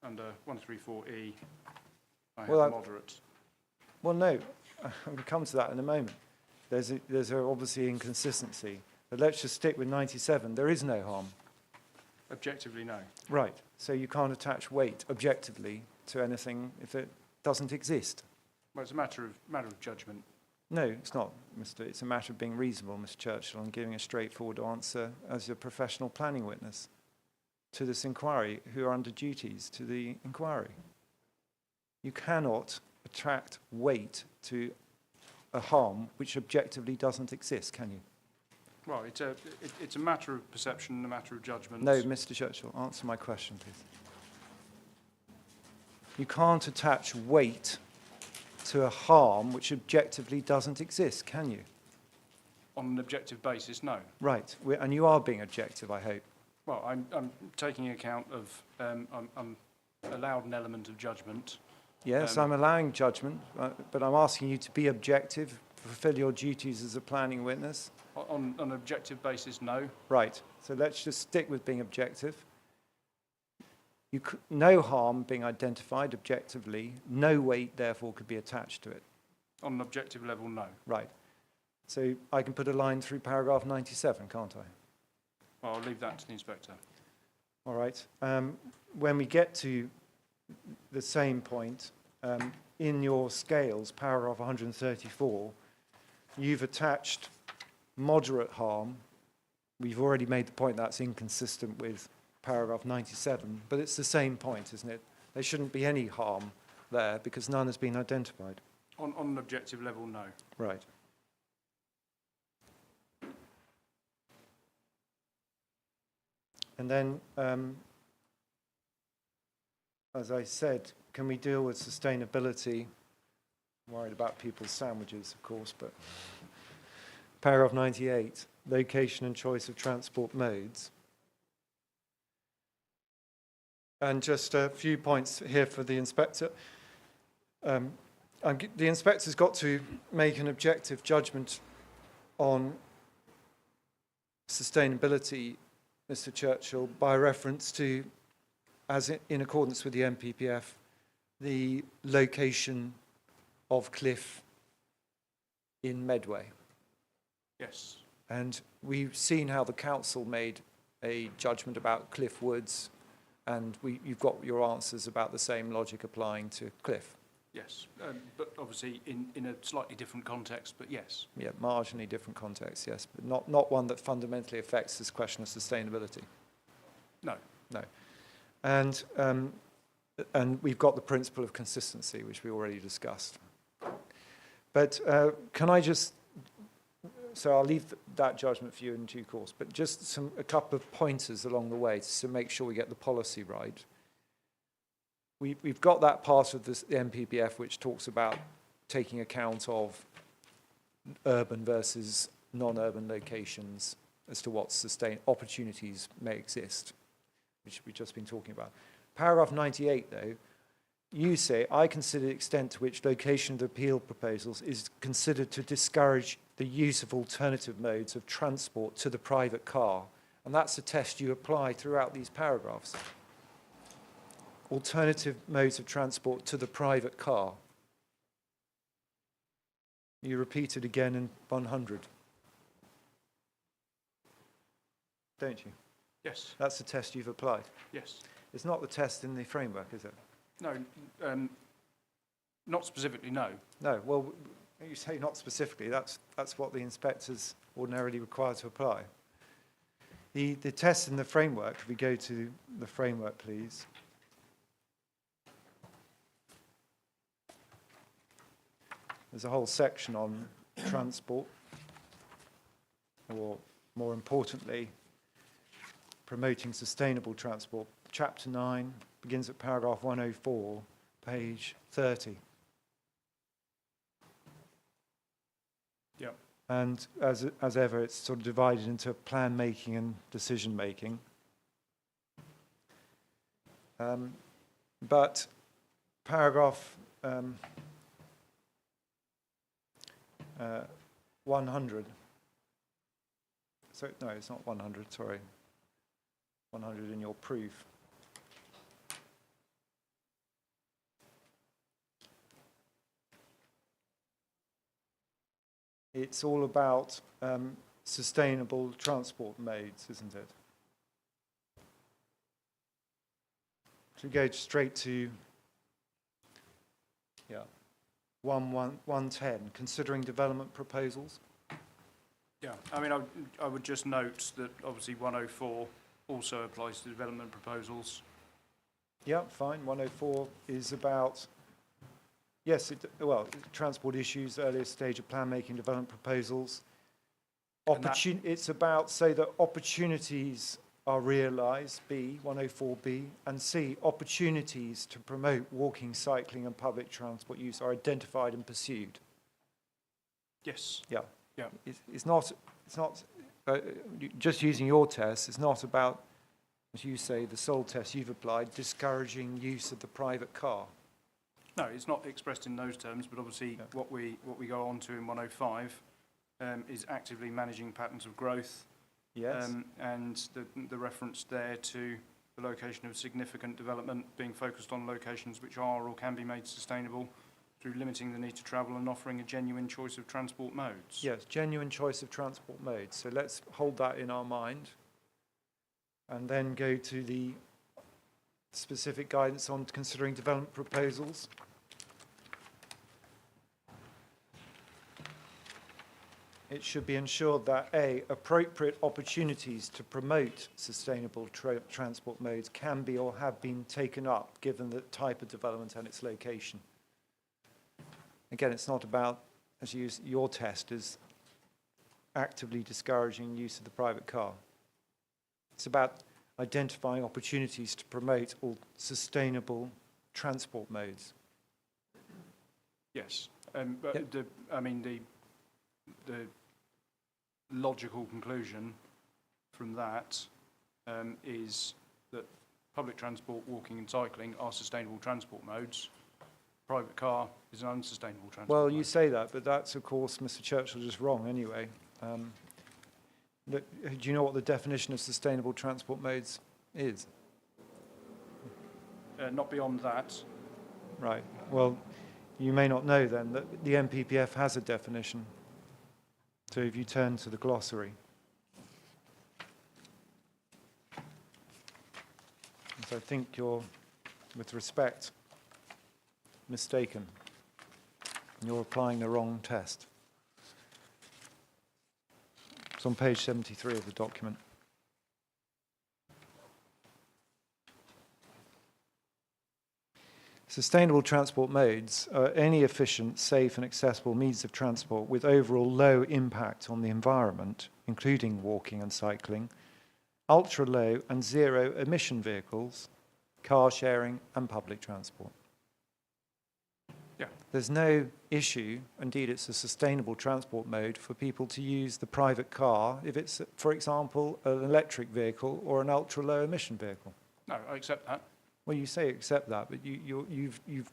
under 134E, I have Well, moderate. Well, no, we'll come to that in a moment. There's obviously inconsistency. But let's just stick with 97. There is no harm. Objectively, no. Right. So you can't attach weight objectively to anything if it doesn't exist. Well, it's a matter of judgment. No, it's not, Mr. It's a matter of being reasonable, Mr. Churchill, and giving a straightforward answer as a professional planning witness to this inquiry, who are under duties to the inquiry. You cannot attract weight to a harm which objectively doesn't exist, can you? Well, it's a matter of perception, a matter of judgment. No, Mr. Churchill, answer my question, please. You can't attach weight to a harm which objectively doesn't exist, can you? On an objective basis, no. Right, and you are being objective, I hope. Well, I'm taking account of, I'm allowed an element of judgment. Yes, I'm allowing judgment, but I'm asking you to be objective, fulfill your duties as a planning witness. On an objective basis, no. Right, so let's just stick with being objective. No harm being identified objectively, no weight therefore could be attached to it. On an objective level, no. Right, so I can put a line through paragraph 97, can't I? Well, I'll leave that to the inspector. All right, when we get to the same point, in your scales, paragraph 134, you've attached moderate harm. We've already made the point that's inconsistent with paragraph 97, but it's the same point, isn't it? There shouldn't be any harm there because none has been identified. On an objective level, no. Right. And then, as I said, can we deal with sustainability? I'm worried about people's sandwiches, of course, but paragraph 98, location and choice of transport modes. And just a few points here for the inspector. The inspector's got to make an objective judgment on sustainability, Mr. Churchill, by reference to, as in accordance with the MPPF, the location of Cliffe in Medway. Yes. And we've seen how the council made a judgment about Cliffe Woods, and you've got your answers about the same logic applying to Cliffe. Yes, but obviously in a slightly different context, but yes. Yeah, marginally different context, yes, but not one that fundamentally affects this question of sustainability. No. No. And we've got the principle of consistency, which we already discussed. But can I just, so I'll leave that judgment for you in due course, but just a couple of pointers along the way to make sure we get the policy right. We've got that part of the MPPF which talks about taking account of urban versus non-urban locations as to what opportunities may exist, which we've just been talking about. Paragraph 98, though, you say, I consider the extent to which location of appeal proposals is considered to discourage the use of alternative modes of transport to the private car. And that's a test you apply throughout these paragraphs. alternative modes of transport to the private car. You repeat it again in 100. Don't you? Yes, That's the test you've applied. yes. It's not the test in the framework, is it? No, not specifically, no. No, well, you say not specifically, that's what the inspector's ordinarily required to apply. The test in the framework, if we go to the framework, please. There's a whole section on transport, or more importantly, promoting sustainable transport. Chapter 9 begins at paragraph 104, page 30. Yeah. And as ever, it's sort of divided into plan making and decision making. But paragraph 100. So no, it's not 100. Sorry, 100 in your proof. It's all about sustainable transport modes, isn't it? Should we go straight to 110, considering development proposals? Yeah, I mean, I would just note that obviously 104 also applies to development proposals. Yeah, fine. 104 is about, transport issues, earliest stage of plan making, development proposals. It's about, say, that opportunities are realised, B, 104B, and C, opportunities to promote walking, cycling and public transport use are identified and pursued. Yes. Yeah. Yeah. It's not just using your test, it's not about, as you say, the sole test you've applied, discouraging use of the private car. No, it's not expressed in those terms, but obviously what we go on to in 105 is actively managing patterns of growth. Yes. And the reference there to the location of significant development being focused on locations which are or can be made sustainable through limiting the need to travel and offering a genuine choice of transport modes. Yes, genuine choice of transport modes. So let's hold that in our mind and then go to the specific guidance on considering development proposals. It should be ensured that A, appropriate opportunities to promote sustainable transport modes can be or have been taken up given the type of development and its location. Again, it's not about, as you use your test, as actively discouraging use of the private car. It's about identifying opportunities to promote all sustainable transport modes. Yes, but Yep. the logical conclusion from that is that public transport, walking and cycling are sustainable transport modes. Private car is an unsustainable transport Well, mode. you say that, but that's, of course, Mr. Churchill, just wrong anyway. Do you know what the definition of sustainable transport modes is? Not beyond that. Right. Well, you may not know then that the MPPF has a definition. So if you turn to the glossary. So I think you're, with respect, mistaken. You're applying the wrong test. It's on page 73 of the document. Sustainable transport modes are any efficient, safe and accessible means of transport with overall low impact on the environment, including walking and cycling, ultra-low and zero emission vehicles, car sharing and public transport. Yeah. There's no issue, indeed it's a sustainable transport mode, for people to use the private car if it's, for example, an electric vehicle or an ultra-low emission vehicle. No, I accept that. Well, you say accept that, but you've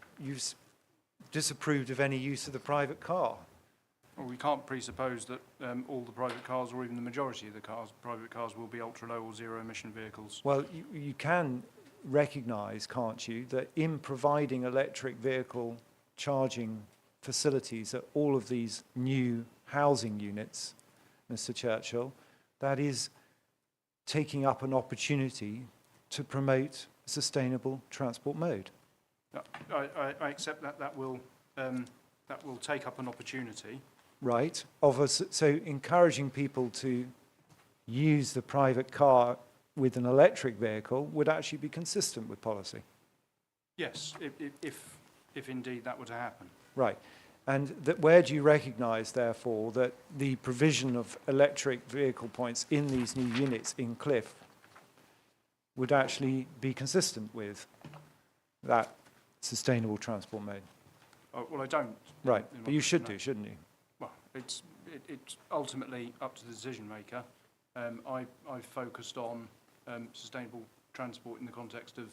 disapproved of any use of the private car. Well, we can't presuppose that all the private cars, or even the majority of the private cars, will be ultra-low or zero-emission vehicles. Well, you can recognise, can't you, that in providing electric vehicle charging facilities at all of these new housing units, Mr. Churchill, that is taking up an opportunity to promote a sustainable transport mode? I accept that that will take up an opportunity. Right. So encouraging people to use the private car with an electric vehicle would actually be consistent with policy. Yes, if indeed that were to happen. Right. And where do you recognise, therefore, that the provision of electric vehicle points in these new units in Cliffe would actually be consistent with that sustainable transport mode? Well, I don't. Right. But you should do, shouldn't you? Well, it's ultimately up to the decision maker. I've focused on sustainable transport in the context of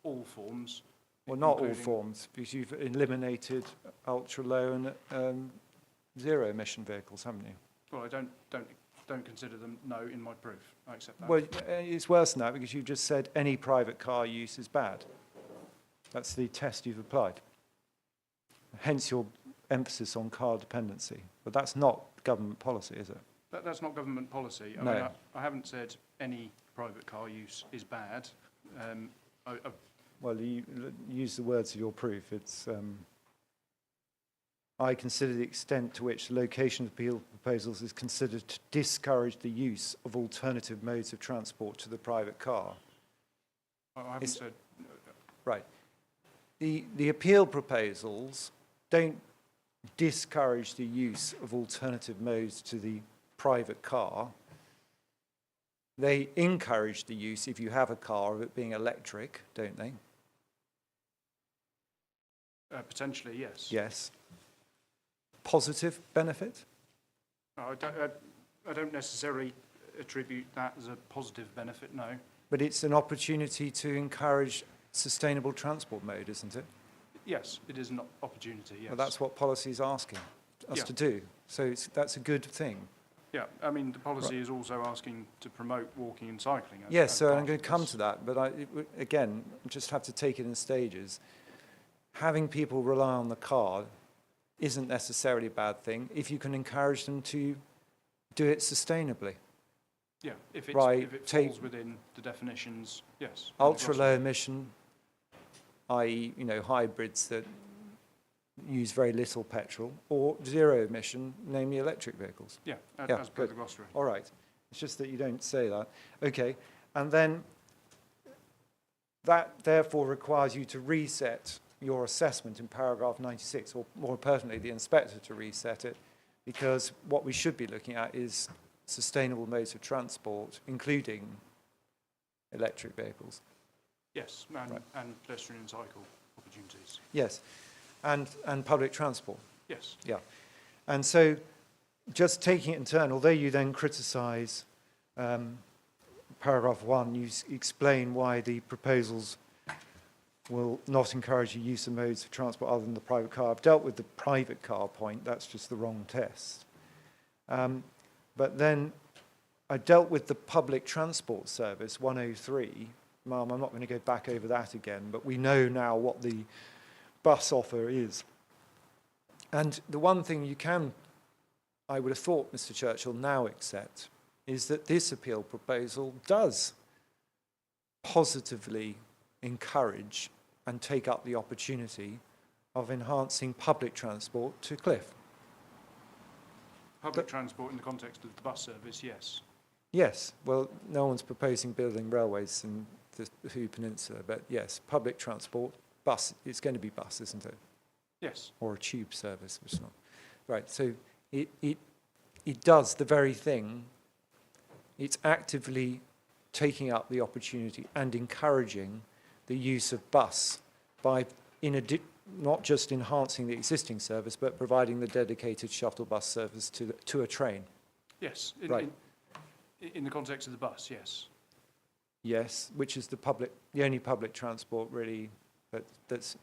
all forms. Well, not all including- forms, because you've eliminated ultra-low and zero-emission vehicles, haven't you? Well, I don't consider them no in my proof. I accept that. Well, it's worse than that, because you've just said any private car use is bad. That's the test you've applied. Hence your emphasis on car dependency. But that's not government policy, is it? That's not government policy. No. I mean, I haven't said any private car use is bad. Well, you use the words of your proof. It's, I consider the extent to which the location of appeal proposals is considered to discourage the use of alternative modes of transport to the private car. I haven't said. Right. The appeal proposals don't discourage the use of alternative modes to the private car. They encourage the use, if you have a car, of it being electric, don't they? Potentially, yes. Yes. Positive benefit? I don't necessarily attribute that as a positive benefit, no. But it's an opportunity to encourage sustainable transport mode, isn't it? Yes, it is an opportunity, yes. Well, that's what policy is asking us Yeah. to do. So that's a good thing. Yeah, I mean, the policy is also asking to promote walking and cycling. Yes, as so part I'm going of to come this. to that, but again, just have to take it in stages. Having people rely on the car isn't necessarily a bad thing if you can encourage them to do it sustainably. Yeah, if Right, it falls within the definitions, yes. Ultra-low emission, i.e., hybrids that use very little petrol, or zero emission, namely electric vehicles. Yeah, Yeah, as per good. the glossary. All right. It's just that you don't say that. Okay. And then that therefore requires you to reset your assessment in paragraph 96, or more pertinently, the inspector to reset it, because what we should be looking at is sustainable modes of transport, including electric vehicles. Yes, Right. and pedestrian and cycle opportunities. Yes. And public transport. Yes. Yeah. And so just taking it in turn, although you then criticise paragraph 1, you explain why the proposals will not encourage the use of modes of transport other than the private car. I've dealt with the private car point. That's just the wrong test. But then I dealt with the public transport service, 103. Ma'am, I'm not going to go back over that again, but we know now what the bus offer is. And the one thing you can, I would have thought, Mr. Churchill, now accept is that this appeal proposal does positively encourage and take up the opportunity of enhancing public transport to Cliffe. Public transport in the context of the bus service, yes. Yes, well, no one's proposing building railways in the Hoo Peninsula, but yes, public transport, bus, it's going to be bus, isn't it? Yes. Or a tube service, which is not. Right, so it does the very thing. It's actively taking up the opportunity and encouraging the use of bus by, not just enhancing the existing service, but providing the dedicated shuttle bus service to a train. Yes. Right. In the context of the bus, yes. Yes, which is the only public transport really that's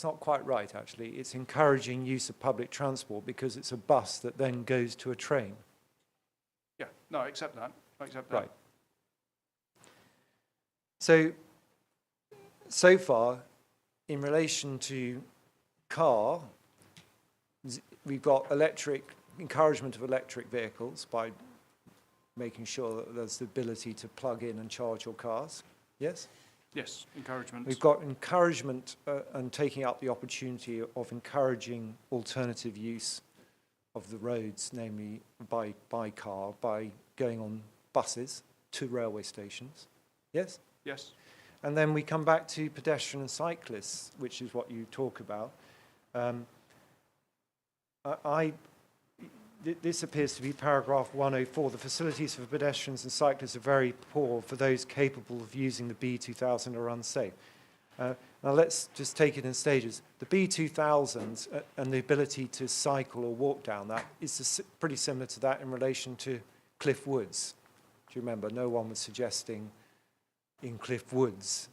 not quite right, actually. It's encouraging use of public transport because it's a bus that then goes to a train. Yeah, no, I accept that. I accept that. Right. So so far, in relation to car, we've got encouragement of electric vehicles by making sure that there's the ability to plug in and charge your cars. Yes? Yes, encouragement. We've got encouragement and taking up the opportunity of encouraging alternative use of the roads, namely by car, by going on buses to railway stations. Yes? Yes. And then we come back to pedestrian and cyclists, which is what you talk about. This appears to be paragraph 104. The facilities for pedestrians and cyclists are very poor. For those capable of using the B2000 are unsafe. Now let's just take it in stages. The B2000 and the ability to cycle or walk down that is pretty similar to that in relation to Cliffe Woods. Do you remember? No one was suggesting in Cliffe Woods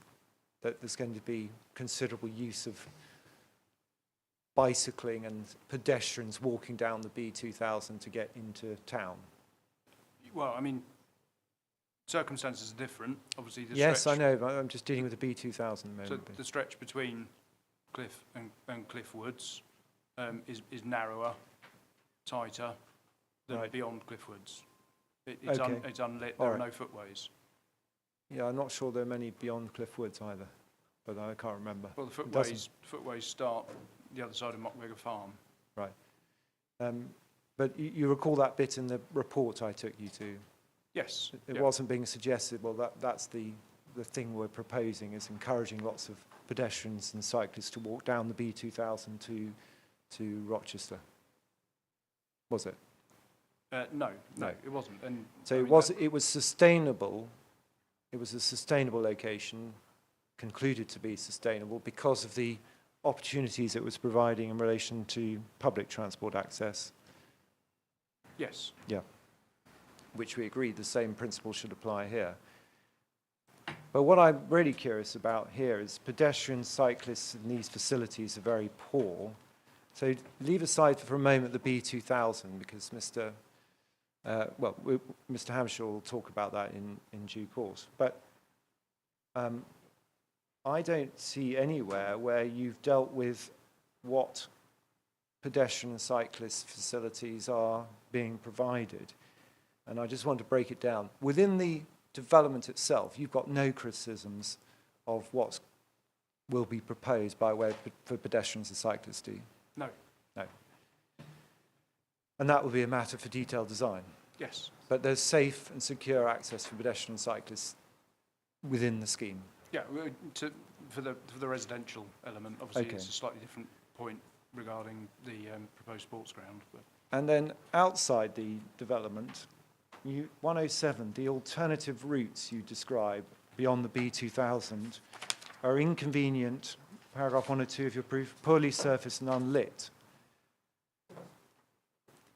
that there's going to be considerable use of bicycling and pedestrians walking down the B2000 to get into town. Well, I mean, circumstances are different. Obviously, the Yes, stretch, I know, but I'm just dealing with the B2000 at the moment. so the stretch between Cliffe and Cliffe Woods is narrower, tighter than Right. beyond Cliffe Woods. It's Okay. unlit. All There are right. no footways. Yeah, I'm not sure there are many beyond Cliffe Woods either, but I can't remember. Well, the It doesn't- footways start the other side of Mockbeggar Farm. Right. But you recall that bit in the report I took you to? Yes. It yeah. wasn't being suggested, well, that's the thing we're proposing, is encouraging lots of pedestrians and cyclists to walk down the B2000 to Rochester. Was it? No, No. it wasn't. And So I it mean, was sustainable. It was a sustainable location, concluded to be sustainable because of the opportunities it was providing in relation to public transport access. Yes. Yeah. Which we agreed the same principle should apply here. But what I'm really curious about here is pedestrians, cyclists in these facilities are very poor. So leave aside for a moment the B2000 because Mr. Hampshire will talk about that in due course. But I don't see anywhere where you've dealt with what pedestrian and cyclist facilities are being provided. And I just want to break it down. Within the development itself, you've got no criticisms of what will be proposed by way of for pedestrians and cyclists, do you? No. No. And that will be a matter for detailed design. Yes. But there's safe and secure access for pedestrian and cyclists within the scheme. Yeah. For the residential element, obviously, Okay. it's a slightly different point regarding the proposed sports ground. But And then outside the development, 107, the alternative routes you describe beyond the B2000 are inconvenient, paragraph 102 of your proof, poorly surfaced and unlit.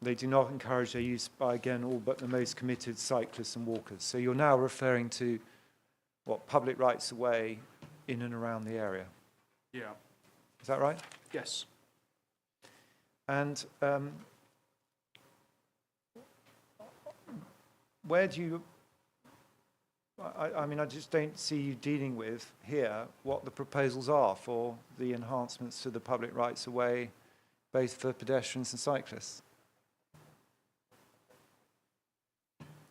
They do not encourage their use by, again, all but the most committed cyclists and walkers. So you're now referring to, what, public rights of way in and around the area. yeah. Is that right? Yes. And where do you, I mean, I just don't see you dealing with here what the proposals are for the enhancements to the public rights of way, both for pedestrians and cyclists.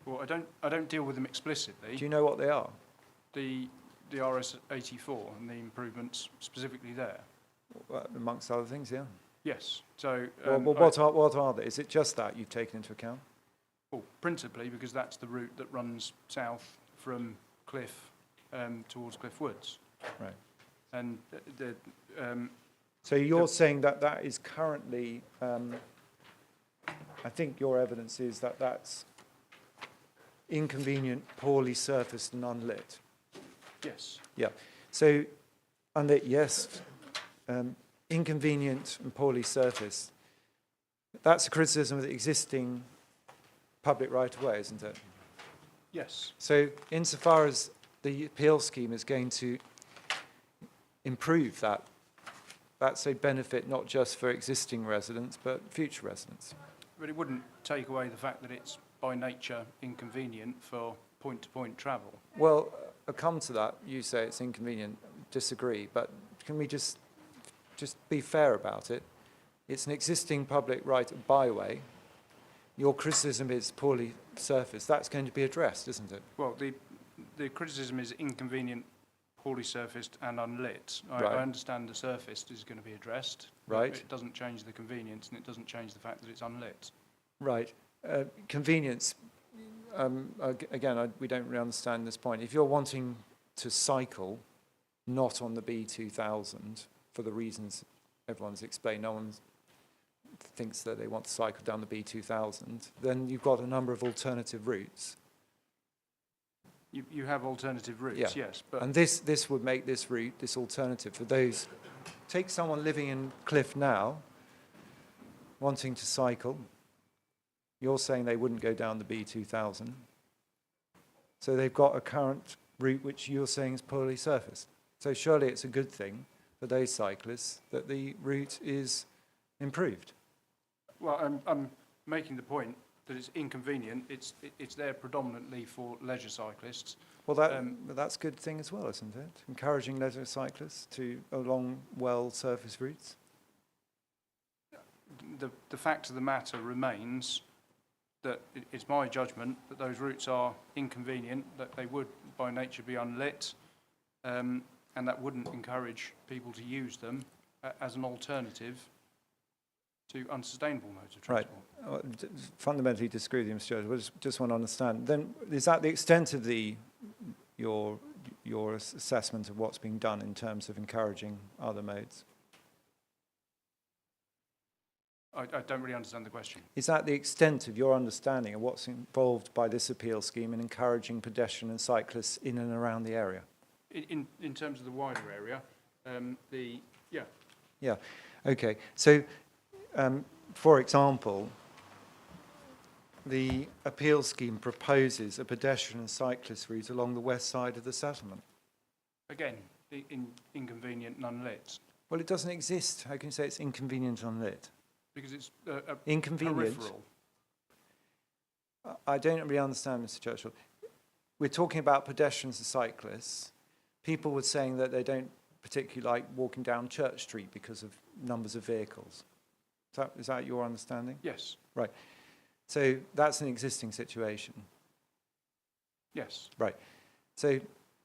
Well, I don't deal with them explicitly. Do you know what they are? The RS84 and the improvements specifically there. Well, amongst other things, yeah. Yes. So Well, what are they? Is it just that you've taken into account? well, principally because that's the route that runs south from Cliffe towards Cliffe Woods. Right. And So you're saying that that is currently, I think your evidence is that that's inconvenient, poorly surfaced and unlit. yes. Yeah. So unlit, yes. Inconvenient and poorly surfaced. That's a criticism of the existing public right-of-way, isn't it? Yes. So insofar as the appeal scheme is going to improve that, that's a benefit not just for existing residents, but future residents. But it wouldn't take away the fact that it's by nature inconvenient for point-to-point travel. Well, I'll come to that. You say it's inconvenient. disagree, but can we just be fair about it? It's an existing public right of byway. Your criticism is poorly surfaced. That's going to be addressed, isn't it? Well, the criticism is inconvenient, poorly surfaced and unlit. Right. I understand the surfaced is going to be addressed. but Right. It doesn't change the convenience, and it doesn't change the fact that it's unlit. Right. Convenience, again, we don't really understand this point. If you're wanting to cycle, not on the B2000, for the reasons everyone's explained, no one thinks that they want to cycle down the B2000, then you've got a number of alternative routes. You have alternative routes, Yeah. yes, but And this would make this route, this alternative, for those, take someone living in Cliffe now, wanting to cycle, you're saying they wouldn't go down the B2000. So they've got a current route which you're saying is poorly surfaced. So surely it's a good thing for those cyclists that the route is improved. well, I'm making the point that it's inconvenient. It's there predominantly for leisure cyclists. Well, that's a good thing as well, isn't it? Encouraging leisure cyclists to along well-surfaced routes. The fact of the matter remains that it's my judgment that those routes are inconvenient, that they would by nature be unlit, and that wouldn't encourage people to use them as an alternative to unsustainable modes of Right. transport. Fundamentally disagree with you, Mr. Judge. I just want to understand. Then, is that the extent of your assessment of what's being done in terms of encouraging other modes? I don't really understand the question. Is that the extent of your understanding of what's involved by this appeal scheme in encouraging pedestrian and cyclists in and around the area? In terms of the wider area, yeah. Yeah. Okay. So, for example, the appeal scheme proposes a pedestrian and cyclist route along the west side of the settlement. Again, inconvenient and unlit. Well, it doesn't exist. How can you say it's inconvenient and unlit? Because it's Inconvenient. peripheral. I don't really understand, Mr. Churchill. We're talking about pedestrians and cyclists. People were saying that they don't particularly like walking down Church Street because of numbers of vehicles. Is that your understanding? Yes. Right. So that's an existing situation. Yes. Right. So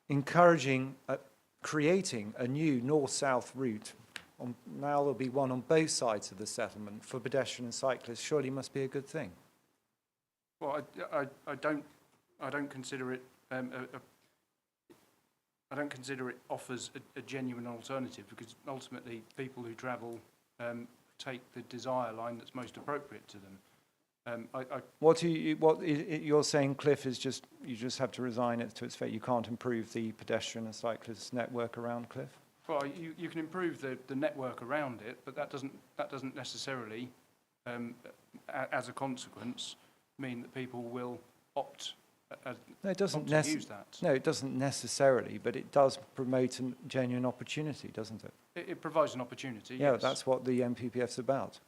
encouraging, creating a new north-south route, now there'll be one on both sides of the settlement for pedestrian and cyclists, surely must be a good thing. Well, I don't consider it I don't consider it offers a genuine alternative, because ultimately people who travel take the desire line that's most appropriate to them. You're saying, Cliffe, is just you just have to resign it to its fate. You can't improve the pedestrian and cyclist network around Cliffe? Well, you can improve the network around it, but that doesn't necessarily, as a consequence, mean that people will opt No, it doesn't to use that. No, it doesn't necessarily, but it does promote a genuine opportunity, doesn't it? It provides an opportunity. Yeah, yes. that's what the MPPF's about.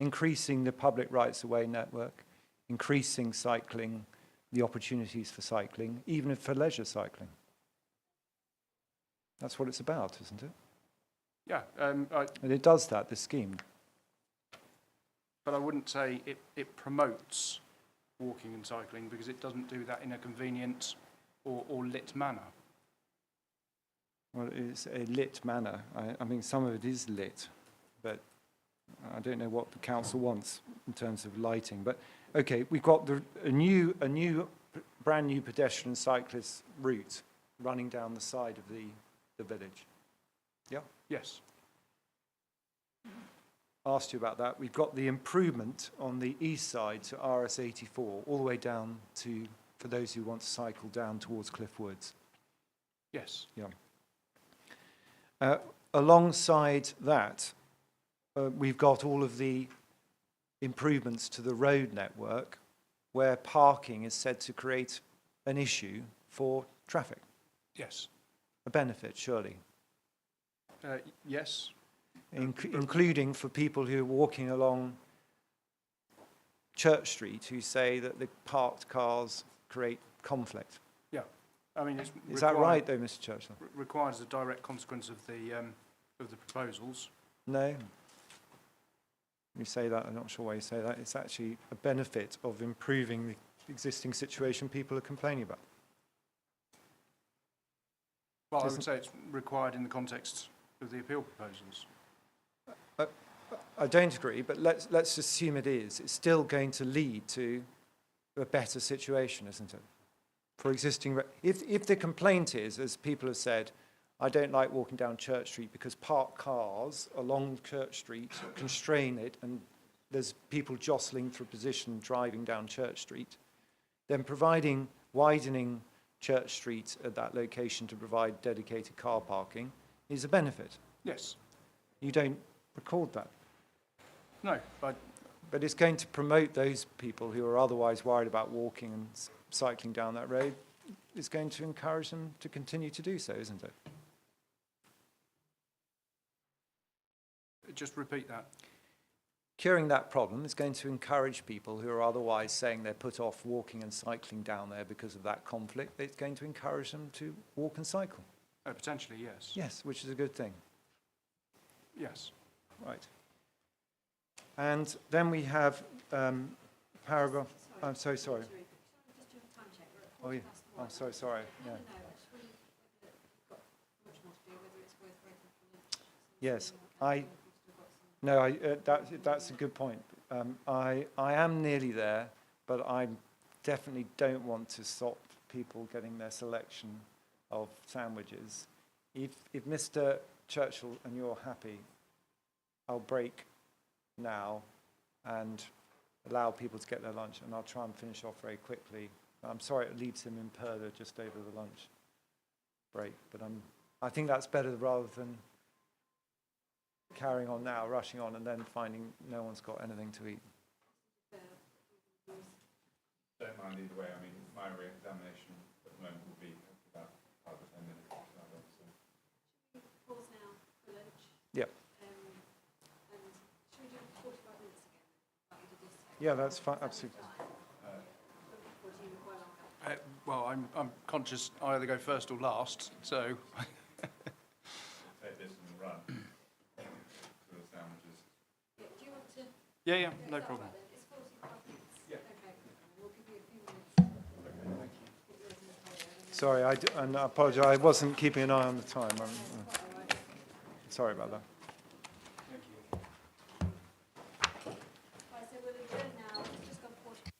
Increasing the public rights-of-way network, increasing cycling, the opportunities for cycling, even for leisure cycling. That's what it's about, isn't it? Yeah, And it does that, this scheme. but I wouldn't say it promotes walking and cycling, because it doesn't do that in a convenient or lit manner. Well, it's a lit manner. I mean, some of it is lit, but I don't know what the council wants in terms of lighting. But okay, we've got a new, brand new pedestrian cyclist route running down the side of the village. Yeah. Yes. Asked you about that. We've got the improvement on the east side to RS84, all the way down to, for those who want to cycle down towards Cliffe Woods. Yes. Yeah. Alongside that, we've got all of the improvements to the road network, where parking is said to create an issue for traffic. Yes. A benefit, surely. Yes. Including for people who are walking along Church Street, who say that the parked cars create conflict. Yeah. I mean, it's Is that right, though, Mr. Churchill? Required as a direct consequence of the proposals. No. You say that, I'm not sure why you say that. It's actually a benefit of improving the existing situation people are complaining about. Well, I would say it's required in the context of the appeal proposals. I don't agree, but let's assume it is. It's still going to lead to a better situation, isn't it? For existing, if the complaint is, as people have said, I don't like walking down Church Street because parked cars along Church Street constrain it, and there's people jostling for position driving down Church Street, then widening Church Street at that location to provide dedicated car parking is a benefit. Yes. You don't record that. No, But it's going to promote those people who are otherwise worried about walking and cycling down that road. It's going to encourage them to continue to do so, isn't it? just repeat that. Curing that problem is going to encourage people who are otherwise saying they're put off walking and cycling down there because of that conflict. It's going to encourage them to walk and cycle. Potentially, yes. Yes, which is a good thing. Yes. Right. And then we have paragraph. I'm so sorry. Oh, yeah. I'm so sorry. Yeah. Yes, that's a good point. I am nearly there, but I definitely don't want to stop people getting their selection of sandwiches. If Mr. Churchill and you're happy, I'll break now and allow people to get their lunch, and I'll try and finish off very quickly. I'm sorry it leaves him in Perda just over the lunch break, but I think that's better rather than carrying on now, rushing on, and then finding no one's got anything to eat. Don't mind either way. I mean, my re-examination at the moment will be about 5 or 10 minutes. So. Pause now for lunch. Yep. And should we do 45 minutes again? Like we did yesterday? Yeah, that's fine. Absolutely. Or do you require longer? Well, I'm conscious I either go first or last, so... Take this and run for the sandwiches. Yeah, do you want to... Yeah, no problem. It's 45 minutes. Yeah. Okay, we'll give you a few minutes. Okay, thank you. Sorry, and I apologise. I wasn't keeping an eye on the time. Sorry about that. Right, so we'll adjourn now. It's just gone 40.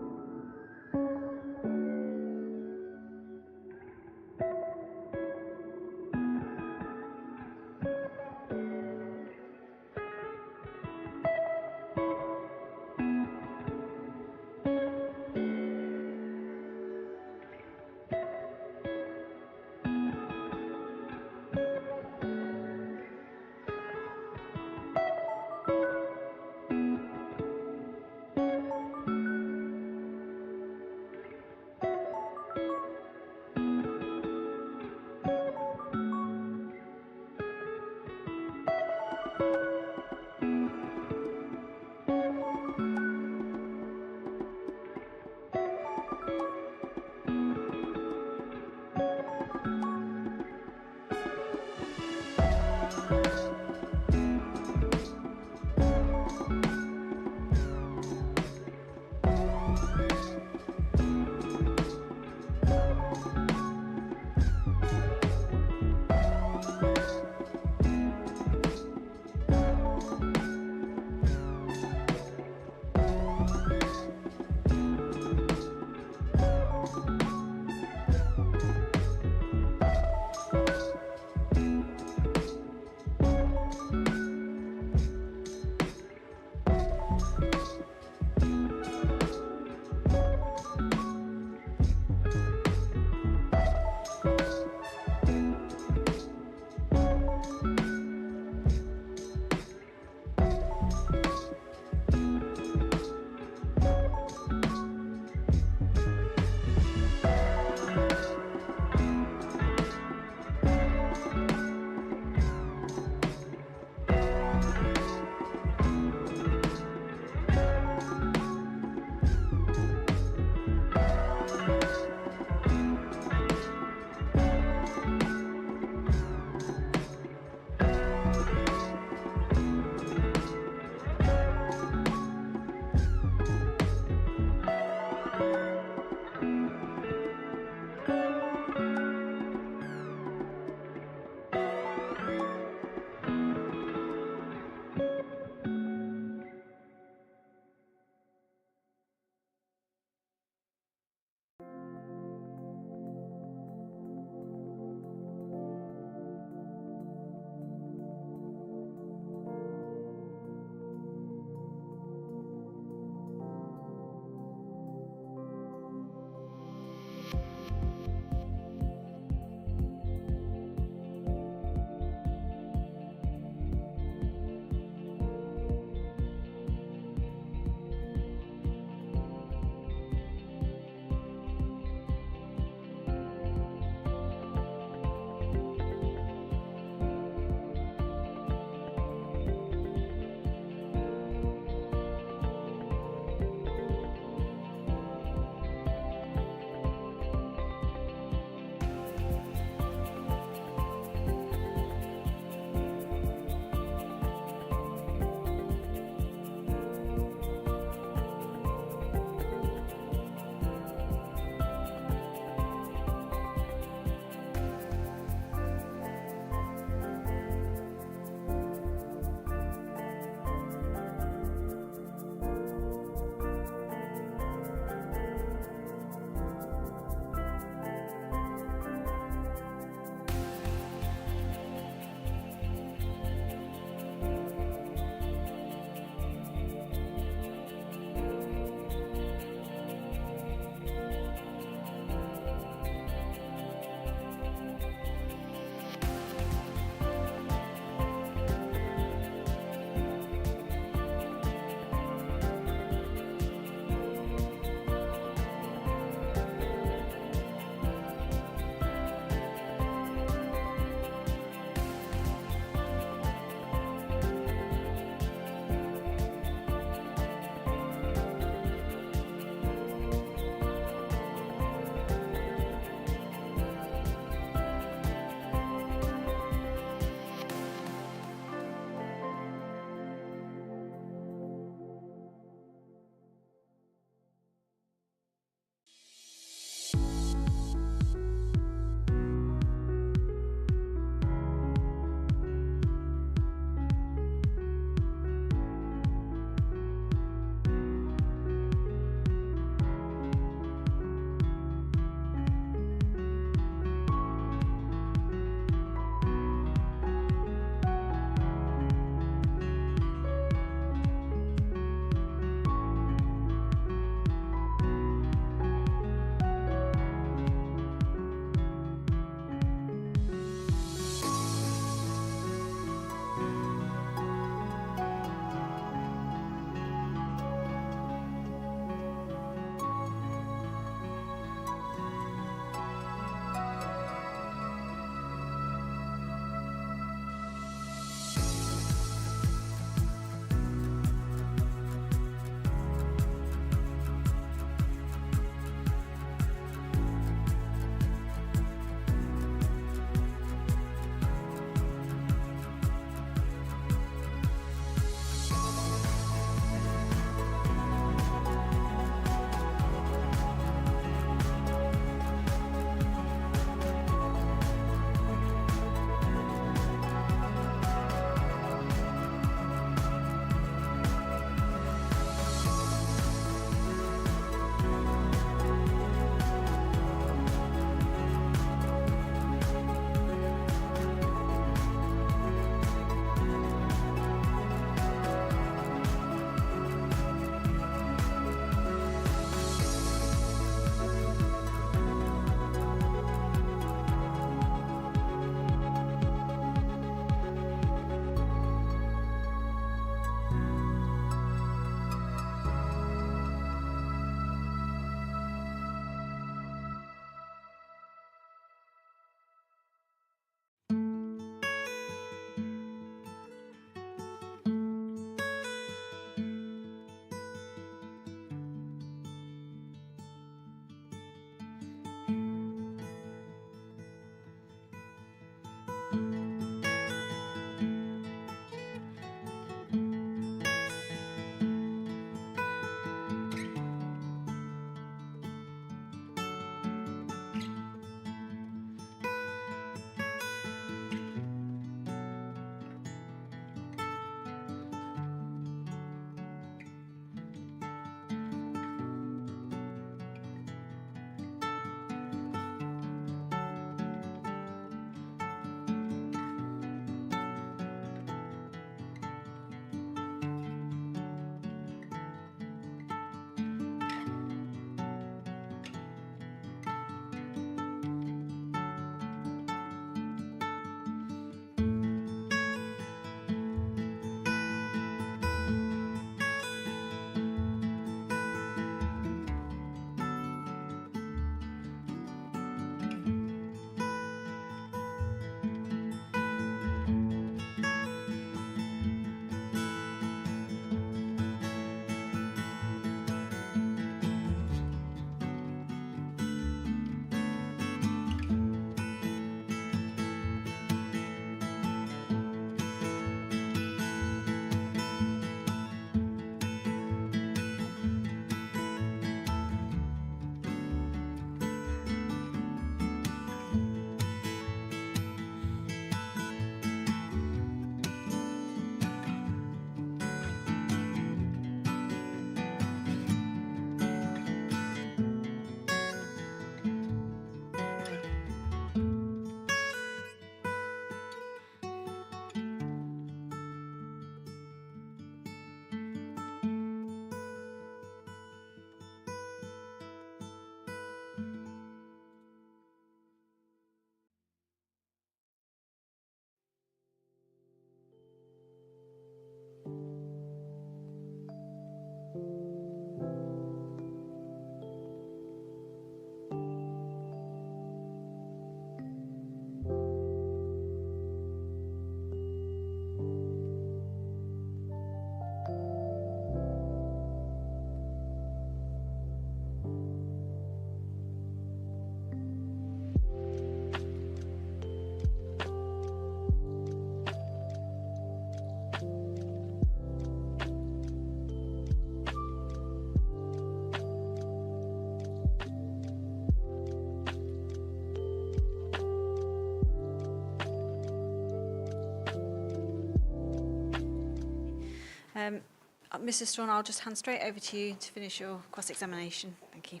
Mr. Strawn, I'll just hand straight over to you to finish your cross-examination. Thank you.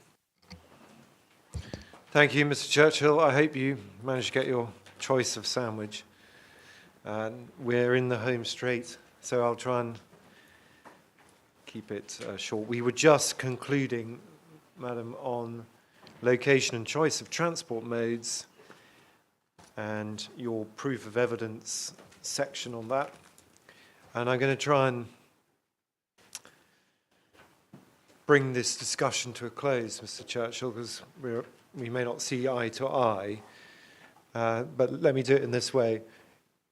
Thank you, Mr. Churchill. I hope you managed to get your choice of sandwich. We're in the home straight, so I'll try and keep it short. We were just concluding, Madam, on location and choice of transport modes and your proof of evidence section on that. And I'm going to try and bring this discussion to a close, Mr. Churchill, because we may not see eye to eye, but let me do it in this way.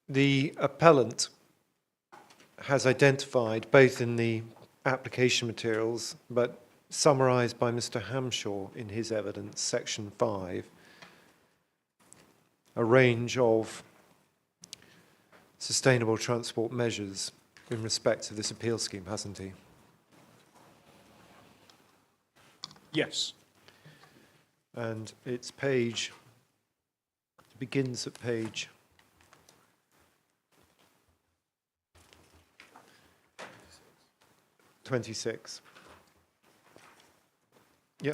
The appellant has identified, both in the application materials, but summarised by Mr. Hamshaw in his evidence, section 5, a range of sustainable transport measures in respect to this appeal scheme, hasn't he? Yes. And it begins at page 26. Yeah.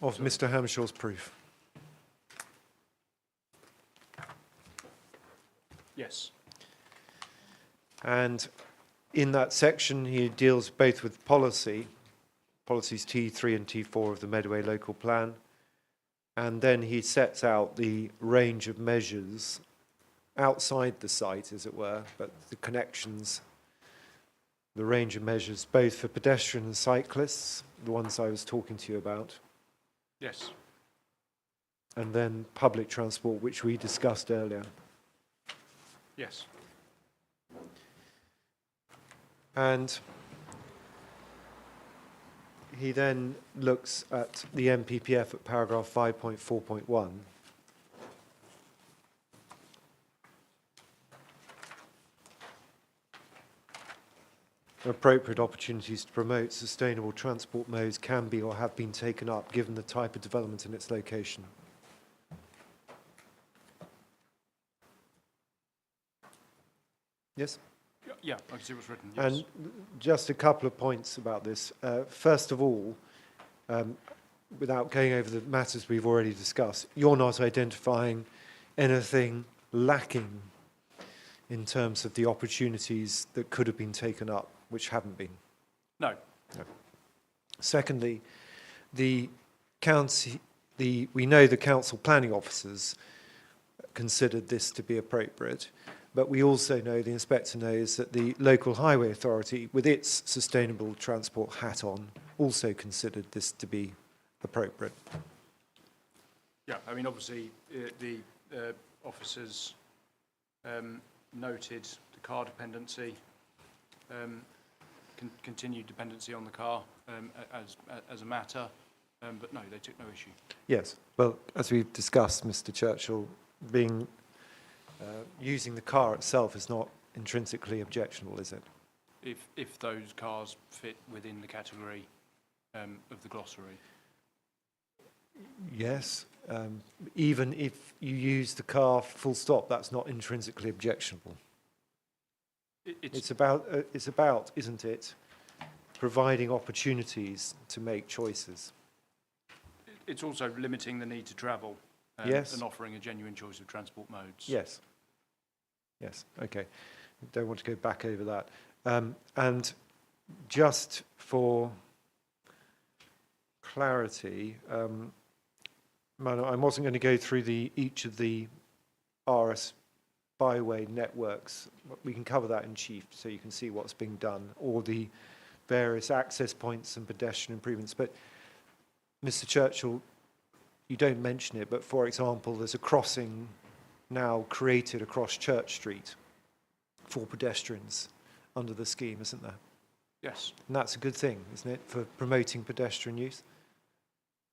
Of Mr. Hamshaw's proof. Yes. And in that section, he deals both with policies T3 and T4 of the Medway Local Plan, and then he sets out the range of measures outside the site, as it were, but the connections, the range of measures both for pedestrian and cyclists, the ones I was talking to you about, Yes. and then public transport, which we discussed earlier. Yes. And he then looks at the MPPF at paragraph 5.4.1. Appropriate opportunities to promote sustainable transport modes can be or have been taken up given the type of development and its location. Yes? Yeah, I can see what's written. Yes. And just a couple of points about this. First of all, without going over the matters we've already discussed, you're not identifying anything lacking in terms of the opportunities that could have been taken up, which haven't been. No. Secondly, we know the council planning officers considered this to be appropriate, but we also know, the inspector knows, that the local highway authority, with its sustainable transport hat on, also considered this to be appropriate. Yeah, I mean, obviously, the officers noted the car dependency, continued dependency on the car as a matter, but no, they took no issue. Yes, well, as we've discussed, Mr. Churchill, using the car itself is not intrinsically objectionable, is it? If those cars fit within the category of the glossary. Yes, even if you use the car full stop, that's not intrinsically objectionable. It's about, isn't it, providing opportunities to make choices. It's also limiting the need to travel Yes. and offering a genuine choice of transport modes. Yes. Yes, okay. Don't want to go back over that. And just for clarity, Manu, I wasn't going to go through each of the RS byway networks. We can cover that in chief so you can see what's being done, or the various access points and pedestrian improvements. But Mr. Churchill, you don't mention it, but for example, there's a crossing now created across Church Street for pedestrians under the scheme, isn't there? Yes. And that's a good thing, isn't it, for promoting pedestrian use?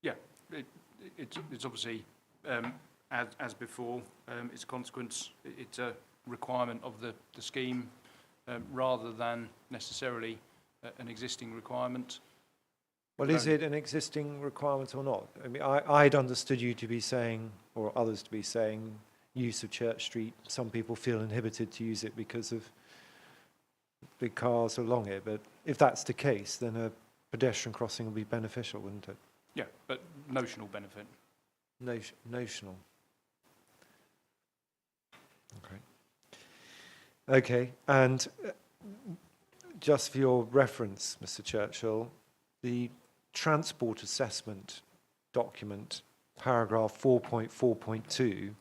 Yeah, it's obviously, as before, it's a consequence, it's a requirement of the scheme rather than necessarily an existing requirement. Well, is it an existing requirement or not? I mean, I'd understood you to be saying, or others to be saying, use of Church Street, some people feel inhibited to use it because of big cars along it, but if that's the case, then a pedestrian crossing will be beneficial, wouldn't it? Yeah, but notional benefit. Notional. Okay, and just for your reference, Mr. Churchill, the transport assessment document, paragraph 4.4.2,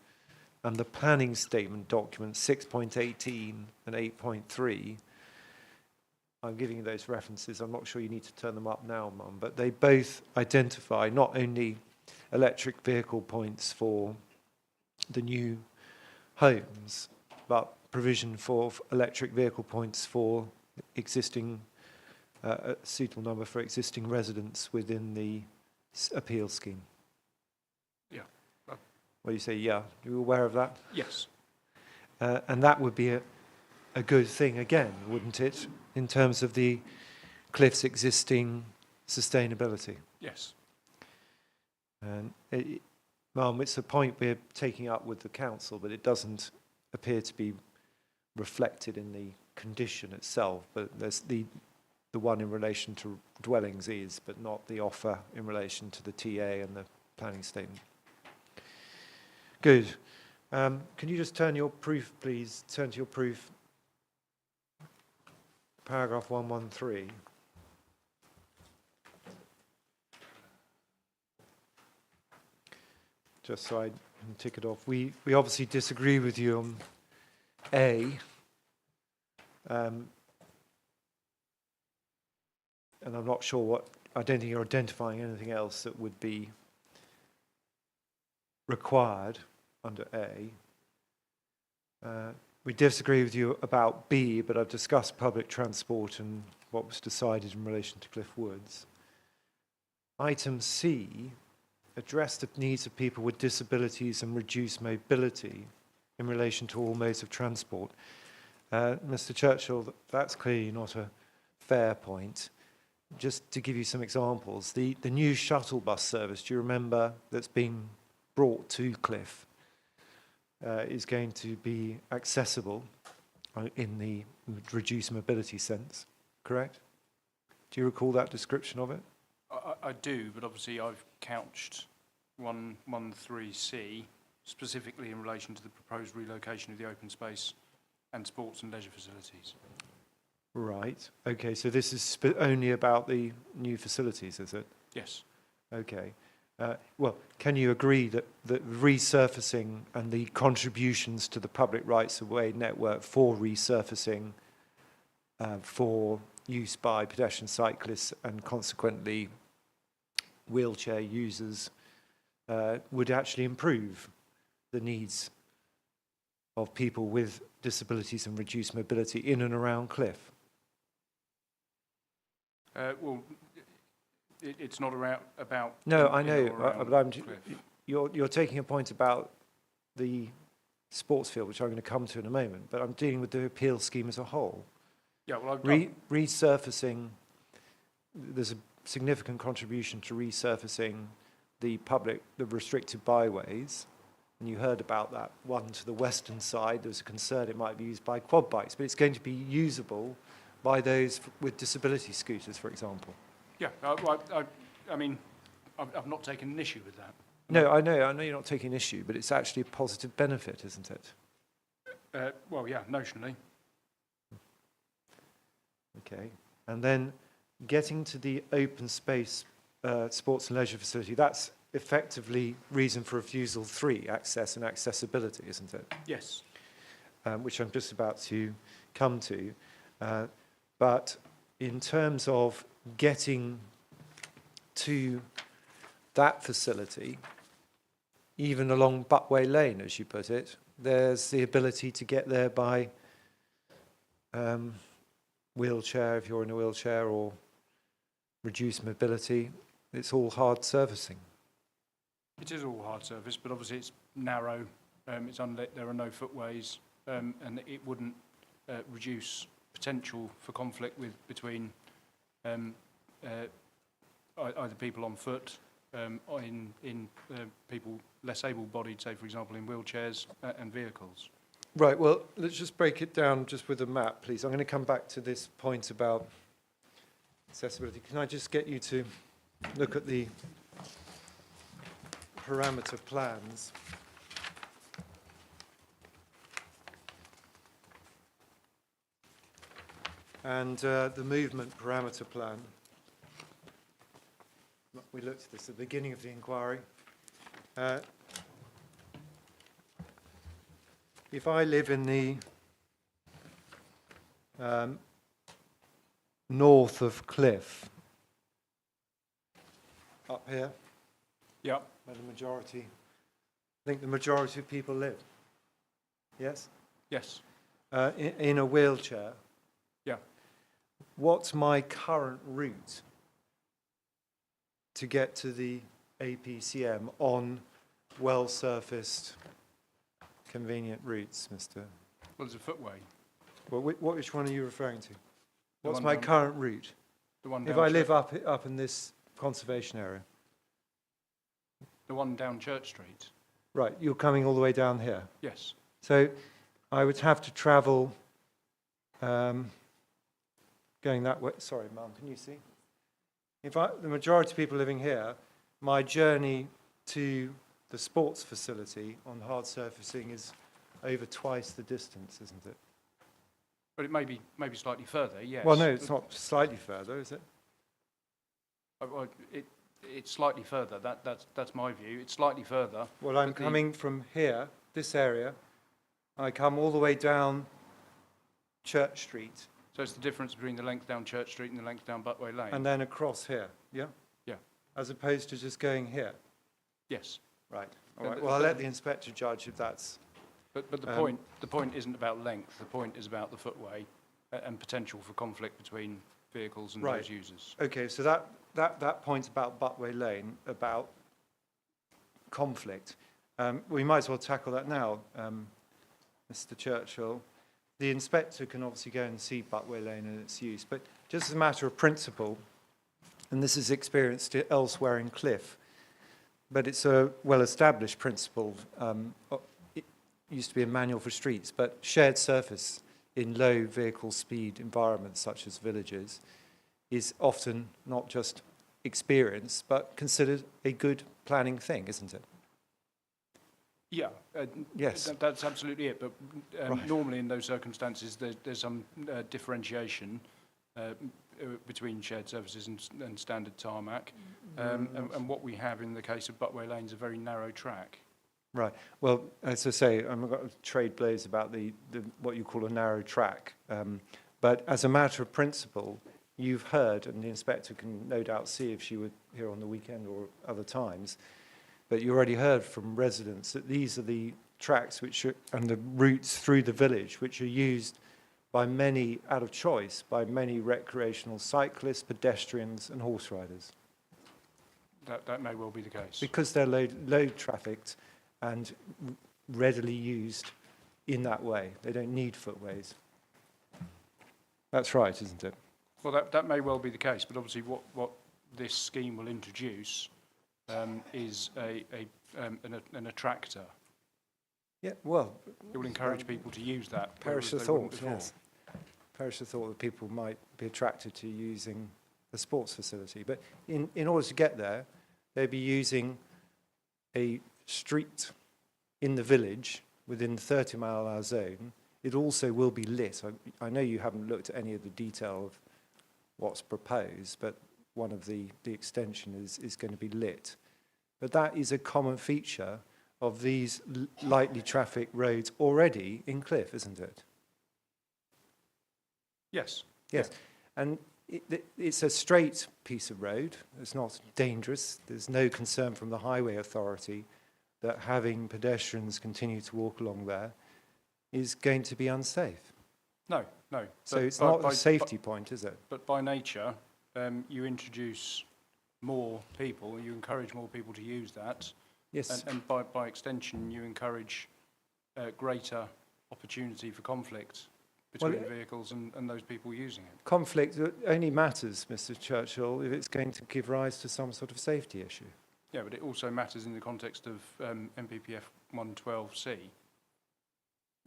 and the planning statement document 6.18 and 8.3, I'm giving you those references. I'm not sure you need to turn them up now, Mum, but they both identify not only electric vehicle points for the new homes, but provision for electric vehicle points for existing, a suitable number for existing residents within the appeal scheme. Yeah. Well, you say, yeah. You're aware of that? Yes. And that would be a good thing again, wouldn't it, in terms of the Cliff's existing sustainability? Yes. And Ma'am, it's a point we're taking up with the council, but it doesn't appear to be reflected in the condition itself. But there's the one in relation to dwellings is, but not the offer in relation to the TA and the planning statement. Good. Can you just turn your proof, please? Turn to your proof. Paragraph 113. Just so I can tick it off. We obviously disagree with you on A. And I'm not sure what, I don't think you're identifying anything else that would be required under A. We disagree with you about B, but I've discussed public transport and what was decided in relation to Cliffe Woods. Item C, address the needs of people with disabilities and reduce mobility in relation to all modes of transport. Mr. Churchill, that's clearly not a fair point. Just to give you some examples, the new shuttle bus service, do you remember, that's been brought to Cliffe, is going to be accessible in the reduced mobility sense, correct? Do you recall that description of it? I do, but obviously I've couched 113C specifically in relation to the proposed relocation of the open space and sports and leisure facilities. Right. Okay, so this is only about the new facilities, is it? Yes. Okay. Well, can you agree that the resurfacing and the contributions to the public rights-of-way network for resurfacing for use by pedestrian cyclists and consequently wheelchair users would actually improve the needs of people with disabilities and reduced mobility in and around Cliffe? Well, it's not about... No, I know, but you're taking a point about the sports field, which I'm going to come to in a moment, but I'm dealing with the appeal scheme as a whole. Yeah, well, resurfacing, there's a significant contribution to resurfacing the restricted byways, and you heard about that one to the western side. There's a concern it might be used by quad bikes, but it's going to be usable by those with disability scooters, for example. Yeah, I mean, I've not taken an issue with that. No, I know you're not taking issue, but it's actually a positive benefit, isn't it? Well, yeah, notionally. Okay, and then getting to the open space sports and leisure facility, that's effectively reason for refusal 3, access and accessibility, isn't it? Yes. Which I'm just about to come to. But in terms of getting to that facility, even along Buttway Lane, as you put it, there's the ability to get there by wheelchair, if you're in a wheelchair, or reduced mobility. It's all hard servicing. It is all hard service, but obviously it's narrow, it's unlit, there are no footways, and it wouldn't reduce potential for conflict between either people on foot, in people less able-bodied, say, for example, in wheelchairs and vehicles. Right, well, let's just break it down just with a map, please. I'm going to come back to this point about accessibility. Can I just get you to look at the parameter plans? And the movement parameter plan. We looked at this at the beginning of the inquiry. If I live in the north of Cliffe, up here, Yeah. where the majority, I think the majority of people live, yes? Yes. In a wheelchair, Yeah. what's my current route to get to the APCM on well-surfaced, convenient routes, Mr. Well, there's a footway. Well, which one are you referring to? What's one my down- current route? The one If down I live Church- up in this conservation area? The one down Church Street. Right, you're coming all the way down here. Yes. So I would have to travel going that way. Sorry, Mum, can you see? The majority of people living here, my journey to the sports facility on hard surfacing is over twice the distance, isn't it? But it may be slightly further, yes. Well, no, it's not slightly further, is it? Well, it's slightly further. That's my view. It's slightly further. Well, I'm but coming from here, this area. I come all the way down Church Street So it's the difference between the length down Church Street and the length down Buttway Lane. and then across here, yeah? Yeah. As opposed to just going here. Yes. Right. All But right. the- Well, I'll let the inspector judge if that's... But the point isn't about length. The point is about the footway and potential for conflict between vehicles and Right. those users. Okay, so that point about Buttway Lane, about conflict, we might as well tackle that now, Mr. Churchill. The inspector can obviously go and see Buttway Lane and its use, but just as a matter of principle, and this is experienced elsewhere in Cliffe, but it's a well-established principle. It used to be a manual for streets, but shared surface in low vehicle speed environments such as villages is often not just experienced, but considered a good planning thing, isn't it? Yeah. Yes. That's absolutely it. But Right. normally in those circumstances, there's some differentiation between shared services and standard tarmac. And what we have in the case of Buttway Lane is a very narrow track. Right. Well, as I say, I'm not going to trade blows about the what you call a narrow track. But as a matter of principle, you've heard, and the inspector can no doubt see if she were here on the weekend or other times, but you already heard from residents that these are the tracks and the routes through the village which are used by many, out of choice, by many recreational cyclists, pedestrians and horse riders. That may well be the case. Because they're low trafficked and readily used in that way. They don't need footways. That's right, isn't it? Well, that may well be the case, but obviously what this scheme will introduce is an attractor. Yeah, well... It will encourage people to use that. Perish the whereas they wouldn't thought, before. yes. Perish the thought that people might be attracted to using the sports facility. But in order to get there, they'd be using a street in the village within the 30-mile-an-hour zone. It also will be lit. I know you haven't looked at any of the detail of what's proposed, but one of the extension is going to be lit. But that is a common feature of these lightly trafficked roads already in Cliffe, isn't it? Yes. Yes. And it's a straight piece of road. It's not dangerous. There's no concern from the highway authority that having pedestrians continue to walk along there is going to be unsafe. No. So But it's not by- a safety point, is it? But by nature, you introduce more people, you encourage more people to use that, Yes. and by extension, you encourage greater opportunity for conflict between vehicles and those people using it. Conflict only matters, Mr. Churchill, if it's going to give rise to some sort of safety issue. Yeah, but it also matters in the context of MPPF 112C.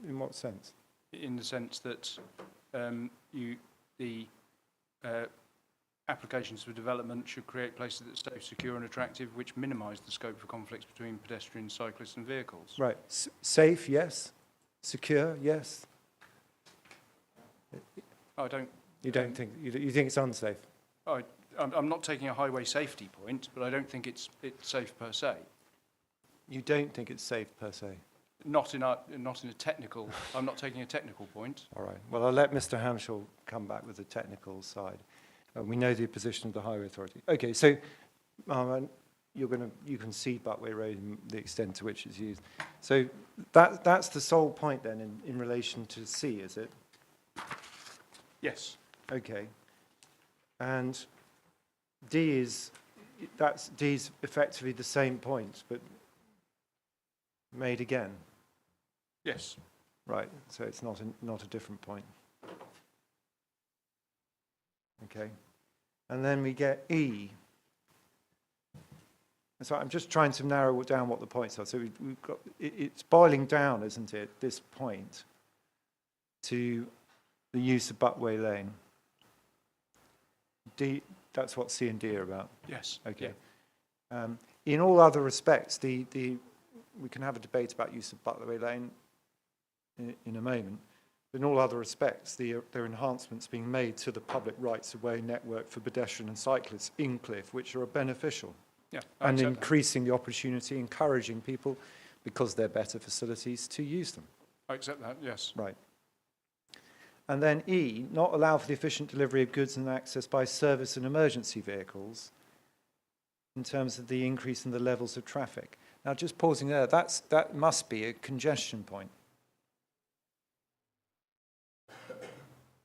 In what sense? in the sense that the applications for development should create places that are safe, secure and attractive, which minimise the scope for conflicts between pedestrians, cyclists and vehicles. Right. Safe, yes. Secure, yes. I don't... You don't think, you think it's unsafe? I'm not taking a highway safety point, but I don't think it's safe per se. You don't think it's safe per se? Not in a technical... I'm not taking a technical point. All right. Well, I'll let Mr. Hamshall come back with the technical side. We know the position of the Highway Authority. Okay, so you can see Buckway Road and the extent to which it's used. So that's the sole point then in relation to C, is it? Yes. Okay. And D is effectively the same point, but made again. Yes. Right. So it's not a different point. Okay. And then we get E. So I'm just trying to narrow down what the points are. So we've got it's boiling down, isn't it, this point, to the use of Buckway Lane. D. That's what C and D are about. Yes. Okay. Yeah. In all other respects, we can have a debate about use of Buckway Lane in a moment. In all other respects, there are enhancements being made to the public rights-of-way network for pedestrian and cyclists in Cliffe, which are beneficial. Yeah. And increasing the opportunity, encouraging people, because they're better facilities, to use them. I accept that, yes. Right. And then E, not allow for the efficient delivery of goods and access by service and emergency vehicles in terms of the increase in the levels of traffic. Now, just pausing there, that must be a congestion point.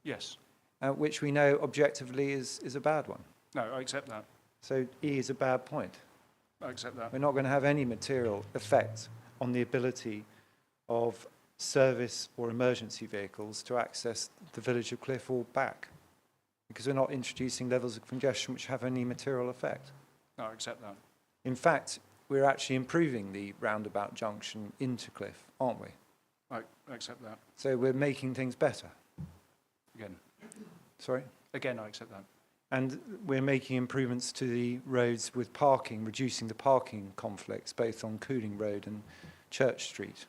Yes. Which we know objectively is a bad one. No, I accept that. So E is a bad point. I accept that. We're not going to have any material effect on the ability of service or emergency vehicles to access the village of Cliffe or back, because we're not introducing levels of congestion which have any material effect. No, I accept that. In fact, we're actually improving the roundabout junction into Cliffe, aren't we? I accept that. So we're making things better. Again. Sorry? Again, I accept that. And we're making improvements to the roads with parking, reducing the parking conflicts, both on Cooling Road and Church Street,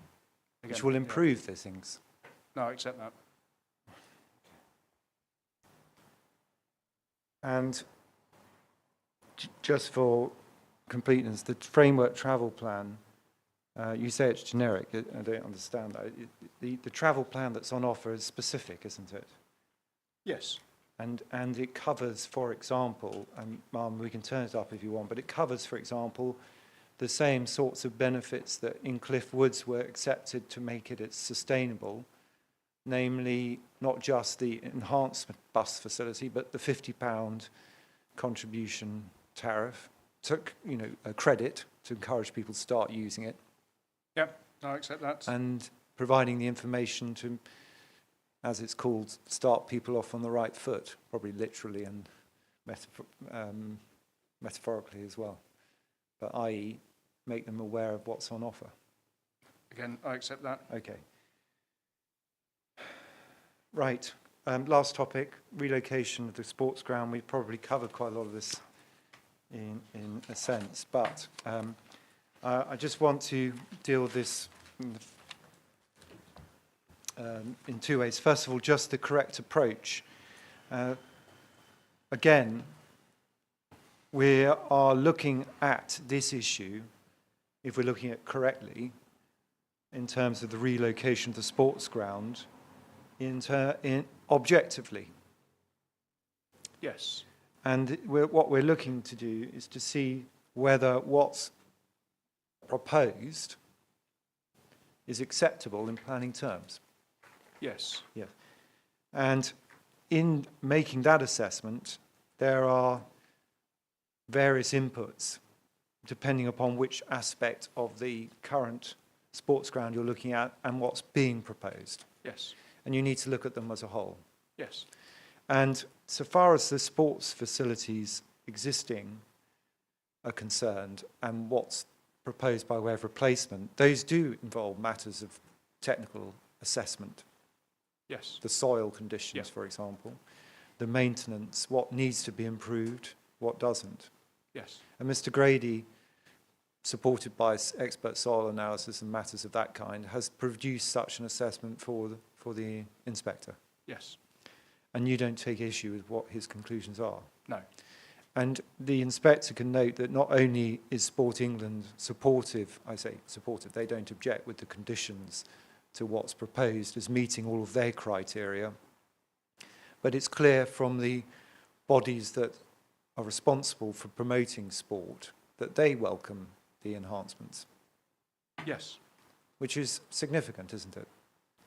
Again, which will improve these things. No, I accept that. And just for completeness, the framework travel plan, you say it's generic. I don't understand that. The travel plan that's on offer is specific, isn't it? Yes. And it covers, for example, and we can turn it up if you want, but it covers, for example, the same sorts of benefits that in Cliffe Woods were accepted to make it sustainable, namely not just the enhanced bus facility, but the £50 contribution tariff, a credit to encourage people to start using it. Yep, I accept that. And providing the information to, as it's called, start people off on the right foot, probably literally and metaphorically as well, but i.e. make them aware of what's on offer. Again, I accept that. Okay. Right. Last topic, relocation of the sports ground. We've probably covered quite a lot of this in a sense, but I just want to deal with this in two ways. First of all, just the correct approach. Again, we are looking at this issue, if we're looking at correctly, in terms of the relocation of the sports ground, objectively. Yes. And what we're looking to do is to see whether what's proposed is acceptable in planning terms. Yes. Yes. And in making that assessment, there are various inputs depending upon which aspect of the current sports ground you're looking at and what's being proposed. Yes. And you need to look at them as a whole. Yes. And so far as the sports facilities existing are concerned and what's proposed by way of replacement, those do involve matters of technical assessment. Yes. The soil conditions, Yeah. for example, the maintenance, what needs to be improved, what doesn't. Yes. And Mr. Grady, supported by expert soil analysis and matters of that kind, has produced such an assessment for the inspector. Yes. And you don't take issue with what his conclusions are. No. And the inspector can note that not only is Sport England supportive, I say supportive, they don't object with the conditions to what's proposed as meeting all of their criteria, but it's clear from the bodies that are responsible for promoting sport that they welcome the enhancements, Yes. which is significant, isn't it?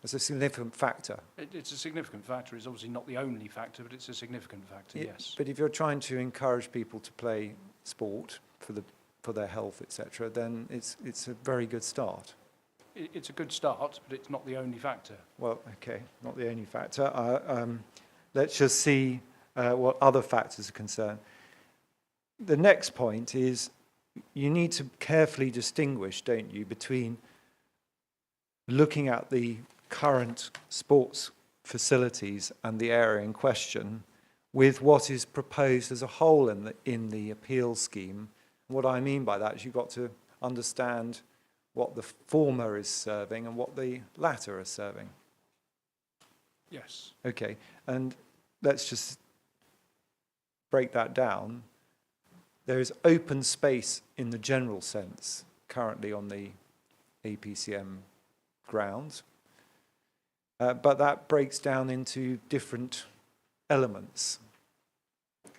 It's a significant factor. It's a significant factor. It's obviously not the only factor, but it's a significant factor, yes. But if you're trying to encourage people to play sport for their health, etc., then it's a very good start. It's a good start, but it's not the only factor. Well, okay, not the only factor. Let's just see what other factors are concerned. The next point is you need to carefully distinguish, don't you, between looking at the current sports facilities and the area in question with what is proposed as a whole in the appeal scheme. What I mean by that is you've got to understand what the former is serving and what the latter is serving. Yes. Okay, and let's just break that down. There is open space in the general sense currently on the APCM grounds, but that breaks down into different elements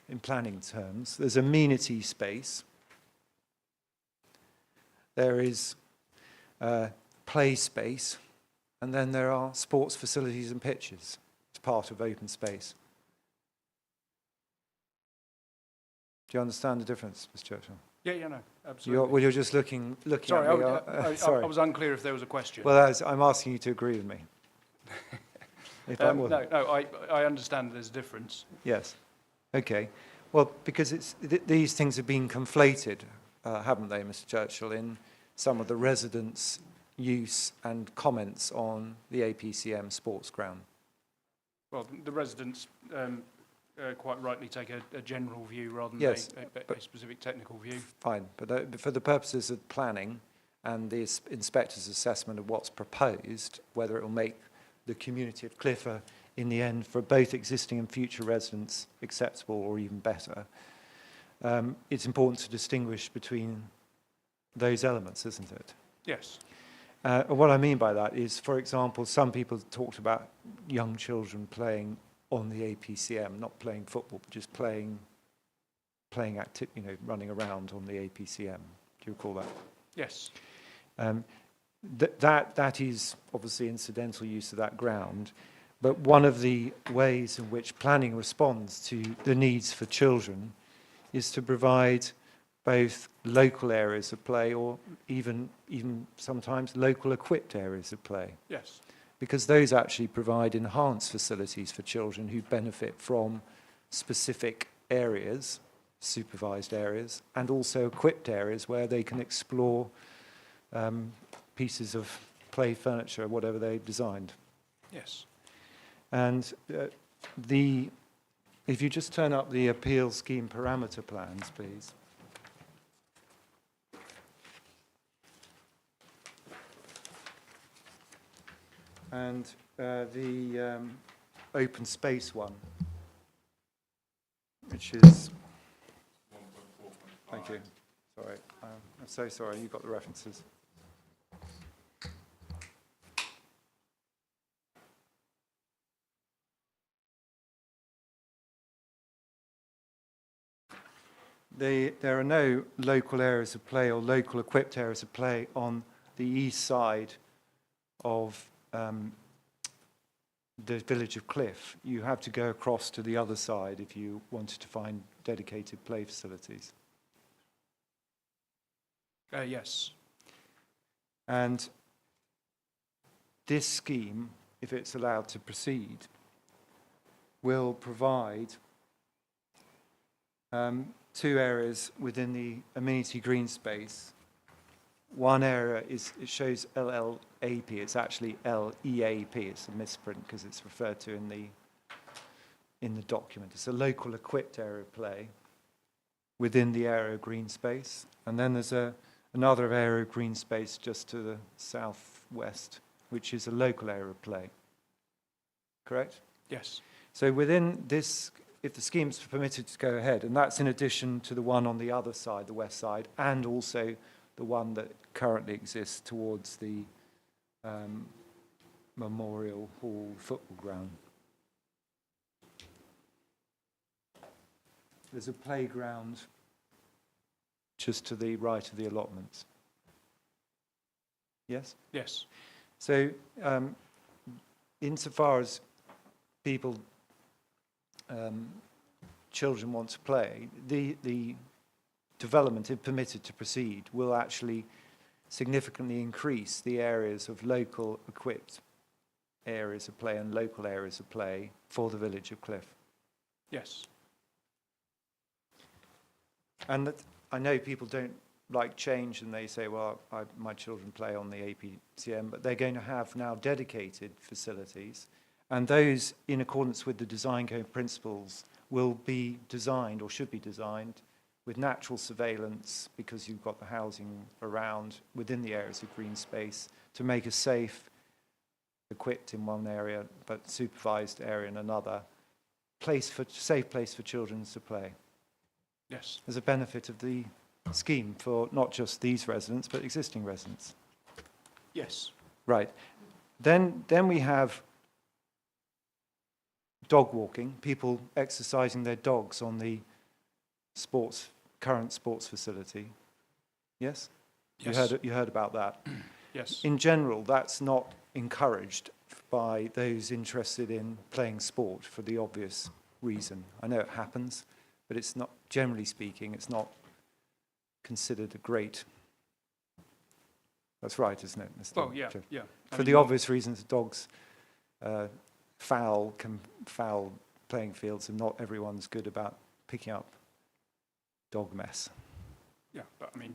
in planning terms. There's amenity space, there is play space, and then there are sports facilities and pitches as part of open space. Do you understand the difference, Mr. Churchill? Yeah, no, absolutely. You're just looking Sorry, at me. Sorry. I was unclear if there was a question. Well, I'm asking you to agree with me. If I wasn't. No, I understand there's a difference. Yes. Okay. Well, because these things have been conflated, haven't they, Mr. Churchill, in some of the residents' use and comments on the APCM sports ground? Well, the residents quite rightly take a general view rather than Yes, a specific technical view. Fine, but for the purposes of planning and the inspector's assessment of what's proposed, whether it will make the community of Cliffe in the end for both existing and future residents acceptable or even better, it's important to distinguish between those elements, isn't it? Yes. What I mean by that is, for example, some people talked about young children playing on the APCM, not playing football, but just playing running around on the APCM. Do you recall that? Yes. That is obviously incidental use of that ground, but one of the ways in which planning responds to the needs for children is to provide both local areas of play or even sometimes local equipped areas of play. Yes. Because those actually provide enhanced facilities for children who benefit from specific areas, supervised areas, and also equipped areas where they can explore pieces of play furniture, whatever they've designed. Yes. And if you just turn up the appeal scheme parameter plans, please. And the open space one, which is... Thank you. Sorry. I'm so sorry. You got the references. There are no local areas of play or local equipped areas of play on the east side of the village of Cliffe. You have to go across to the other side if you wanted to find dedicated play facilities. Yes. And this scheme, if it's allowed to proceed, will provide 2 areas within the amenity green space one area it shows LLAP. It's actually LEAP. It's a misprint because it's referred to in the document. It's a local equipped area of play within the area of green space. And then there's another area of green space just to the southwest, which is a local area of play. Correct? Yes. So within this, if the scheme's permitted to go ahead, and that's in addition to the one on the other side, the west side, and also the one that currently exists towards the Memorial Hall football ground. There's a playground just to the right of the allotments. Yes? Yes. So insofar as people, children want to play, the development, if permitted to proceed, will actually significantly increase the areas of local equipped areas of play and local areas of play for the village of Cliffe. Yes. And that I know people don't like change and they say, well, my children play on the APCM, but they're going to have now dedicated facilities, and those, in accordance with the design code principles, will be designed or should be designed with natural surveillance, because you've got the housing around within the areas of green space, to make a safe, equipped in one area but supervised area in another, safe place for children to play. Yes. As a benefit of the scheme for not just these residents but existing residents. Yes. Right. Then we have dog walking, people exercising their dogs on the current sports facility. Yes? Yes. You heard about that. Yes. In general, that's not encouraged by those interested in playing sport for the obvious reason. I know it happens, but it's not, generally speaking, it's not considered a great... That's right, isn't it, Mr. Well, yeah, Chair? yeah. For the obvious reasons, dogs foul playing fields, and not everyone's good about picking up dog mess. Yeah, but I mean...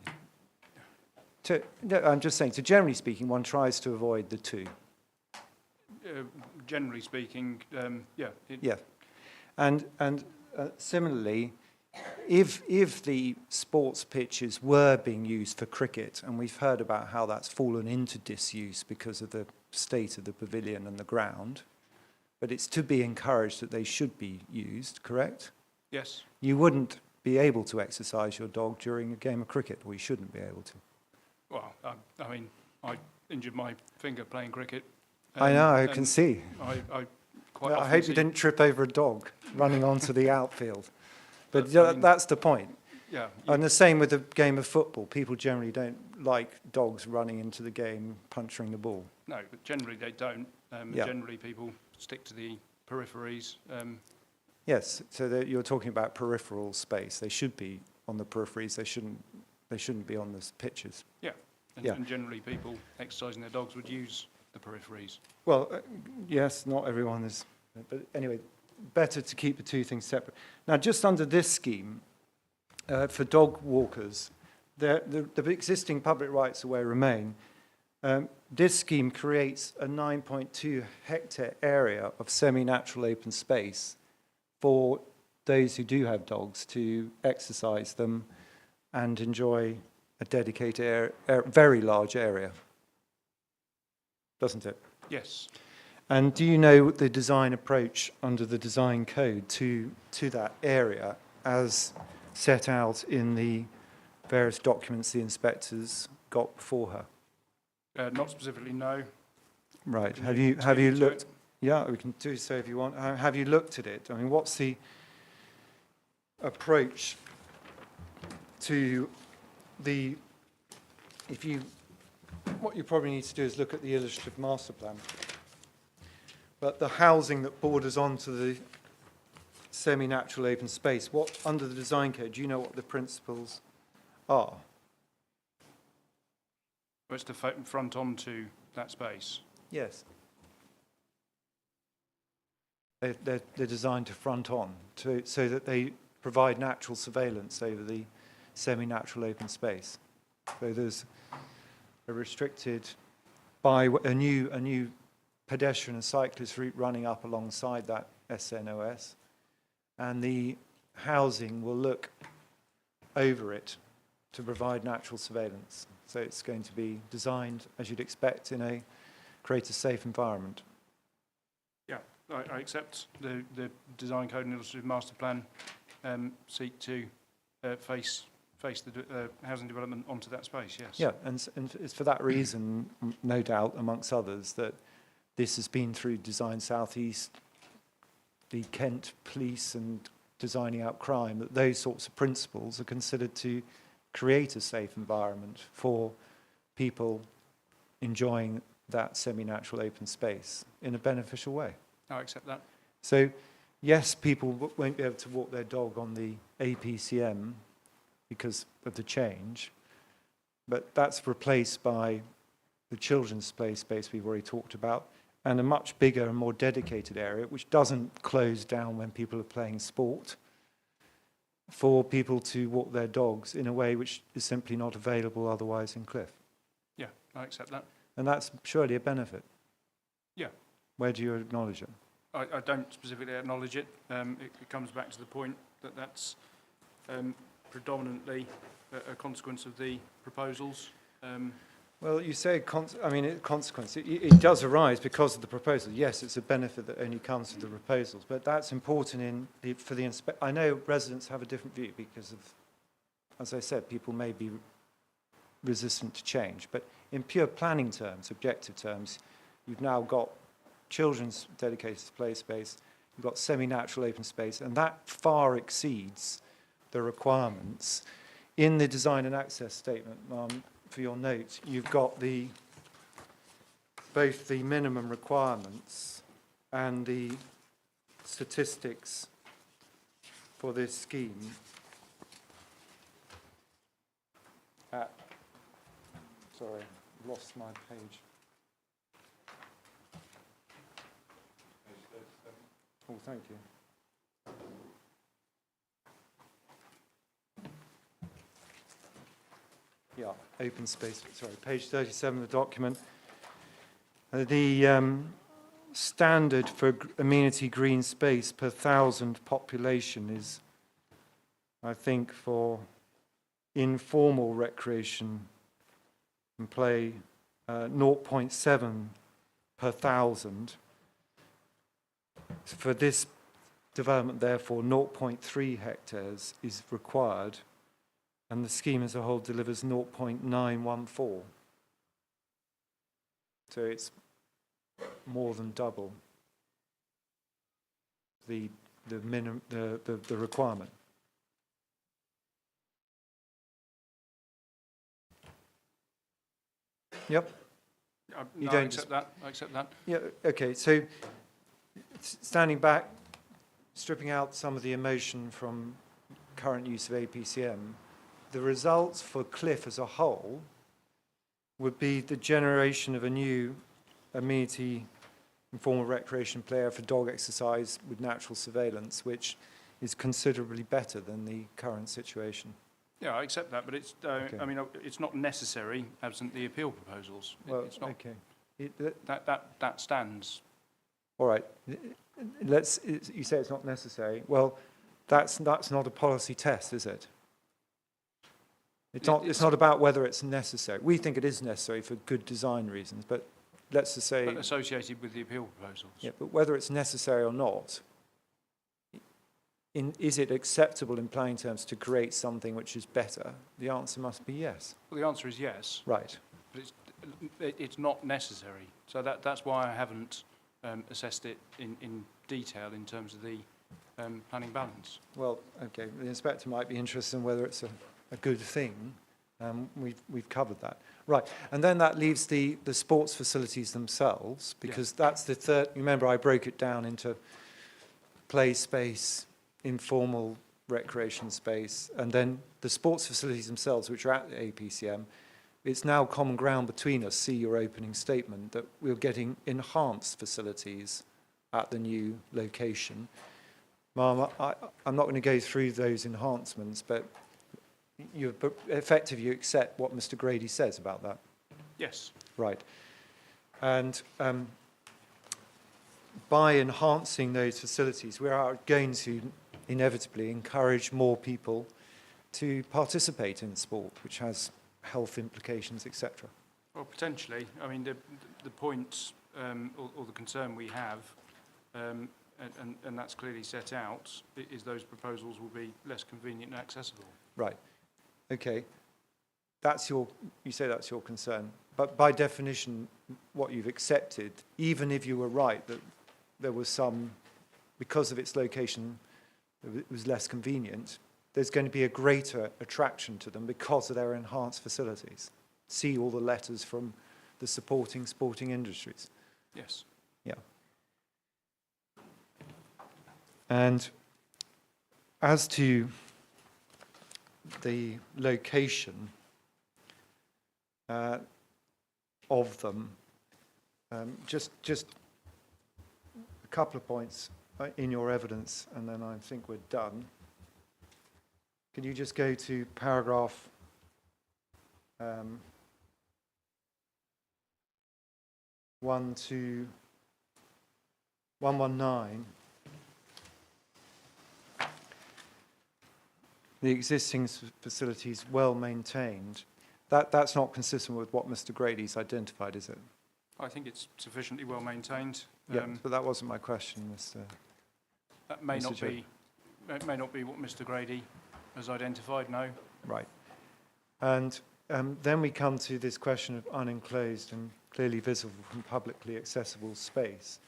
No, I'm just saying, generally speaking, one tries to avoid the two. Generally speaking, yeah. Yeah. And similarly, if the sports pitches were being used for cricket, and we've heard about how that's fallen into disuse because of the state of the pavilion and the ground, but it's to be encouraged that they should be used, correct? Yes. You wouldn't be able to exercise your dog during a game of cricket, or you shouldn't be able to. Well, I mean, I injured my finger playing cricket. I know, I can see. I quite I often hope see... you didn't trip over a dog running onto the outfield. But I mean, that's the point. Yeah. And the same with the game of football. People generally don't like dogs running into the game, puncturing the ball. No, but generally they don't. Yeah. Generally people stick to the peripheries. Yes, so you're talking about peripheral space. They should be on the peripheries. They shouldn't be on the pitches. Yeah. Yeah. And generally people exercising their dogs would use the peripheries. Well, yes, not everyone is. But anyway, better to keep the two things separate. Now, just under this scheme, for dog walkers, the existing public rights of way remain. This scheme creates a 9.2 hectare area of semi-natural open space for those who do have dogs to exercise them and enjoy a dedicated, very large area. Doesn't it? Yes. And do you know the design approach under the design code to that area as set out in the various documents the inspectors got before her? Not specifically, no. Right. Can Have you you speak to looked? it? Yeah, we can do so if you want. Have you looked at it? I mean, what's the approach to the? What you probably need to do is look at the illustrative master plan. But the housing that borders onto the semi-natural open space, what under the design code, do you know what the principles are? It's to front onto that space. Yes. They're designed to front on, so that they provide natural surveillance over the semi-natural open space. So are restricted by a new pedestrian and cyclist route running up alongside that SNOS, and the housing will look over it to provide natural surveillance. So it's going to be designed, as you'd expect, create a safe environment. Yeah, I accept the design code and illustrative master plan seek to face the housing development onto that space, yes. Yeah, and it's for that reason, no doubt, amongst others, that this has been through Design Southeast, the Kent police and designing out crime, that those sorts of principles are considered to create a safe environment for people enjoying that semi-natural open space in a beneficial way. I accept that. So, yes, people won't be able to walk their dog on the APCM because of the change, but that's replaced by the children's play space we've already talked about, and a much bigger and more dedicated area, which doesn't close down when people are playing sport, for people to walk their dogs in a way which is simply not available otherwise in Cliffe. Yeah, I accept that. And that's surely a benefit. Yeah. Where do you acknowledge it? I don't specifically acknowledge it. It comes back to the point that that's predominantly a consequence of the proposals. Well, you say, consequence. It does arise because of the proposal. Yes, it's a benefit that only comes with the proposals, but that's important for the I know residents have a different view because of, as I said, people may be resistant to change, but in pure planning terms, objective terms, you've now got children's dedicated play space, you've got semi-natural open space, and that far exceeds the requirements. In the design and access statement, for your note, you've got both the minimum requirements and the statistics for this scheme at, sorry, I've lost my page. Oh, thank you. Yeah, open space, sorry, page 37 of the document. The standard for amenity green space per 1,000 population is, I think, for informal recreation and play, 0.7 per 1,000. For this development, therefore, 0.3 hectares is required, and the scheme as a whole delivers 0.914. So it's more than double the requirement. Yep. No, don't I accept that. I accept that. Yeah, okay, so standing back, stripping out some of the emotion from current use of APCM, the results for Cliffe as a whole would be the generation of a new amenity informal recreation play area for dog exercise with natural surveillance, which is considerably better than the current situation. Yeah, I accept that, but it's. Okay. I mean, it's not necessary absent the appeal proposals. Well, It's not. okay. That stands. All right. You say it's not necessary. Well, that's not a policy test, is it? It's not about whether it's necessary. We think it is necessary for good design reasons, but let's just say... But associated with the appeal proposals. Yeah, but whether it's necessary or not, is it acceptable in planning terms to create something which is better? The answer must be yes. Well, the answer is yes. Right. But it's not necessary. So that's why I haven't assessed it in detail in terms of the planning balance. Well, okay, the inspector might be interested in whether it's a good thing. We've covered that. Right, and then that leaves the sports facilities themselves, because that's the third. Remember, I broke it down into play space, informal recreation space, and then the sports facilities themselves, which are at the APCM. It's now common ground between us, see your opening statement, that we're getting enhanced facilities at the new location. Ma'am, I'm not going to go through those enhancements, but effectively you accept what Mr. Grady says about that. Yes. Right. And by enhancing those facilities, we are going to inevitably encourage more people to participate in sport, which has health implications, etc. Well, potentially. I mean, the point or the concern we have, and that's clearly set out, is those proposals will be less convenient and accessible. Right. Okay. You say that's your concern. But by definition, what you've accepted, even if you were right that there was some, because of its location, it was less convenient, there's going to be a greater attraction to them because of their enhanced facilities. See all the letters from the supporting sporting industries. Yes. Yeah. And as to the location of them, just a couple of points in your evidence, and then I think we're done. Can you just go to paragraph 119? The existing facilities well maintained. That's not consistent with what Mr. Grady's identified, is it? I think it's sufficiently well maintained. Yeah, but that wasn't my question, Mr. That may Mr. not Chair. be. It may not be what Mr. Grady has identified. No. Right. And then we come to this question of unenclosed and clearly visible from publicly accessible space.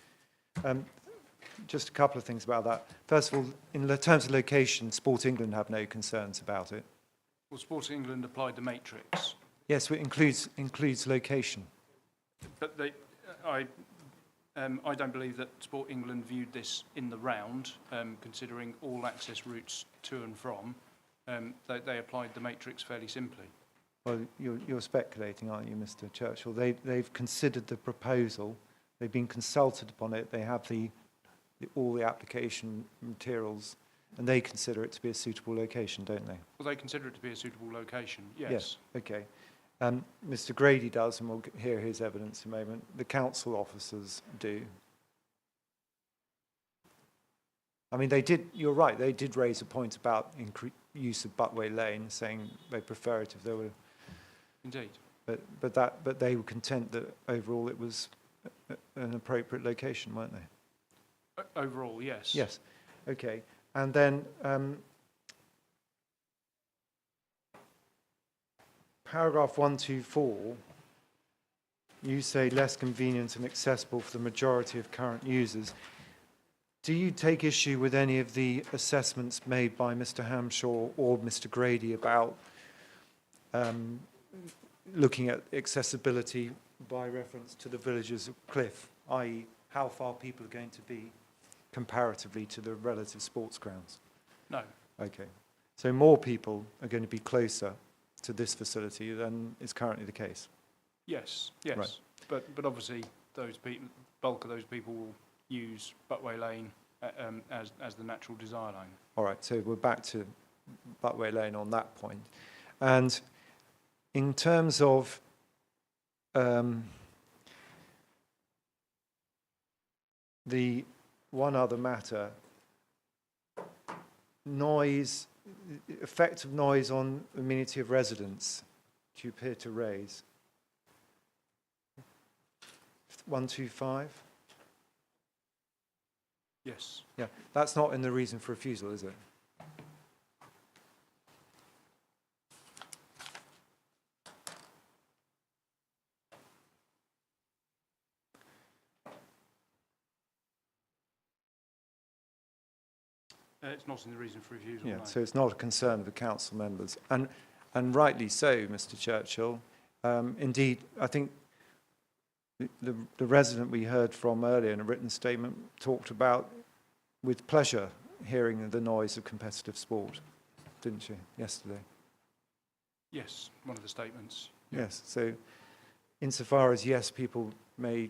Just a couple of things about that. First of all, in terms of location, Sport England have no concerns about it. Well, Sport England applied the matrix, Yes, it includes location. but I don't believe that Sport England viewed this in the round, considering all access routes to and from. They applied the matrix fairly simply. Well, you're speculating, aren't you, Mr. Churchill? They've considered the proposal. They've been consulted upon it. They have all the application materials, and they consider it to be a suitable location, don't they? Well, they consider it to be a suitable location. Yes. Yes. Okay. Mr. Grady does, and we'll hear his evidence in a moment. The council officers do. I mean, you're right, they did raise a point about use of Butway Lane, saying they prefer it if there were... Indeed. But they were content that overall it was an appropriate location, weren't they? Overall, yes. Yes. Okay. And then paragraph 124, you say less convenient and accessible for the majority of current users. Do you take issue with any of the assessments made by Mr. Hamshaw or Mr. Grady about looking at accessibility by reference to the villages of Cliffe, i.e. how far people are going to be comparatively to the relative sports grounds? No. Okay. So more people are going to be closer to this facility than is currently the case? Yes, yes. Right. But obviously, bulk of those people will use Butway Lane as the natural desire lane. All right, so we're back to Butway Lane on that point. And in terms of the one other matter, noise, effect of noise on amenity of residence, which you appear to raise. 125? Yes. Yeah, that's not in the reason for refusal, is it? It's not in the reason for refusal. Yeah, no. so it's not a concern of the council members, and rightly so, Mr. Churchill. Indeed, I think the resident we heard from earlier in a written statement talked about, with pleasure, hearing the noise of competitive sport, didn't she, yesterday? Yes, one of the statements. Yes, so insofar as, yes, people may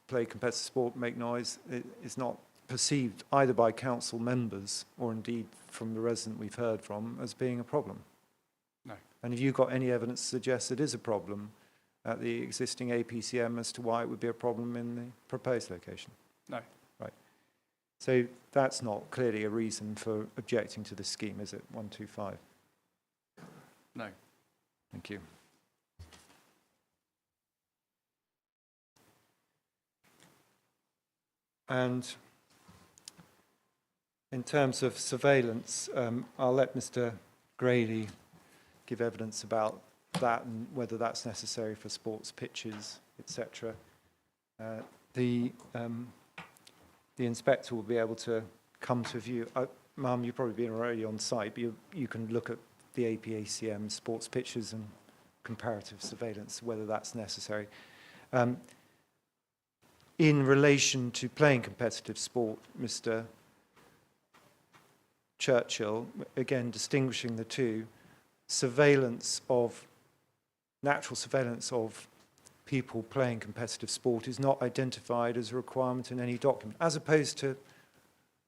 play competitive sport, make noise, it's not perceived either by council members or indeed from the resident we've heard from as being a problem. No. And have you got any evidence to suggest it is a problem at the existing APCM as to why it would be a problem in the proposed location? No. Right. So that's not clearly a reason for objecting to the scheme, is it, 125? No. Thank you. And in terms of surveillance, I'll let Mr. Grady give evidence about that and whether that's necessary for sports pitches, etc. The inspector will be able to come to view. Ma'am, you've probably been already on site, but you can look at the APACM sports pitches and comparative surveillance, whether that's necessary. In relation to playing competitive sport, Mr. Churchill, again distinguishing the two, natural surveillance of people playing competitive sport is not identified as a requirement in any document, as opposed to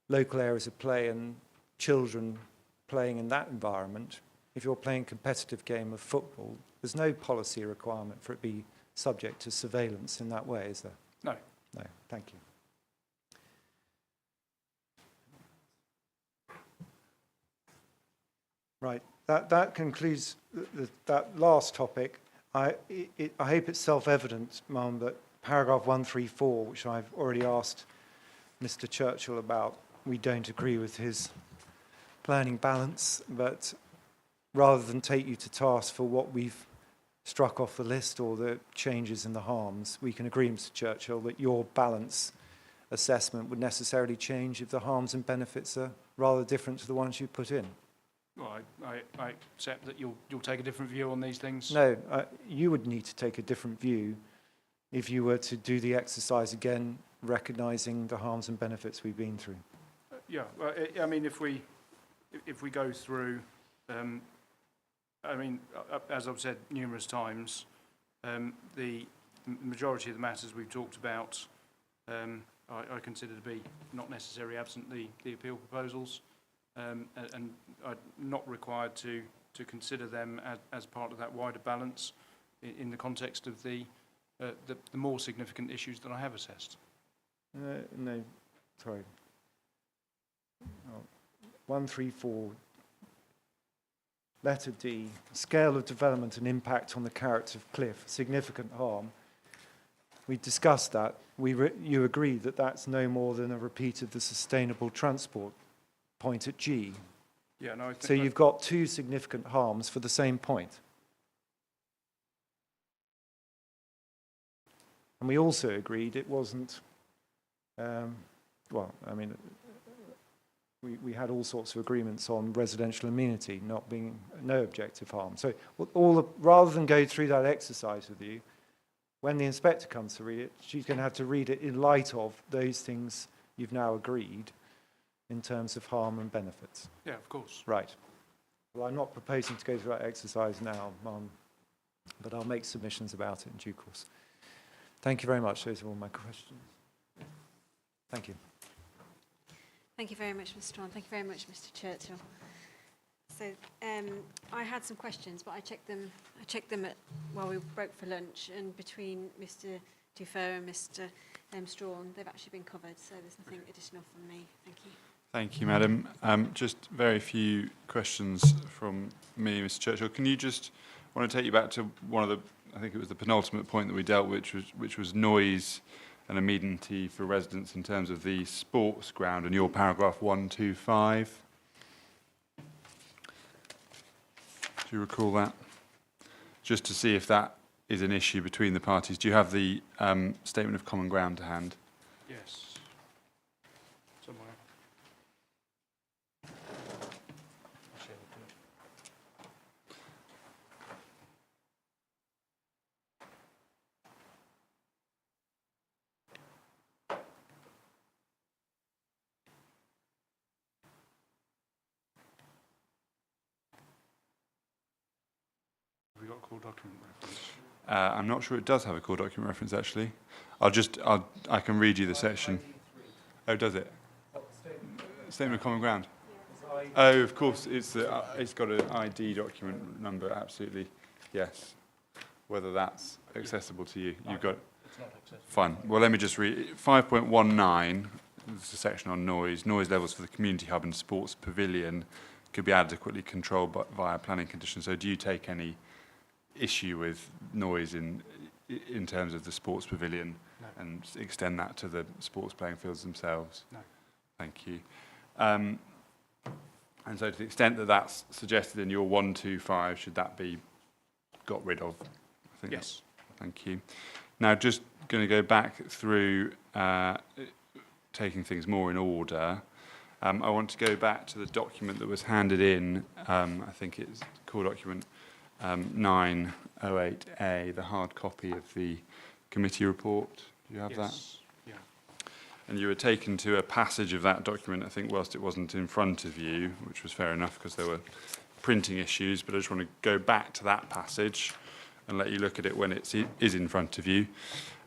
local areas of play and children playing in that environment. If you're playing a competitive game of football, there's no policy requirement for it to be subject to surveillance in that way, is there? No. No, thank you. Right, that concludes that last topic. I hope it's self-evident, Ma'am, that paragraph 134, which I've already asked Mr. Churchill about, we don't agree with his planning balance, but rather than take you to task for what we've struck off the list or the changes in the harms, we can agree, Mr. Churchill, that your balance assessment would necessarily change if the harms and benefits are rather different to the ones you put in. Well, I accept that you'll take a different view on these things. No, you would need to take a different view if you were to do the exercise again, recognising the harms and benefits we've been through. Yeah, well, I mean, if we go through, I mean, as I've said numerous times, the majority of the matters we've talked about, I consider to be not necessary absent the appeal proposals, and I'm not required to consider them as part of that wider balance in the context of the more significant issues that I have assessed. No, sorry. 134. Letter D, scale of development and impact on the character of Cliffe, significant harm. We discussed that. You agree that that's no more than a repeat of the sustainable transport point at G. Yeah, no, I think so you've got two significant harms for the same point. And we also agreed it wasn't, well, I mean, we had all sorts of agreements on residential amenity not being no objective harm. So rather than go through that exercise with you, when the inspector comes to read it, she's going to have to read it in light of those things you've now agreed in terms of harm and benefits. Yeah, of course. Right. Well, I'm not proposing to go through that exercise now, but I'll make submissions about it in due course. Thank you very much. Those are all my questions. Thank you. Thank you very much, Mr. Strawn. Thank you very much, Mr. Churchill. So I had some questions, but I checked them while we broke for lunch, and between Mr. Dufault and Mr. Strawn, they've actually been covered, so there's nothing additional from me. Thank you. Thank you, Madam. Just very few questions from me, Mr. Churchill. Can you just, I want to take you back to one of the, I think it was the penultimate point that we dealt with, which was noise and amenity for residents in terms of the sports ground, and your paragraph 125. Do you recall that? Just to see if that is an issue between the parties. Do you have the statement of common ground to hand? Yes. Somewhere. Have we got a core document reference? I'm not sure it does have a core document reference, actually. I can read you the section. Oh, does it? Statement of common ground? Oh, of course, it's got an ID document number, absolutely. Yes. whether that's accessible to you. You've got It's not accessible. fine. Well, let me just read 5.19. This is a section on noise. Noise levels for the community hub and sports pavilion could be adequately controlled via planning conditions. So, do you take any issue with noise in terms of the sports pavilion? No. And extend that to the sports playing fields themselves? No. Thank you. And so, to the extent that that's suggested in your 125, should that be got rid of? I think Yes. Thank you. Now, just going to go back through taking things more in order. I want to go back to the document that was handed in. I think it's core document 908A, the hard copy of the committee report. Do you have that? Yes. Yeah. And you were taken to a passage of that document, I think, whilst it wasn't in front of you, which was fair enough because there were printing issues, but I just want to go back to that passage and let you look at it when it is in front of you.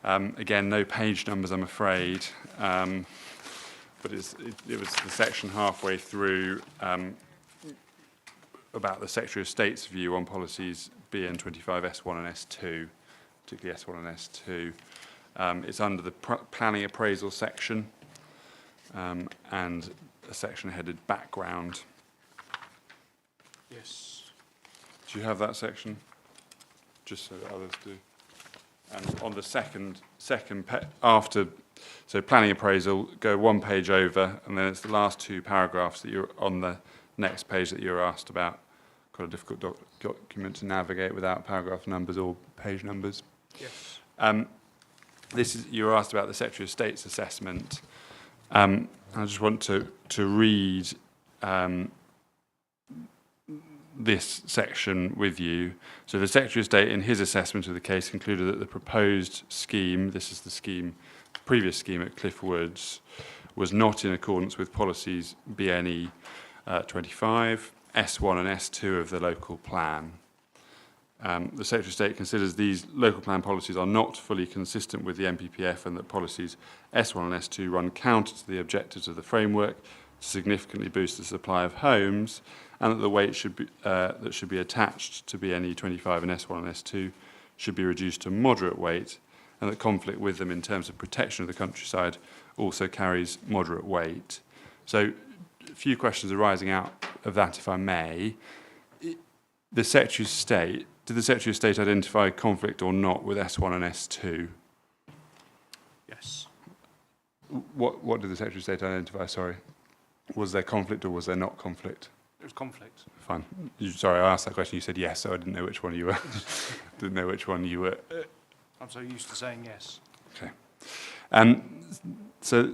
Again, no page numbers, I'm afraid, but it was the section halfway through about the Secretary of State's view on policies BN25 S1 and S2, particularly S1 and S2. It's under the planning appraisal section and a section headed background. Yes. Do you have that section? Just so that others do. And on the after, so planning appraisal, go one page over, and then it's the last two paragraphs that you're on the next page that you were asked about. Quite a difficult document to navigate without paragraph numbers or page numbers. Yes. You were asked about the Secretary of State's assessment. I just want to read this section with you. So the Secretary of State, in his assessment of the case, concluded that the proposed scheme, this is the scheme, previous scheme at Cliffe Woods, was not in accordance with policies BNE 25, S1 and S2 of the local plan. The Secretary of State considers these local plan policies are not fully consistent with the MPPF and that policies S1 and S2 run counter to the objectives of the framework to significantly boost the supply of homes, and that the weight that should be attached to BNE 25 and S1 and S2 should be reduced to moderate weight, and that conflict with them in terms of protection of the countryside also carries moderate weight. So a few questions arising out of that, if I may. The Secretary of State, did the Secretary of State identify conflict or not with S1 and S2? Yes. What did the Secretary of State identify, sorry? Was there conflict or was there not conflict? There was conflict. Fine. Sorry, I asked that question, you said yes, so I didn't know which one you were. I'm so used to saying yes. Okay. So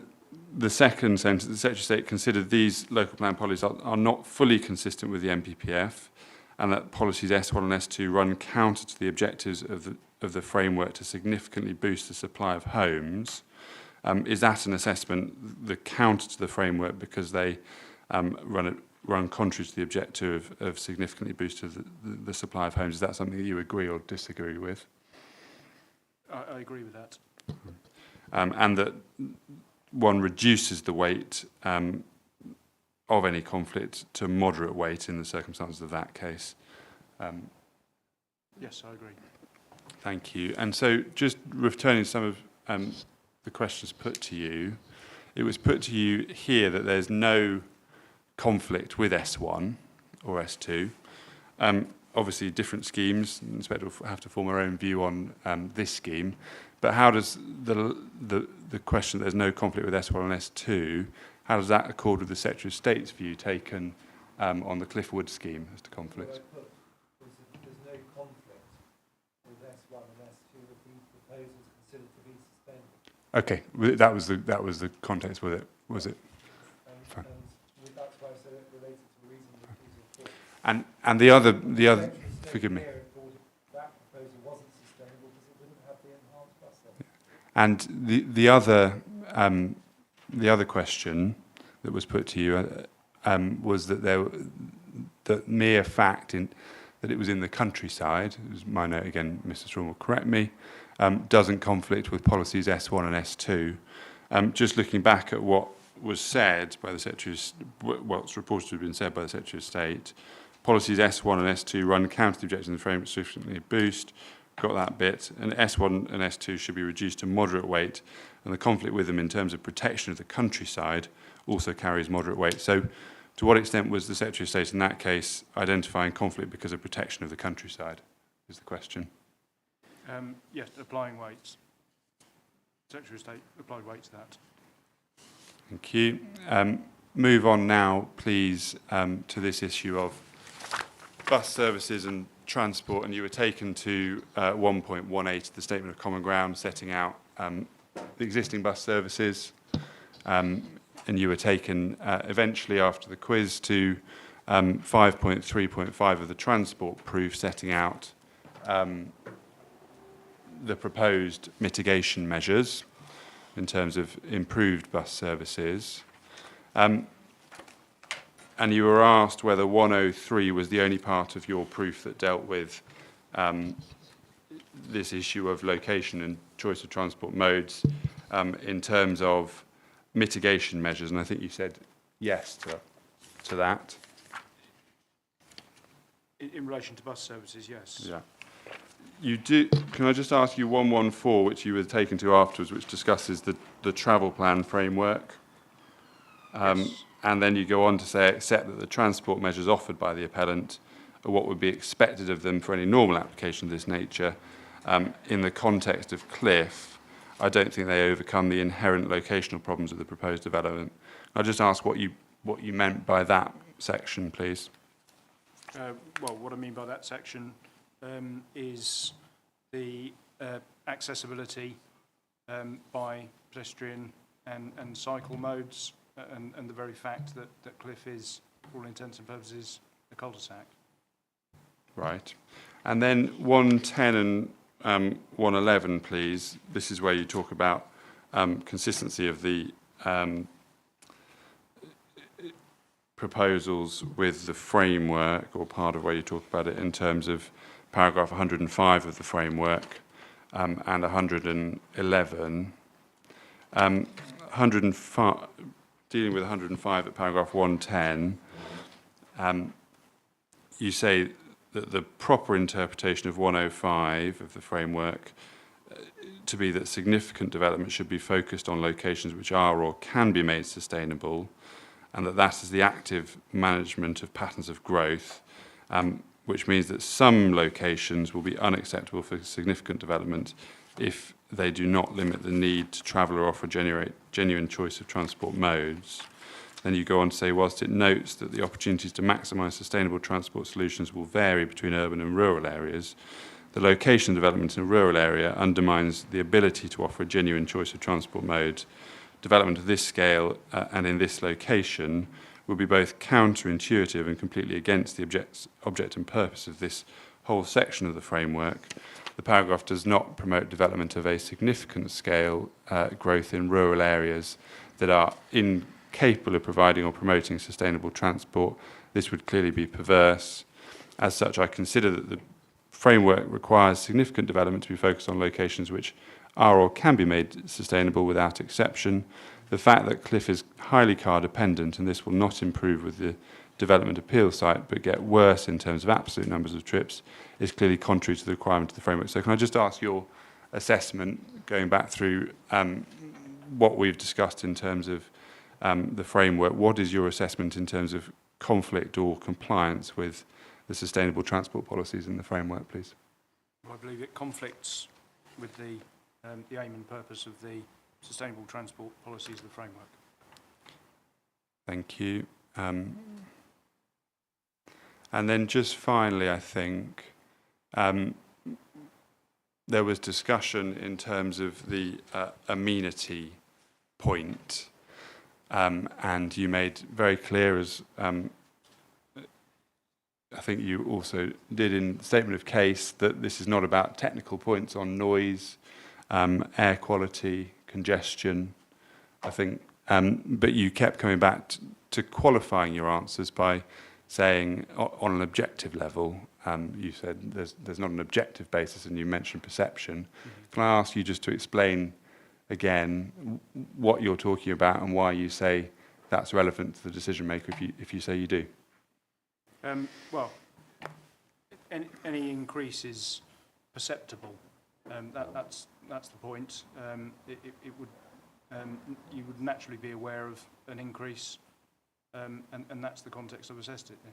the second sentence, the Secretary of State considered these local plan policies are not fully consistent with the MPPF, and that policies S1 and S2 run counter to the objectives of the framework to significantly boost the supply of homes. Is that an assessment, the counter to the framework, because they run contrary to the objective of significantly boosting the supply of homes? Is that something that you agree or disagree with? I agree with that. And that one reduces the weight of any conflict to moderate weight in the circumstances of that case. Yes, I agree. Thank you. And so just returning to some of the questions put to you, it was put to you here that there's no conflict with S1 or S2. Obviously, different schemes, the Inspector will have to form her own view on this scheme, but how does the question that there's no conflict with S1 and S2, how does that accord with the Secretary of State's view taken on the Cliffe Woods scheme as to conflict? There's no conflict with S1 and S2 of these proposals considered to be suspended. Okay, that was the context with it, was it? Fine. And that's why I said it related to the reason that these are And the other, forgive me. That proposal wasn't sustainable because it didn't have the enhanced bus lane. And the other question that was put to you was that the mere fact that it was in the countryside, it was my note again, Mr. Strawn will correct me, doesn't conflict with policies S1 and S2. Just looking back at what was said by the Secretary, what's reported to have been said by the Secretary of State, policies S1 and S2 run counter to the objectives of the framework, sufficiently boost, got that bit. And S1 and S2 should be reduced to moderate weight, and the conflict with them in terms of protection of the countryside also carries moderate weight. So to what extent was the Secretary of State in that case identifying conflict because of protection of the countryside, is the question. Yes, applying weights. Secretary of State applied weight to that. Thank you. Move on now, please, to this issue of bus services and transport, and you were taken to 1.18 of the Statement of Common Ground, setting out the existing bus services, and you were taken eventually after the quiz to 5.3.5 of the transport proof, setting out the proposed mitigation measures in terms of improved bus services. And you were asked whether 103 was the only part of your proof that dealt with this issue of location and choice of transport modes in terms of mitigation measures, and I think you said yes to that. In relation to bus services, yes. Yeah. You do. Can I just ask you 114, which you were taken to afterwards, which discusses the travel plan framework? Yes. And then you go on to say, except that the transport measures offered by the appellant are what would be expected of them for any normal application of this nature. In the context of Cliffe, I don't think they overcome the inherent locational problems of the proposed development. I'll just ask what you meant by that section, please. Well, what I mean by that section is the accessibility by pedestrian and cycle modes, and the very fact that Cliffe is, for all intents and purposes, a cul-de-sac. Right. And then 110 and 111, please. This is where you talk about consistency of the proposals with the framework, or part of where you talk about it in terms of paragraph 105 of the framework and 111. 105, dealing with 105 at paragraph 110, you say that the proper interpretation of 105 of the framework to be that significant development should be focused on locations which are or can be made sustainable, and that is the active management of patterns of growth, which means that some locations will be unacceptable for significant development if they do not limit the need to travel or offer genuine choice of transport modes. Then you go on to say, whilst it notes that the opportunities to maximise sustainable transport solutions will vary between urban and rural areas, the location development in a rural area undermines the ability to offer a genuine choice of transport modes. Development of this scale and in this location will be both counterintuitive and completely against the object and purpose of this whole section of the framework. The paragraph does not promote development of a significant scale growth in rural areas that are incapable of providing or promoting sustainable transport. This would clearly be perverse. As such, I consider that the framework requires significant development to be focused on locations which are or can be made sustainable without exception. The fact that Cliffe is highly car dependent and this will not improve with the development appeal site but get worse in terms of absolute numbers of trips is clearly contrary to the requirement of the framework. So can I just ask your assessment, going back through what we've discussed in terms of the framework, what is your assessment in terms of conflict or compliance with the sustainable transport policies in the framework, please? Well, I believe it conflicts with the aim and purpose of the sustainable transport policies of the framework. Thank you. And then just finally, I think there was discussion in terms of the amenity point, and you made very clear, as I think you also did in the statement of case, that this is not about technical points on noise, air quality, congestion, I think, but you kept coming back to qualifying your answers by saying on an objective level, you said there's not an objective basis, and you mentioned perception. Mm-hmm. Can I ask you just to explain again what you're talking about and why you say that's relevant to the decision maker if you say you do? Well, any increase is perceptible. That's the point. It would you would naturally be aware of an increase, and that's the context I've assessed it in.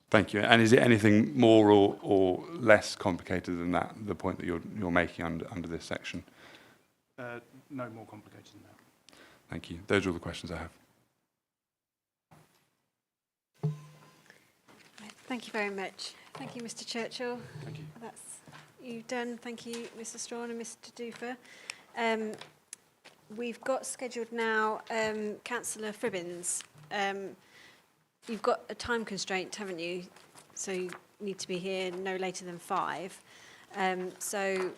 Thank you. And is it anything more or less complicated than that, the point that you're making under this section? No more complicated than that. Thank you. Those are all the questions I have. Thank you very much. Thank you, Mr. Churchill. Thank you. That's you done. Thank you, Mr. Strawn and Mr. Doofer. We've got scheduled now Councillor Fribbins. You've got a time constraint, haven't you? So you need to be here no later than 5. So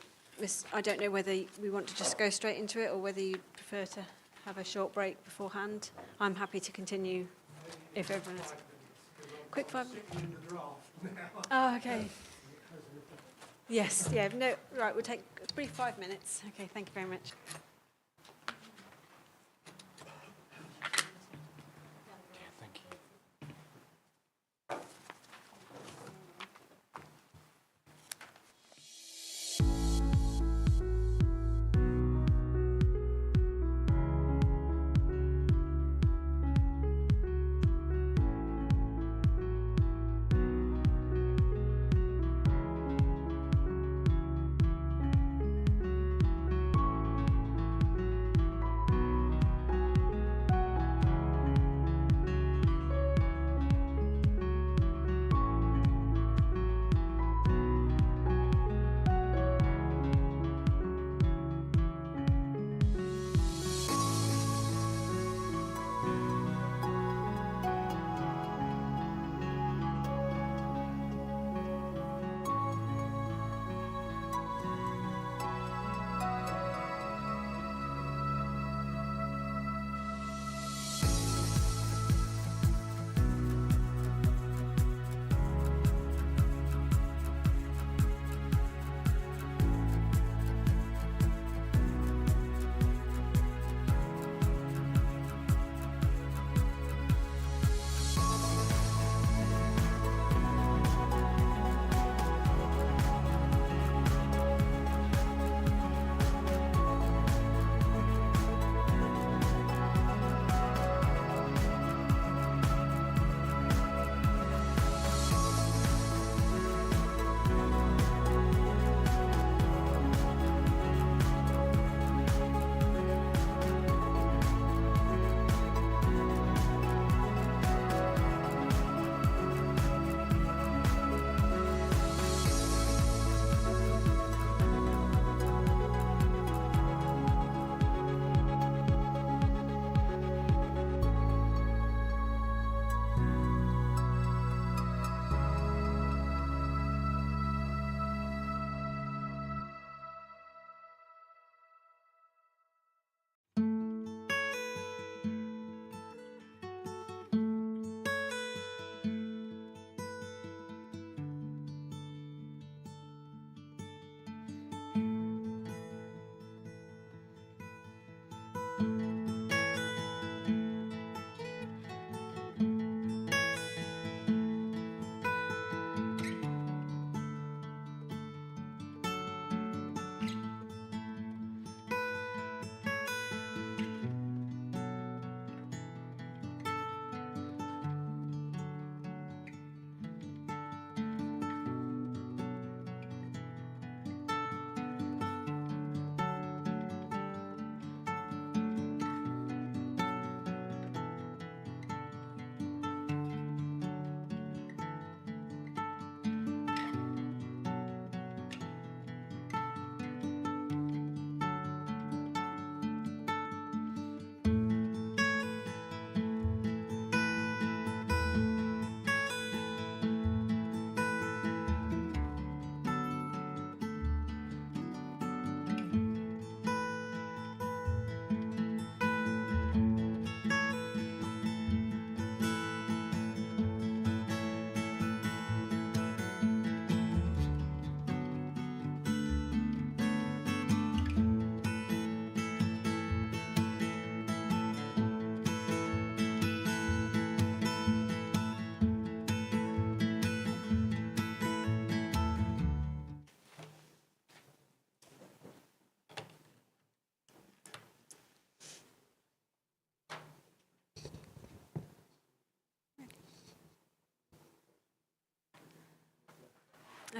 I don't know whether we want to just go straight into it or whether you prefer to have a short break beforehand. I'm happy to continue if everyone is. Quick 5 minutes. Oh, okay. Yes, yeah, no, right, we'll take a brief 5 minutes. Okay, thank you very much. Thank you.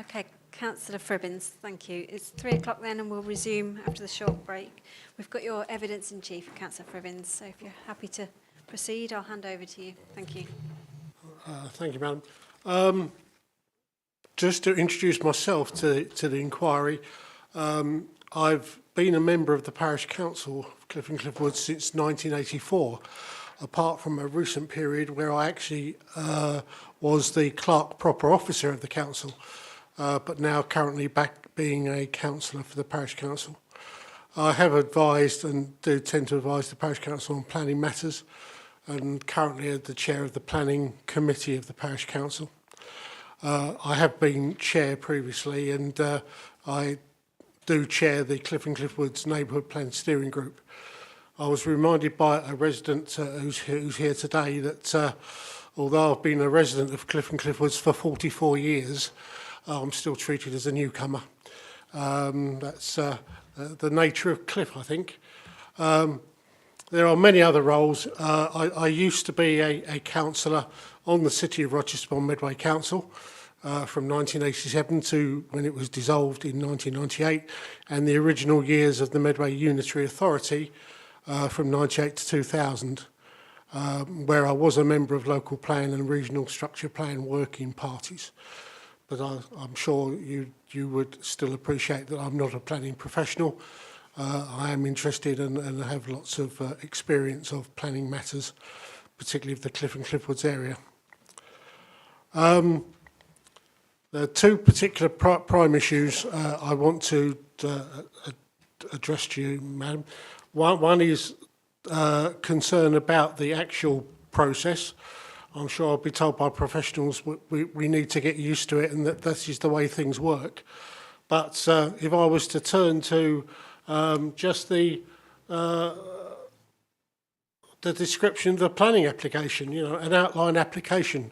Okay, Councillor Fribbins, thank you. It's 3 o'clock then, and we'll resume after the short break. We've got your evidence in chief, Councillor Fribbins, so if you're happy to proceed, I'll hand over to you. Thank you. Thank you, Madam. Just to introduce myself to the inquiry, I've been a member of the Parish Council of Cliffe and Cliffe Woods since 1984, apart from a recent period where I actually was the clerk proper officer of the council, but now currently back being a councillor for the Parish Council. I have advised and do tend to advise the Parish Council on planning matters, and currently as the chair of the planning committee of the Parish Council. I have been chair previously, and I do chair the Cliffe and Cliffe Woods Neighbourhood Plan Steering Group. I was reminded by a resident who's here today that although I've been a resident of Cliffe and Cliffe Woods for 44 years, I'm still treated as a newcomer. That's the nature of Cliffe, I think. There are many other roles. I used to be a councillor on the City of Rochester Medway Council from 1987 to when it was dissolved in 1998, and the original years of the Medway Unitary Authority from 98 to 2000, where I was a member of local plan and regional structure plan working parties. But I'm sure you would still appreciate that I'm not a planning professional. I am interested and have lots of experience of planning matters, particularly of the Cliffe and Cliffe Woods area. There are two particular prime issues I want to address to you, Madam. One is concern about the actual process. I'm sure I'll be told by professionals we need to get used to it and that this is the way things work. But if I was to turn to just the description of the planning application, you know, an outline application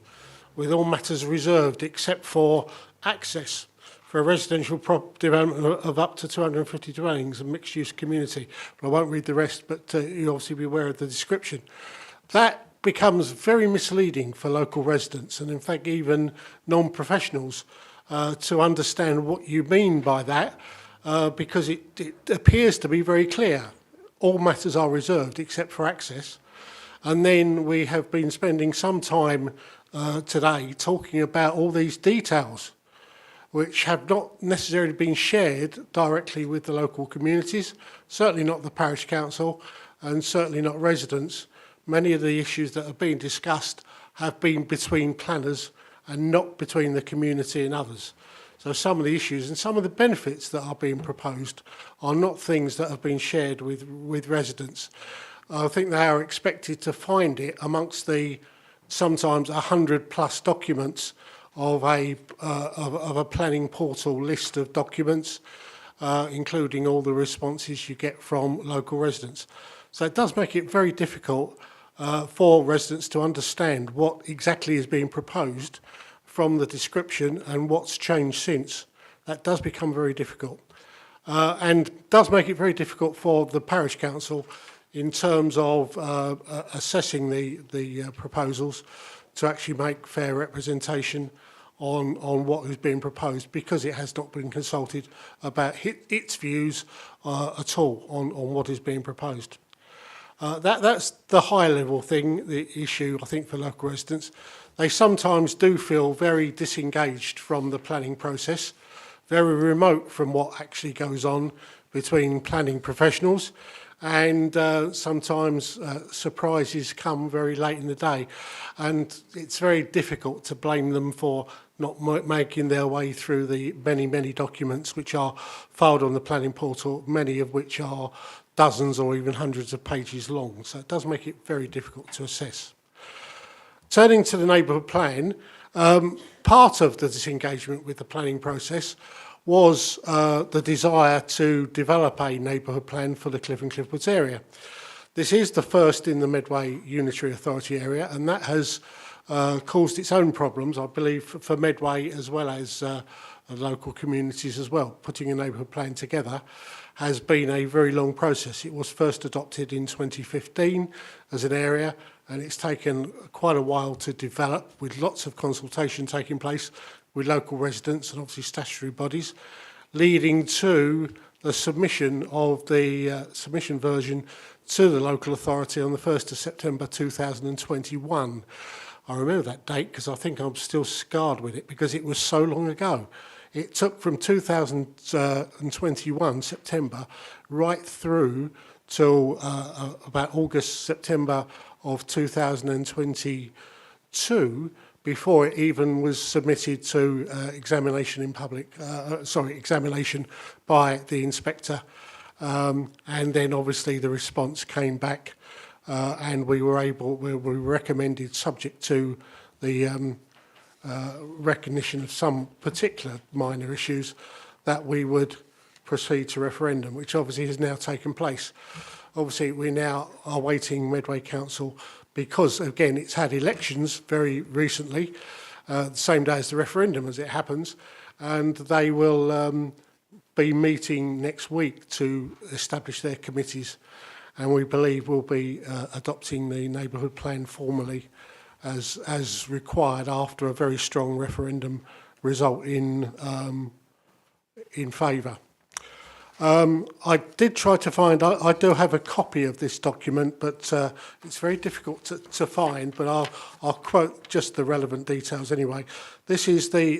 with all matters reserved except for access for a residential development of up to 250 dwellings, a mixed-use community. But I won't read the rest, but you'll obviously be aware of the description. That becomes very misleading for local residents and, in fact, even non-professionals to understand what you mean by that, because it appears to be very clear. All matters are reserved except for access. And then we have been spending some time today talking about all these details which have not necessarily been shared directly with the local communities, certainly not the parish council and certainly not residents. Many of the issues that have been discussed have been between planners and not between the community and others. So some of the issues and some of the benefits that are being proposed are not things that have been shared with residents. I think they are expected to find it amongst the sometimes 100+ documents of a planning portal list of documents, including all the responses you get from local residents. So it does make it very difficult for residents to understand what exactly is being proposed from the description and what's changed since. That does become very difficult. And does make it very difficult for the parish council in terms of assessing the proposals to actually make fair representation on what is being proposed, because it has not been consulted about its views at all on what is being proposed. That's the high level thing, the issue, I think, for local residents. They sometimes do feel very disengaged from the planning process, very remote from what actually goes on between planning professionals, and sometimes surprises come very late in the day. And it's very difficult to blame them for not making their way through the many, many documents which are filed on the planning portal, many of which are dozens or even hundreds of pages long. So it does make it very difficult to assess. Turning to the neighbourhood plan, part of the disengagement with the planning process was the desire to develop a neighbourhood plan for the Cliffe and Cliffe Woods area. This is the first in the Medway Unitary Authority area, and that has caused its own problems, I believe, for Medway as well as local communities as well. Putting a neighbourhood plan together has been a very long process. It was first adopted in 2015 as an area, and it's taken quite a while to develop, with lots of consultation taking place, with local residents and obviously statutory bodies, leading to the submission of the submission version to the local authority on the 1st of September 2021. I remember that date because I think I'm still scarred with it because it was so long ago. It took from 2021, September, right through till about August, September of 2022 before it even was submitted to examination in public, examination by the inspector. And then obviously the response came back and we recommended, subject to the recognition of some particular minor issues, that we would proceed to referendum, which obviously has now taken place. Obviously, we now are awaiting Medway Council because, again, it's had elections very recently, the same day as the referendum, as it happens, and they will be meeting next week to establish their committees, and we believe we'll be adopting the neighbourhood plan formally as required after a very strong referendum result in favour. I did try to find, I do have a copy of this document, but it's very difficult to find, but I'll quote just the relevant details anyway. This is the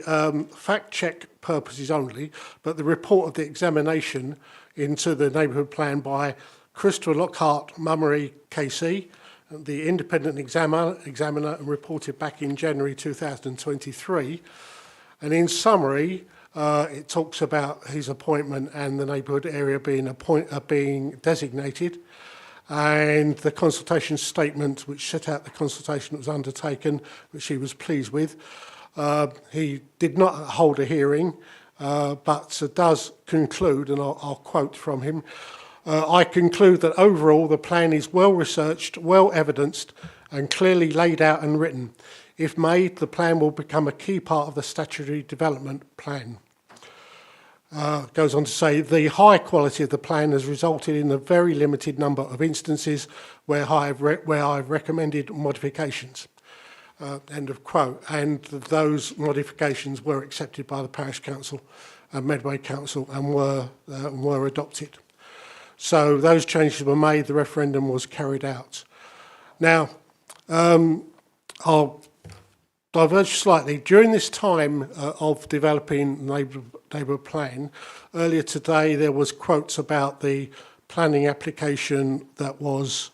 fact check purposes only, but the report of the examination into the neighbourhood plan by Christopher Lockhart Mummery KC, the independent examiner, and reported back in January 2023. And in summary, it talks about his appointment and the neighbourhood area being designated, and the consultation statement which set out the consultation that was undertaken, which he was pleased with. He did not hold a hearing, but does conclude, and I'll quote from him, I conclude that overall the plan is well researched, well evidenced and clearly laid out and written. If made, the plan will become a key part of the statutory development plan. Goes on to say, the high quality of the plan has resulted in a very limited number of instances where I've recommended modifications. End of quote. And those modifications were accepted by the Parish Council and Medway Council and were adopted. So those changes were made, the referendum was carried out. Now, I'll diverge slightly. During this time of developing neighbourhood plan, earlier today there was quotes about the planning application that was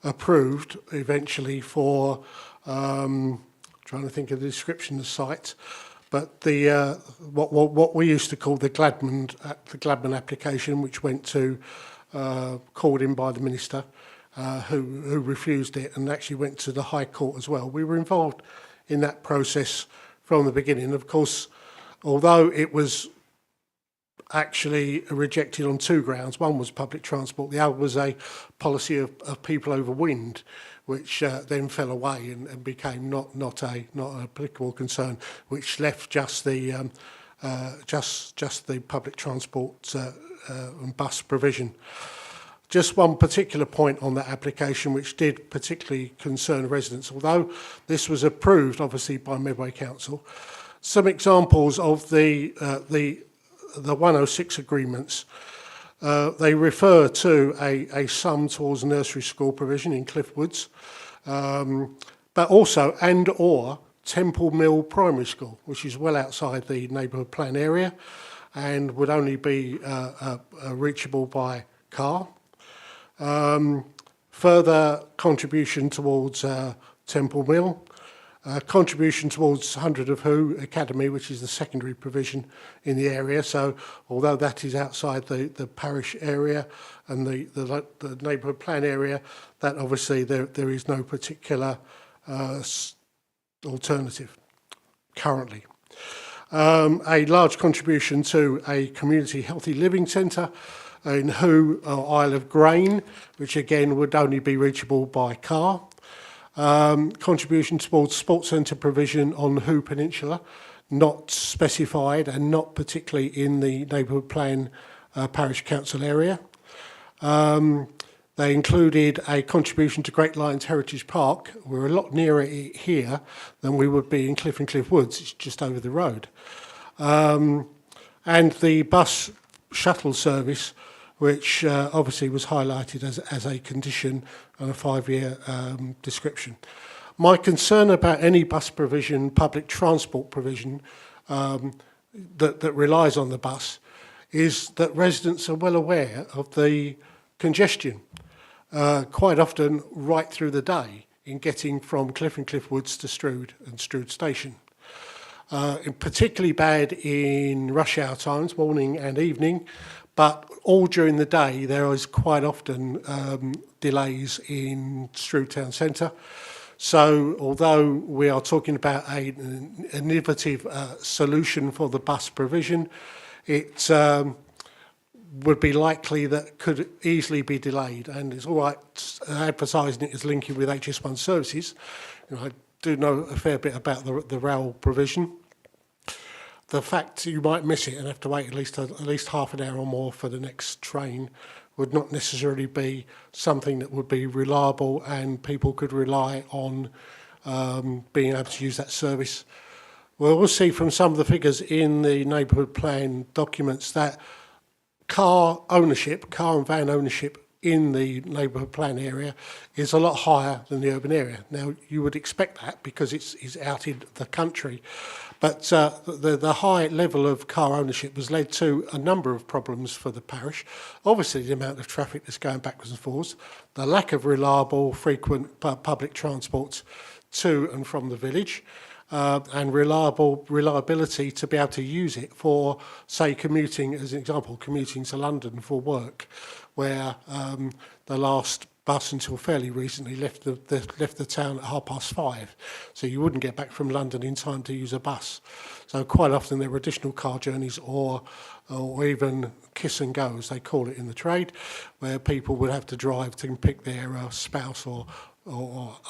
approved eventually for, trying to think of the description of the site, but the what we used to call the Gladman application, which went to called in by the minister, who refused it, and actually went to the High Court as well. We were involved in that process from the beginning. Of course, although it was actually rejected on two grounds, one was public transport, the other was a policy of people over wind, which then fell away and became not an applicable concern, which left just the public transport and bus provision. Just one particular point on that application which did particularly concern residents, although this was approved obviously by Medway Council. Some examples of the 106 agreements, they refer to a sum towards nursery school provision in Cliffe Woods, but also or Temple Mill Primary School, which is well outside the neighbourhood plan area and would only be reachable by car. Further contribution towards Temple Mill, contribution towards 100 of Who Academy, which is the secondary provision in the area. So although that is outside the parish area and the neighbourhood plan area, that obviously there is no particular alternative currently. A large contribution to a community healthy living centre in Who Isle of Grain, which again would only be reachable by car. Contribution towards sports centre provision on Who Peninsula, not specified and not particularly in the neighbourhood plan parish council area. They included a contribution to Great Lions Heritage Park. We're a lot nearer it here than we would be in Cliffe and Cliffe Woods. It's just over the road. And the bus shuttle service, which obviously was highlighted as a condition and a 5-year description. My concern about any bus provision, public transport provision, that relies on the bus is that residents are well aware of the congestion, quite often right through the day in getting from Cliffe and Cliffe Woods to Strood and Strood Station. Particularly bad in rush hour times, morning and evening, but all during the day there is quite often delays in Strood Town Centre. So although we are talking about an innovative solution for the bus provision, it would be likely that could easily be delayed, and it's all right advertising it as linking with HS1 services. You know, I do know a fair bit about the rail provision. The fact you might miss it and have to wait at least half an hour or more for the next train would not necessarily be something that would be reliable and people could rely on being able to use that service. We'll see from some of the figures in the neighbourhood plan documents that car and van ownership in the neighbourhood plan area is a lot higher than the urban area. Now, you would expect that because it's out in the country. But the high level of car ownership has led to a number of problems for the parish. Obviously, the amount of traffic that's going backwards and forwards, the lack of reliable, frequent public transport to and from the village, and reliability to be able to use it for, say, commuting, as an example, commuting to London for work, where the last bus until fairly recently left the town at 5:30, so you wouldn't get back from London in time to use a bus. So quite often there were additional car journeys or even kiss and go, as they call it in the trade, where people would have to drive to pick their spouse or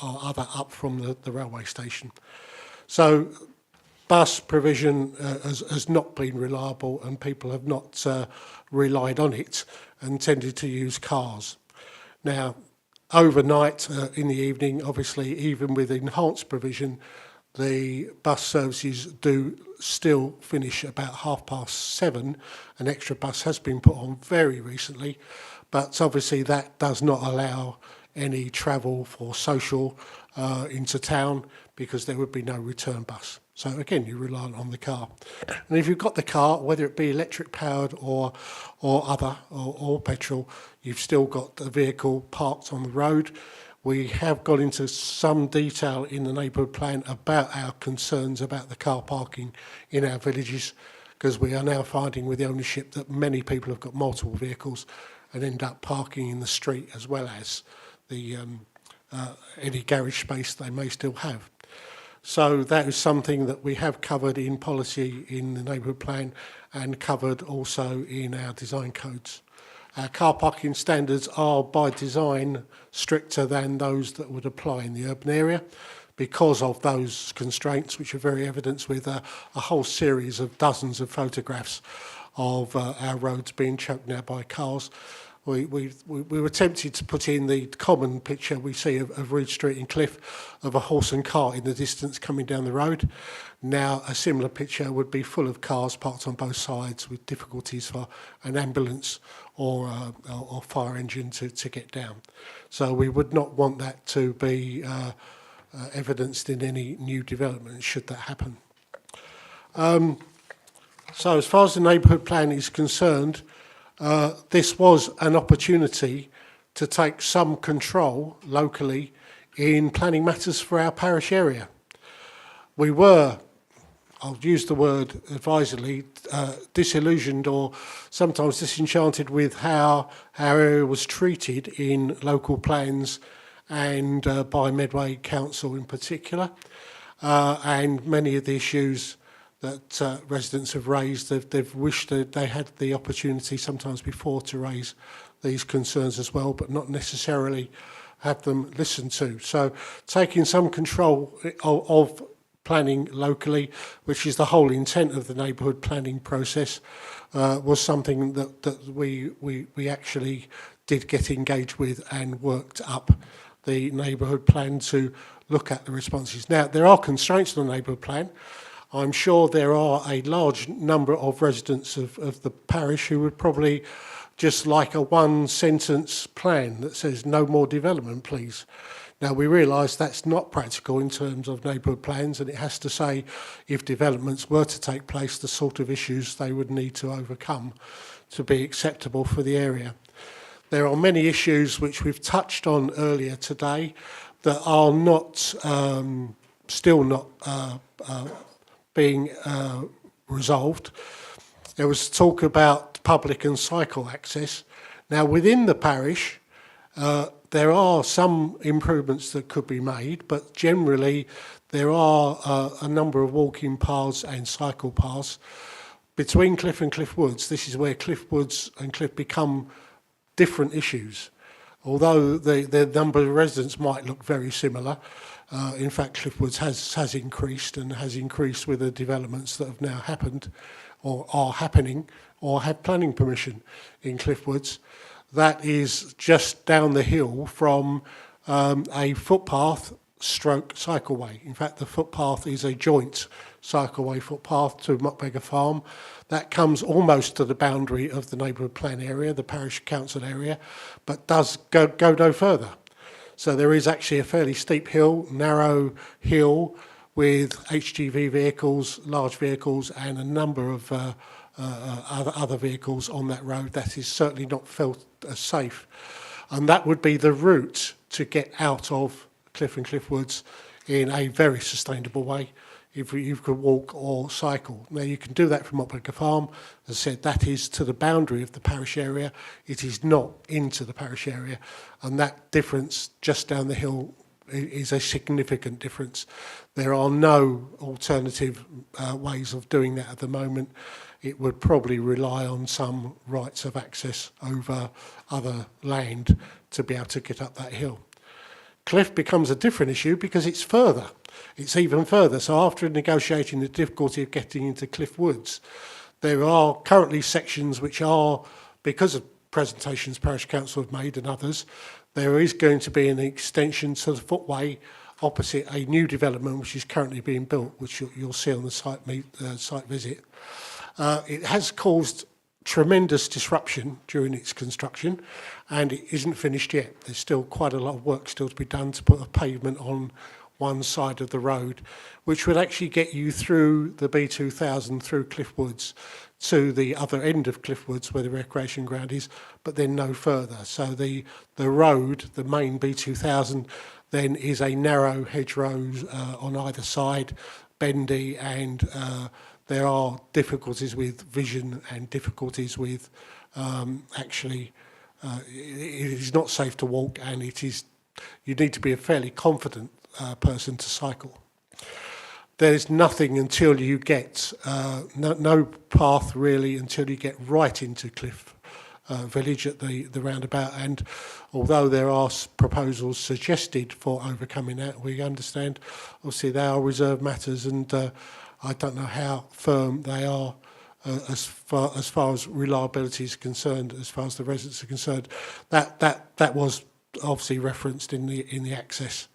other up from the railway station. So bus provision has not been reliable, and people have not relied on it and tended to use cars. Now, overnight, in the evening, obviously, even with enhanced provision, the bus services do still finish about 7:30. An extra bus has been put on very recently, but obviously that does not allow any travel for social into town because there would be no return bus. So again, you rely on the car. And if you've got the car, whether it be electric powered or petrol, you've still got the vehicle parked on the road. We have got into some detail in the neighbourhood plan about our concerns about the car parking in our villages, because we are now finding with the ownership that many people have got multiple vehicles and end up parking in the street as well as the any garage space they may still have. So that is something that we have covered in policy in the neighbourhood plan and covered also in our design codes. Our car parking standards are by design stricter than those that would apply in the urban area because of those constraints, which are very evident with a whole series of dozens of photographs of our roads being choked now by cars. We were tempted to put in the common picture we see of Reed Street in Cliffe of a horse and cart in the distance coming down the road. Now a similar picture would be full of cars parked on both sides with difficulties for an ambulance or fire engine to get down. So we would not want that to be evidenced in any new development should that happen. So as far as the neighbourhood plan is concerned, this was an opportunity to take some control locally in planning matters for our parish area. We were, I'll use the word advisedly, disillusioned or sometimes disenchanted with how our area was treated in local plans and by Medway Council in particular, and many of the issues that residents have raised, they've wished that they had the opportunity sometimes before to raise these concerns as well, but not necessarily have them listened to. So taking some control of planning locally, which is the whole intent of the neighbourhood planning process, was something that we actually did get engaged with and worked up the neighbourhood plan to look at the responses. Now, there are constraints on the neighbourhood plan. I'm sure there are a large number of residents of the parish who would probably just like a one-sentence plan that says no more development, please. Now, we realise that's not practical in terms of neighbourhood plans, and it has to say if developments were to take place, the sort of issues they would need to overcome to be acceptable for the area. There are many issues which we've touched on earlier today that are not, still not being resolved. There was talk about public and cycle access. Now, within the parish, there are some improvements that could be made, but generally there are a number of walking paths and cycle paths. Between Cliffe and Cliffe Woods, this is where Cliffe Woods and Cliffe become different issues. Although the number of residents might look very similar, in fact, Cliffe Woods has increased and has increased with the developments that have now happened or are happening or have planning permission in Cliffe Woods. That is just down the hill from a footpath stroke cycleway. In fact, the footpath is a joint cycleway footpath to Mockbeggar Farm. That comes almost to the boundary of the neighbourhood plan area, the parish council area, but does go no further. So there is actually a fairly steep hill, narrow hill with HGV vehicles, large vehicles, and a number of other vehicles on that road. That is certainly not felt as safe. And that would be the route to get out of Cliffe and Cliffe Woods in a very sustainable way, if you could walk or cycle. Now, you can do that from Mockbeggar Farm. As I said, that is to the boundary of the parish area. It is not into the parish area. And that difference just down the hill is a significant difference. There are no alternative ways of doing that at the moment. It would probably rely on some rights of access over other land to be able to get up that hill. Cliffe becomes a different issue because it's further. It's even further. So after negotiating the difficulty of getting into Cliffe Woods, there are currently sections which are, because of presentations Parish Council have made and others, there is going to be an extension to the footway opposite a new development which is currently being built, which you'll see on the site visit. It has caused tremendous disruption during its construction, and it isn't finished yet. There's still quite a lot of work still to be done to put a pavement on one side of the road, which would actually get you through the B2000 through Cliffe Woods to the other end of Cliffe Woods where the recreation ground is, but then no further. So the road, the main B2000, then is a narrow hedgerow on either side, bendy, and there are difficulties with vision and difficulties with it is not safe to walk, and you need to be a fairly confident person to cycle. There's nothing until you get, no path really until you get right into Cliffe Village at the roundabout, and although there are proposals suggested for overcoming that, we understand obviously they are reserved matters, and I don't know how firm they are as far as reliability is concerned, as far as the residents are concerned. That was obviously referenced in the access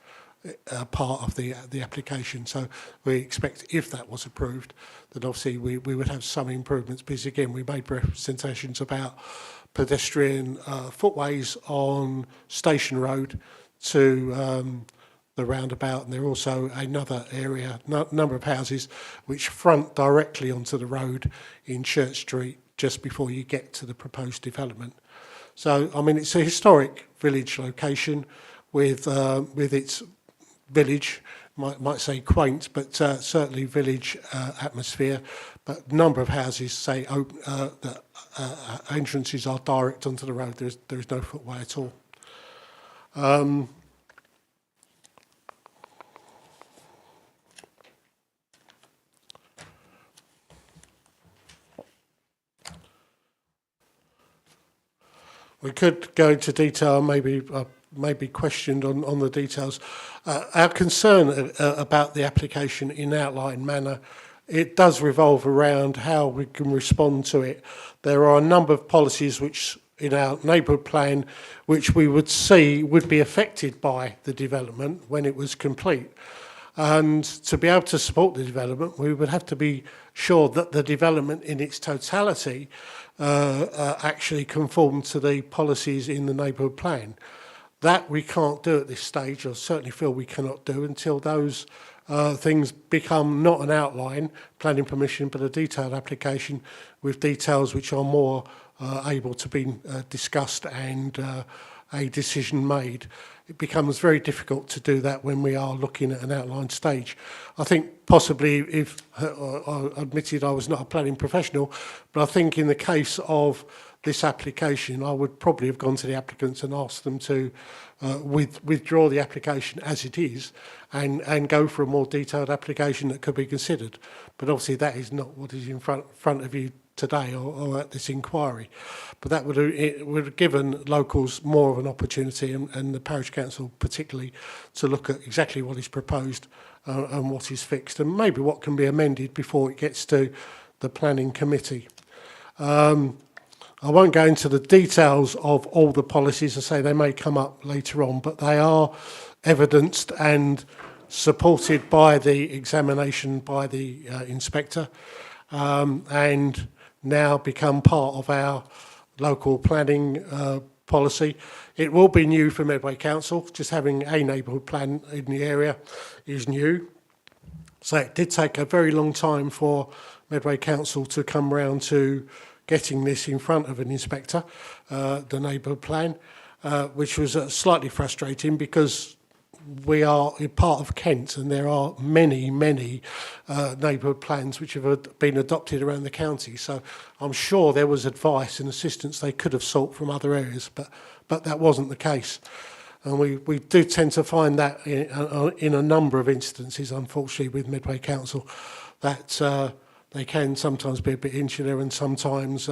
part of the application. So we expect, if that was approved, that obviously we would have some improvements, because again we made representations about pedestrian footways on Station Road to the roundabout, and there are also another area, number of houses which front directly onto the road in Church Street just before you get to the proposed development. So I mean, it's a historic village location with its village, might say quaint, but certainly village atmosphere. But number of houses say that entrances are direct onto the road. There is no footway at all. We could go into detail, maybe questioned on the details. Our concern about the application in outline manner, it does revolve around how we can respond to it. There are a number of policies which in our neighbourhood plan which we would see would be affected by the development when it was complete. And to be able to support the development, we would have to be sure that the development in its totality actually conformed to the policies in the neighbourhood plan. That we can't do at this stage, or certainly feel we cannot do until those things become not an outline planning permission, but a detailed application with details which are more able to be discussed and a decision made. It becomes very difficult to do that when we are looking at an outline stage. I think possibly, if I admitted I was not a planning professional, but I think in the case of this application, I would probably have gone to the applicants and asked them to withdraw the application as it is and go for a more detailed application that could be considered. But obviously that is not what is in front of you today or at this inquiry. But that would have given locals more of an opportunity, and the parish council particularly, to look at exactly what is proposed and what is fixed, and maybe what can be amended before it gets to the planning committee. I won't go into the details of all the policies. I say they may come up later on, but they are evidenced and supported by the examination by the inspector, and now become part of our local planning policy. It will be new for Medway Council. Just having a neighbourhood plan in the area is new. So it did take a very long time for Medway Council to come round to getting this in front of an inspector, the neighbourhood plan, which was slightly frustrating because we are a part of Kent and there are many neighbourhood plans which have been adopted around the county. So I'm sure there was advice and assistance they could have sought from other areas, but that wasn't the case. And we do tend to find that in a number of instances, unfortunately, with Medway Council, that they can sometimes be a bit insular, and sometimes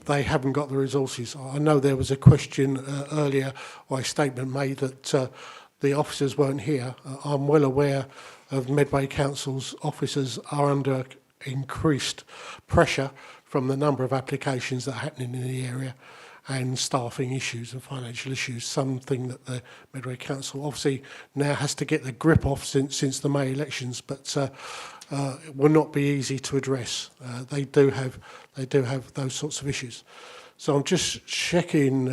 they haven't got the resources. I know there was a question earlier, or a statement made that the officers weren't here. I'm well aware of Medway Council's officers are under increased pressure from the number of applications that are happening in the area, and staffing issues and financial issues, something that the Medway Council obviously now has to get the grip off since the May elections, but will not be easy to address. They do have those sorts of issues. So I'm just checking,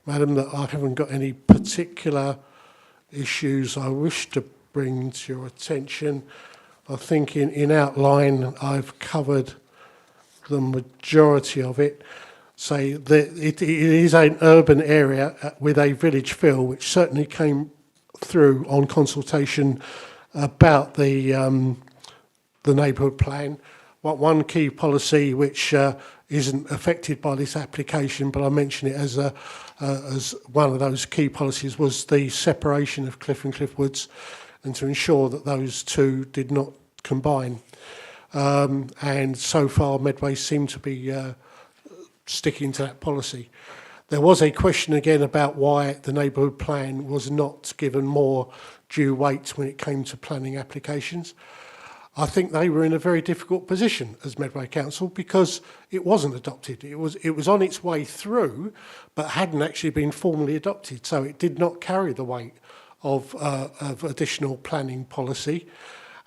Madam, that I haven't got any particular issues I wish to bring to your attention. I think in outline I've covered the majority of it. Say that it is an urban area with a village feel, which certainly came through on consultation about the neighbourhood plan. One key policy which isn't affected by this application, but I mention it as one of those key policies, was the separation of Cliffe and Cliffe Woods, and to ensure that those two did not combine. And so far, Medway seem to be sticking to that policy. There was a question again about why the neighbourhood plan was not given more due weight when it came to planning applications. I think they were in a very difficult position as Medway Council because it wasn't adopted. It was on its way through, but hadn't actually been formally adopted. So it did not carry the weight of additional planning policy.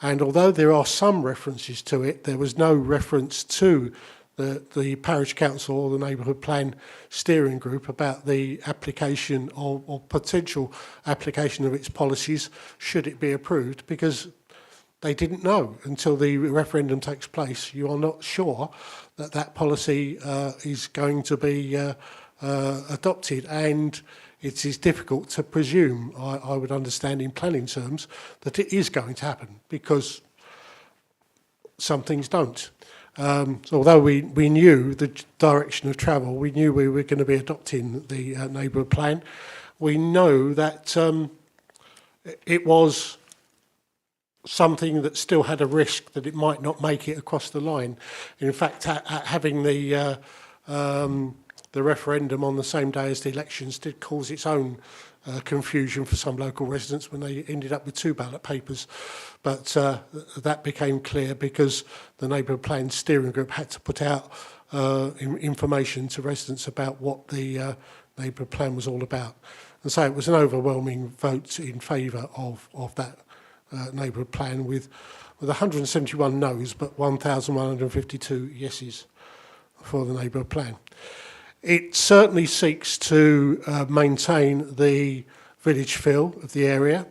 And although there are some references to it, there was no reference to the parish council or the neighbourhood plan steering group about the application or potential application of its policies should it be approved, because they didn't know until the referendum takes place. You are not sure that that policy is going to be adopted, and it is difficult to presume, I would understand in planning terms, that it is going to happen, because some things don't. So although we knew the direction of travel, we knew we were going to be adopting the neighbourhood plan, we know that it was something that still had a risk that it might not make it across the line. In fact, having the referendum on the same day as the elections did cause its own confusion for some local residents when they ended up with 2 ballot papers. But that became clear because the neighbourhood plan steering group had to put out information to residents about what the neighbourhood plan was all about. And so it was an overwhelming vote in favour of that neighbourhood plan with 171 noes but 1,152 yeses for the neighbourhood plan. It certainly seeks to maintain the village feel of the area,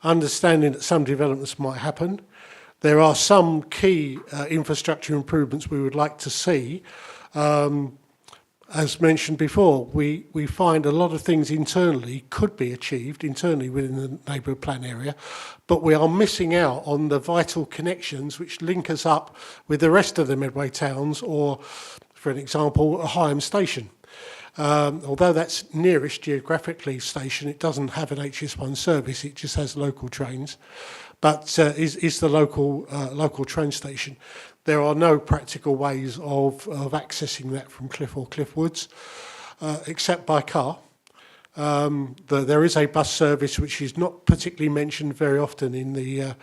understanding that some developments might happen. There are some key infrastructure improvements we would like to see. As mentioned before, we find a lot of things internally could be achieved internally within the neighbourhood plan area, but we are missing out on the vital connections which link us up with the rest of the Medway towns, or, for an example, a Higham station. Although that's nearest geographically station, it doesn't have an HS1 service, it just has local trains, but is the local train station. There are no practical ways of accessing that from Cliffe or Cliffe Woods, except by car. There is a bus service which is not particularly mentioned very often in the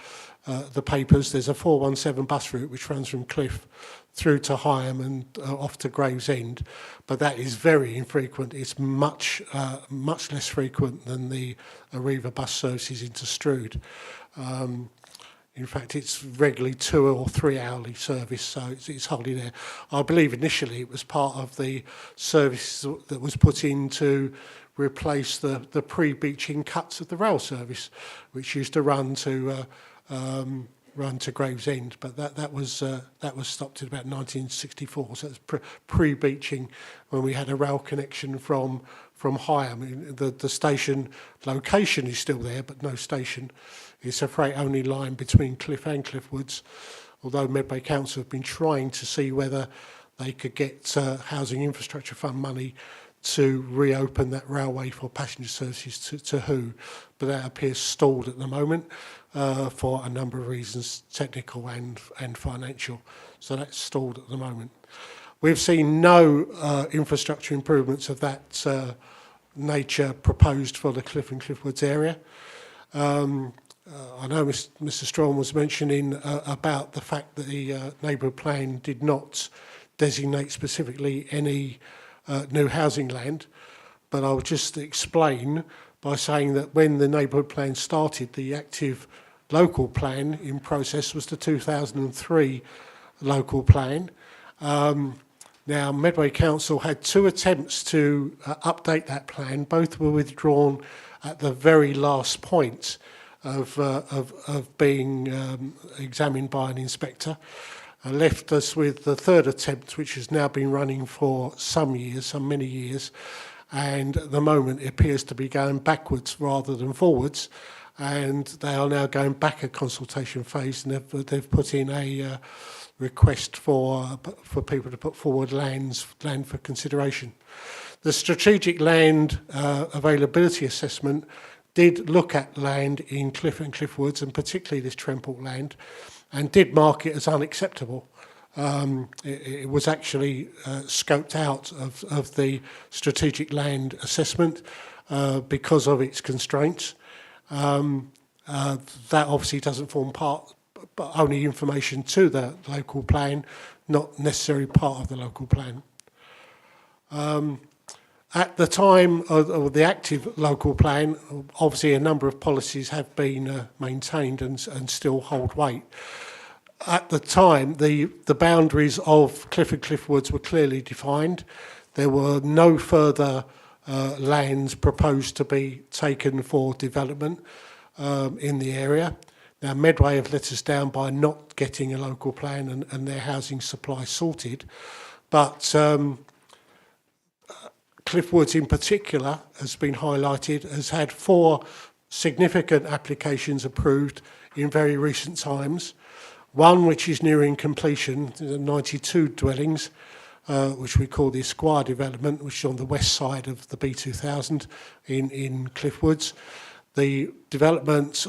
papers. There's a 417 bus route which runs from Cliffe through to Higham and off to Gravesend, but that is very infrequent. It's much less frequent than the Arriva bus services into Strood. In fact, it's regularly 2 or 3 hourly service, so it's hardly there. I believe initially it was part of the service that was put in to replace the pre-beaching cuts of the rail service, which used to run to Gravesend, but that was stopped in about 1964. So it's pre-beaching when we had a rail connection from Higham. The station location is still there, but no station. It's a freight-only line between Cliffe and Cliffe Woods, although Medway Council have been trying to see whether they could get Housing Infrastructure Fund money to reopen that railway for passenger services to Who, but that appears stalled at the moment for a number of reasons, technical and financial. So that's stalled at the moment. We've seen no infrastructure improvements of that nature proposed for the Cliffe and Cliffe Woods area. I know Mr Strong was mentioning about the fact that the neighbourhood plan did not designate specifically any new housing land, but I'll just explain by saying that when the neighbourhood plan started, the active local plan in process was the 2003 local plan. Now, Medway Council had 2 attempts to update that plan. Both were withdrawn at the very last point of being examined by an inspector, left us with the 3rd attempt, which has now been running for many years, and at the moment it appears to be going backwards rather than forwards, and they are now going back a consultation phase, and they've put in a request for people to put forward land for consideration. The strategic land availability assessment did look at land in Cliffe and Cliffe Woods, and particularly this Tremport land, and did mark it as unacceptable. It was actually scoped out of the strategic land assessment because of its constraints. That obviously doesn't form part, but only information to the local plan, not necessarily part of the local plan. At the time of the active local plan, obviously a number of policies have been maintained and still hold weight. At the time, the boundaries of Cliffe and Cliffe Woods were clearly defined. There were no further lands proposed to be taken for development in the area. Now, Medway have let us down by not getting a local plan and their housing supply sorted, but Cliffe Woods in particular has been highlighted, has had 4 significant applications approved in very recent times. One which is nearing completion, 92 dwellings, which we call the Esquire development, which is on the west side of the B2000 in Cliffe Woods. The development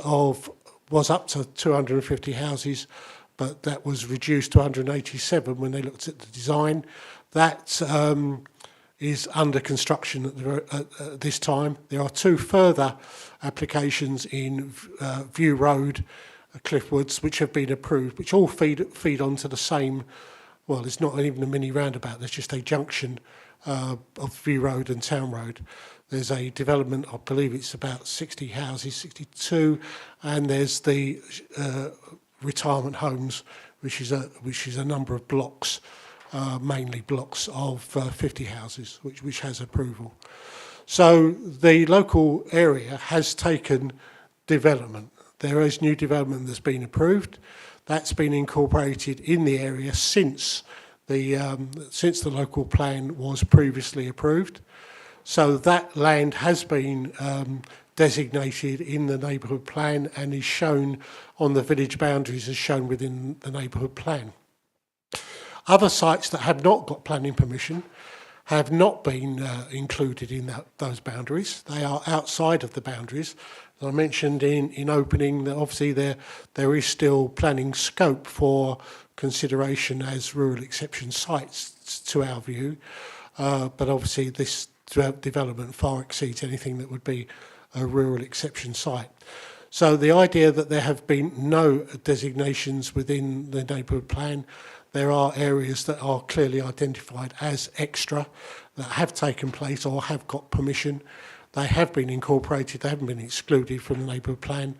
was up to 250 houses, but that was reduced to 187 when they looked at the design. That is under construction at this time. There are 2 further applications in View Road, Cliffe Woods, which have been approved, which all feed onto the same well, it's not even a mini roundabout, there's just a junction of View Road and Town Road. There's a development, I believe it's about 60 houses, 62, and there's the retirement homes, which is a number of blocks, mainly blocks of 50 houses, which has approval. So the local area has taken development. There is new development that's been approved. That's been incorporated in the area since the local plan was previously approved. So that land has been designated in the neighbourhood plan and is shown on the village boundaries as shown within the neighbourhood plan. Other sites that have not got planning permission have not been included in those boundaries. They are outside of the boundaries. As I mentioned in opening, that obviously there is still planning scope for consideration as rural exception sites to our view, but obviously this development far exceeds anything that would be a rural exception site. So the idea that there have been no designations within the neighbourhood plan, there are areas that are clearly identified as extra that have taken place or have got permission. They have been incorporated, they haven't been excluded from the neighbourhood plan,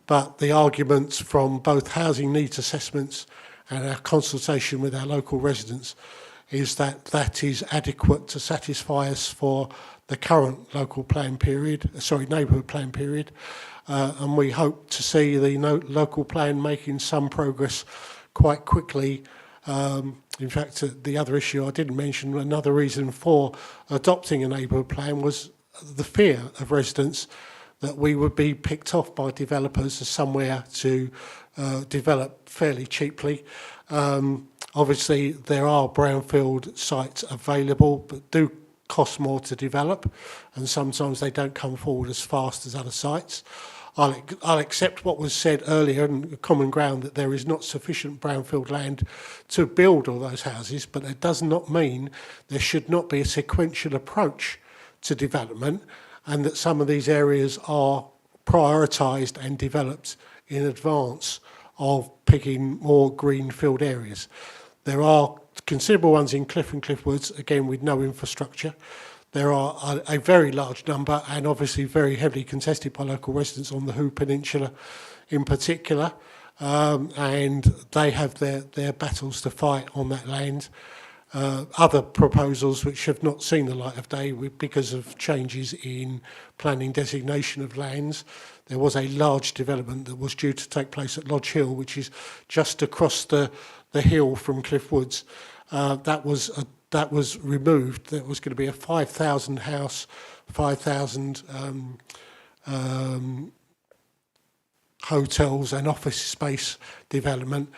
but the arguments from both housing needs assessments and our consultation with our local residents is that that is adequate to satisfy us for the current neighbourhood plan period, and we hope to see the local plan making some progress quite quickly. In fact, the other issue I didn't mention, another reason for adopting a neighbourhood plan was the fear of residents that we would be picked off by developers as somewhere to develop fairly cheaply. Obviously, there are brownfield sites available, but do cost more to develop, and sometimes they don't come forward as fast as other sites. I'll accept what was said earlier and common ground that there is not sufficient brownfield land to build all those houses, but it does not mean there should not be a sequential approach to development, and that some of these areas are prioritised and developed in advance of picking more greenfield areas. There are considerable ones in Cliffe and Cliffe Woods, again with no infrastructure. There are a very large number, and obviously very heavily contested by local residents on the Hoo Peninsula in particular, and they have their battles to fight on that land. Other proposals which have not seen the light of day because of changes in planning designation of lands. There was a large development that was due to take place at Lodge Hill, which is just across the hill from Cliffe Woods. That was removed. There was going to be a 5,000 house, 5,000 hotels and office space development.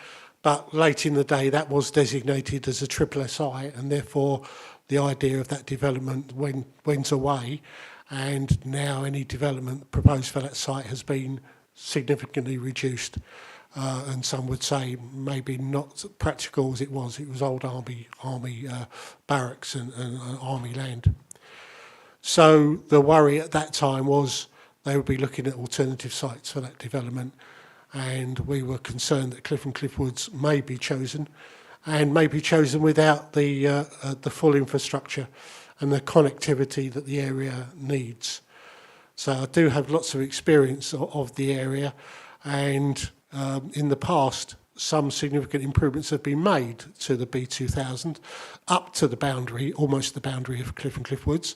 But late in the day, that was designated as a triple SI, and therefore the idea of that development went away. And now any development proposed for that site has been significantly reduced. And some would say maybe not practical as it was. It was old army barracks and army land. So the worry at that time was they would be looking at alternative sites for that development, and we were concerned that Cliffe and Cliffe Woods may be chosen, and may be chosen without the full infrastructure and the connectivity that the area needs. So I do have lots of experience of the area, and in the past, some significant improvements have been made to the B2000 up to the boundary, almost the boundary of Cliffe and Cliffe Woods,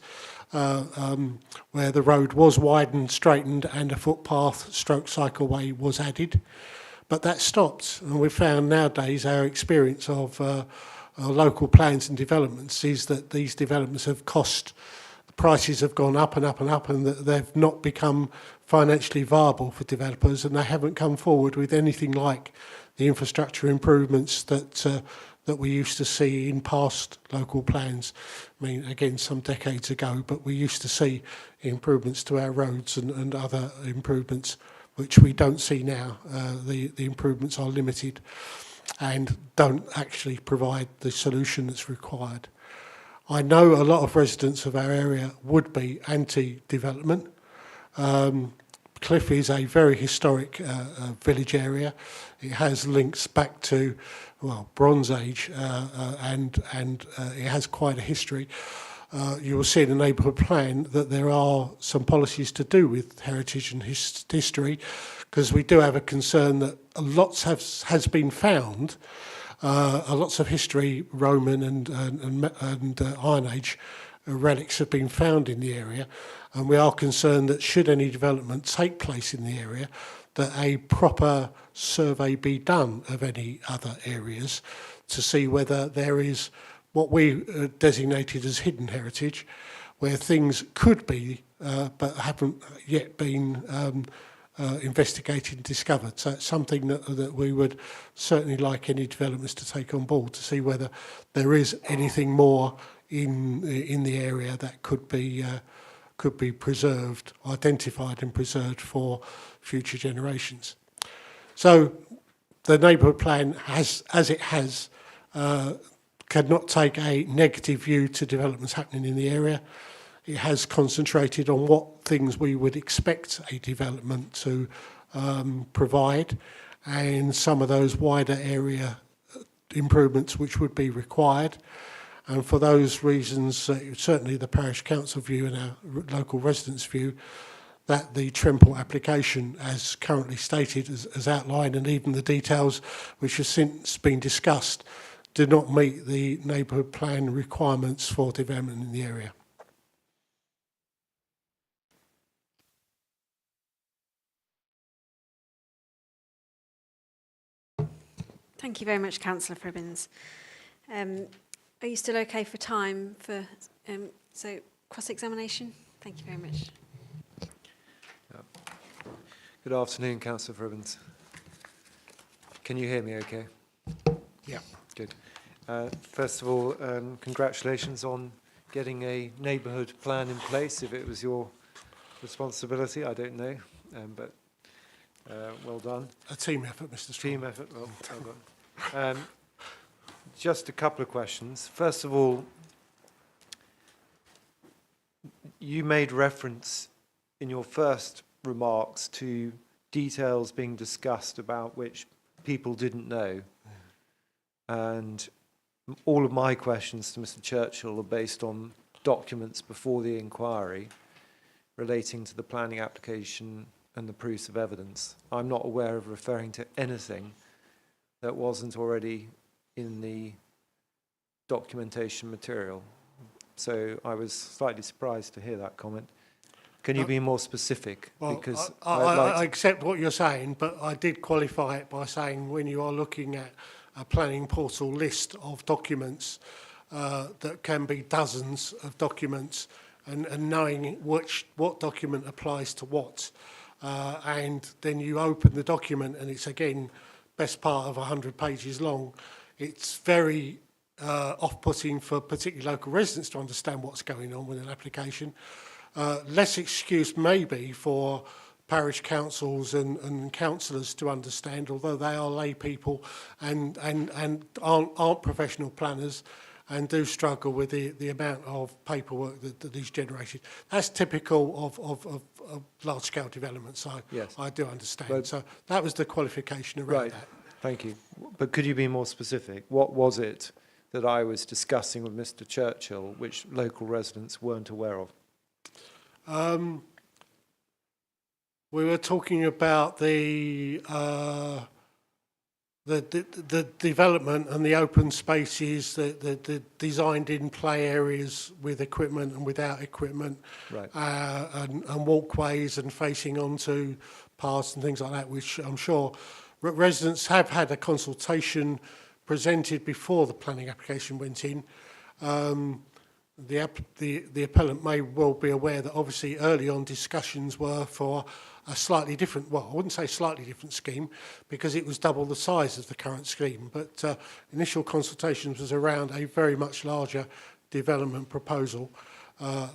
where the road was widened, straightened, and a footpath stroke cycleway was added. But that stopped, and we've found nowadays our experience of local plans and developments is that these developments have cost, the prices have gone up and up and up, and that they've not become financially viable for developers, and they haven't come forward with anything like the infrastructure improvements that we used to see in past local plans. I mean, again, some decades ago, but we used to see improvements to our roads and other improvements, which we don't see now. The improvements are limited and don't actually provide the solution that's required. I know a lot of residents of our area would be anti-development. Cliffe is a very historic village area. It has links back to, well, Bronze Age, and it has quite a history. You will see in the neighbourhood plan that there are some policies to do with heritage and history, because we do have a concern that lots has been found, lots of history, Roman and Iron Age relics have been found in the area, and we are concerned that should any development take place in the area, that a proper survey be done of any other areas to see whether there is what we designated as hidden heritage, where things could be but haven't yet been investigated and discovered. So it's something that we would certainly like any developments to take on board to see whether there is anything more in the area that could be preserved, identified and preserved for future generations. So the neighbourhood plan has, as it has, cannot take a negative view to developments happening in the area. It has concentrated on what things we would expect a development to provide, and some of those wider area improvements which would be required. And for those reasons, certainly the parish council view and our local residents' view, that the Tremple application, as currently stated, as outlined, and even the details which have since been discussed, do not meet the neighbourhood plan requirements for development in the area. Thank you very much, Councillor Fribbins. Are you still okay for time for so cross-examination? Thank you very much. Good afternoon, Councillor Fribbins. Can you hear me okay? Yeah. Good. First of all, congratulations on getting a neighbourhood plan in place. If it was your responsibility, I don't know, but well done. A team effort, Mr. Strong. Team effort, well done. Just a couple of questions. First of all, you made reference in your first remarks to details being discussed about which people didn't know. And all of my questions to Mr. Churchill are based on documents before the inquiry relating to the planning application and the proofs of evidence. I'm not aware of referring to anything that wasn't already in the documentation material. So I was slightly surprised to hear that comment. Can you be more specific? Well, because I accept what you're saying, but I did qualify it by saying when you are looking at a planning portal list of documents, that can be dozens of documents, and knowing what document applies to what. And then you open the document and it's again best part of 100 pages long. It's very off-putting for particularly local residents to understand what's going on with an application. Less excuse maybe for parish councils and councillors to understand, although they are lay people and aren't professional planners and do struggle with the amount of paperwork that is generated. That's typical of large-scale development, so yes. I do understand. But so that was the qualification around that. Thank you. But could you be more specific? What was it that I was discussing with Mr. Churchill which local residents weren't aware of? We were talking about the development and the open spaces, the designed in play areas with equipment and without equipment, right. and walkways and facing onto paths and things like that, which I'm sure residents have had a consultation presented before the planning application went in. The appellant may well be aware that obviously early on discussions were for a slightly different, well, I wouldn't say slightly different scheme because it was double the size of the current scheme, but initial consultations was around a very much larger development proposal,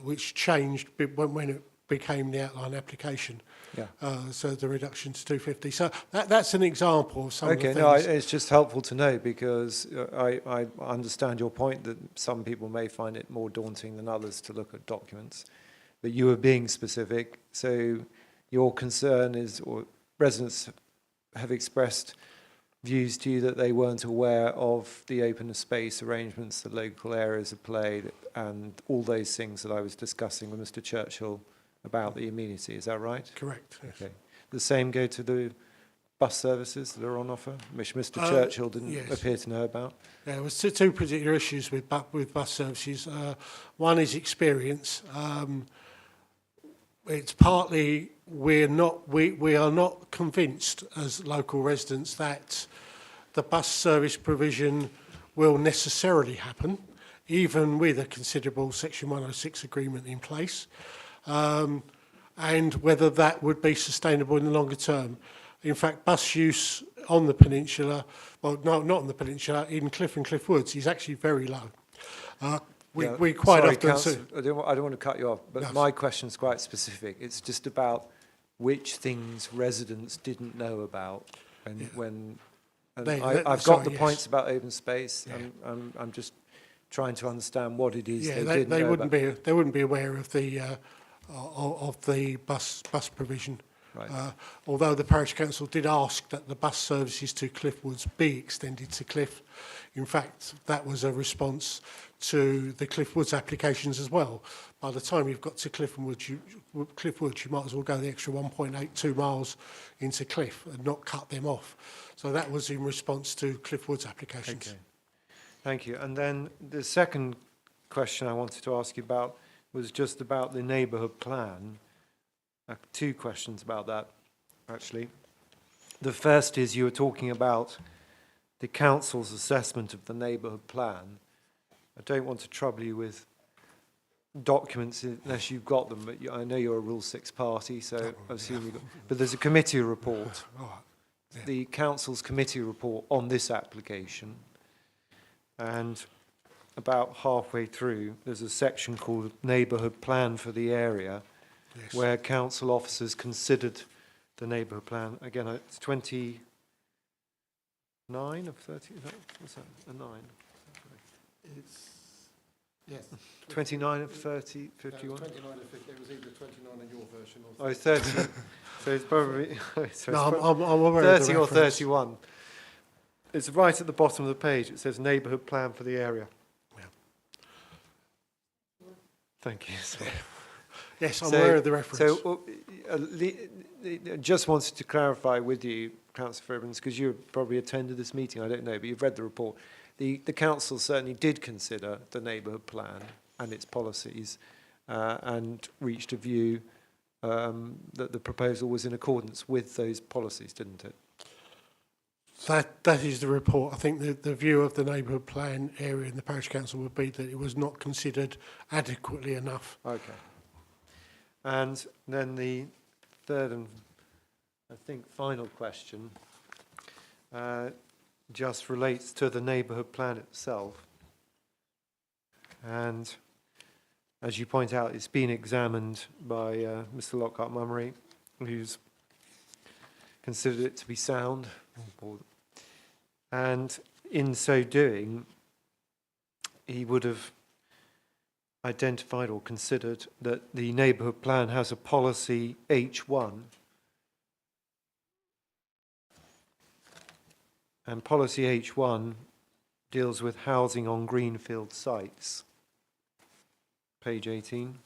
which changed when it became the outline application. Yeah. So the reduction to 250. So that's an example of some of the things. Okay, no, it's just helpful to know because I understand your point that some people may find it more daunting than others to look at documents, but you were being specific. So your concern is, or residents have expressed views to you that they weren't aware of the open space arrangements, the local areas of play, and all those things that I was discussing with Mr. Churchill about the amenity. Is that right? Correct. Yes. Okay. The same go to the bus services that are on offer, which Mr. Churchill didn't yes. appear to know about? Yeah, there was two particular issues with bus services. One is experience. It's partly we are not convinced as local residents that the bus service provision will necessarily happen, even with a considerable Section 106 agreement in place, and whether that would be sustainable in the longer term. In fact, bus use on the peninsula, well, no, not on the peninsula, in Cliffe and Cliffe Woods is actually very low. We quite sorry, often Councillor, see... I don't want to cut you off, but No. my question's quite specific. It's just about which things residents didn't know about, and I've got the points about open space. Yeah. I'm just trying to understand what it is Yeah, they didn't know about. They wouldn't be aware of the bus provision. Right. Although the parish council did ask that the bus services to Cliffe Woods be extended to Cliffe. In fact, that was a response to the Cliffe Woods applications as well. By the time you've got to Cliffe Woods, you might as well go the extra 1.82 miles into Cliffe and not cut them off. So that was in response to Cliffe Woods applications. Okay. Thank you. And then the second question I wanted to ask you about was just about the neighbourhood plan. Two questions about that, actually. The first is you were talking about the council's assessment of the neighbourhood plan. I don't want to trouble you with documents unless you've got them, but I know you're a Rule 6 party, so I assume you've got... But there's a committee report, the council's committee report on this application, and about halfway through, there's a section called Neighbourhood Plan for the area, yes, where council officers considered the neighbourhood plan. Again, it's 29 of 30, what's that, a 9? It's, yes. 29 of 30, 51? 29 of 50, it was either 29 in your version or... Oh, 30. So it's probably... So no, it's I'm aware 30 of the or reference. 31. It's right at the bottom of the page. It says neighbourhood plan for the area. Yeah. Thank you. Sorry. Yes, I'm aware of the reference. So just wanted to clarify with you, Councillor Fibbins, because you probably attended this meeting, I don't know, but you've read the report. The council certainly did consider the neighbourhood plan and its policies and reached a view that the proposal was in accordance with those policies, didn't it? That is the report. I think the view of the neighbourhood plan area in the parish council would be that it was not considered adequately enough. Okay. And then the third and I think final question just relates to the neighbourhood plan itself. And as you point out, it's been examined by Mr. Lockhart Mummery, who's considered it to be sound. And in so doing, he would have identified or considered that the neighbourhood plan has a policy H1, and policy H1 deals with housing on greenfield sites. Page 18.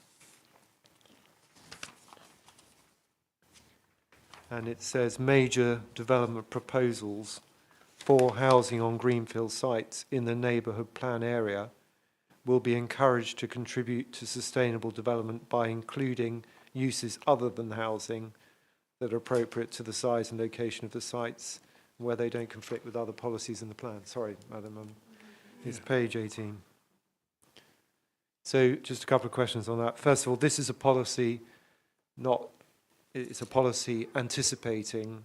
And it says major development proposals for housing on greenfield sites in the neighbourhood plan area will be encouraged to contribute to sustainable development by including uses other than housing that are appropriate to the size and location of the sites where they don't conflict with other policies in the plan. Sorry, Madam, it's page 18. So just a couple of questions on that. First of all, this is a policy it's a policy anticipating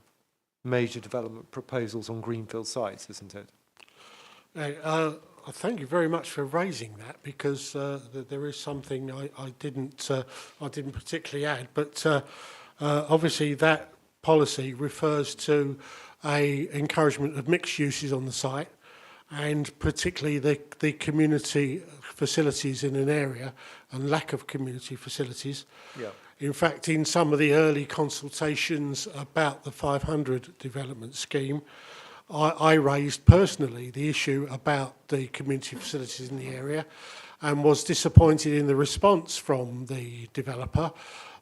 major development proposals on greenfield sites, isn't it? Thank you very much for raising that, because there is something I didn't particularly add, but obviously that policy refers to a encouragement of mixed uses on the site, and particularly the community facilities in an area and lack of community facilities. Yeah. In fact, in some of the early consultations about the 500 development scheme, I raised personally the issue about the community facilities in the area and was disappointed in the response from the developer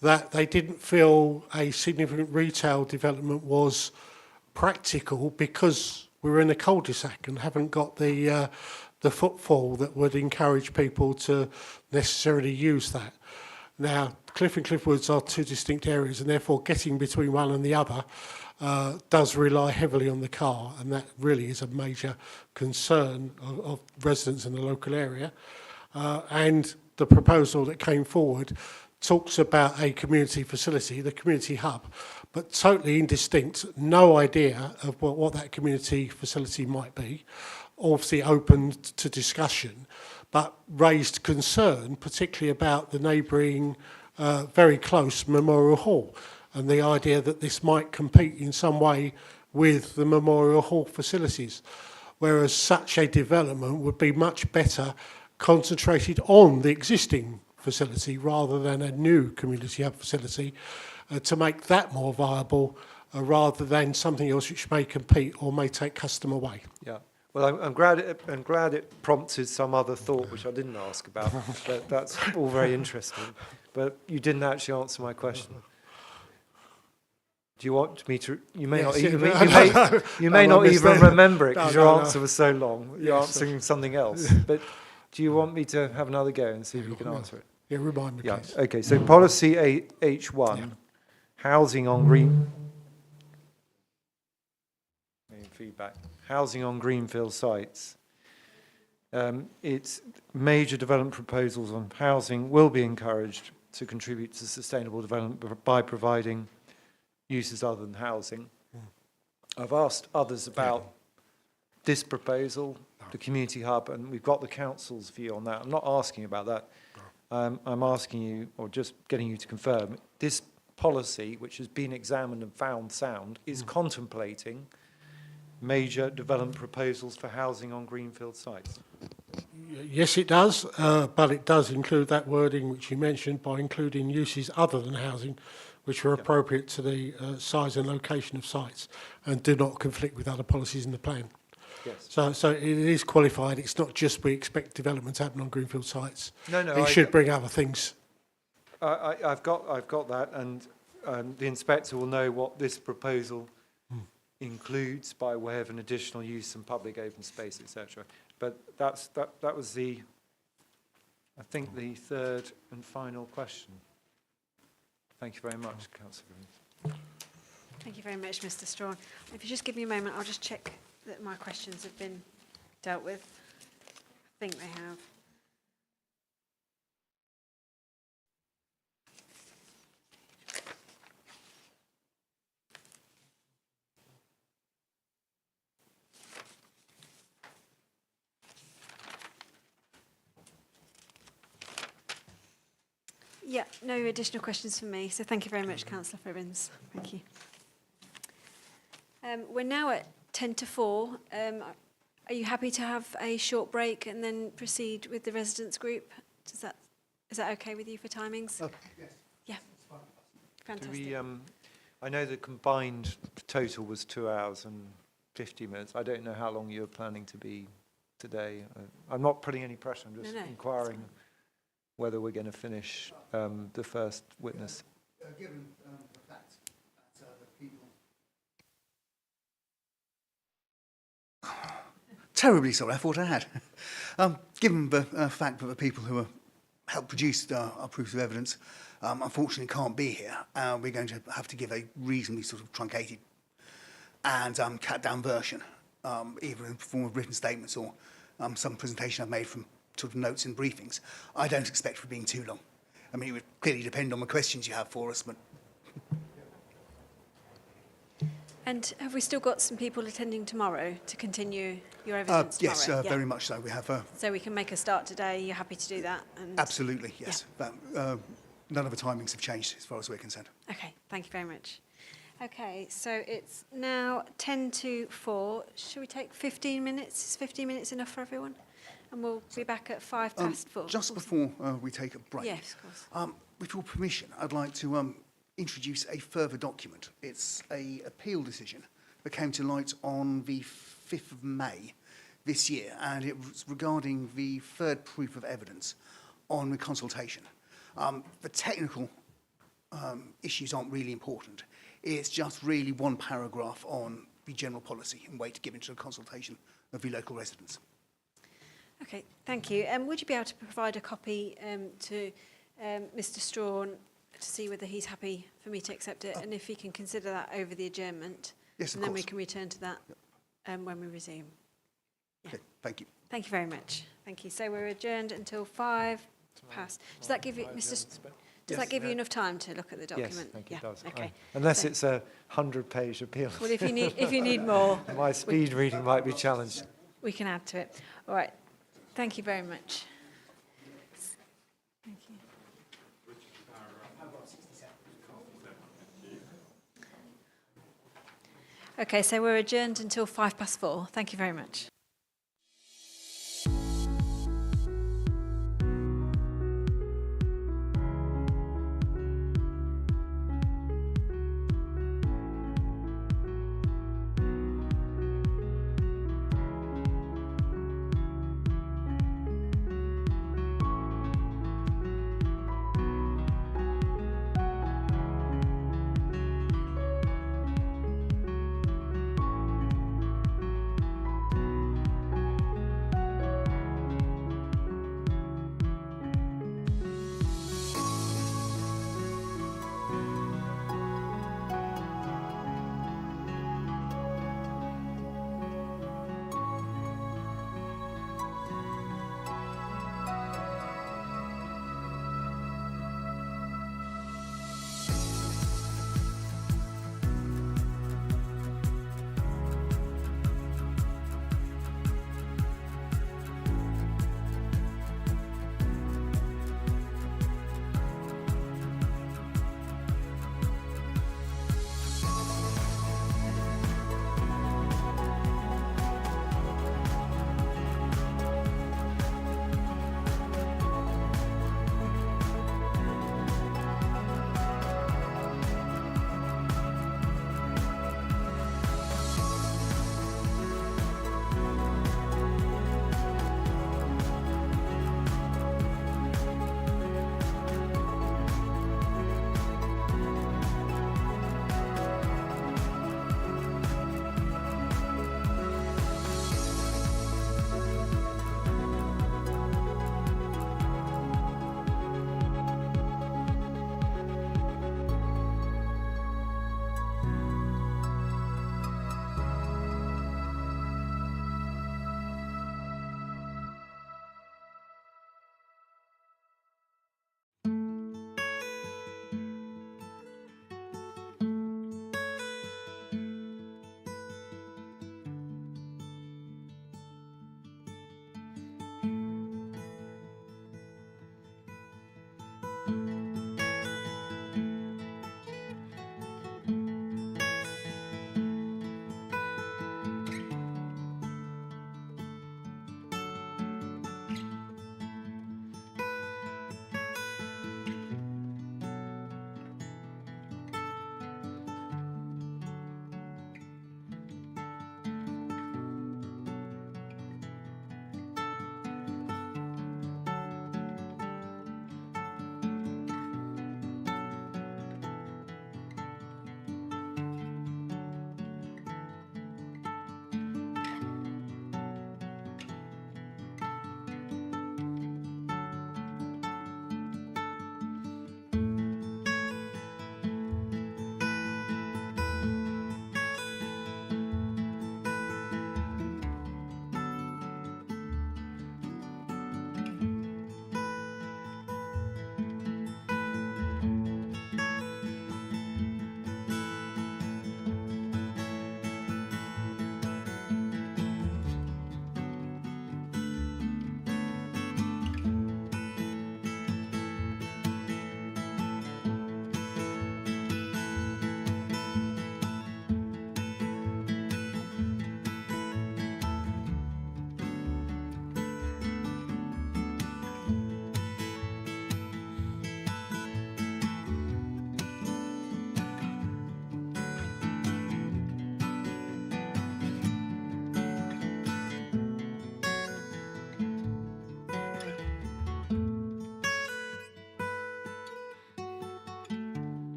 that they didn't feel a significant retail development was practical because we're in a cul-de-sac and haven't got the footfall that would encourage people to necessarily use that. Now, Cliffe and Cliffe Woods are two distinct areas, and therefore getting between one and the other does rely heavily on the car, and that really is a major concern of residents in the local area. And the proposal that came forward talks about a community facility, the community hub, but totally indistinct, no idea of what that community facility might be, obviously open to discussion, but raised concern, particularly about the neighbouring, very close Memorial Hall, and the idea that this might compete in some way with the Memorial Hall facilities, whereas such a development would be much better concentrated on the existing facility rather than a new community hub facility to make that more viable rather than something else which may compete or may take customer away. Yeah. Well, I'm glad it prompted some other thought which I didn't ask about. But that's all very interesting. But you didn't actually answer my question. Do you want me to? You may not even. You may not even remember it because your answer was so long. You're answering something else. But do you want me to have another go and see if you can answer it? Yeah, remind me, please. Okay. So policy H1, housing on green. Feedback. Housing on greenfield sites. It's major development proposals on housing will be encouraged to contribute to sustainable development by providing uses other than housing. I've asked others about this proposal, the community hub, and we've got the council's view on that. I'm not asking about that. I'm asking you, or just getting you to confirm, this policy, which has been examined and found sound, is contemplating major development proposals for housing on greenfield sites. Yes, it does, but it does include that wording which you mentioned by including uses other than housing, which are appropriate to the size and location of sites and do not conflict with other policies in the plan. Yes. So it is qualified. It's not just we expect development to happen on greenfield sites. No. It should bring other things. I've got that, and the inspector will know what this proposal includes by way of an additional use and public open space, etc. But that was I think the third and final question. Thank you very much, Councillor. Thank you very much, Mr. Strawn. If you just give me a moment, I'll just check that my questions have been dealt with. I think they have. Yeah, no additional questions from me. So thank you very much, Councillor Fribbins. Thank you. We're now at 10 to 4. Are you happy to have a short break and then proceed with the residents group? Is that okay with you for timings? Yes. Yeah. Fantastic. I know the combined total was 2 hours and 50 minutes. I don't know how long you're planning to be today. I'm not putting any pressure. I'm just inquiring whether we're going to finish the first witness. Given the fact that the people... Terribly sorry, I thought I had. Given the fact that the people who helped produce our proofs of evidence unfortunately can't be here, we're going to have to give a reasonably sort of truncated and cut down version, either in the form of written statements or some presentation I've made from sort of notes and briefings. I don't expect for being too long. I mean, it would clearly depend on the questions you have for us, but... And have we still got some people attending tomorrow to continue your evidence tomorrow? Yes, very much so. We have... So we can make a start today. You're happy to do that? And absolutely, yes. Yeah. None of the timings have changed as far as we're concerned. Okay, thank you very much. Okay, so it's now 10 to 4. Should we take 15 minutes? Is 15 minutes enough for everyone? and we'll be back at 4:05. Just before we take a break, Yes, of course. with your permission, I'd like to introduce a further document. It's a appeal decision that came to light on the 5th of May this year, and it was regarding the third proof of evidence on the consultation. The technical issues aren't really important. It's just really one paragraph on the general policy and weight given to the consultation of the local residents. Okay, thank you. Would you be able to provide a copy to Mr. Strawn to see whether he's happy for me to accept it, and if he can consider that over the adjournment? Yes, of and then we course. can return to that when we resume. Okay, thank you. Thank you very much. Thank you. So we're adjourned until 5 past. Does that give you, does that give you enough time to look at the document? Yes, I think it does. Okay. Unless So- it's a 100-page appeal. Well, if you need more, My speed reading might be challenged. we can add to it. All right. Thank you very much. Thank you. Okay, so we're adjourned until 4:05. Thank you very much.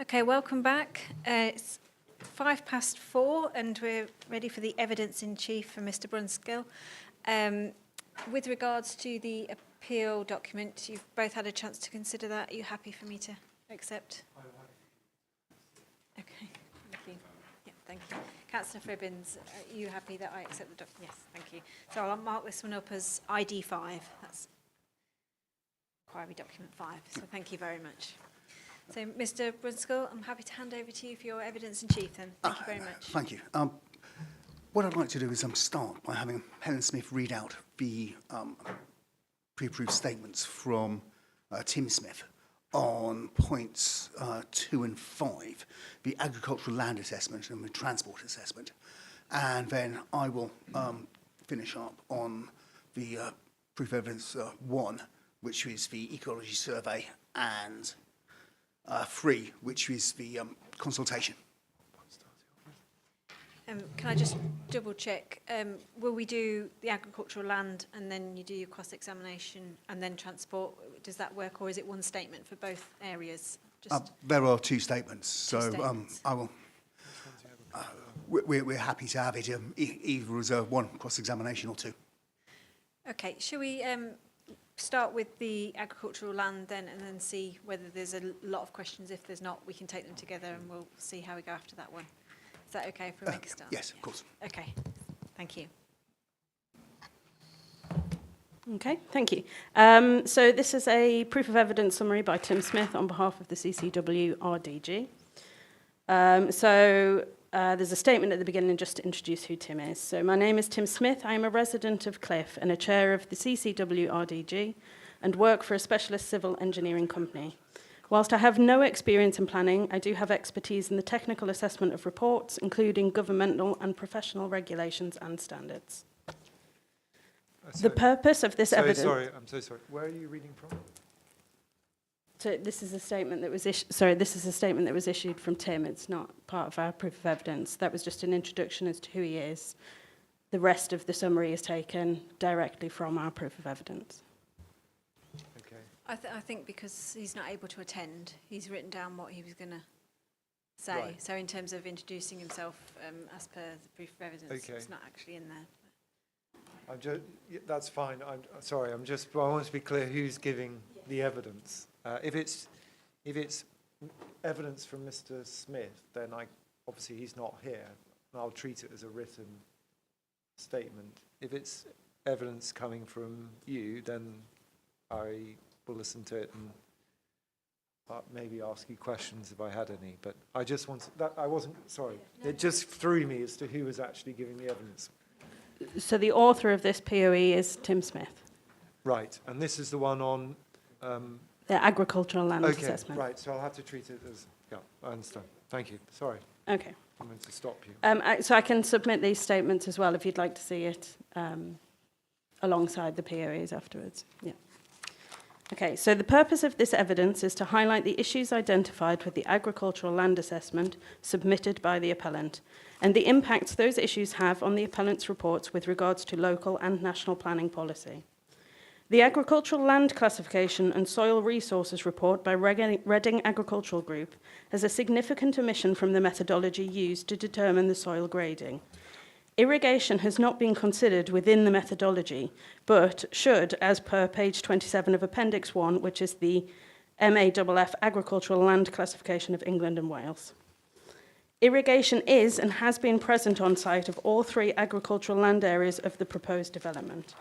Okay, welcome back. It's 4:05 and we're ready for the evidence in chief for Mr Brunskill. With regards to the appeal document, you've both had a chance to consider that. Are you happy for me to accept? Okay, thank you. Yeah, thank you. Councillor Fribbins, are you happy that I accept the document? Yes, thank you. So I'll mark this one up as ID 5. That's inquiry document 5. So thank you very much. So, Mr Brunskill, I'm happy to hand over to you for your evidence in chief then. Thank you very much. Thank you. What I'd like to do is start by having Helen Smith read out the pre-approved statements from Tim Smith on points 2 and 5, the agricultural land assessment and the transport assessment. And then I will finish up on the proof of evidence 1, which is the ecology survey, and 3, which is the consultation. Can I just double check? Will we do the agricultural land and then you do your cross-examination and then transport? Does that work, or is it one statement for both areas? There are 2 statements, Two so statements. I will. We're happy to have it either as one cross-examination or 2. Okay, shall we start with the agricultural land then and then see whether there's a lot of questions? If there's not, we can take them together and we'll see how we go after that one. Is that okay if we make a start? Yes, of course. Okay, thank you. Okay, thank you. So this is a proof of evidence summary by Tim Smith on behalf of the CCW RDG. There's a statement at the beginning just to introduce who Tim is. So my name is Tim Smith. I am a resident of Cliffe and a chair of the CCW RDG and work for a specialist civil engineering company. Whilst I have no experience in planning, I do have expertise in the technical assessment of reports, including governmental and professional regulations and standards. The purpose of this evidence... I'm so sorry. Where are you reading from? So this is a statement that was issued from Tim. It's not part of our proof of evidence. That was just an introduction as to who he is. The rest of the summary is taken directly from our proof of evidence. I think because he's not able to attend, he's written down what he was going to say. Right. So in terms of introducing himself as per the proof of evidence, it's not actually in there. That's fine. I'm sorry. I want to be clear who's giving the evidence. If it's evidence from Mr. Smith, then obviously he's not here, and I'll treat it as a written statement. If it's evidence coming from you, then I will listen to it and maybe ask you questions if I had any. But I just wanted that. I wasn't sorry. It just threw me as to who was actually giving the evidence. So the author of this POE is Tim Smith. Right, and this is the one on... the agricultural land assessment. Right, so I'll have to treat it as... Yeah, I understand. Thank you. Sorry. Okay. I meant to stop you. So I can submit these statements as well if you'd like to see it alongside the POEs afterwards. Yeah. Okay, so the purpose of this evidence is to highlight the issues identified with the agricultural land assessment submitted by the appellant and the impacts those issues have on the appellant's reports with regards to local and national planning policy. The Agricultural Land Classification and Soil Resources Report by Reading Agricultural Group has a significant omission from the methodology used to determine the soil grading. Irrigation has not been considered within the methodology, but should, as per page 27 of Appendix 1, which is the MAFF Agricultural Land Classification of England and Wales. Irrigation is and has been present on site of all 3 agricultural land areas of the proposed development.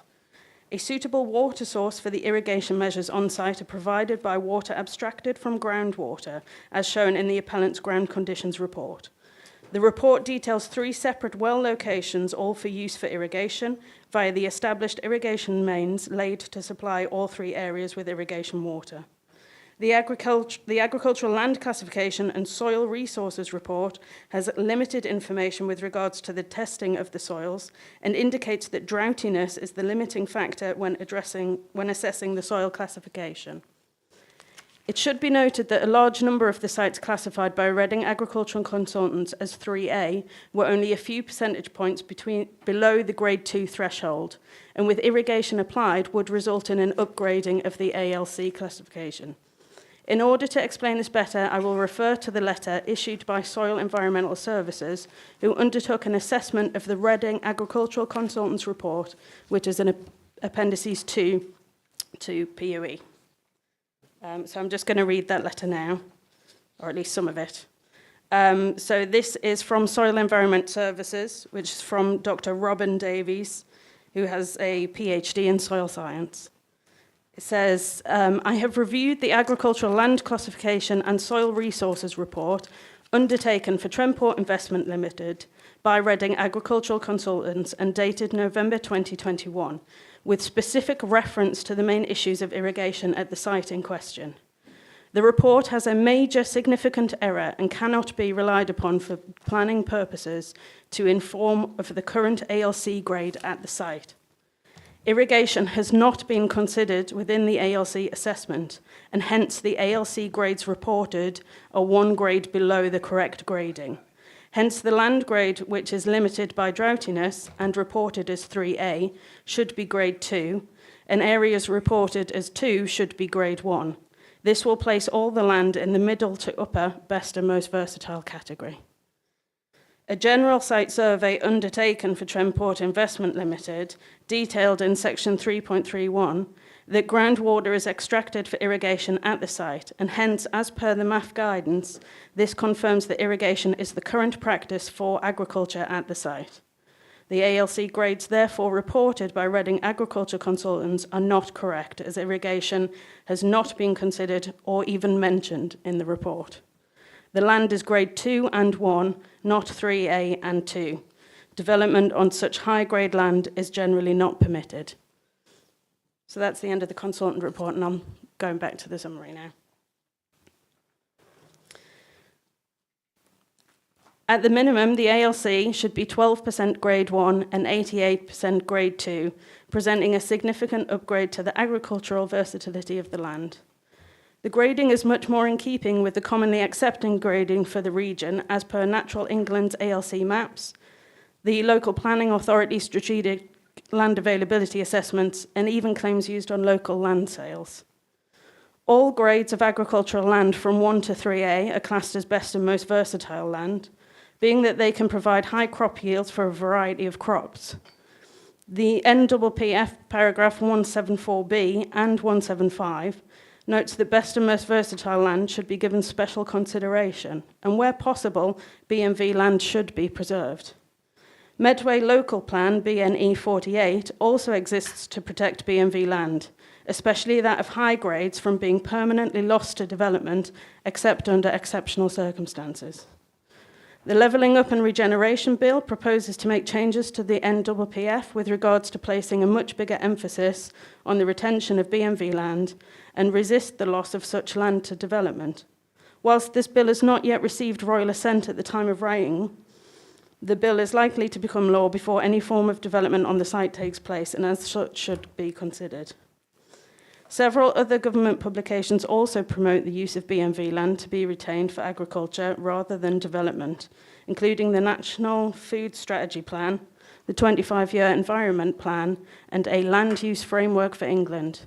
A suitable water source for the irrigation measures on site are provided by water abstracted from groundwater, as shown in the appellant's ground conditions report. The report details 3 separate well locations, all for use for irrigation, via the established irrigation mains laid to supply all 3 areas with irrigation water. The Agricultural Land Classification and Soil Resources Report has limited information with regards to the testing of the soils and indicates that droughtiness is the limiting factor when assessing the soil classification. It should be noted that a large number of the sites classified by Reading Agricultural Consultants as 3A were only a few percentage points below the Grade 2 threshold, and with irrigation applied would result in an upgrading of the ALC classification. In order to explain this better, I will refer to the letter issued by Soil Environmental Services, who undertook an assessment of the Reading Agricultural Consultants Report, which is an appendices 2 to PUE. So I'm just going to read that letter now, or at least some of it. So this is from Soil Environment Services, which is from Dr. Robin Davies, who has a PhD in soil science. It says, I have reviewed the Agricultural Land Classification and Soil Resources Report undertaken for Tremport Investment Limited by Reading Agricultural Consultants and dated November 2021, with specific reference to the main issues of irrigation at the site in question. The report has a major significant error and cannot be relied upon for planning purposes to inform of the current ALC grade at the site. Irrigation has not been considered within the ALC assessment, and hence the ALC grades reported are 1 grade below the correct grading. Hence the land grade, which is limited by droughtiness and reported as 3A, should be grade 2, and areas reported as 2 should be grade 1. This will place all the land in the middle to upper, best and most versatile category. A general site survey undertaken for Tremport Investment Limited detailed in section 3.31 that groundwater is extracted for irrigation at the site, and hence, as per the MAF guidance, this confirms that irrigation is the current practice for agriculture at the site. The ALC grades therefore reported by Reading Agriculture Consultants are not correct, as irrigation has not been considered or even mentioned in the report. The land is grade 2 and 1, not 3A and 2. Development on such high-grade land is generally not permitted. So that's the end of the consultant report, and I'm going back to the summary now. At the minimum, the ALC should be 12% grade 1 and 88% grade 2, presenting a significant upgrade to the agricultural versatility of the land. The grading is much more in keeping with the commonly accepted grading for the region as per Natural England's ALC maps, the local planning authority strategic land availability assessments, and even claims used on local land sales. All grades of agricultural land from 1 to 3A are classed as best and most versatile land, being that they can provide high crop yields for a variety of crops. The NPPF paragraph 174B and 175 notes that best and most versatile land should be given special consideration, and where possible, B&V land should be preserved. Medway Local Plan BNE 48 also exists to protect B&V land, especially that of high grades from being permanently lost to development except under exceptional circumstances. The Levelling Up and Regeneration Bill proposes to make changes to the NPPF with regards to placing a much bigger emphasis on the retention of B&V land and resist the loss of such land to development. Whilst this bill has not yet received royal assent at the time of writing, the bill is likely to become law before any form of development on the site takes place, and as such should be considered. Several other government publications also promote the use of B&V land to be retained for agriculture rather than development, including the National Food Strategy Plan, the 25-year Environment Plan, and a Land Use Framework for England.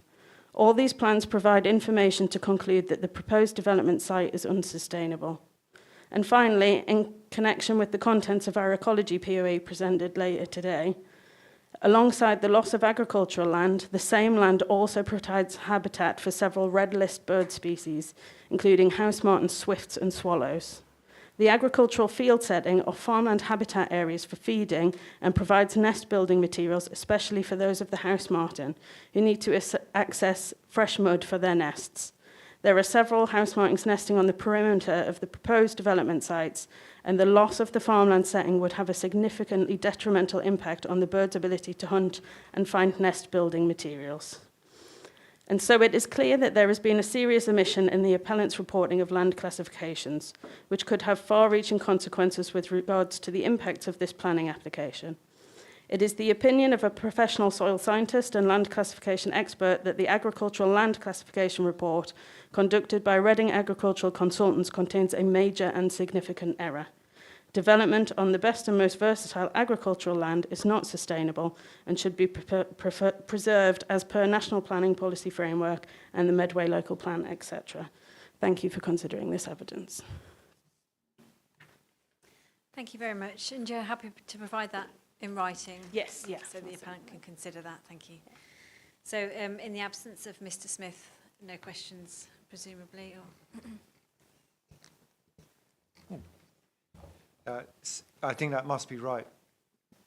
All these plans provide information to conclude that the proposed development site is unsustainable. And finally, in connection with the contents of our ecology POE presented later today, alongside the loss of agricultural land, the same land also provides habitat for several red list bird species, including house martins, swifts, and swallows. The agricultural field setting or farmland habitat areas for feeding and provides nest building materials, especially for those of the house martin, who need to access fresh mud for their nests. There are several house martins nesting on the perimeter of the proposed development sites, and the loss of the farmland setting would have a significantly detrimental impact on the birds' ability to hunt and find nest building materials. And so it is clear that there has been a serious omission in the appellant's reporting of land classifications, which could have far-reaching consequences with regards to the impacts of this planning application. It is the opinion of a professional soil scientist and land classification expert that the agricultural land classification report conducted by Reading Agricultural Consultants contains a major and significant error. Development on the best and most versatile agricultural land is not sustainable and should be preserved as per National Planning Policy Framework and the Medway Local Plan, etc. Thank you for considering this evidence. Thank you very much. And you're happy to provide that in writing? Yes, Yeah, yes, so the that's appellant can consider that. Thank you. So in the absence of Mr. Smith, no questions, presumably? Or I think that must be right,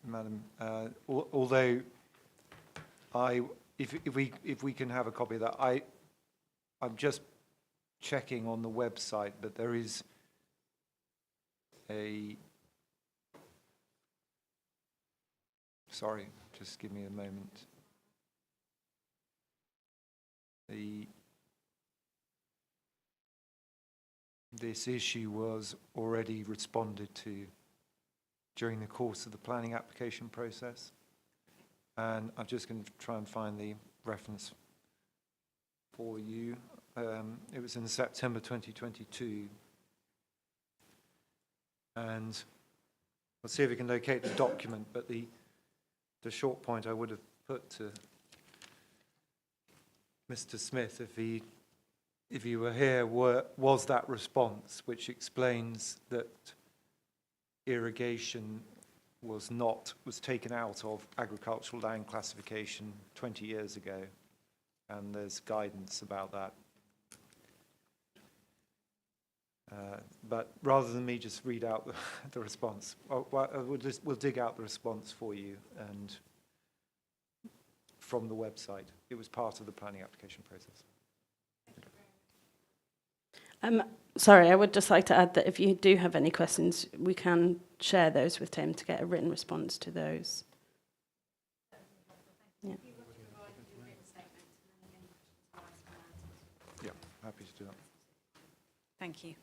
Madam. Although, if we can have a copy of that, I'm just checking on the website, but there is a. Sorry, just give me a moment. This issue was already responded to during the course of the planning application process. And I'm just going to try and find the reference for you. It was in September 2022. And we'll see if we can locate the document, but the short point I would have put to Mr. Smith, if he were here, was that response, which explains that irrigation was taken out of agricultural land classification 20 years ago, and there's guidance about that. But rather than me just read out the response, we'll dig out the response for you and from the website. It was part of the planning application process. Sorry, I would just like to add that if you do have any questions, we can share those with Tim to get a written response to those. Yeah. Yeah, happy to do that. Thank you.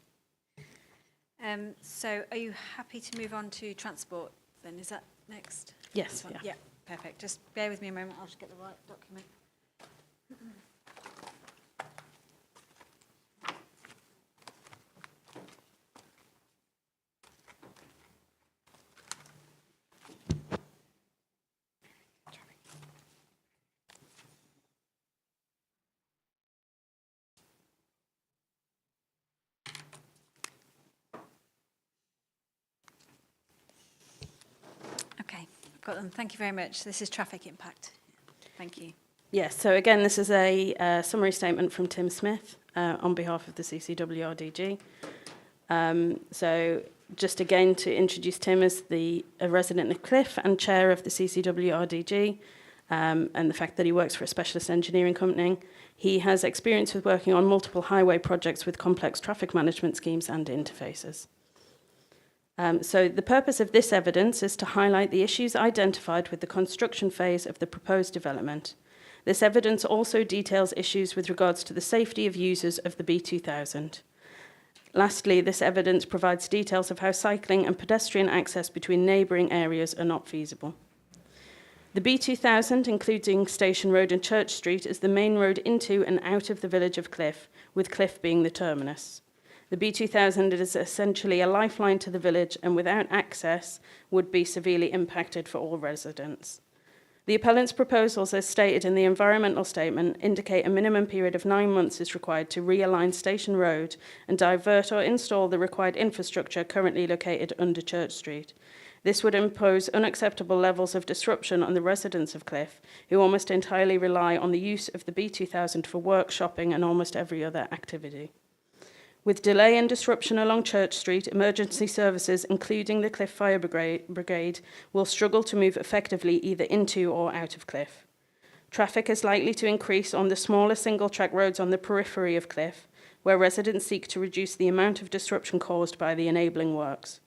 So are you happy to move on to transport then? Is that next? Yes, Yeah. yeah. Yeah, perfect. Just bear with me a moment. I'll just get the right document. Okay, I've got them. Thank you very much. This is traffic impact. Thank you. Yes, so again, this is a summary statement from Tim Smith on behalf of the CCWRDG. So just again to introduce Tim as a resident of Cliffe and chair of the CCWRDG, and the fact that he works for a specialist engineering company. He has experience with working on multiple highway projects with complex traffic management schemes and interfaces. So the purpose of this evidence is to highlight the issues identified with the construction phase of the proposed development. This evidence also details issues with regards to the safety of users of the B2000. Lastly, this evidence provides details of how cycling and pedestrian access between neighbouring areas are not feasible. The B2000, including Station Road and Church Street, is the main road into and out of the village of Cliffe, with Cliffe being the terminus. The B2000 is essentially a lifeline to the village, and without access would be severely impacted for all residents. The appellant's proposals, as stated in the environmental statement, indicate a minimum period of 9 months is required to realign Station Road and divert or install the required infrastructure currently located under Church Street. This would impose unacceptable levels of disruption on the residents of Cliffe, who almost entirely rely on the use of the B2000 for work, shopping, and almost every other activity. With delay and disruption along Church Street, emergency services, including the Cliffe Fire Brigade, will struggle to move effectively either into or out of Cliffe. Traffic is likely to increase on the smaller single-track roads on the periphery of Cliffe, where residents seek to reduce the amount of disruption caused by the enabling works.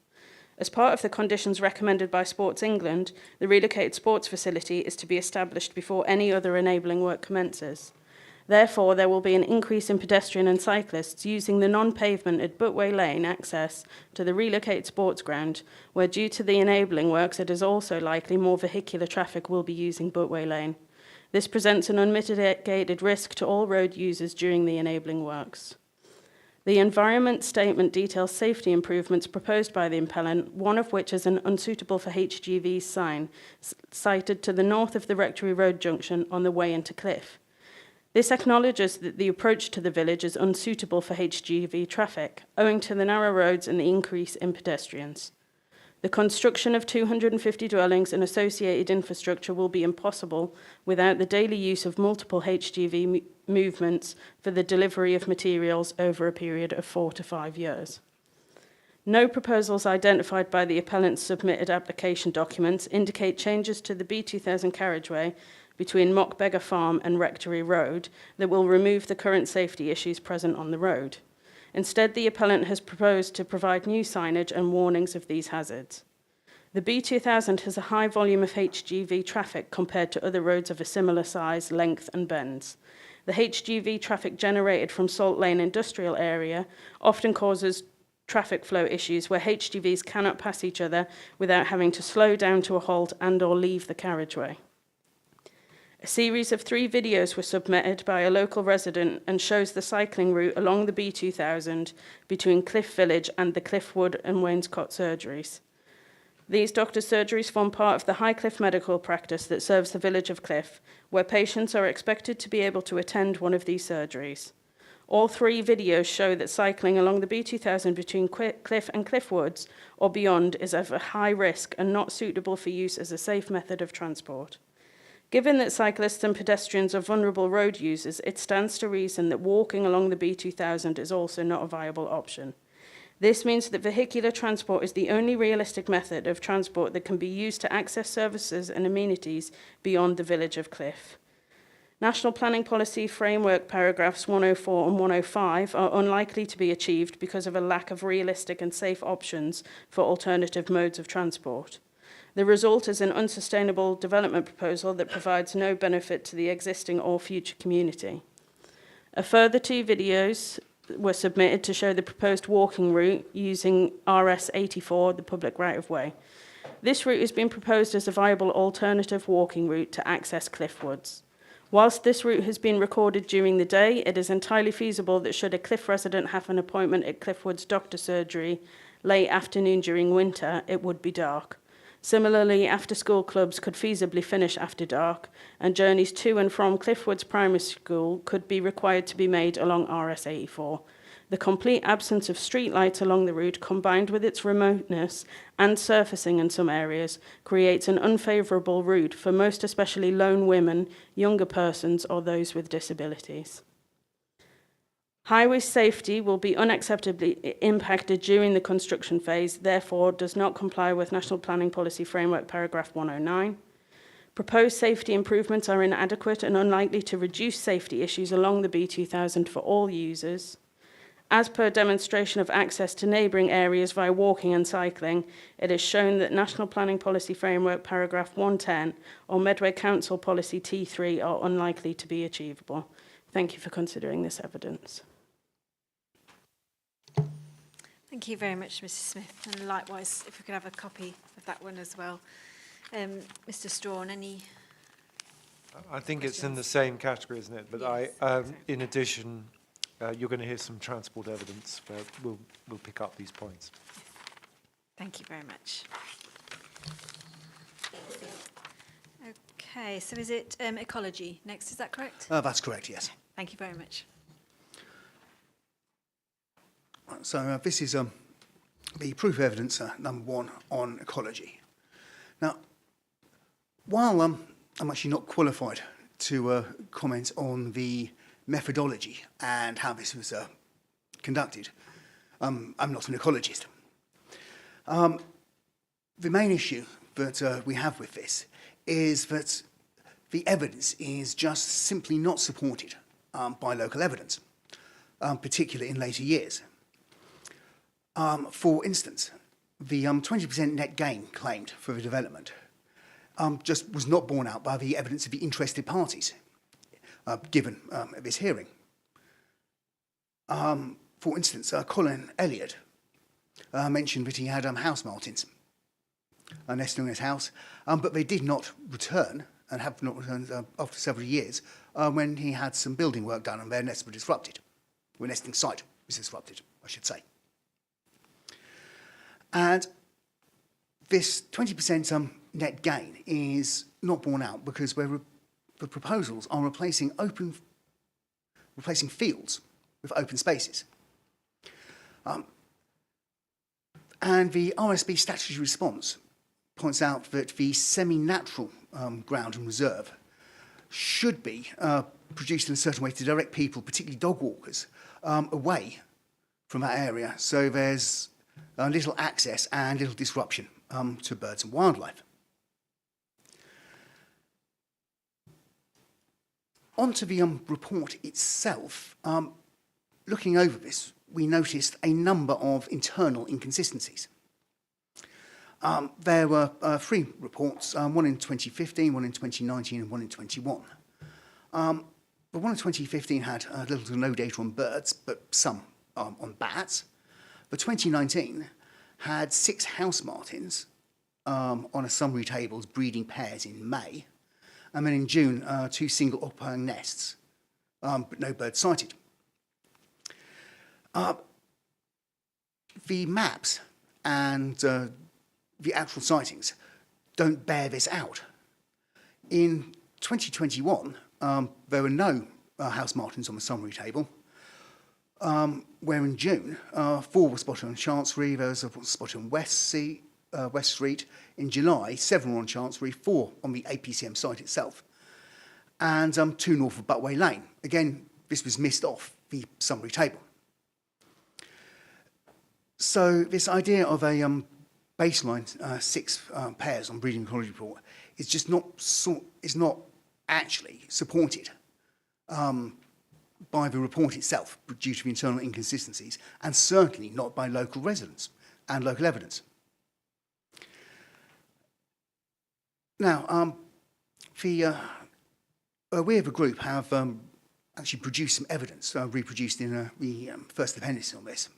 As part of the conditions recommended by Sports England, the relocated sports facility is to be established before any other enabling work commences. Therefore, there will be an increase in pedestrian and cyclists using the non-pavemented Butway Lane access to the relocated sports ground, where due to the enabling works, it is also likely more vehicular traffic will be using Butway Lane. This presents an unmitigated risk to all road users during the enabling works. The environment statement details safety improvements proposed by the appellant, one of which is an unsuitable for HGV sign sited to the north of the Rectory Road junction on the way into Cliffe. This acknowledges that the approach to the village is unsuitable for HGV traffic, owing to the narrow roads and the increase in pedestrians. The construction of 250 dwellings and associated infrastructure will be impossible without the daily use of multiple HGV movements for the delivery of materials over a period of 4 to 5 years. No proposals identified by the appellant's submitted application documents indicate changes to the B2000 carriageway between Mockbeggar Farm and Rectory Road that will remove the current safety issues present on the road. Instead, the appellant has proposed to provide new signage and warnings of these hazards. The B2000 has a high volume of HGV traffic compared to other roads of a similar size, length and bends. The HGV traffic generated from Salt Lane industrial area often causes traffic flow issues where HGVs cannot pass each other without having to slow down to a halt and/or leave the carriageway. A series of 3 videos were submitted by a local resident and shows the cycling route along the B2000 between Cliffe Village and the Cliffe Wood and Wainscott surgeries. These doctors' surgeries form part of the Highcliffe medical practice that serves the village of Cliffe, where patients are expected to be able to attend one of these surgeries. All 3 videos show that cycling along the B2000 between Cliffe and Cliffe Woods or beyond is of a high risk and not suitable for use as a safe method of transport. Given that cyclists and pedestrians are vulnerable road users, it stands to reason that walking along the B2000 is also not a viable option. This means that vehicular transport is the only realistic method of transport that can be used to access services and amenities beyond the village of Cliffe. National Planning Policy Framework paragraphs 104 and 105 are unlikely to be achieved because of a lack of realistic and safe options for alternative modes of transport. The result is an unsustainable development proposal that provides no benefit to the existing or future community. A further 2 videos were submitted to show the proposed walking route using RS 84, the public right-of-way. This route has been proposed as a viable alternative walking route to access Cliffe Woods. Whilst this route has been recorded during the day, it is entirely feasible that should a Cliffe resident have an appointment at Cliffe Woods doctor surgery late afternoon during winter, it would be dark. Similarly, after-school clubs could feasibly finish after dark, and journeys to and from Cliffe Woods Primary School could be required to be made along RS 84. The complete absence of street lights along the route, combined with its remoteness and surfacing in some areas, creates an unfavourable route for most especially lone women, younger persons, or those with disabilities. Highway safety will be unacceptably impacted during the construction phase, therefore does not comply with National Planning Policy Framework paragraph 109. Proposed safety improvements are inadequate and unlikely to reduce safety issues along the B2000 for all users. As per demonstration of access to neighbouring areas via walking and cycling, it is shown that National Planning Policy Framework paragraph 110 or Medway Council Policy T3 are unlikely to be achievable. Thank you for considering this evidence. Thank you very much, Mrs. Smith. And likewise, if we could have a copy of that one as well. Mr. Strawn, any? I think questions? it's in the same category, isn't it? But Yes, exactly. In addition, you're going to hear some transport evidence where we'll pick up these points. Thank you very much. Okay, so is it ecology next, is that correct? That's correct, yes. Thank you very much. So this is the proof of evidence number 1 on ecology. Now, while I'm actually not qualified to comment on the methodology and how this was conducted, I'm not an ecologist. The main issue that we have with this is that the evidence is just simply not supported by local evidence, particularly in later years. For instance, the 20% net gain claimed for the development just was not borne out by the evidence of the interested parties given at this hearing. For instance, Colin Elliott mentioned that he had house martins nesting in his house, but they did not return and have not returned after several years when he had some building work done and their nests were disrupted. Their nesting site was disrupted, I should say. And this 20% net gain is not borne out because the proposals are replacing open replacing fields with open spaces. And the RSB statutory response points out that the semi-natural ground and reserve should be produced in a certain way to direct people, particularly dog walkers, away from that area, so there's little access and little disruption to birds and wildlife. Onto the report itself, looking over this, we noticed a number of internal inconsistencies. There were 3 reports, one in 2015, one in 2019, and one in 21. The one in 2015 had little to no data on birds, but some on bats. The 2019 had 6 house martins on a summary tables breeding pairs in May, and then in June, 2 single occupying nests, but no birds sighted. The maps and the actual sightings don't bear this out. In 2021, there were no house martins on the summary table, where in June, 4 were spotted on Chancery, there was a spot on West Street. In July, 7 were on Chancery, 4 on the APCM site itself, and 2 north of Butway Lane. Again, this was missed off the summary table. So this idea of a baseline 6 pairs on breeding ecology report is just not actually supported by the report itself due to the internal inconsistencies, and certainly not by local residents and local evidence. Now, we as a group have actually produced some evidence, reproduced in the first appendix on this,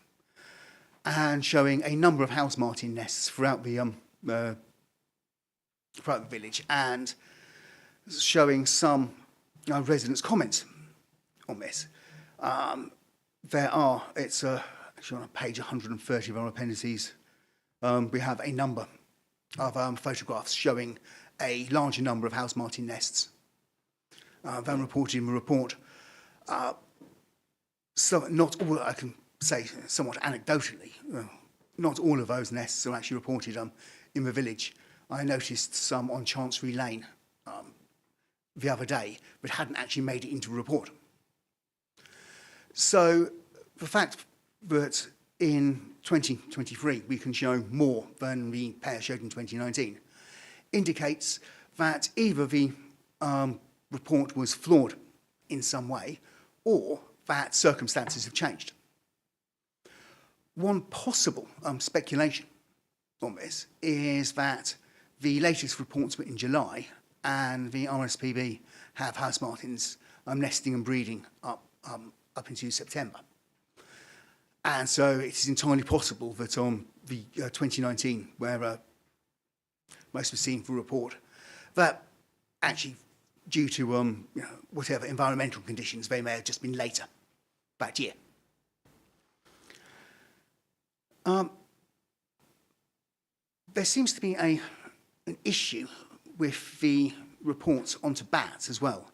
and showing a number of house martin nests throughout the village, and showing some residents' comments on this. It's actually on page 130 of our appendices, we have a number of photographs showing a larger number of house martin nests than reported in the report. So not all, I can say somewhat anecdotally, not all of those nests are actually reported in the village. I noticed some on Chancery Lane the other day, but hadn't actually made it into a report. So the fact that in 2023 we can show more than the pair showed in 2019 indicates that either the report was flawed in some way, or that circumstances have changed. One possible speculation on this is that the latest reports were in July, and the RSPB have house martins nesting and breeding up into September. And so it is entirely possible that on the 2019, where most were seen for a report, that actually, due to whatever environmental conditions, they may have just been later that year. There seems to be an issue with the reports onto bats as well.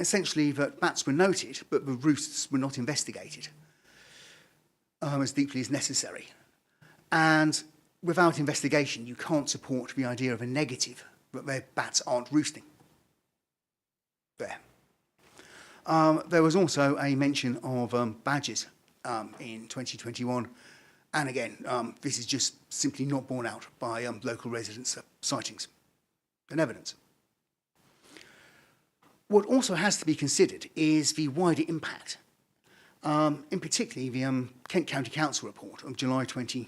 Essentially, that bats were noted, but the roosts were not investigated as deeply as necessary. And without investigation, you can't support the idea of a negative, that their bats aren't roosting there. There was also a mention of badgers in 2021. And again, this is just simply not borne out by local residents' sightings and evidence. What also has to be considered is the wider impact. In particular, the Kent County Council report of July 22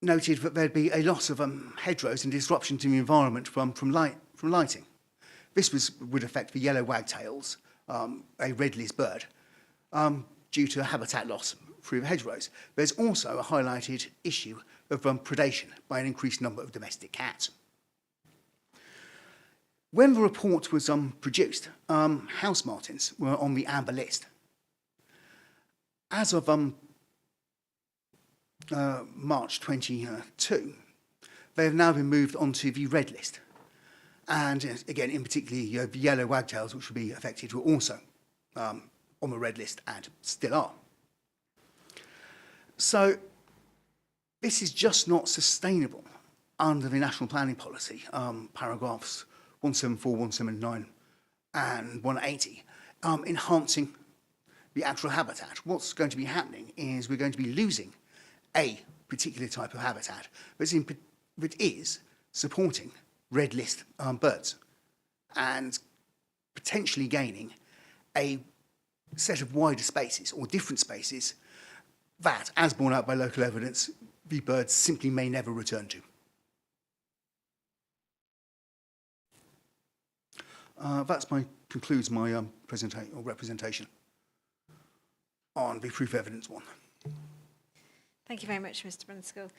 noted that there'd be a loss of hedgerows and disruption to the environment from lighting. This would affect the yellow wagtails, a red-list bird, due to habitat loss through the hedgerows. There's also a highlighted issue of predation by an increased number of domestic cats. When the report was produced, house martins were on the amber list. As of March 22, they have now been moved onto the red list. And again, in particular, the yellow wagtails, which would be affected, were also on the red list and still are. So this is just not sustainable under the National Planning Policy, paragraphs 174, 179 and 180, enhancing the actual habitat. What's going to be happening is we're going to be losing a particular type of habitat, but it is supporting red list birds and potentially gaining a set of wider spaces or different spaces that, as borne out by local evidence, the birds simply may never return to. Concludes my presentation or representation on the proof evidence one. Thank you very much, Mr. Brunskill.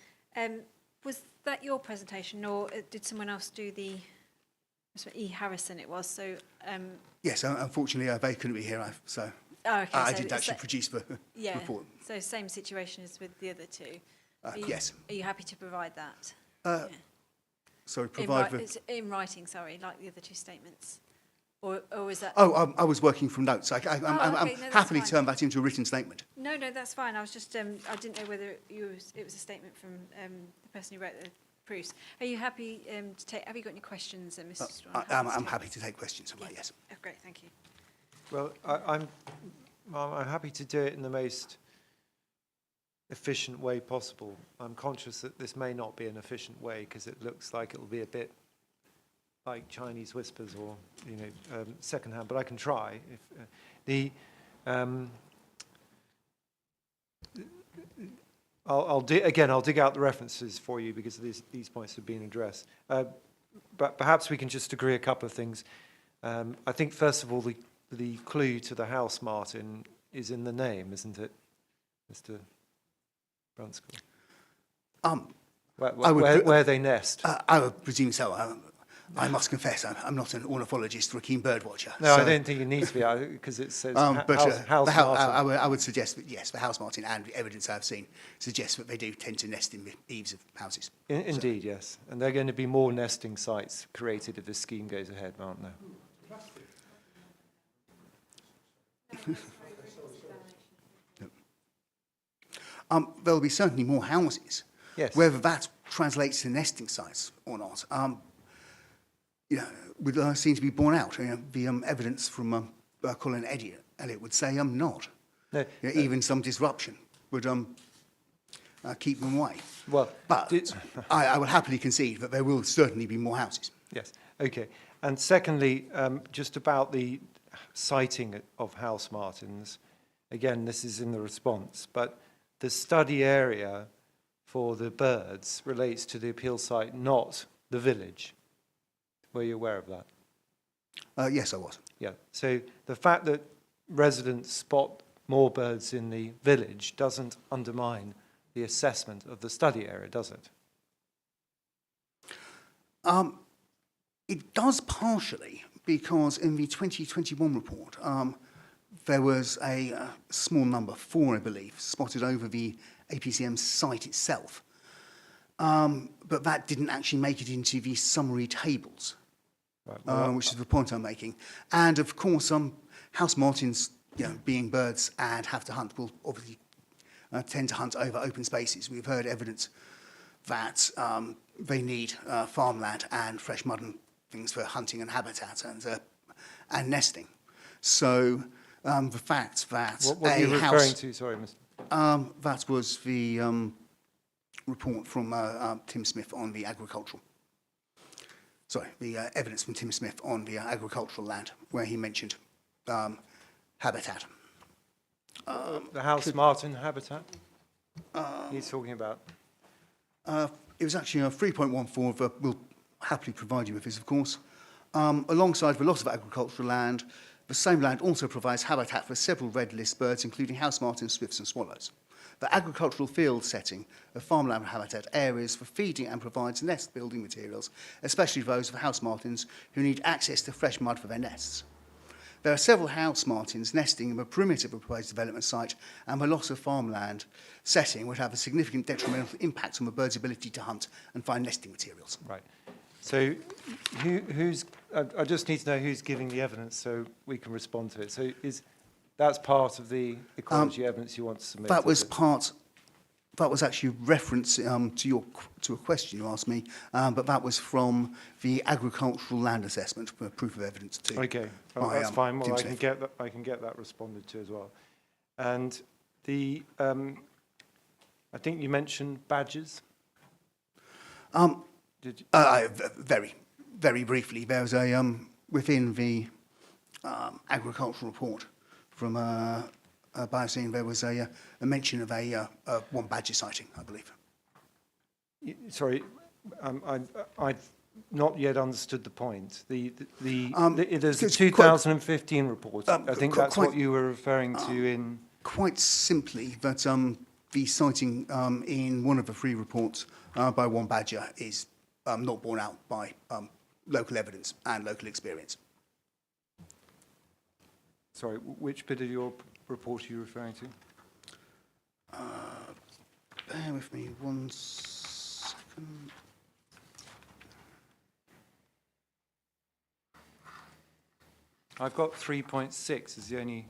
Was that your presentation, or did someone else do the... E. Harrison it was, so... Yes, unfortunately, they couldn't be here, so oh, okay, I so didn't actually produce the report. So same situation as with the other two. Yes. Are you happy to provide that? Sorry, in writing, sorry, like the other two statements? Or was that... Oh, I was working from notes. I'm no, happily fine. turn that into a written statement. No, that's fine. I was just, I didn't know whether it was a statement from the person who wrote the proofs. Are you happy to take, have you got any questions, Mr. Strachan? I'm happy to take questions on that, yes. Oh, great, thank you. Well, I'm happy to do it in the most efficient way possible. I'm conscious that this may not be an efficient way because it looks like it'll be a bit like Chinese whispers or, secondhand, but I can try. I'll dig out the references for you because these points have been addressed. But perhaps we can just agree a couple of things. I think, first of all, the clue to the house martin is in the name, isn't it, Mr. Brunskill? Where they nest. I would presume so. I must confess, I'm not an ornithologist or a keen bird watcher. No, so I don't think it needs to be, because it says house martin. I would suggest that, yes, the house martin and the evidence I've seen suggests that they do tend to nest in the eaves of houses. Indeed, yes. And there are going to be more nesting sites created if this scheme goes ahead, aren't there? There'll be certainly more houses. Yes. Whether that translates to nesting sites or not, would seem to be borne out. The evidence from Colin Elliott would say not. No, even some disruption would keep them away. Well, but I would happily concede that there will certainly be more houses. Yes. Okay. And secondly, just about the sighting of house martins. Again, this is in the response, but the study area for the birds relates to the appeal site, not the village. Were you aware of that? Yes, I was. Yeah. So the fact that residents spot more birds in the village doesn't undermine the assessment of the study area, does it? It does partially, because in the 2021 report, there was a small number, 4, I believe, spotted over the APCM site itself. But that didn't actually make it into the summary tables, right, which is the point I'm making. And of course, house martins, being birds and have to hunt, will obviously tend to hunt over open spaces. We've heard evidence that they need farmland and fresh mud and things for hunting and habitat and nesting. So the fact that what are you referring to? Sorry, Mr. That was the report from Tim Smith on the agricultural. Sorry, the evidence from Tim Smith on the agricultural land, where he mentioned habitat. The house martin habitat he's talking about? It was actually a 3.14, we'll happily provide you with this, of course. Alongside the loss of agricultural land, the same land also provides habitat for several red list birds, including house martins, swifts and swallows. The agricultural field setting of farmland habitat areas for feeding and provides nest building materials, especially those for house martins who need access to fresh mud for their nests. There are several house martins nesting in the perimeter of a proposed development site, and the loss of farmland setting would have a significant detrimental impact on the bird's ability to hunt and find nesting materials. Right. So I just need to know who's giving the evidence so we can respond to it. So that's part of the ecology evidence you want to submit? That was part. That was actually reference to a question you asked me, but that was from the agricultural land assessment for proof of evidence too. Okay, well, that's fine. Well, I can get that responded to as well. And the I think you mentioned badgers. Very, very briefly, there was a within the agricultural report from Bioscene, there was a mention of one badger sighting, I believe. Sorry, I've not yet understood the point. There's a 2015 report. I think that's what you were referring to in... Quite simply, that the sighting in one of the 3 reports by one badger is not borne out by local evidence and local experience. Sorry, which bit of your report are you referring to? Bear with me 1 second. I've got 3.6 is the only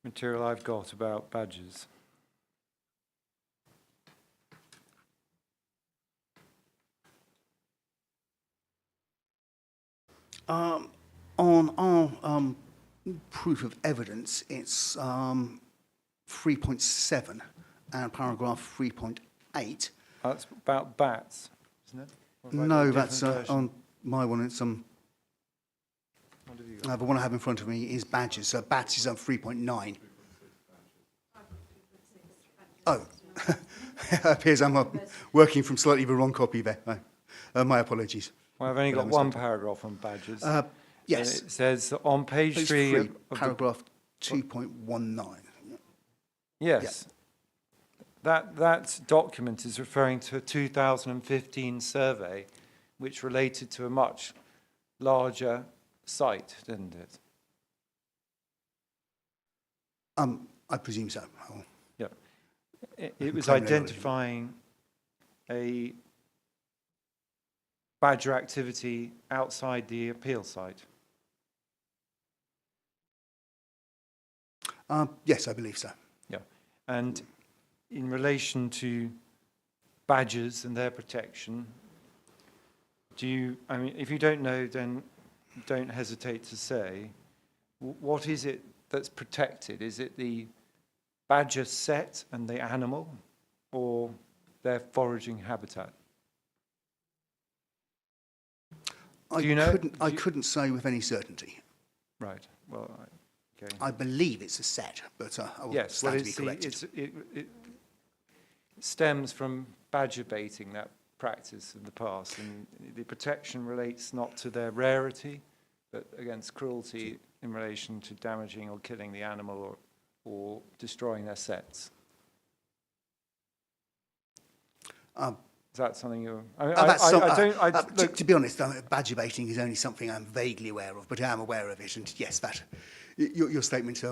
material I've got about badgers. On our proof of evidence, it's 3.7 and paragraph 3.8. That's about bats, isn't it? No, that's on my one. It's What have you got? the one I have in front of me is badgers. So bats is on 3.9. Oh, it appears I'm working from slightly the wrong copy there. My apologies. Well, I've only got one paragraph on badgers. Yes. It says that on page Page 3 of the paragraph 2.19. Yes. That document is referring to a 2015 survey which related to a much larger site, didn't it? I presume so. Yeah. It was claim no identifying a badger activity outside the appeal site. Yes, I believe so. Yeah. And in relation to badgers and their protection, I mean, if you don't know, then don't hesitate to say, what is it that's protected? Is it the badger set and the animal, or their foraging habitat? Do you know? I couldn't say with any certainty. Right. Well, okay. I believe it's a set, but I will Yes. Well, stand to be corrected. it stems from badger baiting, that practice in the past, and the protection relates not to their rarity, but against cruelty in relation to damaging or killing the animal or destroying their sets. Is that something you're... To be honest, badger baiting is only something I'm vaguely aware of, but I am aware of it. And yes, your statement,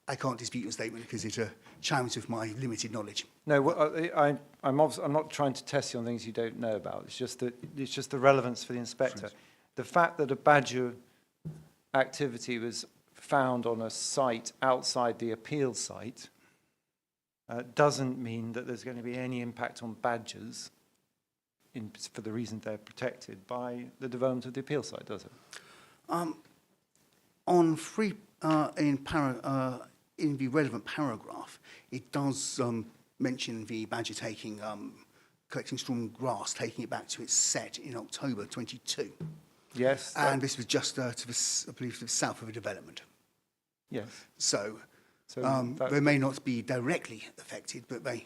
I can't dispute your statement because it chimes with my limited knowledge. No, well, I'm not trying to test you on things you don't know about. It's just the relevance for the inspector. The fact that a badger activity was found on a site outside the appeal site doesn't mean that there's going to be any impact on badgers for the reason they're protected by the development of the appeal site, does it? In the relevant paragraph, it does mention the badger collecting strong grass, taking it back to its set in October 22. Yes. And this was just I believe, to the south of the development. Yes. So they may not be directly affected, but the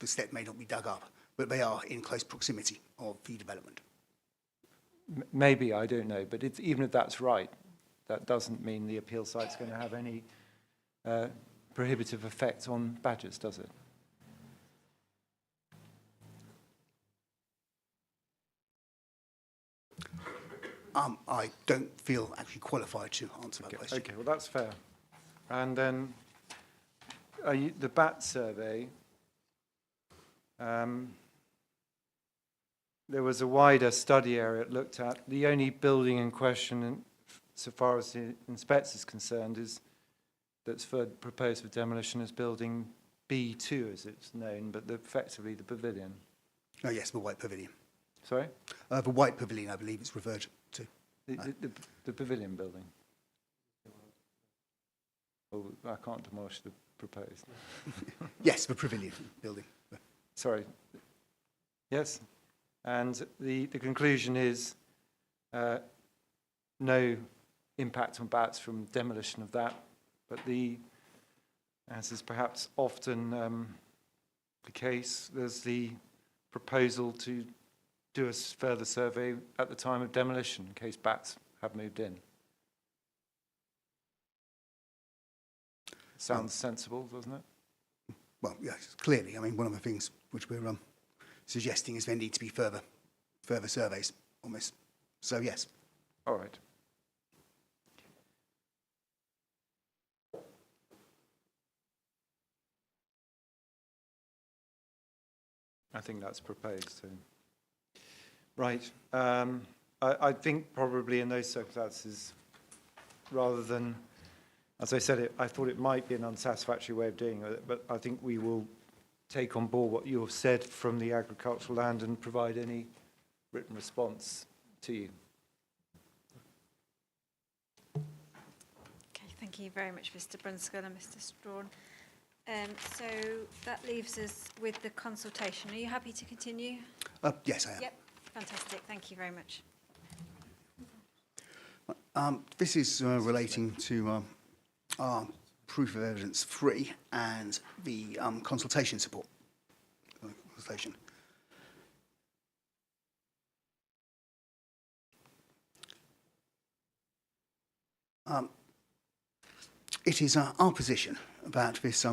step may not be dug up, but they are in close proximity of the development. Maybe, I don't know, but even if that's right, that doesn't mean the appeal site's going to have any prohibitive effect on badgers, does it? I don't feel actually qualified to answer that question. Okay, well, that's fair. And then the bat survey, there was a wider study area it looked at. The only building in question, so far as the inspector is concerned, is that's proposed for demolition as building B2, as it's known, but effectively the pavilion. Oh, yes, the White Pavilion. Sorry? The White Pavilion, I believe it's referred to. The pavilion building. Oh, I can't demolish the proposed. Yes, the Pavilion building. Sorry. Yes. And the conclusion is no impact on bats from demolition of that, but as is perhaps often the case, there's the proposal to do a further survey at the time of demolition in case bats have moved in. Sounds sensible, doesn't it? Well, yes, clearly. I mean, one of the things which we're suggesting is there need to be further surveys on this. So, yes. All right. I think that's proposed. So. Right. I think probably in those circumstances, rather than, as I said, I thought it might be an unsatisfactory way of doing it, but I think we will take on board what you have said from the agricultural land and provide any written response to you. Okay, thank you very much, Mr. Brunskill and Mr. Strawn. So that leaves us with the consultation. Are you happy to continue? Yes, I am. Yep, fantastic. Thank you very much. This is relating to our proof of evidence 3 and the consultation support. Consultation. It is our position that this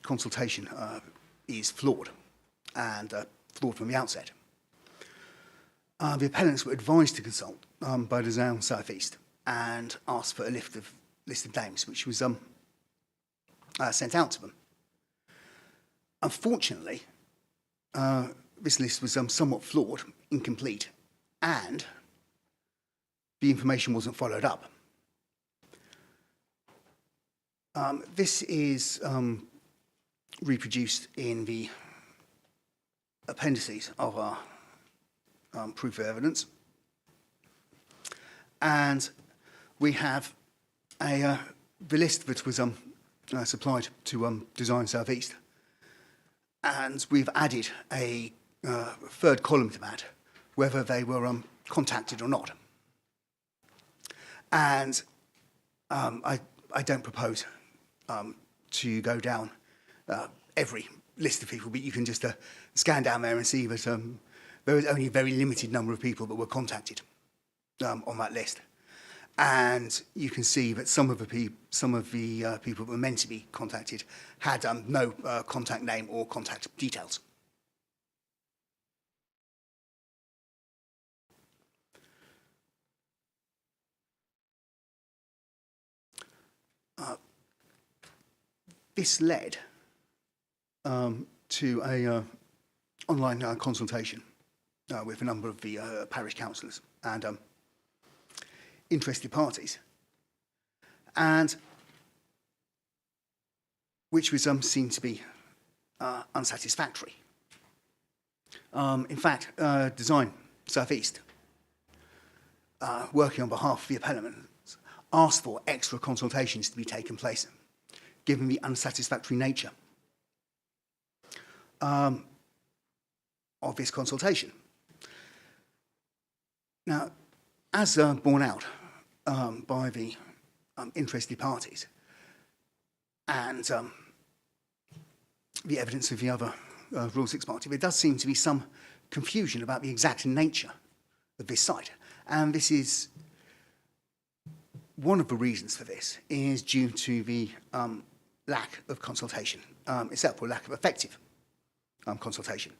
consultation is flawed, and flawed from the outset. The appellants were advised to consult by the Zone South East and asked for a list of names, which was sent out to them. Unfortunately, this list was somewhat flawed, incomplete, and the information wasn't followed up. This is reproduced in the appendices of our proof of evidence. And we have the list that was supplied to Design South East. And we've added a third column to that, whether they were contacted or not. And I don't propose to go down every list of people, but you can just scan down there and see that there was only a very limited number of people that were contacted on that list. And you can see that some of the people that were meant to be contacted had no contact name or contact details. This led to a online consultation with a number of the parish councillors and interested parties, and which was seen to be unsatisfactory. In fact, Design South East, working on behalf of the appellants, asked for extra consultations to be taken place, given the unsatisfactory nature of this consultation. Now, as borne out by the interested parties and the evidence of the other Rule 6 party, there does seem to be some confusion about the exact nature of this site. And this is one of the reasons for this is due to the lack of consultation itself, or lack of effective consultation.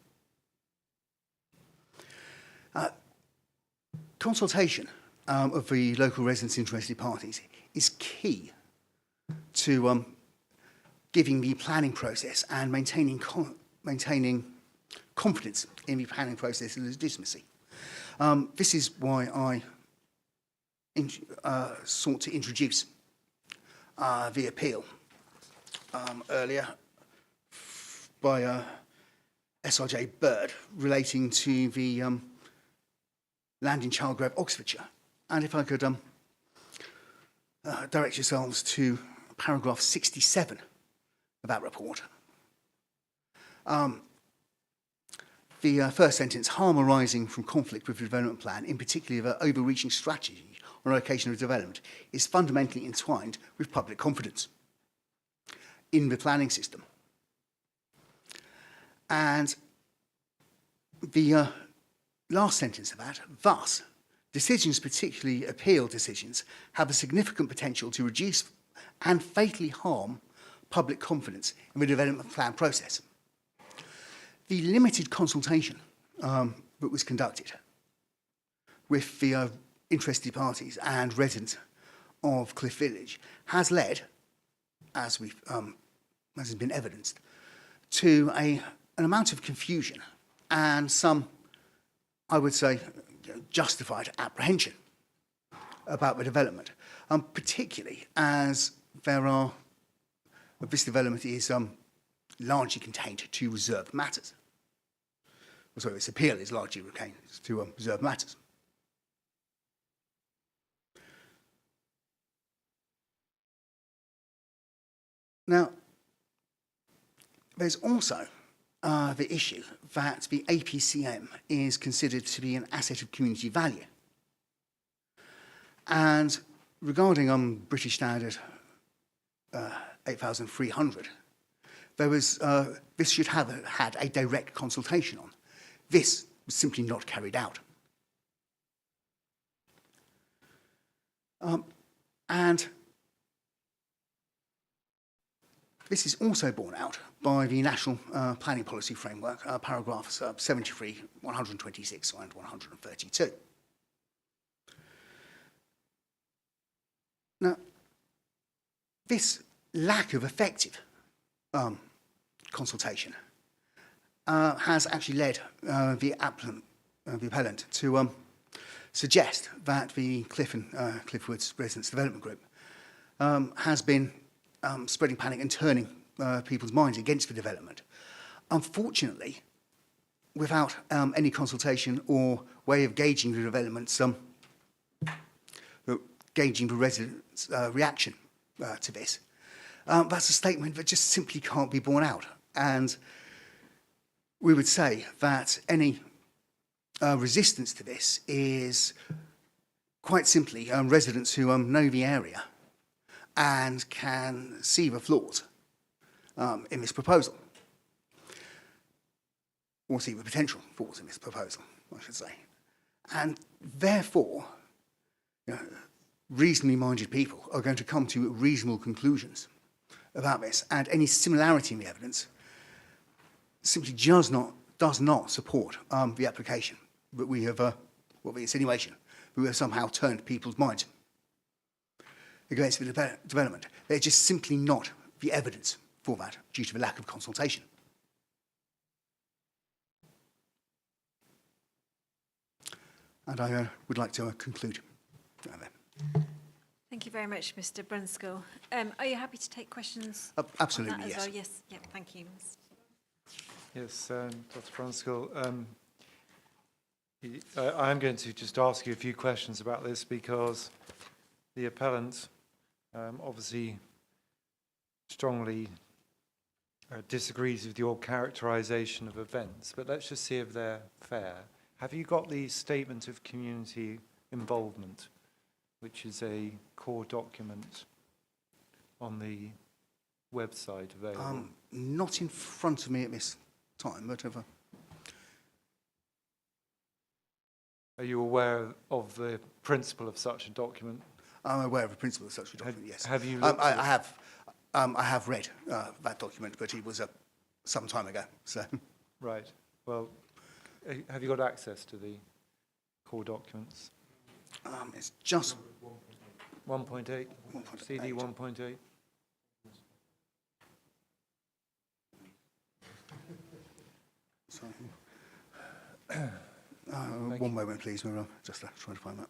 Consultation of the local residents' interested parties is key to giving the planning process and maintaining confidence in the planning process and legitimacy. This is why I sought to introduce the appeal earlier by SRJ Bird relating to the land in Childgrove, Oxfordshire. And if I could direct yourselves to paragraph 67 of that report. The first sentence, harm arising from conflict with the development plan, in particular the overreaching strategy on location of development, is fundamentally entwined with public confidence in the planning system. And the last sentence of that, thus, decisions, particularly appeal decisions, have a significant potential to reduce and fatally harm public confidence in the development plan process. The limited consultation that was conducted with the interested parties and residents of Cliffe Village has led, as has been evidenced, to an amount of confusion and some, I would say, justified apprehension about the development, particularly as this development is largely contained to reserved matters. Sorry, this appeal is largely contained to reserved matters. Now, there's also the issue that the APCM is considered to be an asset of community value. And regarding British Standard 8300, this should have had a direct consultation on. This was simply not carried out. And this is also borne out by the National Planning Policy Framework, paragraphs 73, 126 and 132. Now, this lack of effective consultation has actually led the appellant to suggest that the Cliffe and Cliffe Woods Residents Development Group has been spreading panic and turning people's minds against the development. Unfortunately, without any consultation or way of gauging the developments, gauging the residents' reaction to this, that's a statement that just simply can't be borne out. And we would say that any resistance to this is quite simply residents who know the area and can see the flaws in this proposal, or see the potential flaws in this proposal, I should say. And therefore, reasonably minded people are going to come to reasonable conclusions about this, and any similarity in the evidence simply does not support the application that we have, the insinuation that we have somehow turned people's minds against the development. There's just simply not the evidence for that due to the lack of consultation. And I would like to conclude. Thank you very much, Mr. Brunskill. Are you happy to take questions? Absolutely, on that as yes. well? Yes. Yeah, thank you. Yes, Dr. Brunskill. I'm going to just ask you a few questions about this because the appellant obviously strongly disagrees with your characterisation of events, but let's just see if they're fair. Have you got the Statement of Community Involvement, which is a core document on the website available? Not in front of me at this time, but Are you aware of the principle of such a document? I'm aware of the principle of such a document, yes. Have you I have read that document, but it was some time ago. So, Right. Well, have you got access to the core documents? it's just 1.8? 1.8. CD 1.8? Sorry. One moment, please. We're just trying to find that.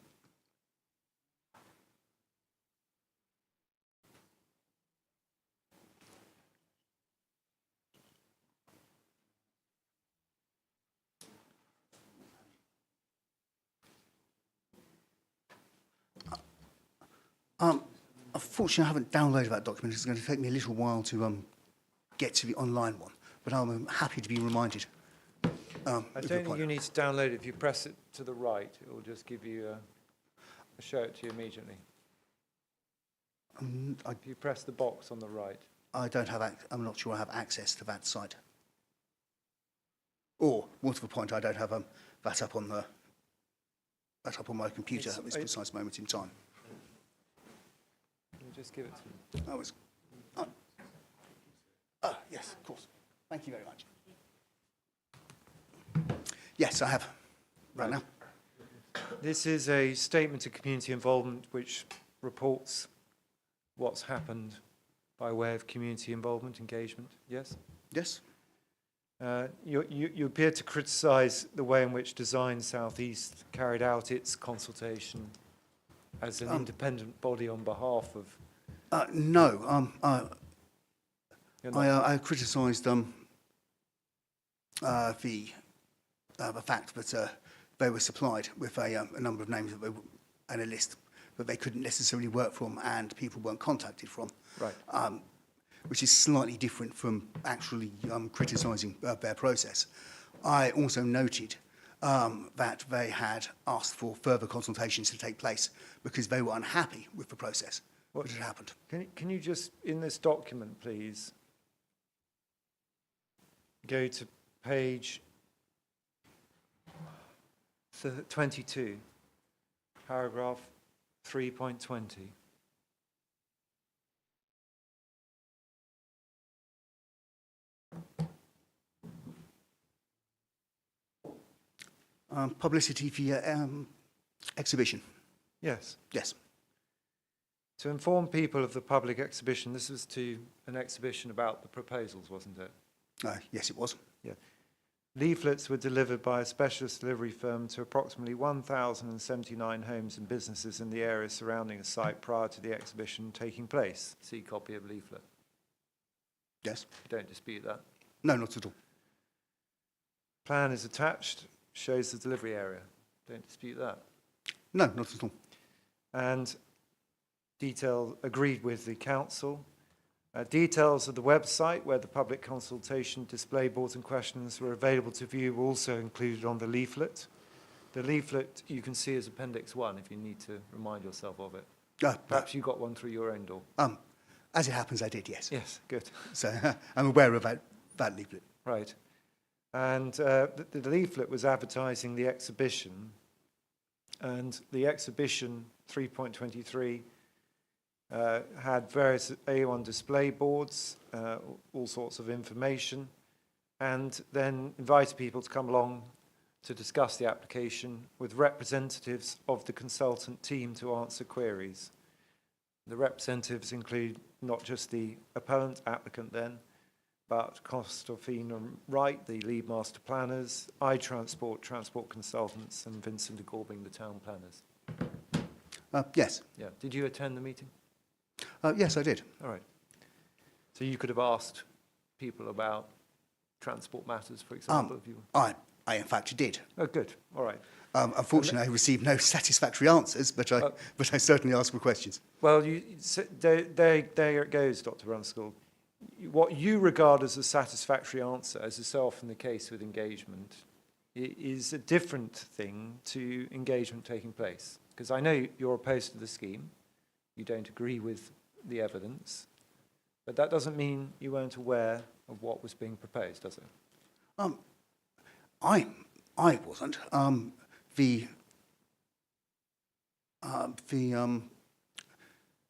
Unfortunately, I haven't downloaded that document. It's going to take me a little while to get to the online one, but I'm happy to be reminded. I don't think you need to download it. If you press it to the right, it will just give you show it to you immediately. If you press the box on the right. I don't have. I'm not sure I have access to that site. Or, more to the point, I don't have that up on my computer at this precise moment in time. Can you just give it to me? Yes, of course. Thank you very much. Yes, I have. Right now. This is a statement of community involvement which reports what's happened by way of community involvement, engagement. Yes? Yes. You appear to criticise the way in which Design South East carried out its consultation as an independent body on behalf of... No. I criticised the fact that they were supplied with a number of names and a list that they couldn't necessarily work from and people weren't contacted from. Right. Which is slightly different from actually criticising their process. I also noted that they had asked for further consultations to take place because they were unhappy with the process that had happened. Can you just, in this document, please, go to page 22, paragraph 3.20. Publicity for your exhibition. Yes. Yes. To inform people of the public exhibition, this was to an exhibition about the proposals, wasn't it? Yes, it was. Yeah. Leaflets were delivered by a specialist delivery firm to approximately 1,079 homes and businesses in the area surrounding the site prior to the exhibition taking place. See copy of leaflet. Yes. You don't dispute that? No, not at all. Plan is attached, shows the delivery area. Don't dispute that? No, not at all. And detail agreed with the council. Details of the website where the public consultation display boards and questions were available to view were also included on the leaflet. The leaflet you can see as Appendix 1 if you need to remind yourself of it. Perhaps you got one through your own door. As it happens, I did, yes. Yes, good. So I'm aware of that leaflet. Right. And the leaflet was advertising the exhibition, and the exhibition 3.23 had various A1 display boards, all sorts of information, and then invited people to come along to discuss the application with representatives of the consultant team to answer queries. The representatives include not just the applicant then, but Constantine Wright, the lead master planners, iTransport, transport consultants, and Vincent de Gorbing, the town planners. Yes. Yeah. Did you attend the meeting? Yes, I did. All right. So you could have asked people about transport matters, for example, if you... I in fact did. Oh, good. All right. Unfortunately, I received no satisfactory answers, but I certainly asked for questions. Well, there it goes, Dr. Brunskill. What you regard as a satisfactory answer, as is so often the case with engagement, is a different thing to engagement taking place. Because I know you're opposed to the scheme, you don't agree with the evidence, but that doesn't mean you weren't aware of what was being proposed, does it? I wasn't. The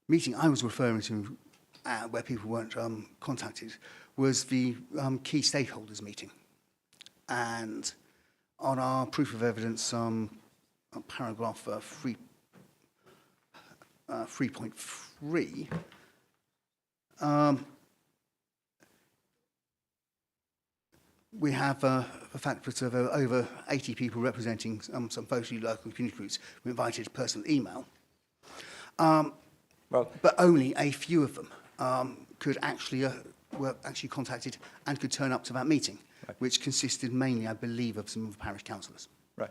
meeting I was referring to, where people weren't contacted, was the key stakeholders meeting. And on our proof of evidence, paragraph 3.3, We have a fact that of over 80 people representing some vocally local community groups were invited to personal email. But only a few of them could actually were actually contacted and could turn up to that meeting, which consisted mainly, I believe, of some of the parish councillors. Right.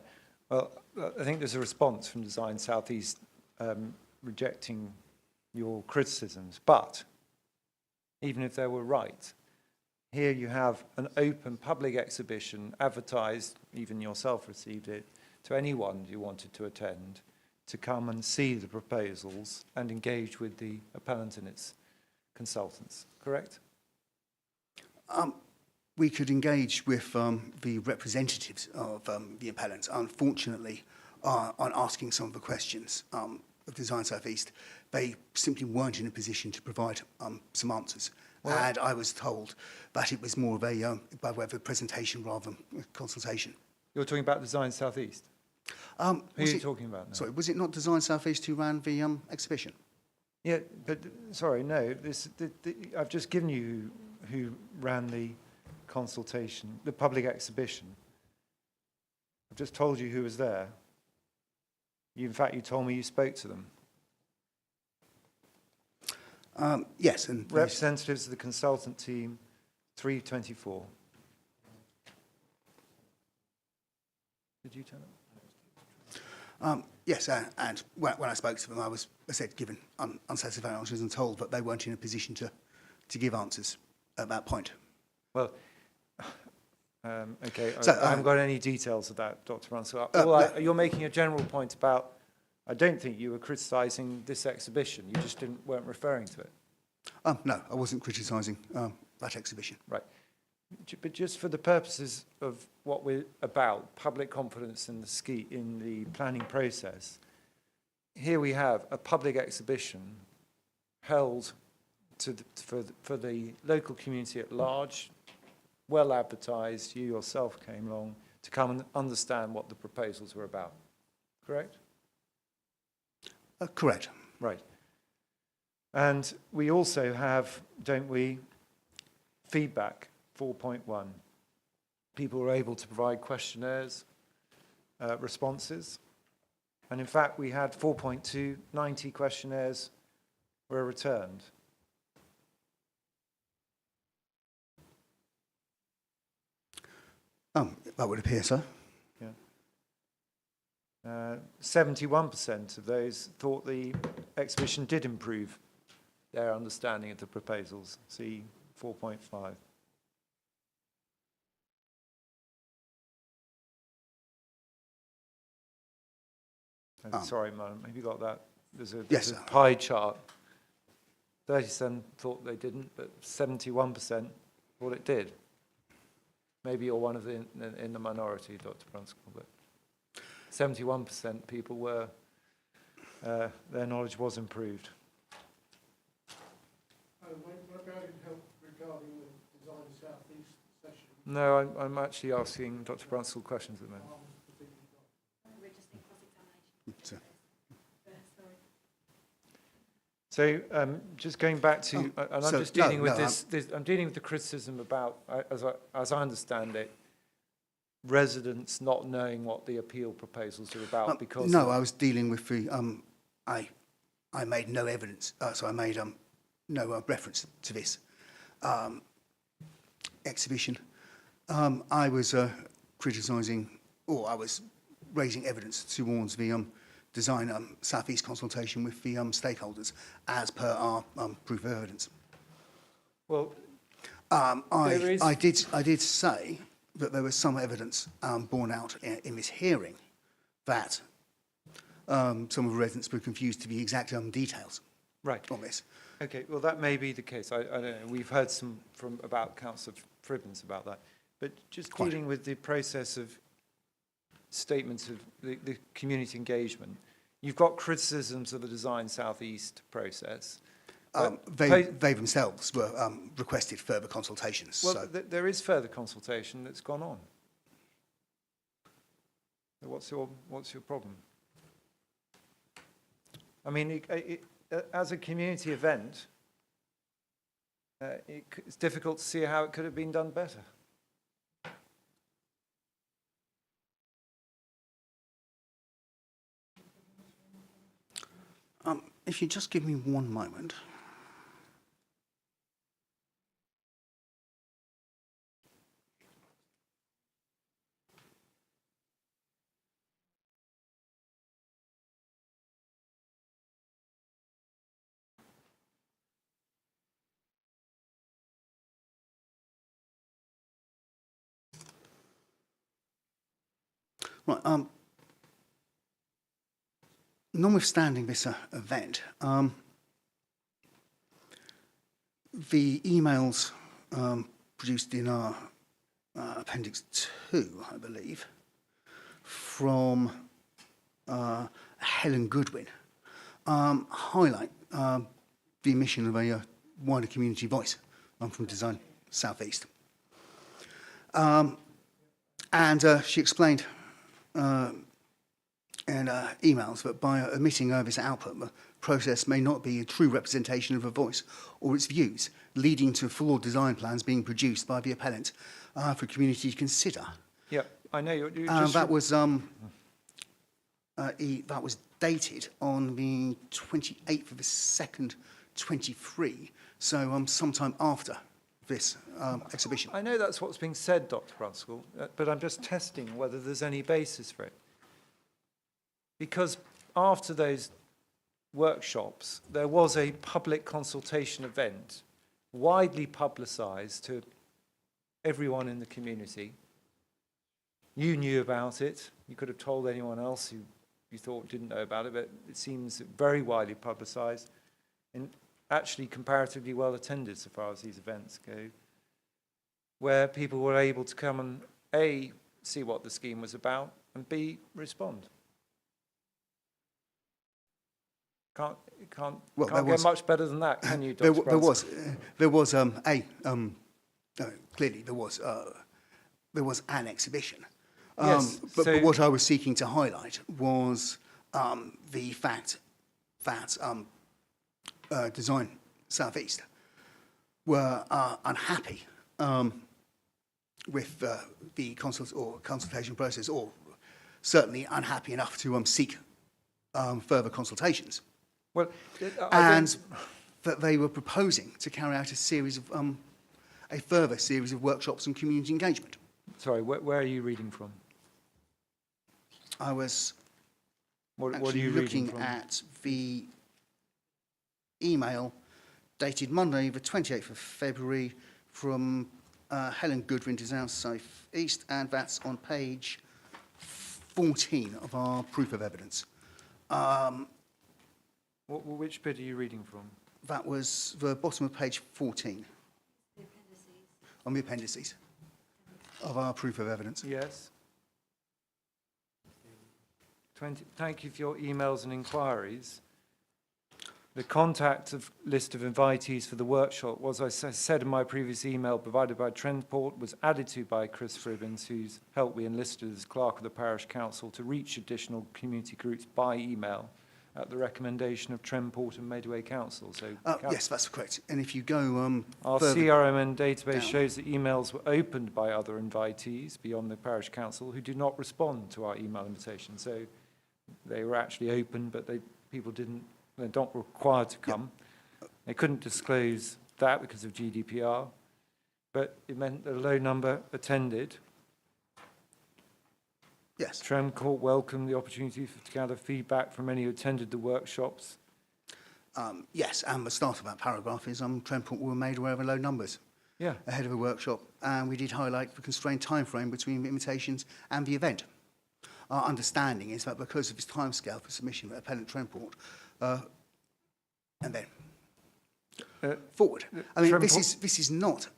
Well, I think there's a response from Design South East rejecting your criticisms, but even if they were right, here you have an open public exhibition advertised, even yourself received it, to anyone who wanted to attend, to come and see the proposals and engage with the appellant and its consultants, correct? We could engage with the representatives of the appellants. Unfortunately, on asking some of the questions of Design South East, they simply weren't in a position to provide some answers. Well, and I was told that it was more of a by way of a presentation rather than a consultation. You're talking about Design South East? Who are you talking about now? Sorry, was it not Design South East who ran the exhibition? Yeah, but sorry, no. I've just given you who ran the consultation, the public exhibition. I've just told you who was there. In fact, you told me you spoke to them. Yes, and representatives of the consultant team, 324. Did you turn up? Yes, and when I spoke to them, I said, given unsatisfactory answers and told that they weren't in a position to give answers at that point. Well, okay, so, I haven't got any details of that, Dr. Runsell. You're making a general point about, I don't think you were criticising this exhibition, you just weren't referring to it. No, I wasn't criticising that exhibition. Right. But just for the purposes of what we're about, public confidence in the planning process, here we have a public exhibition held for the local community at large, well advertised. You yourself came along to come and understand what the proposals were about. Correct? Correct. Right. And we also have, don't we, feedback 4.1. People were able to provide questionnaires, responses. And in fact, we had 4.2, 90 questionnaires were returned. That would appear so. Yeah. 71% of those thought the exhibition did improve their understanding of the proposals. See 4.5. Sorry, madam, have you got that? There's a pie chart. 30% thought they didn't, but 71% thought it did. Maybe you're one of the in the minority, Dr. Brunskill, but 71% people were, their knowledge was improved. Regarding the Design South East session? No, I'm actually asking Dr. Brunskill questions at the moment. So just going back to, and I'm just dealing with I'm dealing with the criticism about, as I understand it, residents not knowing what the appeal proposals are about because... No, I was dealing with the, I made no evidence, so I made no reference to this exhibition. I was criticising, or I was raising evidence towards the Design South East consultation with the stakeholders as per our proof of evidence. Well, I did say that there was some evidence borne out in this hearing that some of the residents were confused to the exact details on this. Okay, well, that may be the case. I don't know. We've heard some about Councillor Fribbins about that. But just dealing with the process of statements of the community engagement, you've got criticisms of the Design South East process. They themselves were requested further consultations. Well, so. There is further consultation that's gone on. What's your problem? I mean, as a community event, it's difficult to see how it could have been done better. If you just give me one moment. Right, notwithstanding this event, the emails produced in our Appendix 2, I believe, from Helen Goodwin, highlight the omission of a wider community voice from Design South East. And she explained in emails that by omitting this output, the process may not be a true representation of a voice or its views, leading to flawed design plans being produced by the appellant for community to consider. Yeah, I know you just... That was dated on the 28th of the 2nd, 23, so sometime after this exhibition. I know that's what's being said, Dr. Ruskell, but I'm just testing whether there's any basis for it. Because after those workshops, there was a public consultation event, widely publicised to everyone in the community. You knew about it. You could have told anyone else who you thought didn't know about it, but it seems very widely publicised and actually comparatively well attended so far as these events go, where people were able to come and A, see what the scheme was about, and B, respond. Can't get much better than that, can you, Dr. Clearly there was an exhibition. Yes, but what I was seeking to highlight was the fact that Design South East were unhappy with the consultation process, or certainly unhappy enough to seek further consultations. Well, and that they were proposing to carry out a further series of workshops and community engagement. Sorry, where are you reading from? I was what are actually you looking at the email dated Monday, the 28th of February, from Helen Goodwin to South East, and that's on page 14 of our proof of evidence. Which bit are you reading from? That was the bottom of page 14. The appendices. On the appendices of our proof of evidence. Yes. Thank you for your emails and inquiries. The contact list of invitees for the workshop was, as I said in my previous email, provided by Trentport, was added to by Chris Fribbins, whose help we enlisted as clerk of the parish council to reach additional community groups by email at the recommendation of Trentport and Medway Council. So, yes, that's correct. And if you go our further CRMN database down, shows that emails were opened by other invitees beyond the parish council who did not respond to our email invitation. So they were actually open, but they're not required to come. Yep. They couldn't disclose that because of GDPR, but it meant that a low number attended. Yes. Trentport welcomed the opportunity to gather feedback from any who attended the workshops. Yes, and the start of that paragraph is Trentport were made aware of low numbers ahead of the workshop, and we did highlight the constrained time frame between the invitations and the event. Our understanding is that because of his timescale for submission at Appellant Trentport, and then forward. I mean, this is not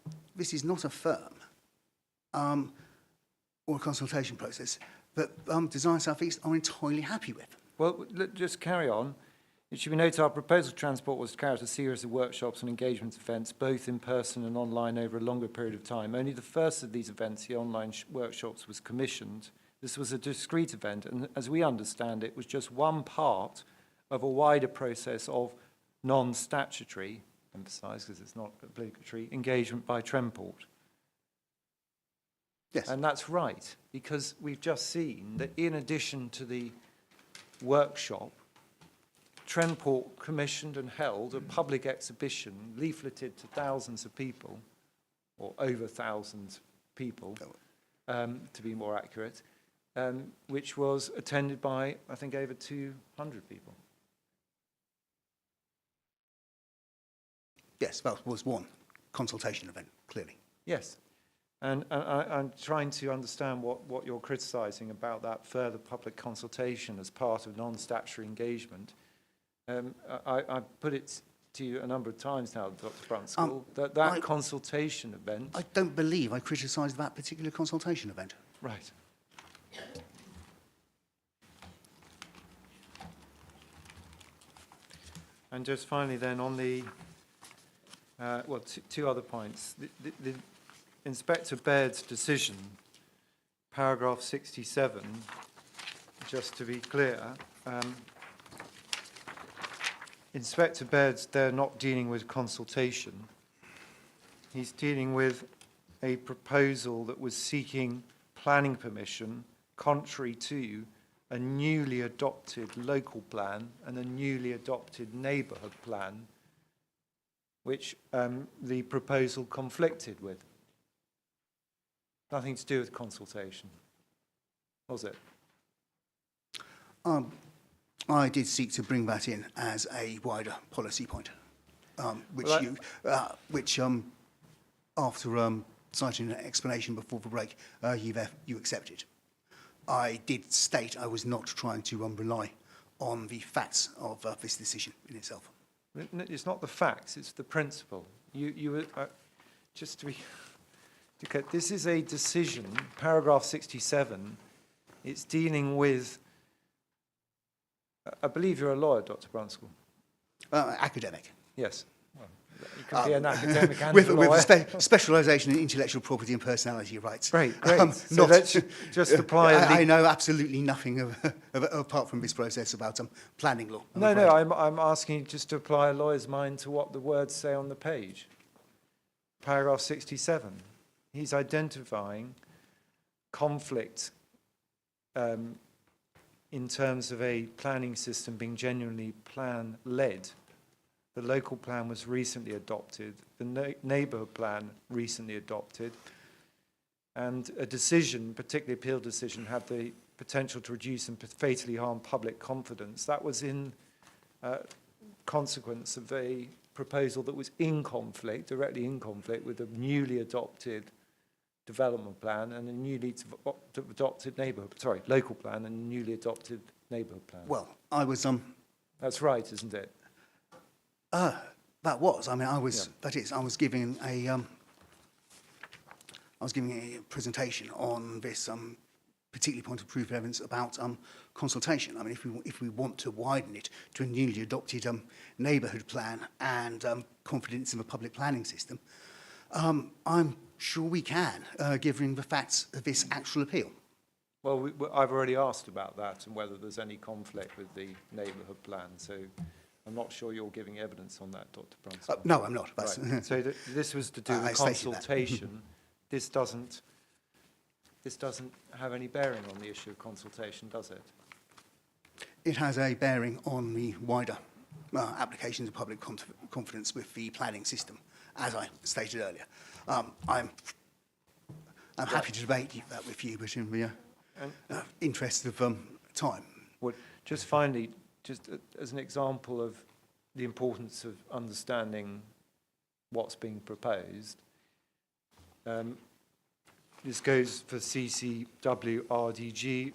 a firm or a consultation process that Design South East are entirely happy with. Well, just carry on. It should be noted our proposal Transport was to carry out a series of workshops and engagement events, both in person and online, over a longer period of time. Only the first of these events, the online workshops, was commissioned. This was a discrete event, and as we understand it, was just one part of a wider process of non-statutory, emphasise because it's not obligatory, engagement by Trentport. Yes. And that's right, because we've just seen that in addition to the workshop, Trentport commissioned and held a public exhibition, leafleted to thousands of people, or over 1,000 people, to be more accurate, which was attended by, I think, over 200 people. Yes, that was one consultation event, clearly. Yes. And I'm trying to understand what you're criticising about that further public consultation as part of non-statutory engagement. I put it to you a number of times now, Dr. Brunskill, that consultation event... I don't believe I criticised that particular consultation event. Right. And just finally then on the... well, two other points. The Inspector Baird's decision, paragraph 67, just to be clear, Inspector Baird's, they're not dealing with consultation. He's dealing with a proposal that was seeking planning permission contrary to a newly adopted local plan and a newly adopted neighbourhood plan, which the proposal conflicted with. Nothing to do with consultation, was it? I did seek to bring that in as a wider policy point, which after citing an explanation before the break, you accepted. I did state I was not trying to rely on the facts of this decision in itself. It's not the facts, it's the principle. Just to be... Okay, this is a decision, paragraph 67, it's dealing with... I believe you're a lawyer, Dr. Brunskill. Academic. Yes. Well, you can be an academic and with a lawyer. With specialisation in intellectual property and personality rights. Great. So let's just apply... I know absolutely nothing apart from this process about planning law. No, I'm asking you just to apply a lawyer's mind to what the words say on the page. Paragraph 67. He's identifying conflict in terms of a planning system being genuinely plan-led. The local plan was recently adopted, the neighbourhood plan recently adopted, and a decision, particularly appeal decision, had the potential to reduce and fatally harm public confidence. That was in consequence of a proposal that was in conflict, directly in conflict with a newly adopted development plan and a newly adopted local plan and a newly adopted neighbourhood plan. Well, I was That's right, isn't it? That was. I mean, I was. Yeah. That is. I was giving a presentation on this particularly point of proof evidence about consultation. I mean, if we want to widen it to a newly adopted neighbourhood plan and confidence in the public planning system, I'm sure we can, given the facts of this actual appeal. Well, I've already asked about that and whether there's any conflict with the neighbourhood plan, so I'm not sure you're giving evidence on that, Dr. Brunskill. No, I'm not. Right. So this was to do with consultation. This doesn't have any bearing on the issue of consultation, does it? It has a bearing on the wider applications of public confidence with the planning system, as I stated earlier. I'm happy to debate that with you, but in the interest of time. Well, just finally, just as an example of the importance of understanding what's being proposed, this goes for CCWRDG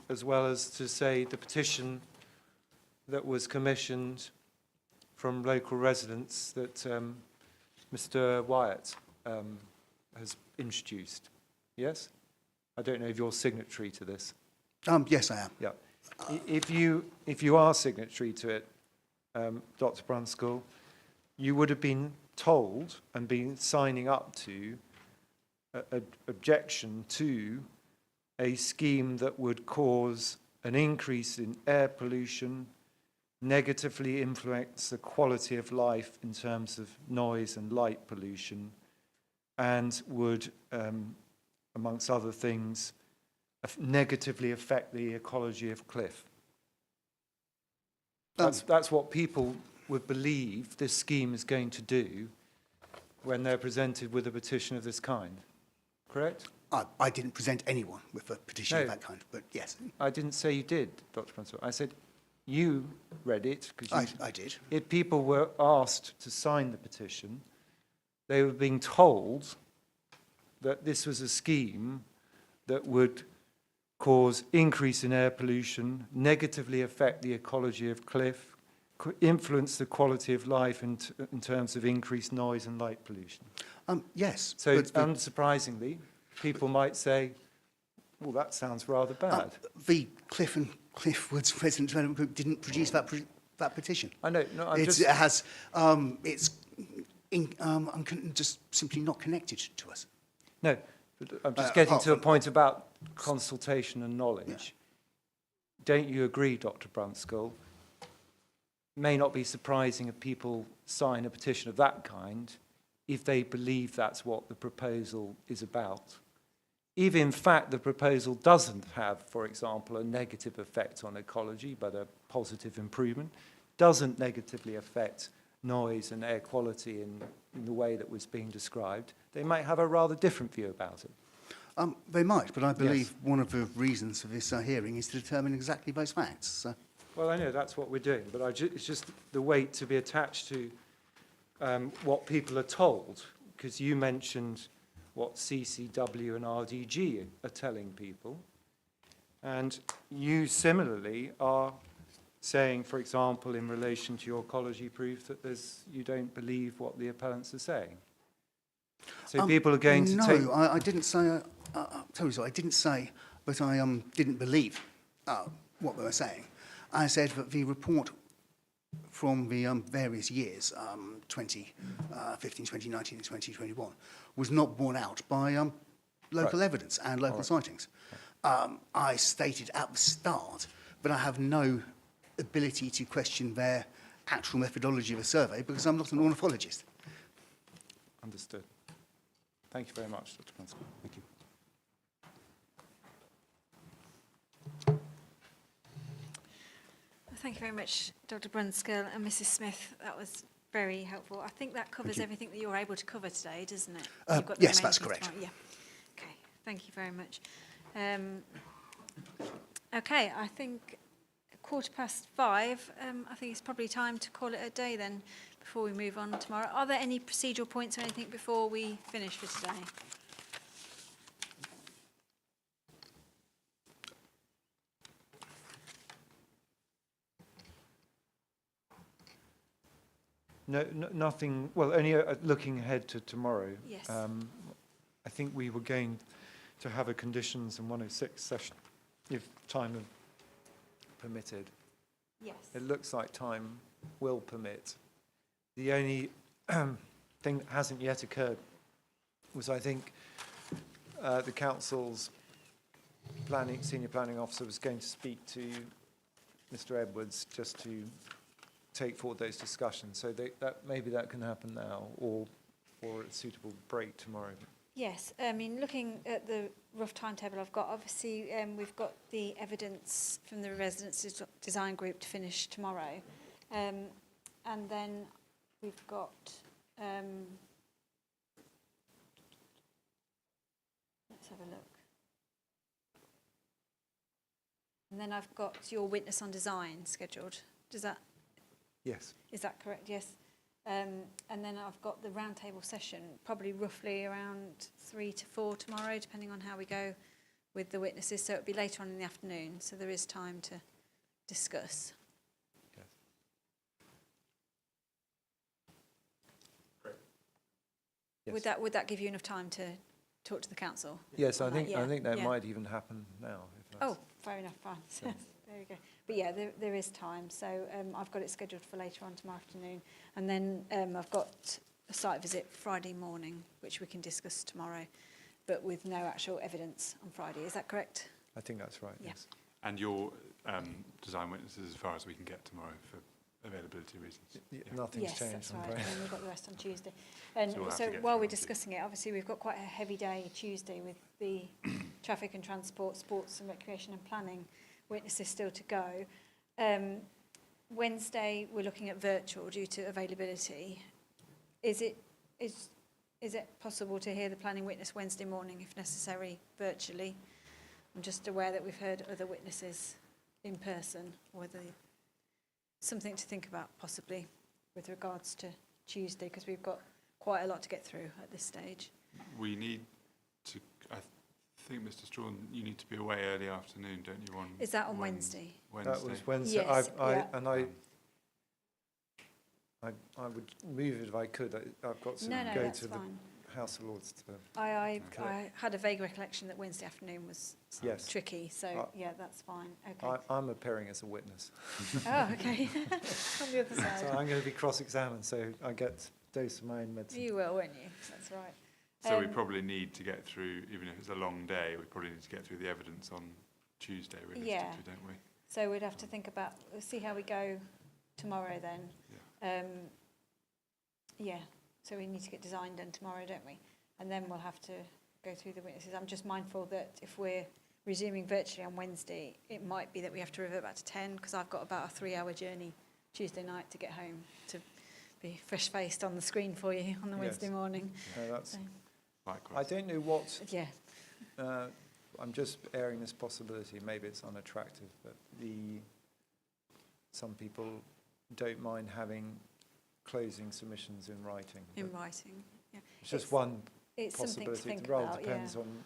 as well as to say the petition that was commissioned from local residents that Mr. Wyatt has introduced. Yes? I don't know if you're signatory to this. Yes, I am. Yeah. If you are signatory to it, Dr. Brunskill, you would have been told and been signing up to an objection to a scheme that would cause an increase in air pollution, negatively influence the quality of life in terms of noise and light pollution, and would, amongst other things, negatively affect the ecology of Cliffe. That's what people would believe this scheme is going to do when they're presented with a petition of this kind. Correct? I didn't present anyone with a petition of No. that kind, but yes, I didn't say you did, Dr. Brunswick. I said you read it because I did. if people were asked to sign the petition, they were being told that this was a scheme that would cause increase in air pollution, negatively affect the ecology of Cliffe, influence the quality of life in terms of increased noise and light pollution. Yes. So, but unsurprisingly, people might say, well, that sounds rather bad. the Cliffe and Cliffe Woods Resident Development Group didn't produce that petition. I know, no, I'm It's, just... it has, it's just simply not connected to us. No, but I'm just getting apart to a from- point about consultation and knowledge. Don't you agree, Dr. Brunskill? May not be surprising if people sign a petition of that kind if they believe that's what the proposal is about. If in fact the proposal doesn't have, for example, a negative effect on ecology, but a positive improvement, doesn't negatively affect noise and air quality in the way that was being described, they might have a rather different view about it. They might, but I believe one of the reasons for this hearing is to determine exactly those facts. So. Well, I know that's what we're doing, but it's just the weight to be attached to what people are told, because you mentioned what CCW and RDG are telling people, and you similarly are saying, for example, in relation to your ecology proof, that you don't believe what the appellants are saying. So people are going to take... No, I didn't say... tell you so, I didn't say that I didn't believe what they were saying. I said that the report from the various years, 2015, 2019 and 2021, was not borne out by local evidence and local sightings. I stated at the start that I have no ability to question their actual methodology of a survey because I'm not an ornithologist. Understood. Thank you very much, Dr. Brunskill. Thank you. Thank you very much, Dr. Brunskill and Mrs. Smith. That was very helpful. I think that covers everything that you're able to cover today, doesn't it? You've got the Yes, main that's things correct. tomorrow. Yeah. Okay. Thank you very much. Okay, I think 5:15. I think it's probably time to call it a day then, before we move on tomorrow. Are there any procedural points or anything before we finish for today? No, nothing. Well, only looking ahead to tomorrow. Yes. I think we were going to have a conditions and 106 session, if time permitted. Yes. It looks like time will permit. The only thing that hasn't yet occurred was, I think, the council's senior planning officer was going to speak to Mr. Edwards just to take forward those discussions. So maybe that can happen now, or a suitable break tomorrow. Yes, I mean, looking at the rough timetable I've got, obviously we've got the evidence from the residence design group to finish tomorrow. And then we've got, let's have a look. And then I've got your witness on design scheduled. Yes. Is that correct? Yes. And then I've got the roundtable session, probably roughly around 3 to 4 tomorrow, depending on how we go with the witnesses. So it'll be later on in the afternoon, so there is time to discuss. Yes. Great. Yes. Would that give you enough time to talk to the council? Yes, I on think that yeah. might even happen now. If that's, Oh, fair enough. Fine. There we go. But yeah, there is time. So I've got it scheduled for later on tomorrow afternoon. And then I've got a site visit Friday morning, which we can discuss tomorrow, but with no actual evidence on Friday. Is that correct? I think that's right. Yeah. Yes. And your design witnesses as far as we can get tomorrow for availability reasons. Nothing's Yes, changed. that's I'm right. afraid. And we've got the rest on Tuesday. And So we'll have so to get while through we're on Tuesday. discussing it, obviously we've got quite a heavy day Tuesday with the traffic and transport, sports and recreation and planning witnesses still to go. Wednesday, we're looking at virtual due to availability. Is it possible to hear the planning witness Wednesday morning, if necessary, virtually? I'm just aware that we've heard other witnesses in person, whether something to think about possibly with regards to Tuesday, because we've got quite a lot to get through at this stage. We need to, I think, Mr. Strawn, you need to be away early afternoon, don't you? Is that on Wednesday? That was Wednesday. Yes, I would move it if I could. I've got to No, go that's to fine. the House of Lords. I had a vague recollection that Wednesday afternoon was Yes. tricky, so yeah, that's fine. Okay. I'm appearing as a witness. Oh, okay. On the other So side. I'm going to be cross-examined, so I get dose of my own medicine. You will, won't you? That's right. So we probably need to get through, even if it's a long day, we probably need to get through the evidence on Tuesday, realistically, Yeah. don't we? So we'd have to think about, we'll see how we go tomorrow then. Yeah, so we need to get design done tomorrow, don't we? And then we'll have to go through the witnesses. I'm just mindful that if we're resuming virtually on Wednesday, it might be that we have to revert back to 10, because I've got about a 3-hour journey Tuesday night to get home to be fresh-faced on the screen for you on the Wednesday morning. That's, So, Likewise. I don't know what... yeah. I'm just airing this possibility. Maybe it's unattractive, but some people don't mind having closing submissions in writing. In writing, yeah. It's just one It's something to possibility. think It rather about, depends yeah. on...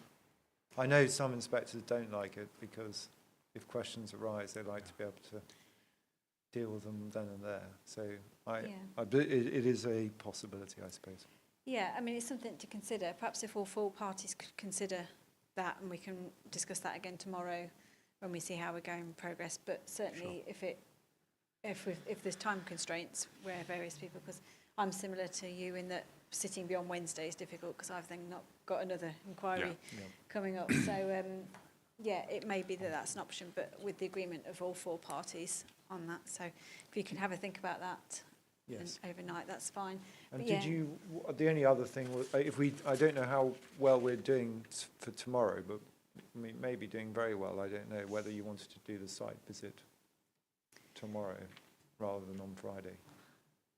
I know some inspectors don't like it because if questions arise, they like to be able to deal with them then and there. So it is a possibility, I suppose. Yeah, I mean, it's something to consider. Perhaps if all 4 parties could consider that, and we can discuss that again tomorrow when we see how we're going in progress. But certainly, if there's time constraints where various people, because I'm similar to you in that sitting beyond Wednesday is difficult because I've then not got another inquiry coming up. So yeah, it may be that that's an option, but with the agreement of all 4 parties on that. So if you can have a think about that. Yes. And overnight, that's fine. And But did you? The only other thing was, I don't know how well we're doing for tomorrow, but we may be doing very well. I don't know whether you wanted to do the site visit tomorrow rather than on Friday.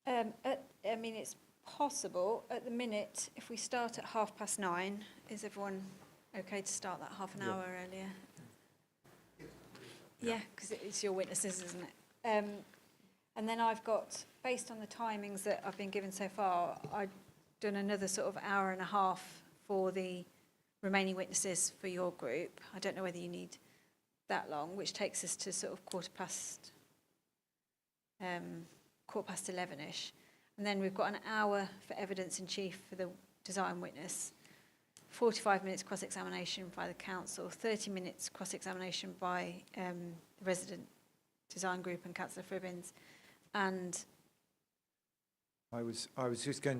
I mean, it's possible. At the minute, if we start at 9:30, is everyone okay to start that half an hour earlier? Yeah, because it's your witnesses, isn't it? And then I've got, based on the timings that I've been given so far, I've done another sort of hour and a half for the remaining witnesses for your group. I don't know whether you need that long, which takes us to sort of 11ish. And then we've got an hour for evidence in chief for the design witness, 45 minutes cross-examination by the council, 30 minutes cross-examination by the resident design group and Councillor Fribbins. And I was going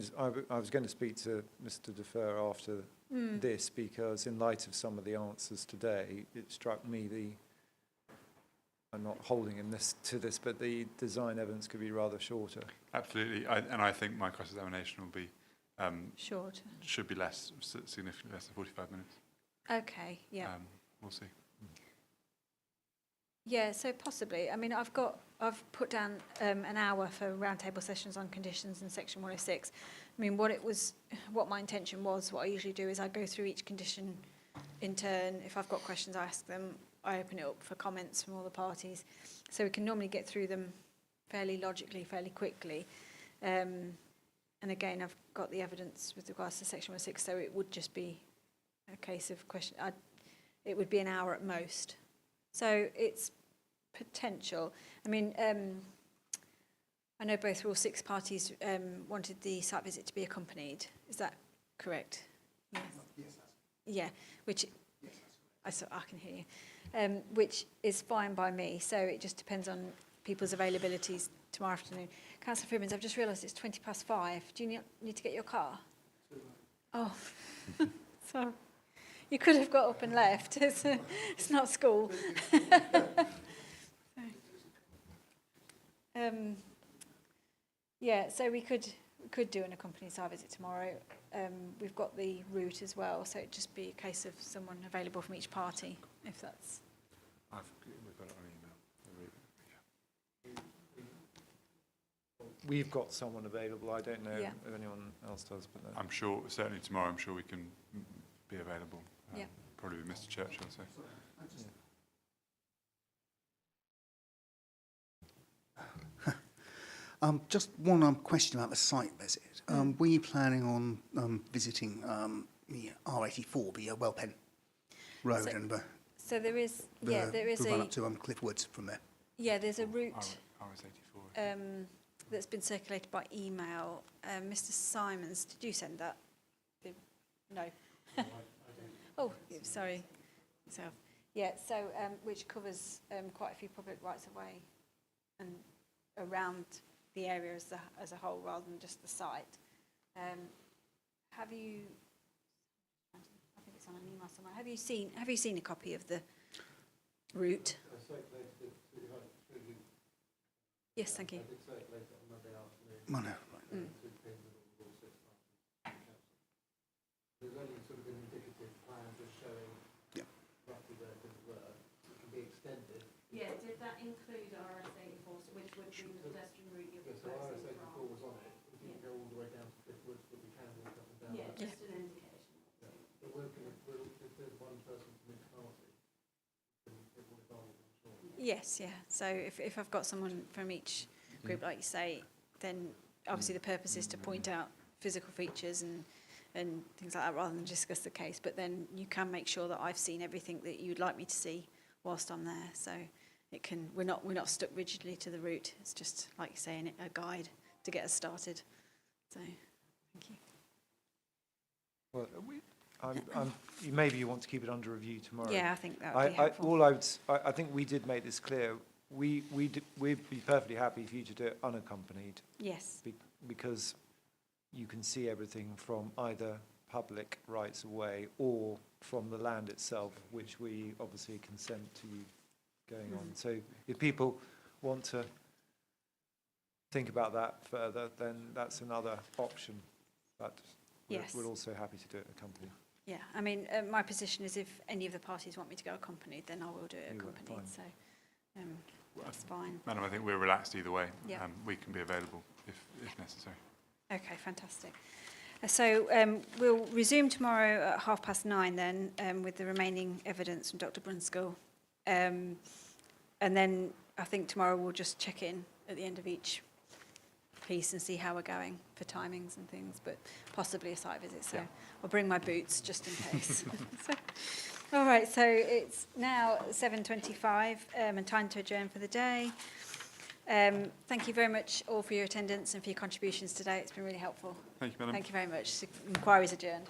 to speak to Mr. Defer after this, because in light of some of the answers today, it struck me I'm not holding him to this, but the design evidence could be rather shorter. Absolutely, and I think my cross-examination will be short. Should be significantly less than 45 minutes. Okay, yeah. We'll see. Yeah, so possibly. I mean, I've put down an hour for roundtable sessions on conditions in section 106. I mean, what my intention was, what I usually do is I go through each condition in turn. If I've got questions, I ask them. I open it up for comments from all the parties. So we can normally get through them fairly logically, fairly quickly. And again, I've got the evidence with regards to section 106, so it would just be a case of question. It would be an hour at most. So it's potential. I mean, I know both all 6 parties wanted the site visit to be accompanied. Is that correct? Yes. Yeah, which I can hear you. Which is fine by me. So it just depends on people's availabilities tomorrow afternoon. Councillor Fribbins, I've just realised it's 5:20. Do you need to get your car? Oh, sorry. You could have got up and left. It's not school. Yeah, so we could do an accompanied site visit tomorrow. We've got the route as well, so it'd just be a case of someone available from each party, if that's... We've got it on email. we've got someone available. I don't know Yeah. if anyone else does, but I'm sure, certainly tomorrow, I'm sure we can be available. Yeah. Probably with Mr. Churchill, so. Just one question about the site visit. Were you planning on visiting the R84, the Wellpen Road, So- and So there is, yeah, there is the run a, up to Cliff Woods from there? yeah, there's a route RS84. that's been circulated by email. Mr. Simons, did you send that? No. Oh, sorry. Yourself. Yeah, so which covers quite a few public rights of way and around the area as a whole, rather than just the site. Have you? I think it's on an email somewhere. Have you seen a copy of the route? Yes, thank you. Oh, no, right. Mm. There's only sort of an indicative plan just showing Yeah. roughly where things were. It can be extended. Yeah, did that include RS84, which would be the pedestrian route you're Yeah, so RS84 was on it. We didn't go all the way down to Cliff Woods, but we can walk up and down. Yeah, that. just an indication. Yeah. But if there's one person from each party, then it will evolve, I'm sure. Yes, yeah. So if I've got someone from each group, like you say, then obviously the purpose is to point out physical features and things like that, rather than discuss the case. But then you can make sure that I've seen everything that you'd like me to see whilst I'm there. So it can, we're not stuck rigidly to the route. It's just, like you say, a guide to get us started. So thank you. well, maybe you want to keep it under review tomorrow. Yeah, I think that would be helpful. I think we did make this clear. We'd be perfectly happy for you to do it unaccompanied, Yes. because you can see everything from either public rights of way or from the land itself, which we obviously consent to you going on. So if people want to think about that further, then that's another option. But Yes. we're also happy to do it accompanied. Yeah, I mean, my position is if any of the parties want me to go accompanied, then I will do it You will, accompanied. fine. So that's fine. Madam, I think we're relaxed either way. Yeah. We can be available if necessary. Okay, fantastic. So we'll resume tomorrow at 9:30 then with the remaining evidence from Dr. Brunskill. And then I think tomorrow we'll just check in at the end of each piece and see how we're going for timings and things, but possibly a site visit. So Yeah. I'll bring my boots just in case. All right, so it's now 7:25 and time to adjourn for the day. Thank you very much all for your attendance and for your contributions today. It's been really helpful. Thank you, Madam. Thank you very much. Inquiries adjourned.